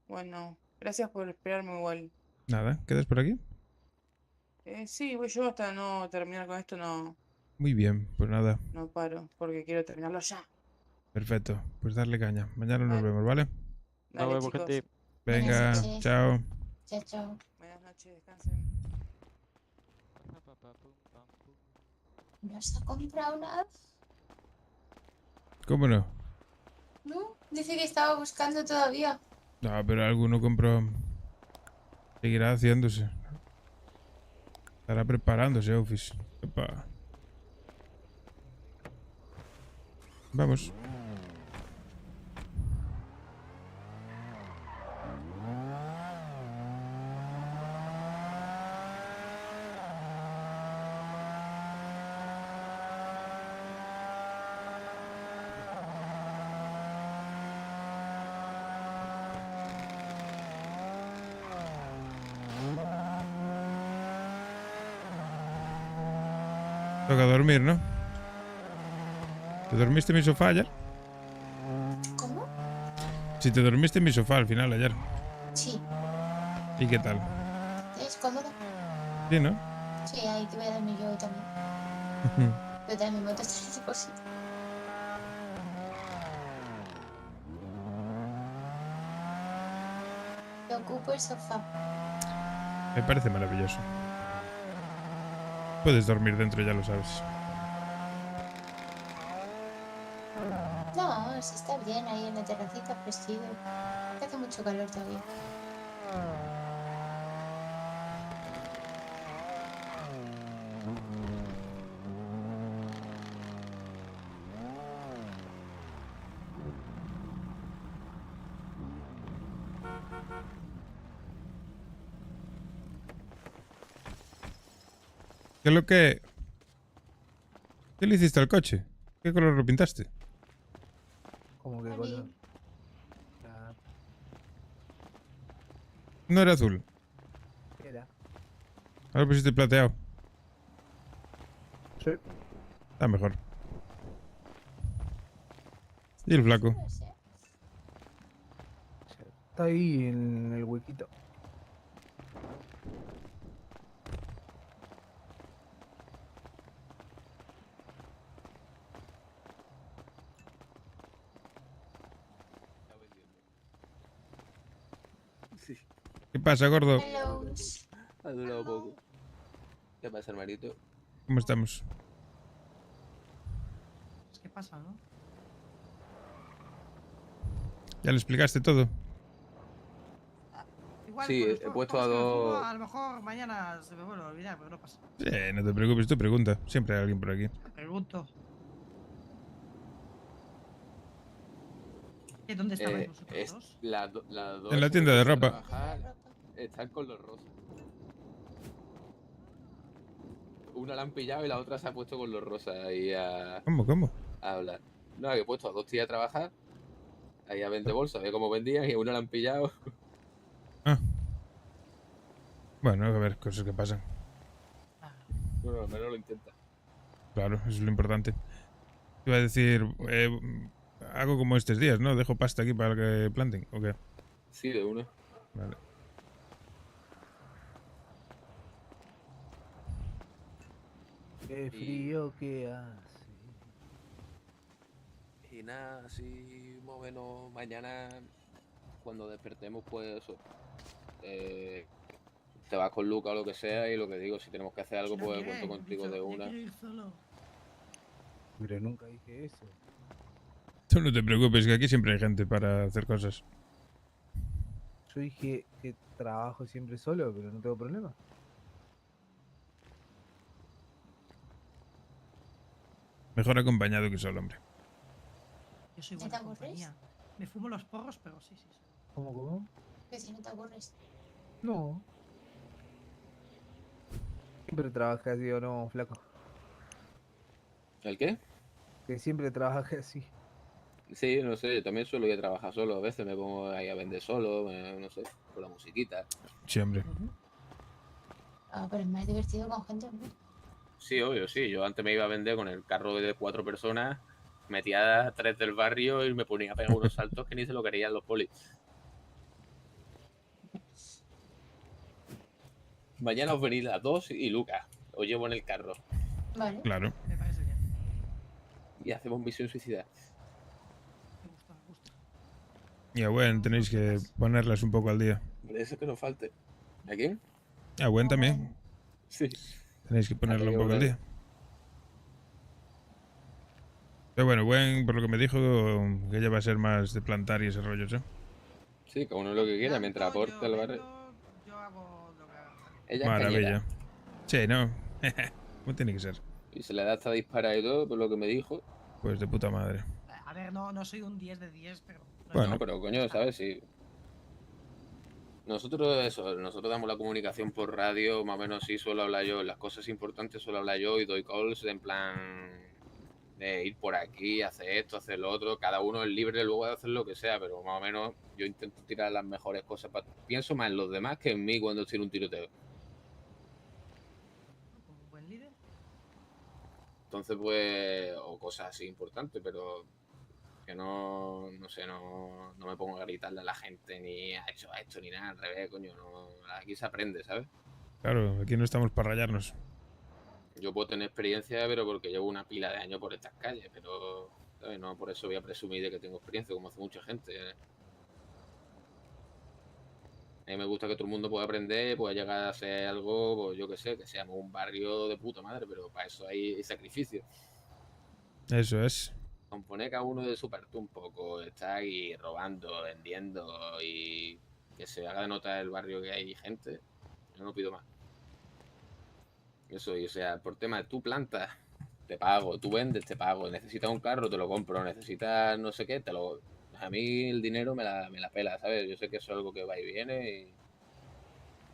[SPEAKER 4] Bueno, gracias por esperarme igual.
[SPEAKER 1] Nada, ¿quedas por aquí?
[SPEAKER 4] Sí, voy yo hasta no terminar con esto,
[SPEAKER 1] Muy bien, pues nada,
[SPEAKER 4] no paro, porque quiero terminarlo ya.
[SPEAKER 1] perfecto. Pues darle caña. Mañana nos
[SPEAKER 4] Vale.
[SPEAKER 1] vemos, ¿vale?
[SPEAKER 4] Dale,
[SPEAKER 17] vemos,
[SPEAKER 4] chicos.
[SPEAKER 17] gente.
[SPEAKER 2] Buenas
[SPEAKER 1] Venga,
[SPEAKER 2] noches.
[SPEAKER 1] chao.
[SPEAKER 2] Chao, chao.
[SPEAKER 4] Buenas noches, descansen.
[SPEAKER 2] ¿No se ha comprado nada?
[SPEAKER 1] ¿Cómo no?
[SPEAKER 2] No, dice que estaba buscando todavía.
[SPEAKER 1] No, pero alguno compró. Seguirá haciéndose. Estará preparándose, Office. Epa. Vamos. Toca dormir, ¿no? ¿Te dormiste en mi sofá ayer?
[SPEAKER 2] ¿Cómo?
[SPEAKER 1] Si te dormiste en mi sofá al final ayer.
[SPEAKER 2] Sí.
[SPEAKER 1] ¿Y qué tal?
[SPEAKER 2] ¿Es cómodo?
[SPEAKER 1] Sí, ¿no?
[SPEAKER 2] Sí, ahí que voy a dormir yo hoy también. Yo también me moto este depósito. Yo ocupo el sofá.
[SPEAKER 1] Me parece maravilloso. Puedes dormir dentro, ya lo sabes.
[SPEAKER 2] No, sí está bien ahí en la terracita, fresquito. Hace mucho calor todavía.
[SPEAKER 1] ¿Qué es lo que...? ¿Qué le hiciste al coche? ¿Qué color lo pintaste?
[SPEAKER 14] ¿Cómo que color? Ah,
[SPEAKER 1] No era azul.
[SPEAKER 14] era.
[SPEAKER 1] Ahora pusiste plateado.
[SPEAKER 14] Sí.
[SPEAKER 1] Está mejor. ¿Y el flaco?
[SPEAKER 14] Está ahí en el huequito.
[SPEAKER 3] Sí.
[SPEAKER 1] ¿Qué pasa, gordo?
[SPEAKER 2] Hello.
[SPEAKER 3] Ha durado poco. ¿Qué pasa, hermanito?
[SPEAKER 1] ¿Cómo estamos?
[SPEAKER 13] ¿Qué pasa, no?
[SPEAKER 1] ¿Ya le explicaste todo?
[SPEAKER 13] Igual
[SPEAKER 3] Sí,
[SPEAKER 13] con los
[SPEAKER 3] he
[SPEAKER 13] pocos
[SPEAKER 3] puesto a
[SPEAKER 13] que me fumo,
[SPEAKER 3] dos.
[SPEAKER 13] a lo mejor mañana se me vuelve a olvidar, pero no pasa.
[SPEAKER 1] Sí, no te preocupes, tu pregunta. Siempre hay alguien por aquí.
[SPEAKER 13] Pregunto. ¿Y dónde estabais vosotros dos?
[SPEAKER 3] Las dos
[SPEAKER 1] En la
[SPEAKER 3] se
[SPEAKER 1] tienda de
[SPEAKER 3] han puesto a
[SPEAKER 1] ropa.
[SPEAKER 3] trabajar, están con los rosas. Una la han pillado y la otra se ha puesto con los rosas ahí a
[SPEAKER 1] ¿Cómo?
[SPEAKER 3] hablar. No, que he puesto a dos tías a trabajar, ahí a vender bolsas, a ver cómo vendían, y a una la han pillado.
[SPEAKER 1] Bueno, a ver, cosas que pasan.
[SPEAKER 3] Bueno, al menos lo intenta.
[SPEAKER 1] Claro, eso es lo importante. Te iba a decir, hago como estos días, ¿no? Dejo pasta aquí para que planten, ¿o qué?
[SPEAKER 3] Sí, de una.
[SPEAKER 1] Vale.
[SPEAKER 14] Qué frío que hace.
[SPEAKER 3] Y nada, así más o menos mañana, cuando despertemos, pues eso. Te vas con Luca o lo que sea, y lo que digo, si tenemos que hacer algo, pues cuento contigo de una.
[SPEAKER 14] Pero nunca dije eso.
[SPEAKER 1] Tú no te preocupes, que aquí siempre hay gente para hacer cosas.
[SPEAKER 14] Yo dije que trabajo siempre solo, pero no tengo problema.
[SPEAKER 1] Mejor acompañado que solo, hombre.
[SPEAKER 13] Yo soy
[SPEAKER 2] ¿No
[SPEAKER 13] buena
[SPEAKER 2] te aburres?
[SPEAKER 13] compañía. Me fumo los porros, pero sí, sí.
[SPEAKER 14] ¿Cómo?
[SPEAKER 2] Que si no te aburres.
[SPEAKER 14] No. Siempre trabajé así o no, flaco.
[SPEAKER 3] ¿El qué?
[SPEAKER 14] Que siempre trabajé así.
[SPEAKER 3] Sí, no sé, yo también suelo ir a trabajar solo. A veces me pongo ahí a vender solo, no sé, con la musiquita.
[SPEAKER 1] Sí, hombre.
[SPEAKER 2] Ah, pero es más divertido con gente, hombre.
[SPEAKER 3] Sí, obvio, sí. Yo antes me iba a vender con el carro de 4 personas, metía a 3 del barrio y me ponía a pegar unos saltos que ni se lo querían los polis. Mañana os venís las 2 y Lucas. Os llevo en el carro.
[SPEAKER 2] Vale.
[SPEAKER 1] Claro.
[SPEAKER 13] Me parece bien.
[SPEAKER 3] Y hacemos misión suicida.
[SPEAKER 1] Y a Gwen tenéis que ponerlas un poco al día.
[SPEAKER 3] De eso que no falte. ¿A quién?
[SPEAKER 1] A Gwen también.
[SPEAKER 3] Sí.
[SPEAKER 1] Tenéis que ponerla un
[SPEAKER 3] que
[SPEAKER 1] poco al
[SPEAKER 3] volver.
[SPEAKER 1] día. Pero bueno, Gwen, por lo que me dijo, que ella va a ser más de plantar y ese rollo, ¿sí?
[SPEAKER 3] Sí, cada uno lo que quiera, mientras aporte al barrio. Ella es
[SPEAKER 1] Maravilla.
[SPEAKER 3] cañera.
[SPEAKER 1] Sí, ¿no? ¿Cómo tiene que ser?
[SPEAKER 3] Y se le da hasta disparar y todo, por lo que me dijo.
[SPEAKER 1] Pues de puta madre.
[SPEAKER 13] A ver, no soy un 10 de 10, pero...
[SPEAKER 1] Bueno.
[SPEAKER 3] No, pero coño, ¿sabes? Sí. Nosotros damos la comunicación por radio, más o menos sí suelo hablar yo, las cosas importantes suelo hablar yo y doy calls en plan de ir por aquí, hacer esto, hacer lo otro, cada uno es libre luego de hacer lo que sea, pero más o menos yo intento tirar las mejores cosas, pienso más en los demás que en mí cuando estoy en un tiroteo.
[SPEAKER 13] Un buen líder.
[SPEAKER 3] Entonces pues, o cosas así importantes, pero que no sé, no me pongo a gritarle a la gente ni ha hecho esto ni nada, al revés, coño, no, aquí se aprende, ¿sabes?
[SPEAKER 1] Claro, aquí no estamos para rayarnos.
[SPEAKER 3] Yo puedo tener experiencia, pero porque llevo una pila de años por estas calles, pero ¿sabes? No por eso voy a presumir de que tengo experiencia, como hace mucha gente. A mí me gusta que todo el mundo pueda aprender, pueda llegar a hacer algo, pues yo que sé, que seamos un barrio de puta madre, pero para eso hay sacrificio.
[SPEAKER 1] Eso es.
[SPEAKER 3] Componer cada uno de su parte un poco, estar ahí robando, vendiendo y que se haga de notar el barrio que hay gente, yo no pido más. Eso, y o sea, por tema de tú plantas, te pago, tú vendes, te pago, necesitas un carro, te lo compro, necesitas no sé qué, te lo... A mí el dinero me la pela, ¿sabes? Yo sé que eso es algo que va y viene,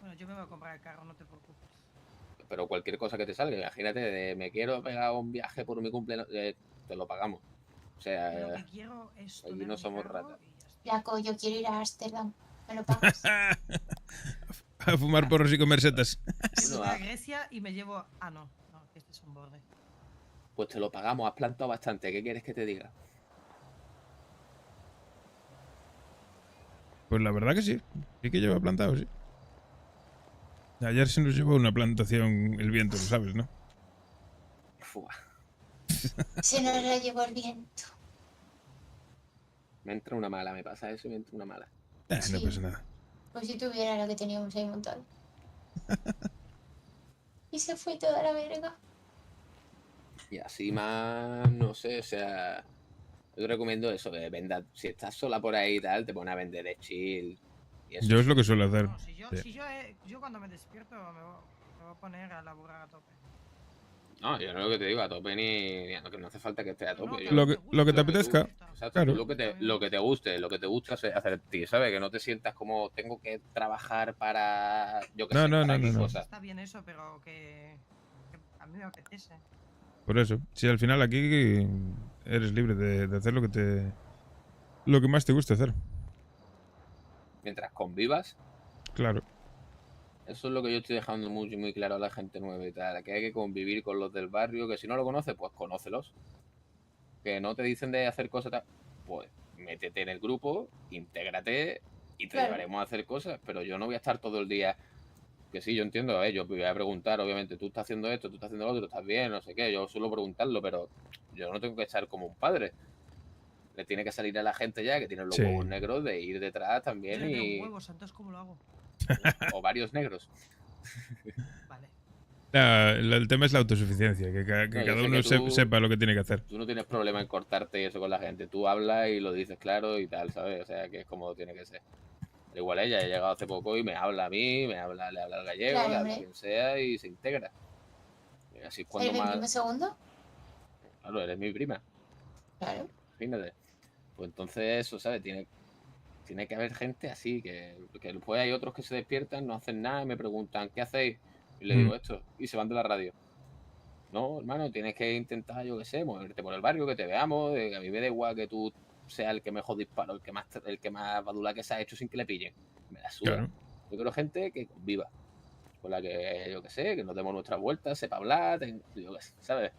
[SPEAKER 13] Bueno, yo me voy a comprar el carro, no te preocupes.
[SPEAKER 3] pero cualquier cosa que te salga, imagínate, de me quiero pegar un viaje por mi cumpleaños, te lo pagamos. O sea,
[SPEAKER 13] Yo lo que quiero es
[SPEAKER 3] aquí
[SPEAKER 13] tener
[SPEAKER 3] no
[SPEAKER 13] mi
[SPEAKER 3] somos
[SPEAKER 13] carro
[SPEAKER 3] ratas.
[SPEAKER 2] Flaco, yo quiero ir a Ámsterdam. ¿Me lo pagas?
[SPEAKER 1] A fumar porros y comer setas.
[SPEAKER 13] Yo voy a Grecia y me llevo... Ah, no, que este es un borde.
[SPEAKER 3] Pues te lo pagamos, has plantado bastante, ¿qué quieres que te diga?
[SPEAKER 1] Pues la verdad que sí. Sí que lleva plantado, sí. Ayer se nos llevó una plantación el viento, lo sabes, ¿no?
[SPEAKER 3] Fua.
[SPEAKER 2] Se nos la llevó el viento.
[SPEAKER 3] Me entra una mala, me pasa eso y me entra una mala.
[SPEAKER 1] No
[SPEAKER 2] Sí.
[SPEAKER 1] pasa nada.
[SPEAKER 2] Pues si tuviera lo que teníamos ahí montado. Y se fue toda la verga.
[SPEAKER 3] Y así más, no sé, o sea, yo te recomiendo eso, que vendas, si estás sola por ahí y tal, te pones a vender de chill. Y eso.
[SPEAKER 1] Yo es lo que suelo hacer.
[SPEAKER 13] No, si yo,
[SPEAKER 1] Sí.
[SPEAKER 13] yo cuando me despierto me voy a poner a laburar a tope.
[SPEAKER 3] No, yo no lo que te digo, a tope ni que no hace falta que estés a tope.
[SPEAKER 1] Lo que te apetezca.
[SPEAKER 3] Exacto,
[SPEAKER 1] Claro.
[SPEAKER 3] tú lo que te guste hacer a ti, ¿sabes? Que no te sientas como tengo que trabajar para, yo que
[SPEAKER 1] No,
[SPEAKER 3] sé,
[SPEAKER 1] no,
[SPEAKER 3] para
[SPEAKER 1] no,
[SPEAKER 3] X
[SPEAKER 1] no, no.
[SPEAKER 3] cosa.
[SPEAKER 13] Está bien eso, pero que a mí me apetece.
[SPEAKER 1] Por eso. Si al final aquí eres libre de hacer lo que más te guste hacer.
[SPEAKER 3] Mientras convivas,
[SPEAKER 1] Claro.
[SPEAKER 3] eso es lo que yo estoy dejando muy claro a la gente nueva y tal, que hay que convivir con los del barrio, que si no lo conoces, pues conócelos. Que no te dicen de hacer cosas tal, pues métete en el grupo, intégrate y te
[SPEAKER 2] Claro.
[SPEAKER 3] llevaremos a hacer cosas, pero yo no voy a estar todo el día, que sí, yo entiendo, yo voy a preguntar, obviamente, tú estás haciendo esto, tú estás haciendo lo otro, estás bien, no sé qué, yo suelo preguntarlo, pero yo no tengo que estar como un padre. Le tiene que salir a la gente ya que tiene los
[SPEAKER 1] Sí.
[SPEAKER 3] huevos negros de ir detrás
[SPEAKER 13] Yo
[SPEAKER 3] también
[SPEAKER 13] no tengo
[SPEAKER 3] y...
[SPEAKER 13] huevos, entonces ¿cómo lo hago?
[SPEAKER 3] o varios negros.
[SPEAKER 13] Vale.
[SPEAKER 1] El tema es la autosuficiencia, que, que
[SPEAKER 3] No, yo
[SPEAKER 1] cada
[SPEAKER 3] sé
[SPEAKER 1] uno
[SPEAKER 3] que tú-
[SPEAKER 1] sepa lo que tiene que hacer.
[SPEAKER 3] Tú no tienes problema en cortarte y eso con la gente. Tú hablas y lo dices claro y tal, ¿sabes? O sea, que es como tiene que ser. Al igual ella, ha llegado hace poco y me habla a mí, le habla al gallego,
[SPEAKER 2] Claro,
[SPEAKER 3] le habla a
[SPEAKER 2] hombre.
[SPEAKER 3] quien sea y se integra. Y así es cuando
[SPEAKER 2] ¿Eres mi
[SPEAKER 3] más...
[SPEAKER 2] primo segundo?
[SPEAKER 3] Claro, eres mi prima,
[SPEAKER 2] Claro.
[SPEAKER 3] imagínate. Pues entonces eso, ¿sabes? Tiene que haber gente así, que después hay otros que se despiertan, no hacen nada y me preguntan, ¿qué hacéis? Y le digo esto, y se van de la radio. No, hermano, tienes que intentar, yo qué sé, moverte por el barrio, que te veamos, que a mí me da igual que tú sea el que mejor disparó, el que más badula que se ha hecho sin que le pillen. Me la suda.
[SPEAKER 1] Claro.
[SPEAKER 3] Yo quiero gente que conviva. Con la que, yo que sé, que nos demos nuestras vueltas, sepa hablar, yo qué sé, ¿sabes?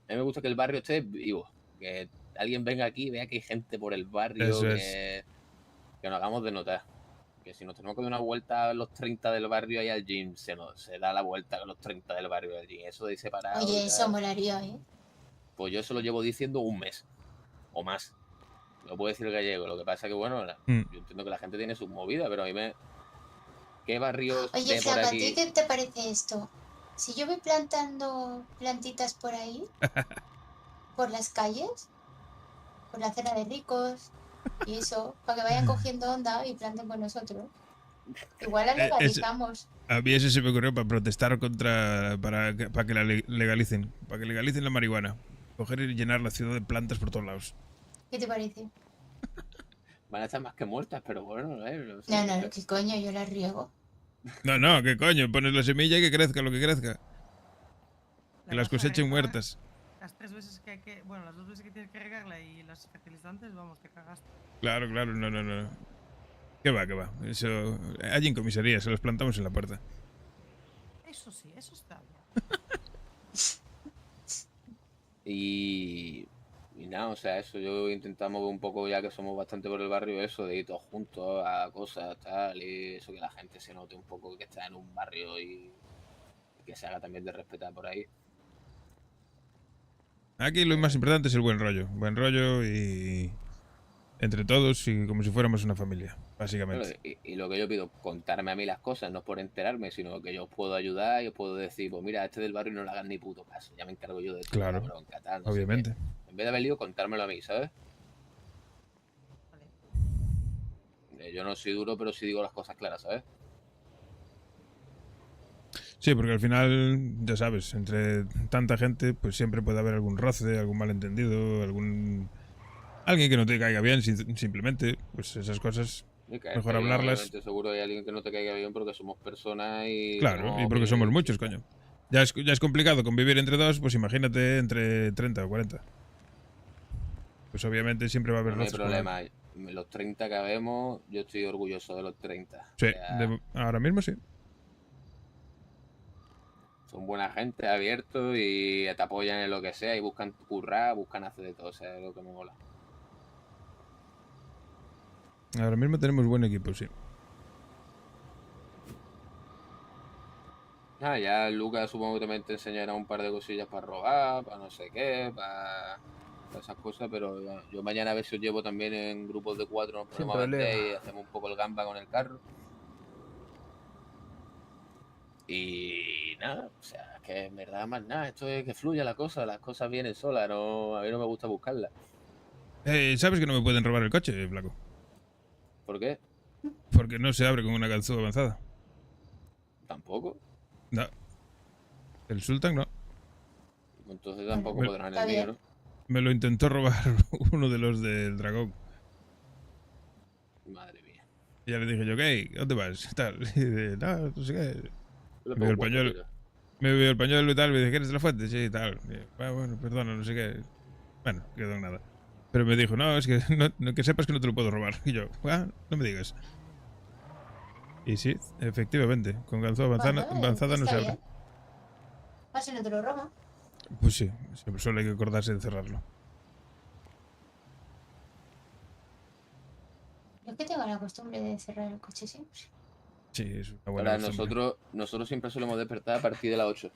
[SPEAKER 3] A mí me gusta que el barrio esté vivo. Que alguien venga aquí y vea que hay gente por el barrio,
[SPEAKER 1] Eso
[SPEAKER 3] que nos hagamos de notar. Que si nos tenemos que dar una vuelta a los 30 del barrio ahí al gym, se da la vuelta a los 30 del barrio al gym. Eso de ir separado.
[SPEAKER 2] Oye, eso molaría, ¿eh?
[SPEAKER 3] Pues yo eso lo llevo diciendo un mes o más. Lo puede decir el gallego. Lo que pasa que, bueno, yo entiendo que la gente tiene sus movidas, pero a mí me... ¿Qué barrios
[SPEAKER 2] Oye,
[SPEAKER 3] de por
[SPEAKER 2] Flaco, ¿a
[SPEAKER 3] aquí?
[SPEAKER 2] ti qué te parece esto? Si yo voy plantando plantitas por ahí, por las calles, por la cena de ricos y eso, para que vayan cogiendo onda y planten con nosotros. Igual la legalizamos.
[SPEAKER 1] A mí eso se me ocurrió para protestar para que la legalicen. Para que legalicen la marihuana. Coger y llenar la ciudad de plantas por todos lados.
[SPEAKER 2] ¿Qué te parece?
[SPEAKER 3] Van a estar más que muertas, pero bueno, no sé.
[SPEAKER 2] No, ¿qué coño? Yo las riego.
[SPEAKER 1] No, ¿qué coño? Pones la semilla y que crezca lo que crezca. Que las cosechen muertas.
[SPEAKER 13] Las 3 veces que hay que... Bueno, las 2 veces que tienes que regarla y las fertilizantes, vamos, te cagaste.
[SPEAKER 1] Claro, no. ¿Qué va? Eso... Allí en comisaría, se los plantamos en la puerta.
[SPEAKER 13] Eso sí, eso está bien.
[SPEAKER 3] Y nada, o sea, eso yo intentamos ver un poco, ya que somos bastante por el barrio, eso de ir todos juntos a cosas, tal, y eso que la gente se note un poco que está en un barrio y que se haga también de respetar por ahí.
[SPEAKER 1] Aquí lo más importante es el buen rollo. Buen rollo y... entre todos y como si fuéramos una familia, básicamente.
[SPEAKER 3] Claro, y lo que yo pido, contarme a mí las cosas, no es por enterarme, sino que yo os puedo ayudar y os puedo decir, pues mira, este del barrio no le hagan ni puto caso, ya me encargo yo de esto.
[SPEAKER 1] Claro,
[SPEAKER 3] la bronca, tal, no sé
[SPEAKER 1] obviamente.
[SPEAKER 3] qué. En vez de haber lío, contármelo a mí, ¿sabes? Yo no soy duro, pero sí digo las cosas claras, ¿sabes?
[SPEAKER 1] Sí, porque al final, ya sabes, entre tanta gente, pues siempre puede haber algún roce, algún malentendido, alguien que no te caiga bien, simplemente, pues esas cosas, mejor hablarlas.
[SPEAKER 3] Obviamente seguro hay alguien que no te caiga bien porque somos personas y...
[SPEAKER 1] Claro, y porque somos muchos, coño. Ya es complicado convivir entre dos, pues imagínate entre 30 o 40. Pues obviamente siempre va a haber
[SPEAKER 3] No hay
[SPEAKER 1] roces.
[SPEAKER 3] problema. Los 30 que habemos, yo estoy orgulloso de los 30.
[SPEAKER 1] Sí,
[SPEAKER 3] O sea,
[SPEAKER 1] ahora mismo sí.
[SPEAKER 3] son buena gente, abiertos y te apoyan en lo que sea y buscan currar, buscan hacer de todo, o sea, es lo que me mola.
[SPEAKER 1] Ahora mismo tenemos buen equipo, sí.
[SPEAKER 3] Ya Lucas supongo que también te enseñará un par de cosillas para robar, para no sé qué, para esas cosas, pero yo mañana a ver si os llevo también en grupos de 4, nos ponemos a vender y hacemos un poco el gamba con el carro. Y nada, o sea, que en verdad más nada, esto es que fluya la cosa, las cosas vienen solas, no, a mí no me gusta buscarlas.
[SPEAKER 1] ¿Sabes que no me pueden robar el coche, flaco?
[SPEAKER 3] ¿Por qué?
[SPEAKER 1] Porque no se abre con una ganzúa avanzada.
[SPEAKER 3] ¿Tampoco?
[SPEAKER 1] No. El Sultan no.
[SPEAKER 3] Entonces tampoco podrán en el mío, ¿no?
[SPEAKER 1] Me lo intentó robar uno de los del dragón.
[SPEAKER 3] Madre mía.
[SPEAKER 1] Y ya le dije yo, ¿qué? ¿Dónde vas? Tal. Y dice, no sé qué. Me vio el pañuelo. Me vio el pañuelo y tal. Me dice, ¿quieres de la fuente? Sí, tal. Y, bueno, perdona, no sé qué. Bueno, quedó en nada. Pero me dijo, no, es que que sepas que no te lo puedo robar. Y yo, no me digas. Y sí, efectivamente, con ganzúa avanzada no se abre.
[SPEAKER 2] Así no te lo roban.
[SPEAKER 1] Pues sí, solo hay que acordarse de cerrarlo.
[SPEAKER 2] Yo es que tengo la costumbre de cerrar el coche siempre.
[SPEAKER 1] Sí, es una buena
[SPEAKER 3] Ahora,
[SPEAKER 1] costumbre.
[SPEAKER 3] nosotros siempre solemos despertar a partir de las 8.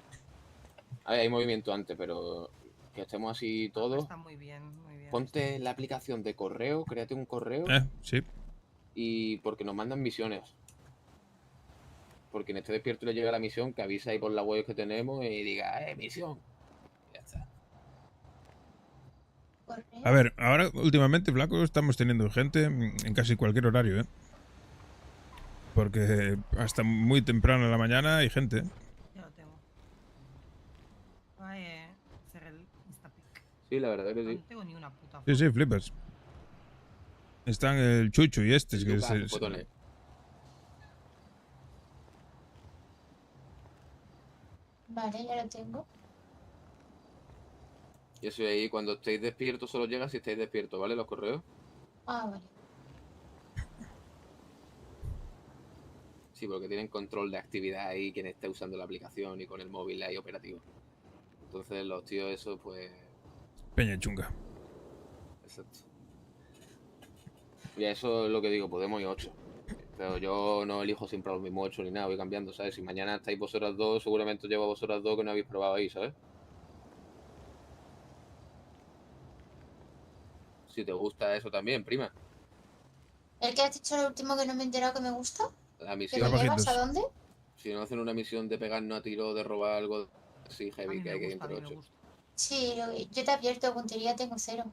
[SPEAKER 3] Hay movimiento antes, pero que estemos así todos.
[SPEAKER 13] Está muy bien, muy bien.
[SPEAKER 3] Ponte la aplicación de correo, créate un correo.
[SPEAKER 1] Sí.
[SPEAKER 3] Y porque nos mandan misiones. Porque en este despierto le llega la misión, que avisa ahí por la web que tenemos y diga, misión. Ya está.
[SPEAKER 1] A ver, ahora últimamente, flaco, estamos teniendo gente en casi cualquier horario, ¿eh? Porque hasta muy temprano en la mañana hay gente.
[SPEAKER 13] Ya lo tengo. Cerré el Instapic.
[SPEAKER 3] Sí, la verdad que sí.
[SPEAKER 13] No tengo ni una puta.
[SPEAKER 1] Sí, flipas. Están el Chucho y este. Que
[SPEAKER 2] Vale, ya lo tengo.
[SPEAKER 3] Yo soy ahí, cuando estéis despiertos solo llega si estáis despiertos, ¿vale? Los correos.
[SPEAKER 2] Ah, vale.
[SPEAKER 3] Sí, porque tienen control de actividad ahí quien esté usando la aplicación y con el móvil ahí operativo. Entonces los tíos eso pues...
[SPEAKER 1] Peña chunga.
[SPEAKER 3] Exacto. Y a eso es lo que digo, podemos ir 8. Pero yo no elijo siempre los mismos 8 ni nada, voy cambiando, ¿sabes? Si mañana estáis vosotras dos, seguramente os llevo a vosotras dos que no habéis probado ahí, ¿sabes? Si te gusta eso también, prima.
[SPEAKER 2] ¿El que has dicho lo último que no me he enterado que me gusta?
[SPEAKER 3] La
[SPEAKER 2] ¿Que
[SPEAKER 3] misión...
[SPEAKER 2] me llevas a dónde?
[SPEAKER 3] Si no hacen una misión de pegarnos a tiro, de robar algo así heavy que hay que ir entre 8.
[SPEAKER 2] Sí, yo te advierto, puntería tengo 0.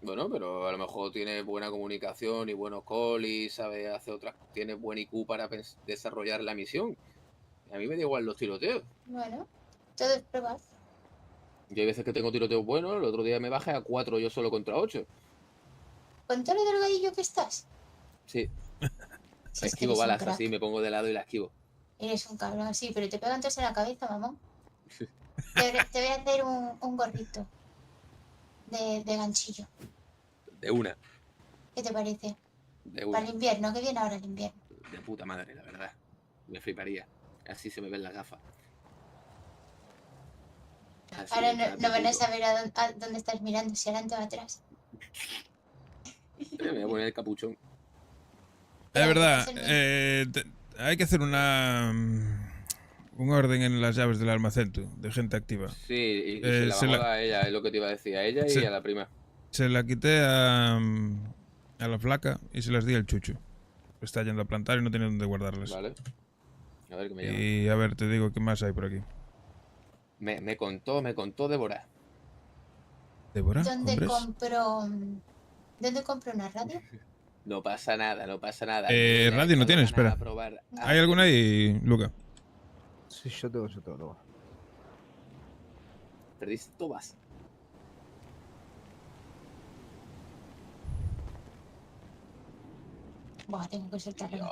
[SPEAKER 3] Bueno, pero a lo mejor tiene buena comunicación y buenos calls y sabe hacer otras... Tiene buen IQ para desarrollar la misión. A mí me da igual los tiroteos.
[SPEAKER 2] Bueno, todo es probar.
[SPEAKER 3] Yo hay veces que tengo tiroteos buenos, el otro día me bajé a 4 yo solo contra 8.
[SPEAKER 2] ¿Con todo lo delgadillo que estás?
[SPEAKER 3] Sí.
[SPEAKER 2] Si es que
[SPEAKER 3] Esquivo
[SPEAKER 2] eres un
[SPEAKER 3] balas
[SPEAKER 2] crack.
[SPEAKER 3] así, me pongo de lado y la esquivo.
[SPEAKER 2] Eres un cabrón, sí, pero te pegan tres en la cabeza, mamón. Te voy a hacer un gorrito de ganchillo.
[SPEAKER 3] De una,
[SPEAKER 2] ¿Qué te parece?
[SPEAKER 3] de
[SPEAKER 2] Para
[SPEAKER 3] una.
[SPEAKER 2] el invierno, que viene ahora el invierno.
[SPEAKER 3] De puta madre, la verdad. Me fliparía. Así se me ven las gafas. Así,
[SPEAKER 2] Ahora
[SPEAKER 3] en plan
[SPEAKER 2] no van a
[SPEAKER 3] puto.
[SPEAKER 2] saber a dónde estás mirando, si adelante o atrás.
[SPEAKER 3] Me voy a poner el capuchón.
[SPEAKER 1] Es verdad, hay que hacer un orden en las llaves del almacén, tú, de gente activa.
[SPEAKER 3] Sí, y se la vamos a dar a ella, es lo que te iba a decir, a ella y
[SPEAKER 1] se-
[SPEAKER 3] a la prima.
[SPEAKER 1] Se la quité a la flaca y se las di al chucho. Está yendo a plantar y no tiene dónde guardarlas.
[SPEAKER 3] Vale. A ver qué me llama.
[SPEAKER 1] Y a ver, te digo qué más hay por aquí.
[SPEAKER 3] Me contó Débora.
[SPEAKER 1] ¿Débora?
[SPEAKER 2] ¿Dónde
[SPEAKER 1] ¿Hombres?
[SPEAKER 2] compro una radio?
[SPEAKER 3] No pasa nada, no pasa nada.
[SPEAKER 1] Radio no tiene, espera. ¿Hay alguna ahí, Luca?
[SPEAKER 14] Sí, yo tengo.
[SPEAKER 3] Perdiste todas.
[SPEAKER 2] Buah, tengo que soltar la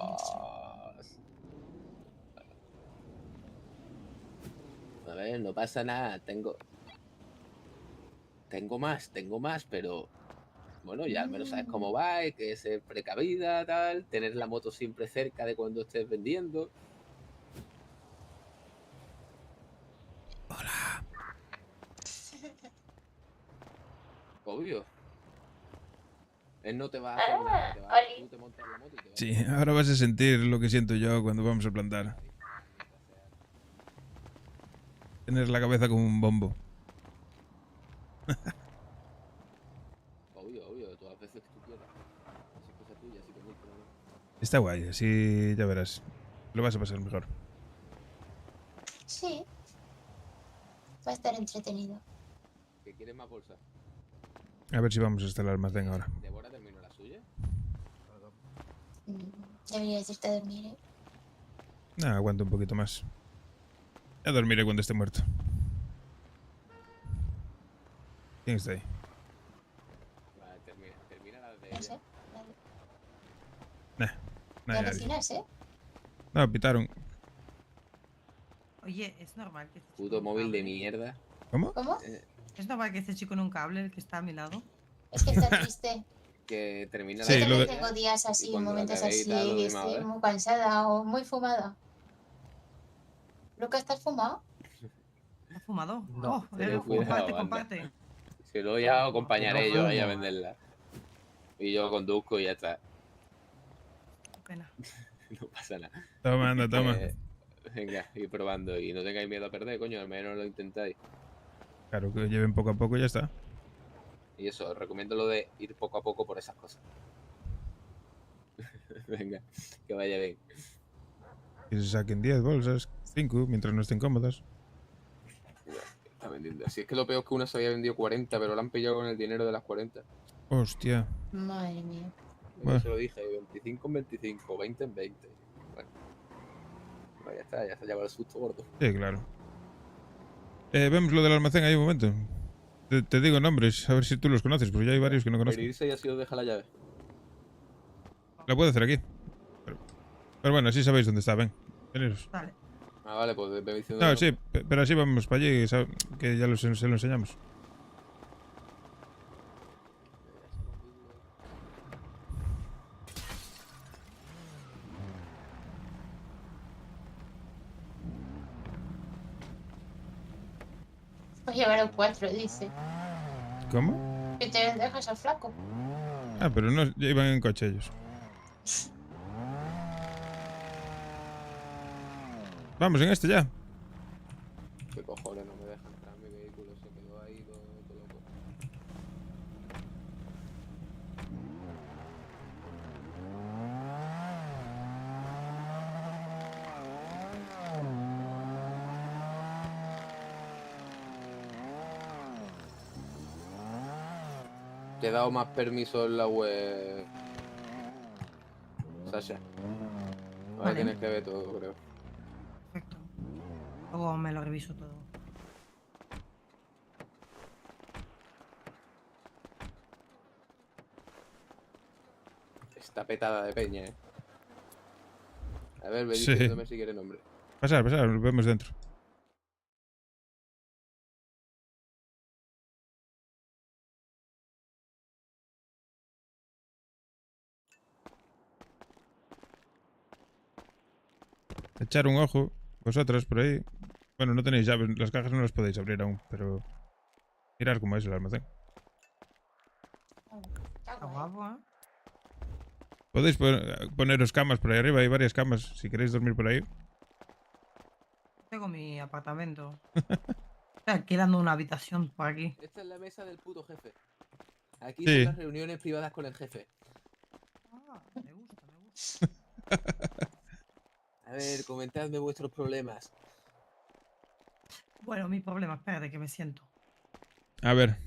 [SPEAKER 3] A ver, no pasa nada, tengo más, pero bueno, ya al menos sabes cómo va, hay que ser precavida, tal, tener la moto siempre cerca de cuando estés vendiendo.
[SPEAKER 1] Hola.
[SPEAKER 3] Obvio. Él no te va a hacer nada, tú te montas en la moto y te vas.
[SPEAKER 1] Sí, ahora vas a sentir lo que siento yo cuando vamos a plantar. Tener la cabeza como un bombo.
[SPEAKER 3] Obvio, todas las veces que tú quieras. Así es cosa tuya, así que no hay problema.
[SPEAKER 1] Está guay, así ya verás. Lo vas a pasar mejor.
[SPEAKER 2] Sí. Va a estar entretenido.
[SPEAKER 3] ¿Qué quieres más bolsa?
[SPEAKER 1] A ver si vamos hasta el almacén ahora.
[SPEAKER 3] ¿Débora terminó la suya?
[SPEAKER 2] Deberías irte a dormir, ¿eh?
[SPEAKER 1] Aguanta un poquito más. Ya dormiré cuando esté muerto. ¿Quién está ahí?
[SPEAKER 3] Vale, termina la de
[SPEAKER 2] No sé.
[SPEAKER 3] ella.
[SPEAKER 1] Nah,
[SPEAKER 2] De
[SPEAKER 1] nadie.
[SPEAKER 2] vecinas, ¿eh?
[SPEAKER 1] No, pitaron.
[SPEAKER 13] Oye, es normal que este chico
[SPEAKER 3] Puto móvil de mierda.
[SPEAKER 1] ¿Cómo?
[SPEAKER 2] ¿Cómo?
[SPEAKER 13] Es normal que este chico en un cable, el que está a mi lado.
[SPEAKER 2] Es que está triste.
[SPEAKER 3] Que termina
[SPEAKER 1] Sí,
[SPEAKER 2] Yo
[SPEAKER 1] lo
[SPEAKER 2] también
[SPEAKER 1] de-
[SPEAKER 2] tengo días
[SPEAKER 3] y
[SPEAKER 2] así,
[SPEAKER 3] cuando la
[SPEAKER 2] momentos
[SPEAKER 3] acabéis
[SPEAKER 2] así,
[SPEAKER 3] y tal, lo
[SPEAKER 2] y
[SPEAKER 3] mismo,
[SPEAKER 2] estoy
[SPEAKER 3] ¿eh?
[SPEAKER 2] muy cansada o muy fumada. ¿Lucas, estás fumado?
[SPEAKER 13] ¿Has fumado?
[SPEAKER 3] No,
[SPEAKER 13] Oh,
[SPEAKER 3] ten cuidado,
[SPEAKER 13] comparte,
[SPEAKER 3] anda.
[SPEAKER 13] comparte.
[SPEAKER 3] Si no, ya os acompañaré
[SPEAKER 14] No
[SPEAKER 3] yo ahí a
[SPEAKER 14] fumo.
[SPEAKER 3] venderla. Y yo conduzco y ya está.
[SPEAKER 13] Qué pena.
[SPEAKER 3] No pasa nada.
[SPEAKER 1] Toma, anda, toma.
[SPEAKER 3] Venga, ir probando. Y no tengáis miedo a perder, coño, al menos lo intentáis.
[SPEAKER 1] Claro, que lleven poco a poco y ya está.
[SPEAKER 3] Y eso, os recomiendo lo de ir poco a poco por esas cosas. Venga, que vaya bien.
[SPEAKER 1] Que se saquen 10 bolsas, 5, mientras no estén cómodas.
[SPEAKER 3] Está vendiendo. Si es que lo peor es que una se había vendido 40, pero la han pillado con el dinero de las 40.
[SPEAKER 1] Hostia.
[SPEAKER 2] Madre mía.
[SPEAKER 3] Yo
[SPEAKER 1] Bueno.
[SPEAKER 3] se lo dije, 25 en 25, 20 en 20. Bueno, pues ya se ha llevado el susto gordo.
[SPEAKER 1] Sí, claro. Vemos lo del almacén ahí un momento. Te digo nombres, a ver si tú los conoces, porque ya hay varios que no conozco.
[SPEAKER 3] Pero irse y así os deja la llave.
[SPEAKER 1] La puedo hacer aquí. Pero bueno, así sabéis dónde está, ven. Veniros.
[SPEAKER 13] Vale.
[SPEAKER 3] Ah, vale, pues ve diciendo.
[SPEAKER 1] No, sí, pero así vamos para allí, que ya se lo enseñamos.
[SPEAKER 2] 4, dice.
[SPEAKER 1] ¿Cómo?
[SPEAKER 2] Que te dejas al flaco.
[SPEAKER 1] Ah, pero no, ya iban en coche ellos. Vamos, en este ya.
[SPEAKER 3] ¿Qué cojones no me dejan entrar mi vehículo? Se quedó ahí todo loco. Te he dado más permiso en la web, Sasha. Ahora
[SPEAKER 13] Vale.
[SPEAKER 3] tienes que ver todo, creo.
[SPEAKER 13] Perfecto. Luego me lo reviso todo.
[SPEAKER 3] Está petada de peña, A ver, ve
[SPEAKER 1] Sí.
[SPEAKER 3] diciéndome si quiere nombre.
[SPEAKER 1] Pasar, nos vemos dentro. Echar un ojo, vosotros por ahí. Bueno, no tenéis llaves, las cajas no las podéis abrir aún, pero mirar cómo es el almacén.
[SPEAKER 13] Está guapo, ¿eh?
[SPEAKER 1] Podéis poneros camas por ahí arriba, hay varias camas si queréis dormir por ahí.
[SPEAKER 13] Tengo mi apartamento. Estoy alquilando una habitación por aquí.
[SPEAKER 3] Esta es la mesa del puto jefe. Aquí
[SPEAKER 1] Sí.
[SPEAKER 3] son las reuniones privadas con el jefe.
[SPEAKER 13] Ah, me gusta.
[SPEAKER 3] A ver, comentadme vuestros problemas.
[SPEAKER 13] Bueno, mi problema, espérate que me siento.
[SPEAKER 1] A ver,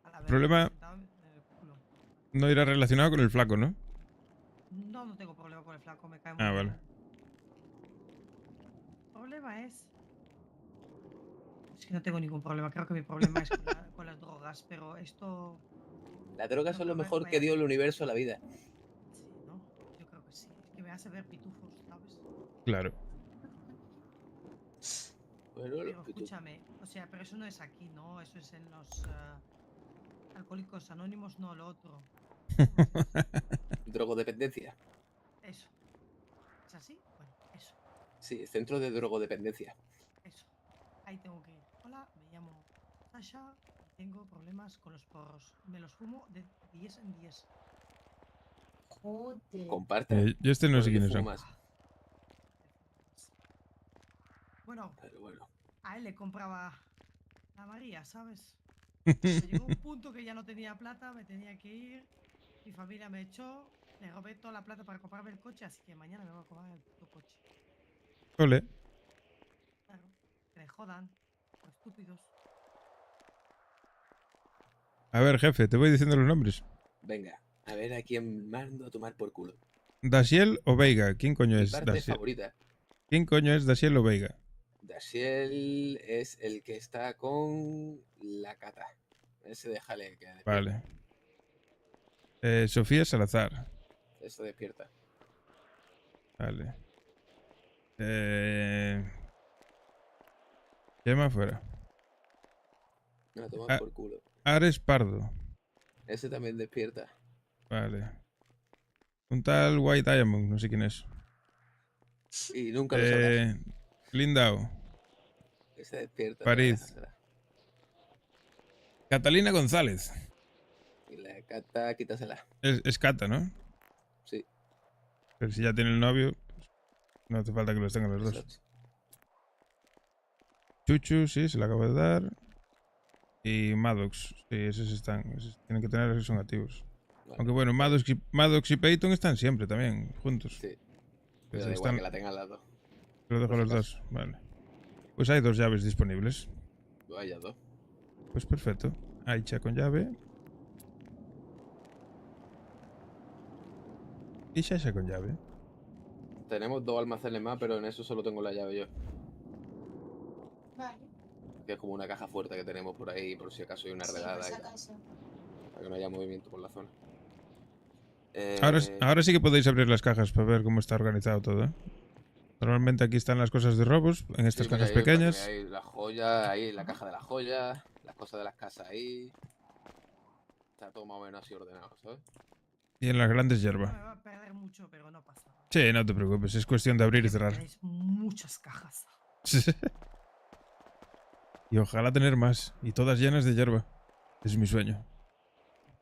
[SPEAKER 13] A ver,
[SPEAKER 1] problema
[SPEAKER 13] sentado en el culo.
[SPEAKER 1] no irá relacionado con el flaco, ¿no?
[SPEAKER 13] No, no tengo problema con el flaco, me cae muy
[SPEAKER 1] Ah,
[SPEAKER 13] bien.
[SPEAKER 1] vale.
[SPEAKER 13] El problema es que no tengo ningún problema. Creo que mi problema es con las drogas, pero esto...
[SPEAKER 3] Las drogas son lo
[SPEAKER 13] creo que
[SPEAKER 3] mejor que dio el universo a la vida.
[SPEAKER 13] Sí, ¿no? Yo creo que sí. Es que me hace ver pitufos, ¿sabes?
[SPEAKER 1] Claro.
[SPEAKER 3] Bueno,
[SPEAKER 13] Pero escúchame, o sea, pero eso no es aquí, ¿no? Eso es en los Alcohólicos Anónimos, no lo otro.
[SPEAKER 3] Drogodependencia.
[SPEAKER 13] Eso. ¿Es así? Bueno, eso,
[SPEAKER 3] Sí, centro de drogodependencia.
[SPEAKER 13] eso. Ahí tengo que ir. Hola, me llamo Sasha y tengo problemas con los porros. Me los fumo de 10 en 10.
[SPEAKER 2] Joder.
[SPEAKER 3] Comparte.
[SPEAKER 1] Yo este no sé
[SPEAKER 3] Porque
[SPEAKER 1] quiénes son.
[SPEAKER 3] fumas.
[SPEAKER 13] Bueno,
[SPEAKER 3] Pero bueno.
[SPEAKER 13] a él le compraba la María, ¿sabes? Pero llegó un punto que ya no tenía plata, me tenía que ir. Mi familia me echó, le robé toda la plata para comprarme el coche, así que mañana me voy a comprar el puto coche.
[SPEAKER 1] Ole.
[SPEAKER 13] Claro, que me jodan, por estúpidos.
[SPEAKER 1] A ver, jefe, te voy diciendo los nombres.
[SPEAKER 3] Venga, a ver a quién mando a tomar por culo.
[SPEAKER 1] Dasiel o Veiga. ¿Quién coño
[SPEAKER 3] Mi
[SPEAKER 1] es
[SPEAKER 3] parte
[SPEAKER 1] Dasiel?
[SPEAKER 3] favorita.
[SPEAKER 1] ¿Quién coño es Dasiel o Veiga?
[SPEAKER 3] Dashiell es el que está con la cata. Ese déjale que despierta.
[SPEAKER 1] Vale. Sofía Salazar.
[SPEAKER 3] Eso despierta.
[SPEAKER 1] Vale. Llama afuera.
[SPEAKER 3] A tomar por culo.
[SPEAKER 1] Ares Pardo.
[SPEAKER 3] Ese también despierta.
[SPEAKER 1] Vale. Un tal White Diamond, no sé quién es.
[SPEAKER 3] Y nunca lo sabrás.
[SPEAKER 1] Lindao.
[SPEAKER 3] Ese despierta.
[SPEAKER 1] Farid.
[SPEAKER 3] déjasela.
[SPEAKER 1] Catalina González.
[SPEAKER 3] Y la cata, quítasela.
[SPEAKER 1] Es Cata, ¿no?
[SPEAKER 3] Sí.
[SPEAKER 1] Pero si ya tiene el novio, pues no hace falta que los tengan los dos.
[SPEAKER 3] Exacto.
[SPEAKER 1] Chuchu, sí, se le acaba de dar. Y Maddox, sí, esos están. Esos tienen que tener, esos son activos.
[SPEAKER 3] Vale.
[SPEAKER 1] Aunque bueno, Maddox y Peyton están siempre también, juntos.
[SPEAKER 3] Sí.
[SPEAKER 1] Pues
[SPEAKER 3] Pero da igual
[SPEAKER 1] están-
[SPEAKER 3] que la tengan las dos.
[SPEAKER 1] Los dejo a los dos, vale. Pues hay 2 llaves disponibles.
[SPEAKER 3] Vaya dos.
[SPEAKER 1] Pues perfecto. Aicha con llave. Y Sasha con llave.
[SPEAKER 3] Tenemos 2 almacenes más, pero en eso solo tengo la llave yo.
[SPEAKER 2] Vale.
[SPEAKER 3] Que es como una caja fuerte que tenemos por ahí, por si acaso hay una
[SPEAKER 2] Sí,
[SPEAKER 3] redada.
[SPEAKER 2] por si
[SPEAKER 3] y tal,
[SPEAKER 2] acaso.
[SPEAKER 3] para que no haya movimiento por la zona.
[SPEAKER 1] Ahora sí que podéis abrir las cajas para ver cómo está organizado todo, ¿eh? Normalmente aquí están las cosas de robos, en estas
[SPEAKER 3] Sí, mira,
[SPEAKER 1] cajas
[SPEAKER 3] ahí, para que
[SPEAKER 1] pequeñas.
[SPEAKER 3] veáis la joya, ahí la caja de las joyas, las cosas de las casas ahí. Está todo más o menos así ordenado, ¿sabes?
[SPEAKER 1] Y en las grandes
[SPEAKER 13] Me
[SPEAKER 1] hierba.
[SPEAKER 13] va a perder mucho, pero no pasa nada.
[SPEAKER 1] Sí, no te preocupes, es cuestión de abrir y cerrar.
[SPEAKER 13] Tenéis muchas cajas.
[SPEAKER 1] Y ojalá tener más. Y todas llenas de hierba. Es mi sueño.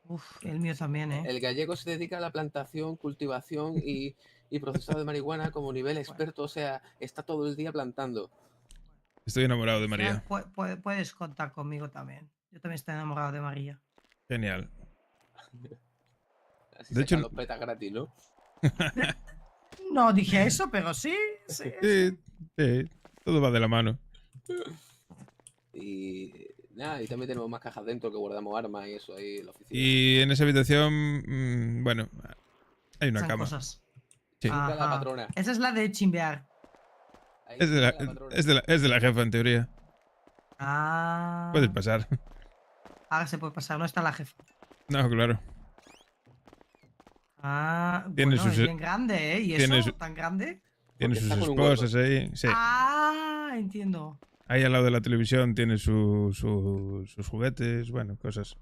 [SPEAKER 13] Uf, el mío también, ¿eh?
[SPEAKER 3] El gallego se dedica a la plantación, cultivación y procesado de marihuana como nivel experto, o sea, está todo el día plantando.
[SPEAKER 1] Estoy enamorado de
[SPEAKER 13] O sea,
[SPEAKER 1] María.
[SPEAKER 13] puedes contar conmigo también. Yo también estoy enamorado de María.
[SPEAKER 1] Genial.
[SPEAKER 3] Así
[SPEAKER 1] De
[SPEAKER 3] saca
[SPEAKER 1] hecho,
[SPEAKER 3] los petas gratis, ¿no?
[SPEAKER 13] No dije eso, pero sí.
[SPEAKER 1] Sí, sí, todo va de la mano.
[SPEAKER 3] Y nada, y también tenemos más cajas dentro que guardamos armas y eso ahí en la oficina.
[SPEAKER 1] Y en esa habitación, bueno, hay una
[SPEAKER 13] Son
[SPEAKER 1] cama.
[SPEAKER 13] cosas.
[SPEAKER 1] Sí.
[SPEAKER 3] Nunca la
[SPEAKER 13] Ajá.
[SPEAKER 3] patrona.
[SPEAKER 13] Esa es la de chimbear.
[SPEAKER 3] Ahí
[SPEAKER 1] Es de la,
[SPEAKER 3] está la patrona.
[SPEAKER 1] es de la jefa, en teoría.
[SPEAKER 13] Ah.
[SPEAKER 1] Puedes pasar.
[SPEAKER 13] Ahora se puede pasar, no está la jefa.
[SPEAKER 1] No, claro.
[SPEAKER 13] Ah,
[SPEAKER 1] Tiene
[SPEAKER 13] bueno,
[SPEAKER 1] sus-
[SPEAKER 13] es bien grande, ¿eh? ¿Y
[SPEAKER 1] tiene
[SPEAKER 13] eso?
[SPEAKER 1] su-
[SPEAKER 13] ¿Tan grande?
[SPEAKER 1] Tiene
[SPEAKER 3] Porque
[SPEAKER 1] sus
[SPEAKER 3] está con un gordo.
[SPEAKER 1] esposas ahí. Sí.
[SPEAKER 13] Ah, entiendo.
[SPEAKER 1] Ahí al lado de la televisión tiene sus juguetes, bueno, cosas.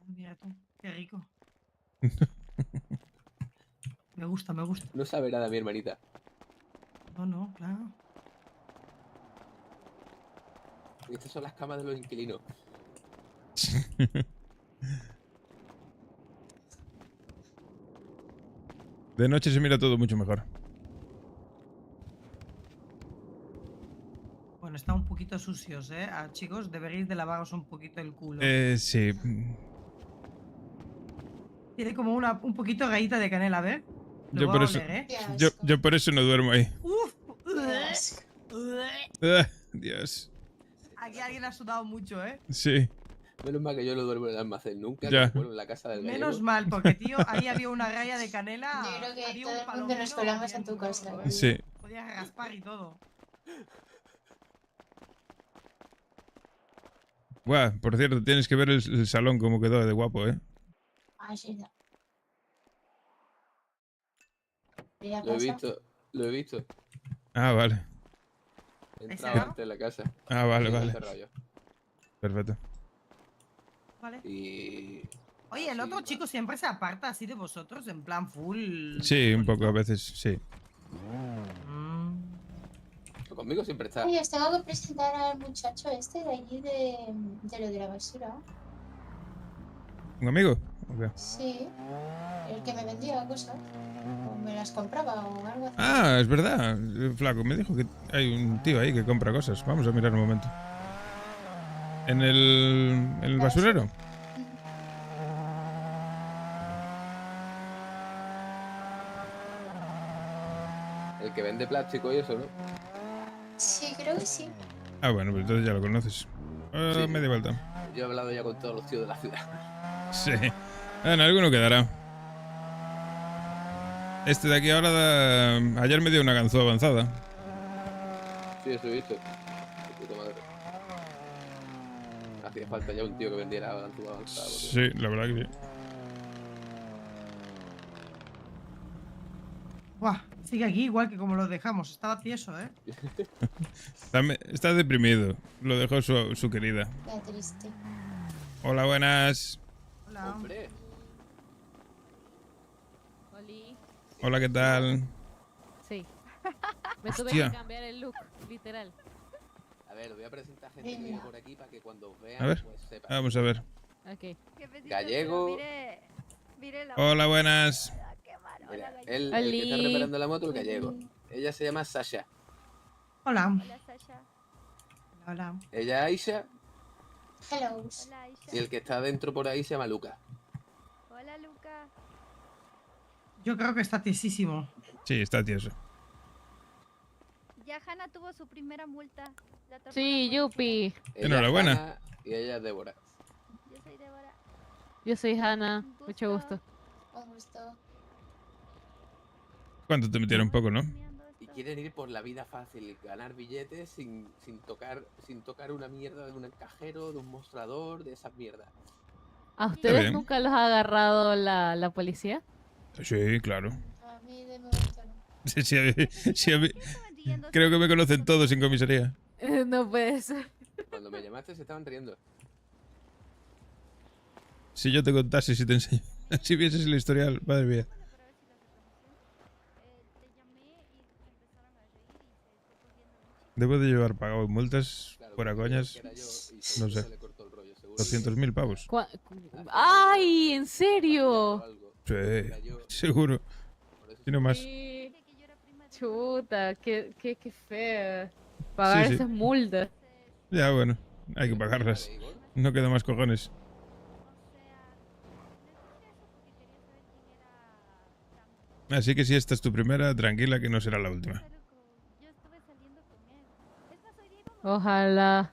[SPEAKER 13] Mira tú, qué rico. Me gusta, me gusta.
[SPEAKER 3] No sabe nada mi hermanita.
[SPEAKER 13] No, claro.
[SPEAKER 3] Estas son las camas de los inquilinos.
[SPEAKER 1] De noche se mira todo mucho mejor.
[SPEAKER 13] Bueno, están un poquito sucios, ¿eh? Ah, chicos, deberéis de lavaros un poquito el culo.
[SPEAKER 1] Sí.
[SPEAKER 13] Tiene como un poquito gallita de canela, a ver. Lo
[SPEAKER 1] Yo
[SPEAKER 13] voy
[SPEAKER 1] por
[SPEAKER 13] a
[SPEAKER 1] eso,
[SPEAKER 13] oler, ¿eh?
[SPEAKER 1] yo por eso no duermo ahí.
[SPEAKER 13] Uf.
[SPEAKER 1] Dios.
[SPEAKER 13] Aquí alguien ha sudado mucho, ¿eh?
[SPEAKER 1] Sí.
[SPEAKER 3] Menos mal que yo no duermo en el almacén nunca,
[SPEAKER 1] Ya.
[SPEAKER 3] que duermo en la casa del gallego.
[SPEAKER 13] Menos mal, porque, tío, ahí había una raya de canela.
[SPEAKER 2] Yo creo que
[SPEAKER 13] había
[SPEAKER 2] todo
[SPEAKER 13] un
[SPEAKER 2] el mundo nos
[SPEAKER 13] palomino
[SPEAKER 2] colamos en
[SPEAKER 13] bien
[SPEAKER 2] tu casa.
[SPEAKER 13] gordo, ¿eh?
[SPEAKER 1] Sí.
[SPEAKER 13] Podías raspar y todo.
[SPEAKER 1] Buah, por cierto, tienes que ver el salón como quedó de guapo, ¿eh?
[SPEAKER 2] Ah, sí, no. ¿Y la
[SPEAKER 3] Lo he
[SPEAKER 2] casa?
[SPEAKER 3] visto, lo he visto.
[SPEAKER 1] Ah, vale.
[SPEAKER 3] He
[SPEAKER 13] ¿Ahí
[SPEAKER 3] entrado
[SPEAKER 13] cerrado?
[SPEAKER 3] antes en la casa.
[SPEAKER 1] Ah, vale,
[SPEAKER 3] Sí, lo he
[SPEAKER 1] vale.
[SPEAKER 3] cerrado yo.
[SPEAKER 1] Perfecto.
[SPEAKER 13] Vale.
[SPEAKER 3] Y
[SPEAKER 13] Oye, el otro chico siempre se aparta así de vosotros, en plan full.
[SPEAKER 1] Sí, un poco a veces, sí.
[SPEAKER 3] conmigo siempre está.
[SPEAKER 2] Oye, os tengo que presentar al muchacho este de allí de lo de la basura.
[SPEAKER 1] ¿Un amigo? ¿O qué?
[SPEAKER 2] Sí, el que me vendía cosas. O me las compraba o algo así.
[SPEAKER 1] Ah, es verdad. Flaco, me dijo que hay un tío ahí que compra cosas. Vamos a mirar un momento. ¿En el basurero?
[SPEAKER 3] El que vende plástico y eso, ¿no?
[SPEAKER 2] Sí, creo que sí.
[SPEAKER 1] Ah, bueno, pues entonces ya lo conoces.
[SPEAKER 3] Sí.
[SPEAKER 1] Media vuelta.
[SPEAKER 3] Yo he hablado ya con todos los tíos de la ciudad.
[SPEAKER 1] Sí. Bueno, alguno quedará. Este de aquí ahora ayer me dio una ganzúa avanzada.
[SPEAKER 3] Sí, eso he visto. De puta madre. Hacía falta ya un tío que vendiera ganzúa avanzada.
[SPEAKER 1] Sí, la verdad que sí.
[SPEAKER 13] Buah, sigue aquí igual que como lo dejamos. Estaba tieso, ¿eh?
[SPEAKER 1] Está deprimido. Lo dejó su querida.
[SPEAKER 2] Qué triste.
[SPEAKER 1] Hola, buenas.
[SPEAKER 13] Hola.
[SPEAKER 3] Hombre.
[SPEAKER 1] Hola, ¿qué tal?
[SPEAKER 18] Sí. Me tuve
[SPEAKER 1] Hostia.
[SPEAKER 18] que cambiar el look, literal.
[SPEAKER 3] A ver, voy a presentar gente que viene por aquí para que cuando os vean,
[SPEAKER 1] A ver.
[SPEAKER 3] pues sepan.
[SPEAKER 1] Vamos a ver.
[SPEAKER 18] Ok.
[SPEAKER 3] Gallego.
[SPEAKER 9] Mire la...
[SPEAKER 1] Hola, buenas.
[SPEAKER 3] Mira, el que está reparando la moto, el gallego. Ella se llama Sasha.
[SPEAKER 13] Hola.
[SPEAKER 9] Hola, Sasha.
[SPEAKER 13] Hola.
[SPEAKER 3] Ella Aisha.
[SPEAKER 2] Hello.
[SPEAKER 9] Hola, Aisha.
[SPEAKER 3] Y el que está dentro por ahí se llama Luca.
[SPEAKER 9] Hola, Luca.
[SPEAKER 13] Yo creo que está tiesísimo.
[SPEAKER 1] Sí, está tieso.
[SPEAKER 9] Ya Hannah tuvo su primera multa. La atrapó
[SPEAKER 18] Sí,
[SPEAKER 9] la policía.
[SPEAKER 18] yupi.
[SPEAKER 3] Ella
[SPEAKER 1] Enhorabuena.
[SPEAKER 3] es Hannah y ella es Débora.
[SPEAKER 9] Yo soy Débora.
[SPEAKER 18] Yo soy Hannah. Mucho gusto.
[SPEAKER 2] Un gusto.
[SPEAKER 1] ¿Cuánto te metieron? Un poco, ¿no?
[SPEAKER 3] Y quieren ir por la vida fácil, ganar billetes sin tocar una mierda de un cajero, de un mostrador, de esas mierdas.
[SPEAKER 18] ¿A ustedes
[SPEAKER 1] bien.
[SPEAKER 18] nunca los ha agarrado la policía?
[SPEAKER 1] Sí, claro.
[SPEAKER 2] A mí de momento no.
[SPEAKER 1] Sí, a mí- creo que me conocen todos en comisaría.
[SPEAKER 18] No puede ser.
[SPEAKER 3] Cuando me llamaste se estaban riendo.
[SPEAKER 1] Si yo te contase, si te enseño. Si vieses el historial, madre mía. Debo de llevar pagado multas fuera coñas.
[SPEAKER 3] Que era yo y
[SPEAKER 1] No sé. 200.000 pavos.
[SPEAKER 18] ¡Ay! ¿En serio?
[SPEAKER 1] Sí, seguro. Y no más.
[SPEAKER 18] Sí. Chuta, qué feo. Pagar
[SPEAKER 1] Sí, sí.
[SPEAKER 18] esas multas.
[SPEAKER 1] Ya, bueno, hay que pagarlas. No queda más cojones. Así que si esta es tu primera, tranquila que no será la última.
[SPEAKER 18] Ojalá.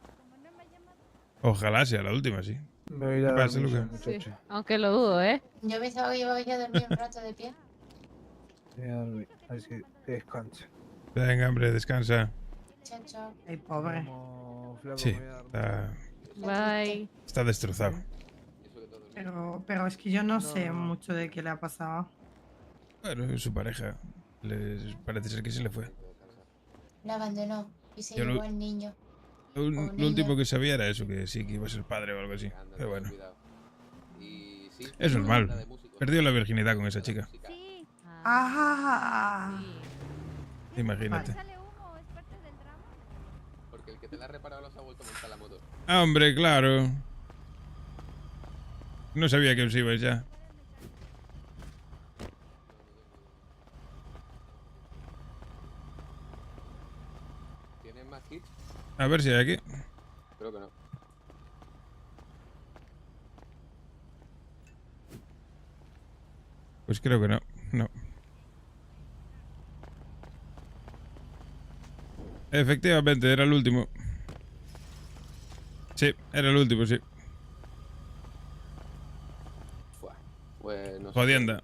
[SPEAKER 1] Ojalá sea la última, sí.
[SPEAKER 14] Me voy a ir a
[SPEAKER 1] ¿Qué pasa,
[SPEAKER 14] dormir ya,
[SPEAKER 1] Luca?
[SPEAKER 18] Sí,
[SPEAKER 14] muchacha.
[SPEAKER 18] aunque lo dudo, ¿eh?
[SPEAKER 2] Yo pensaba que iba a ir a dormir un rato de pie.
[SPEAKER 14] Me voy a dormir. A ver si descansa.
[SPEAKER 1] Venga, hombre, descansa.
[SPEAKER 2] Chao, chao.
[SPEAKER 13] Ay, pobre.
[SPEAKER 14] Vamos, flaco,
[SPEAKER 1] Sí,
[SPEAKER 14] me voy a dormir.
[SPEAKER 18] Bye.
[SPEAKER 1] está destrozado.
[SPEAKER 13] Pero es que yo no sé mucho de qué le ha pasado.
[SPEAKER 1] Bueno, su pareja. Parece ser que se le fue.
[SPEAKER 2] La abandonó y se
[SPEAKER 1] Yo
[SPEAKER 2] llevó
[SPEAKER 1] lo-
[SPEAKER 2] al niño.
[SPEAKER 1] Lo,
[SPEAKER 2] O
[SPEAKER 1] lo
[SPEAKER 2] niña.
[SPEAKER 1] último que sabía era eso, que sí, que iba a ser padre o algo así. Pero bueno,
[SPEAKER 3] Y sí,
[SPEAKER 1] es normal. Perdió la virginidad con esa chica.
[SPEAKER 13] ¡Ah!
[SPEAKER 1] Imagínate.
[SPEAKER 3] porque el que te la ha reparado los ha vuelto a montar la moto.
[SPEAKER 1] Ah, hombre, claro. No sabía que os ibais ya.
[SPEAKER 3] ¿Tienes más hits?
[SPEAKER 1] A ver si hay aquí.
[SPEAKER 3] Creo que no.
[SPEAKER 1] Pues creo que no. No. Efectivamente, era el último. Sí, era el último, sí.
[SPEAKER 3] Pues no sé.
[SPEAKER 1] Jodienda.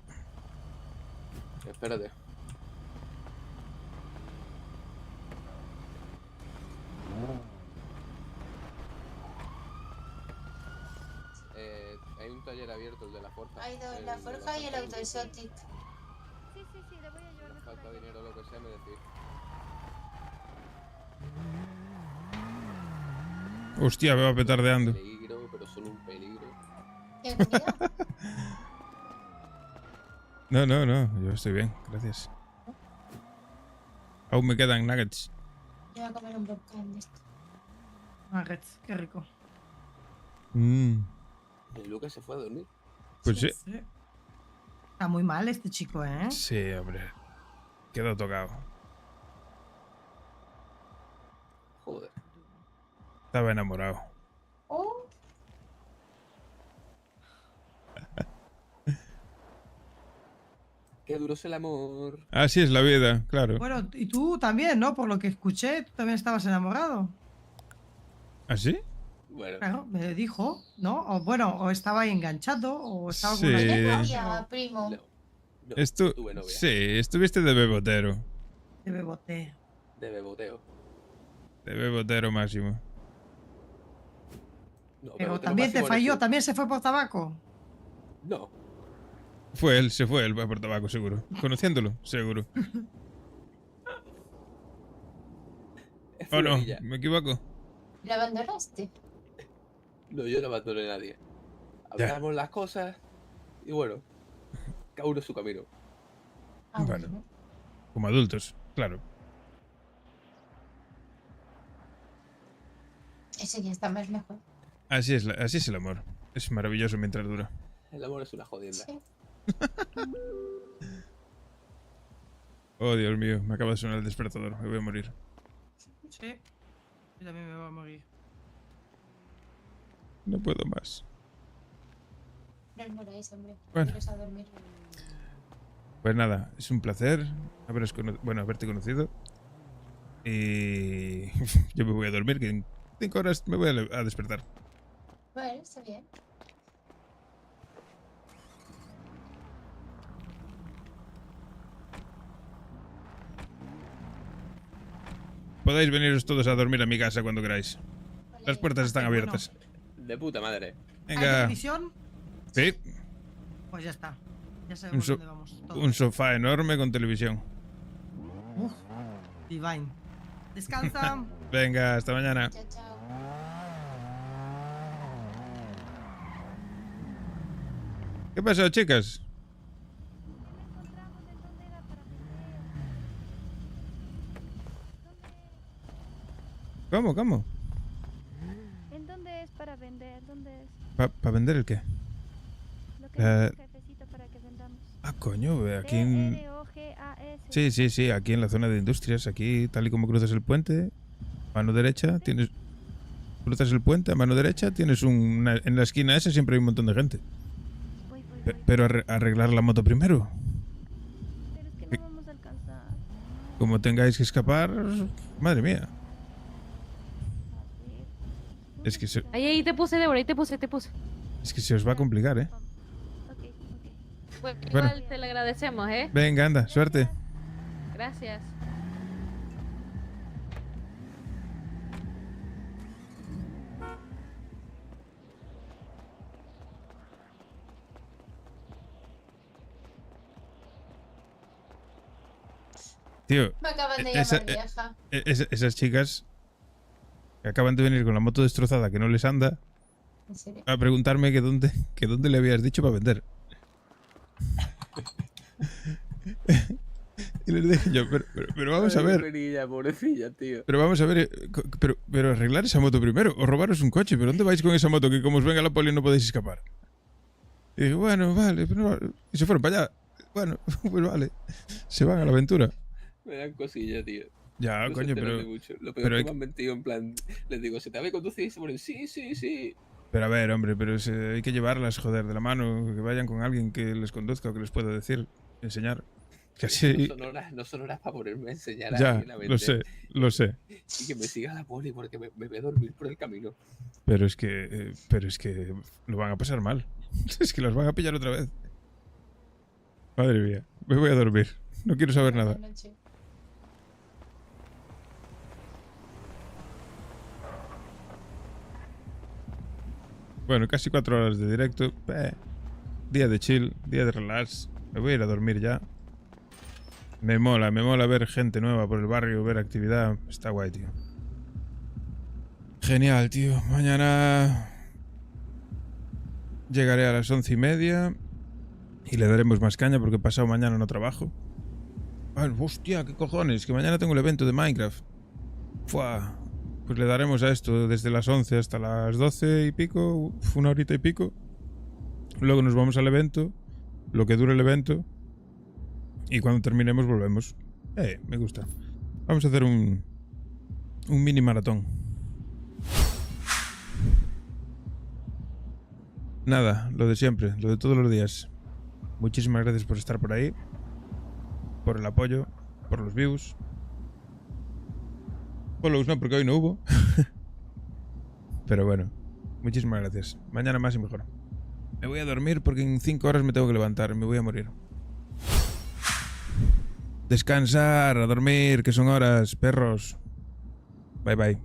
[SPEAKER 3] Espérate. Hay un taller abierto, el de la Forja.
[SPEAKER 2] Hay dos, la Forja y el Auto Exotic.
[SPEAKER 9] Sí, le voy a llevar.
[SPEAKER 3] Falta dinero, lo que sea, me decís.
[SPEAKER 1] Hostia, me va petardeando.
[SPEAKER 3] Peligro, pero solo un peligro.
[SPEAKER 1] No, no, no. Yo estoy bien, gracias. Aún me quedan nuggets.
[SPEAKER 2] Yo voy a comer un volcán de esto.
[SPEAKER 13] Nuggets, qué rico.
[SPEAKER 1] Mm,
[SPEAKER 3] ¿Y Lucas se fue a dormir?
[SPEAKER 1] pues sí.
[SPEAKER 13] Está muy mal este chico, ¿eh?
[SPEAKER 1] Sí, hombre. Quedó tocado.
[SPEAKER 3] Joder.
[SPEAKER 1] Estaba enamorado.
[SPEAKER 2] Oh,
[SPEAKER 3] Qué duro es el amor.
[SPEAKER 1] Así es la vida, claro.
[SPEAKER 13] Bueno, y tú también, ¿no? Por lo que escuché, tú también estabas enamorado.
[SPEAKER 1] ¿Así?
[SPEAKER 3] Bueno.
[SPEAKER 13] Claro, me dijo, ¿no? O bueno, o estaba ahí enganchado, o estaba con
[SPEAKER 1] Sí.
[SPEAKER 13] una
[SPEAKER 2] ¿tienes
[SPEAKER 13] chica,
[SPEAKER 2] novia, primo?
[SPEAKER 1] Estu
[SPEAKER 3] tuve novia.
[SPEAKER 1] sí, estuviste de bebotero.
[SPEAKER 13] De bebote.
[SPEAKER 3] De beboteo.
[SPEAKER 1] De bebotero máximo.
[SPEAKER 3] No,
[SPEAKER 13] Pero
[SPEAKER 3] beboteo
[SPEAKER 13] también te
[SPEAKER 3] máximo eres
[SPEAKER 13] falló,
[SPEAKER 3] tú.
[SPEAKER 13] también se fue por tabaco.
[SPEAKER 3] No.
[SPEAKER 1] Se fue él por tabaco, seguro. Conociéndolo, seguro.
[SPEAKER 3] Es
[SPEAKER 1] ¿O no?
[SPEAKER 3] fulanilla.
[SPEAKER 1] ¿Me equivoco?
[SPEAKER 2] ¿La abandonaste?
[SPEAKER 3] No, yo no abandoné a nadie. Hablamos las cosas y bueno, cada uno su camino.
[SPEAKER 1] Bueno, como adultos, claro.
[SPEAKER 2] Ese ya está más mejor.
[SPEAKER 1] Así es el amor. Es maravilloso mientras dura.
[SPEAKER 3] El amor es una jodienda.
[SPEAKER 1] Oh, Dios mío, me acaba de sonar el despertador. Me voy a morir.
[SPEAKER 13] Sí. Yo también me voy a morir.
[SPEAKER 1] No puedo más.
[SPEAKER 2] No os moráis, hombre.
[SPEAKER 1] Bueno.
[SPEAKER 2] Iros a dormir.
[SPEAKER 1] Pues nada, es un placer haberte conocido. Y yo me voy a dormir, que en 5 horas me voy a despertar.
[SPEAKER 2] Bueno, está bien.
[SPEAKER 1] Podéis veniros todos a dormir a mi casa cuando queráis. Las puertas están abiertas.
[SPEAKER 3] De puta madre.
[SPEAKER 13] ¿Hay
[SPEAKER 1] Venga.
[SPEAKER 13] televisión?
[SPEAKER 1] Sí,
[SPEAKER 13] Pues ya está. Ya
[SPEAKER 1] un,
[SPEAKER 13] sabemos
[SPEAKER 1] so-
[SPEAKER 13] dónde vamos. todos.
[SPEAKER 1] un sofá enorme con televisión.
[SPEAKER 13] Uf, divine. Descansa.
[SPEAKER 1] Venga, hasta mañana.
[SPEAKER 2] Chao, chao.
[SPEAKER 1] ¿Qué pasa, chicas? ¿Cómo?
[SPEAKER 9] ¿En dónde vender, ¿dónde es?
[SPEAKER 1] ¿Para vender el qué?
[SPEAKER 9] Lo que dice el jefecito para que vendamos.
[SPEAKER 1] Ah, coño, aquí en...
[SPEAKER 9] PROGAS.
[SPEAKER 1] Sí, aquí en la zona de industrias, aquí tal y como cruzas el puente, mano derecha, tienes... Cruzas el puente, a mano derecha, tienes en la esquina esa siempre hay un montón de gente. Pero arreglar la moto primero.
[SPEAKER 9] Pero es que no vamos a alcanzar.
[SPEAKER 1] Como tengáis que escapar, madre mía. Es que se,
[SPEAKER 18] Ahí te puse, Débora, ahí te puse.
[SPEAKER 1] es que se os va a complicar, ¿eh?
[SPEAKER 18] Bueno,
[SPEAKER 1] Bueno.
[SPEAKER 18] igual te lo agradecemos, ¿eh?
[SPEAKER 1] Venga, anda, suerte.
[SPEAKER 18] Gracias.
[SPEAKER 1] Tío,
[SPEAKER 2] Me acaban de
[SPEAKER 1] esa-
[SPEAKER 2] llamar vieja.
[SPEAKER 1] esas chicas que acaban de venir con la moto destrozada que no les anda
[SPEAKER 2] ¿En serio?
[SPEAKER 1] a preguntarme que dónde le habías dicho para vender. Y les dije yo, pero vamos a ver.
[SPEAKER 3] Pobrecilla, tío.
[SPEAKER 1] Pero vamos a ver, pero arreglar esa moto primero, o robaros un coche, pero ¿dónde vais con esa moto que como os venga la poli no podéis escapar? Y dije, bueno, vale, pero y se fueron para allá. Bueno, pues vale, se van a la aventura.
[SPEAKER 3] Me dan cosillas, tío.
[SPEAKER 1] Ya,
[SPEAKER 3] No se
[SPEAKER 1] coño,
[SPEAKER 3] enteran
[SPEAKER 1] pero...
[SPEAKER 3] de mucho. Lo
[SPEAKER 1] pero
[SPEAKER 3] peor
[SPEAKER 1] hay
[SPEAKER 3] que me han mentido en plan, les digo, ¿se te había conducido? Y se ponen, sí.
[SPEAKER 1] Pero a ver, hombre, pero hay que llevarlas, joder, de la mano, que vayan con alguien que les conduzca o que les pueda decir, enseñar. Que así...
[SPEAKER 3] No son horas para ponerme a enseñar a
[SPEAKER 1] Ya,
[SPEAKER 3] alguien a vender.
[SPEAKER 1] lo sé.
[SPEAKER 3] Y que me siga la poli porque me voy a dormir por el camino.
[SPEAKER 1] Pero es que lo van a pasar mal. Es que los van a pillar otra vez. Madre mía, me voy a dormir. No quiero saber nada.
[SPEAKER 2] Buenas noches.
[SPEAKER 1] Bueno, casi 4 horas de directo. Día de chill, día de relax. Me voy a ir a dormir ya. Me mola ver gente nueva por el barrio, ver actividad. Está guay, tío. Genial, tío. Mañana llegaré a las 11:30 y le daremos más caña porque pasado mañana no trabajo. Ah, hostia, qué cojones, que mañana tengo el evento de Minecraft. Fua. Pues le daremos a esto desde las 11 hasta las 12 y pico, una horita y pico. Luego nos vamos al evento, lo que dure el evento. Y cuando terminemos volvemos. Me gusta. Vamos a hacer un mini maratón. Nada, lo de siempre, lo de todos los días. Muchísimas gracias por estar por ahí, por el apoyo, por los views. Follows no, porque hoy no hubo. Pero bueno, muchísimas gracias. Mañana más y mejor. Me voy a dormir porque en 5 horas me tengo que levantar. Me voy a morir. Descansar, a dormir, que son horas, perros. Bye bye.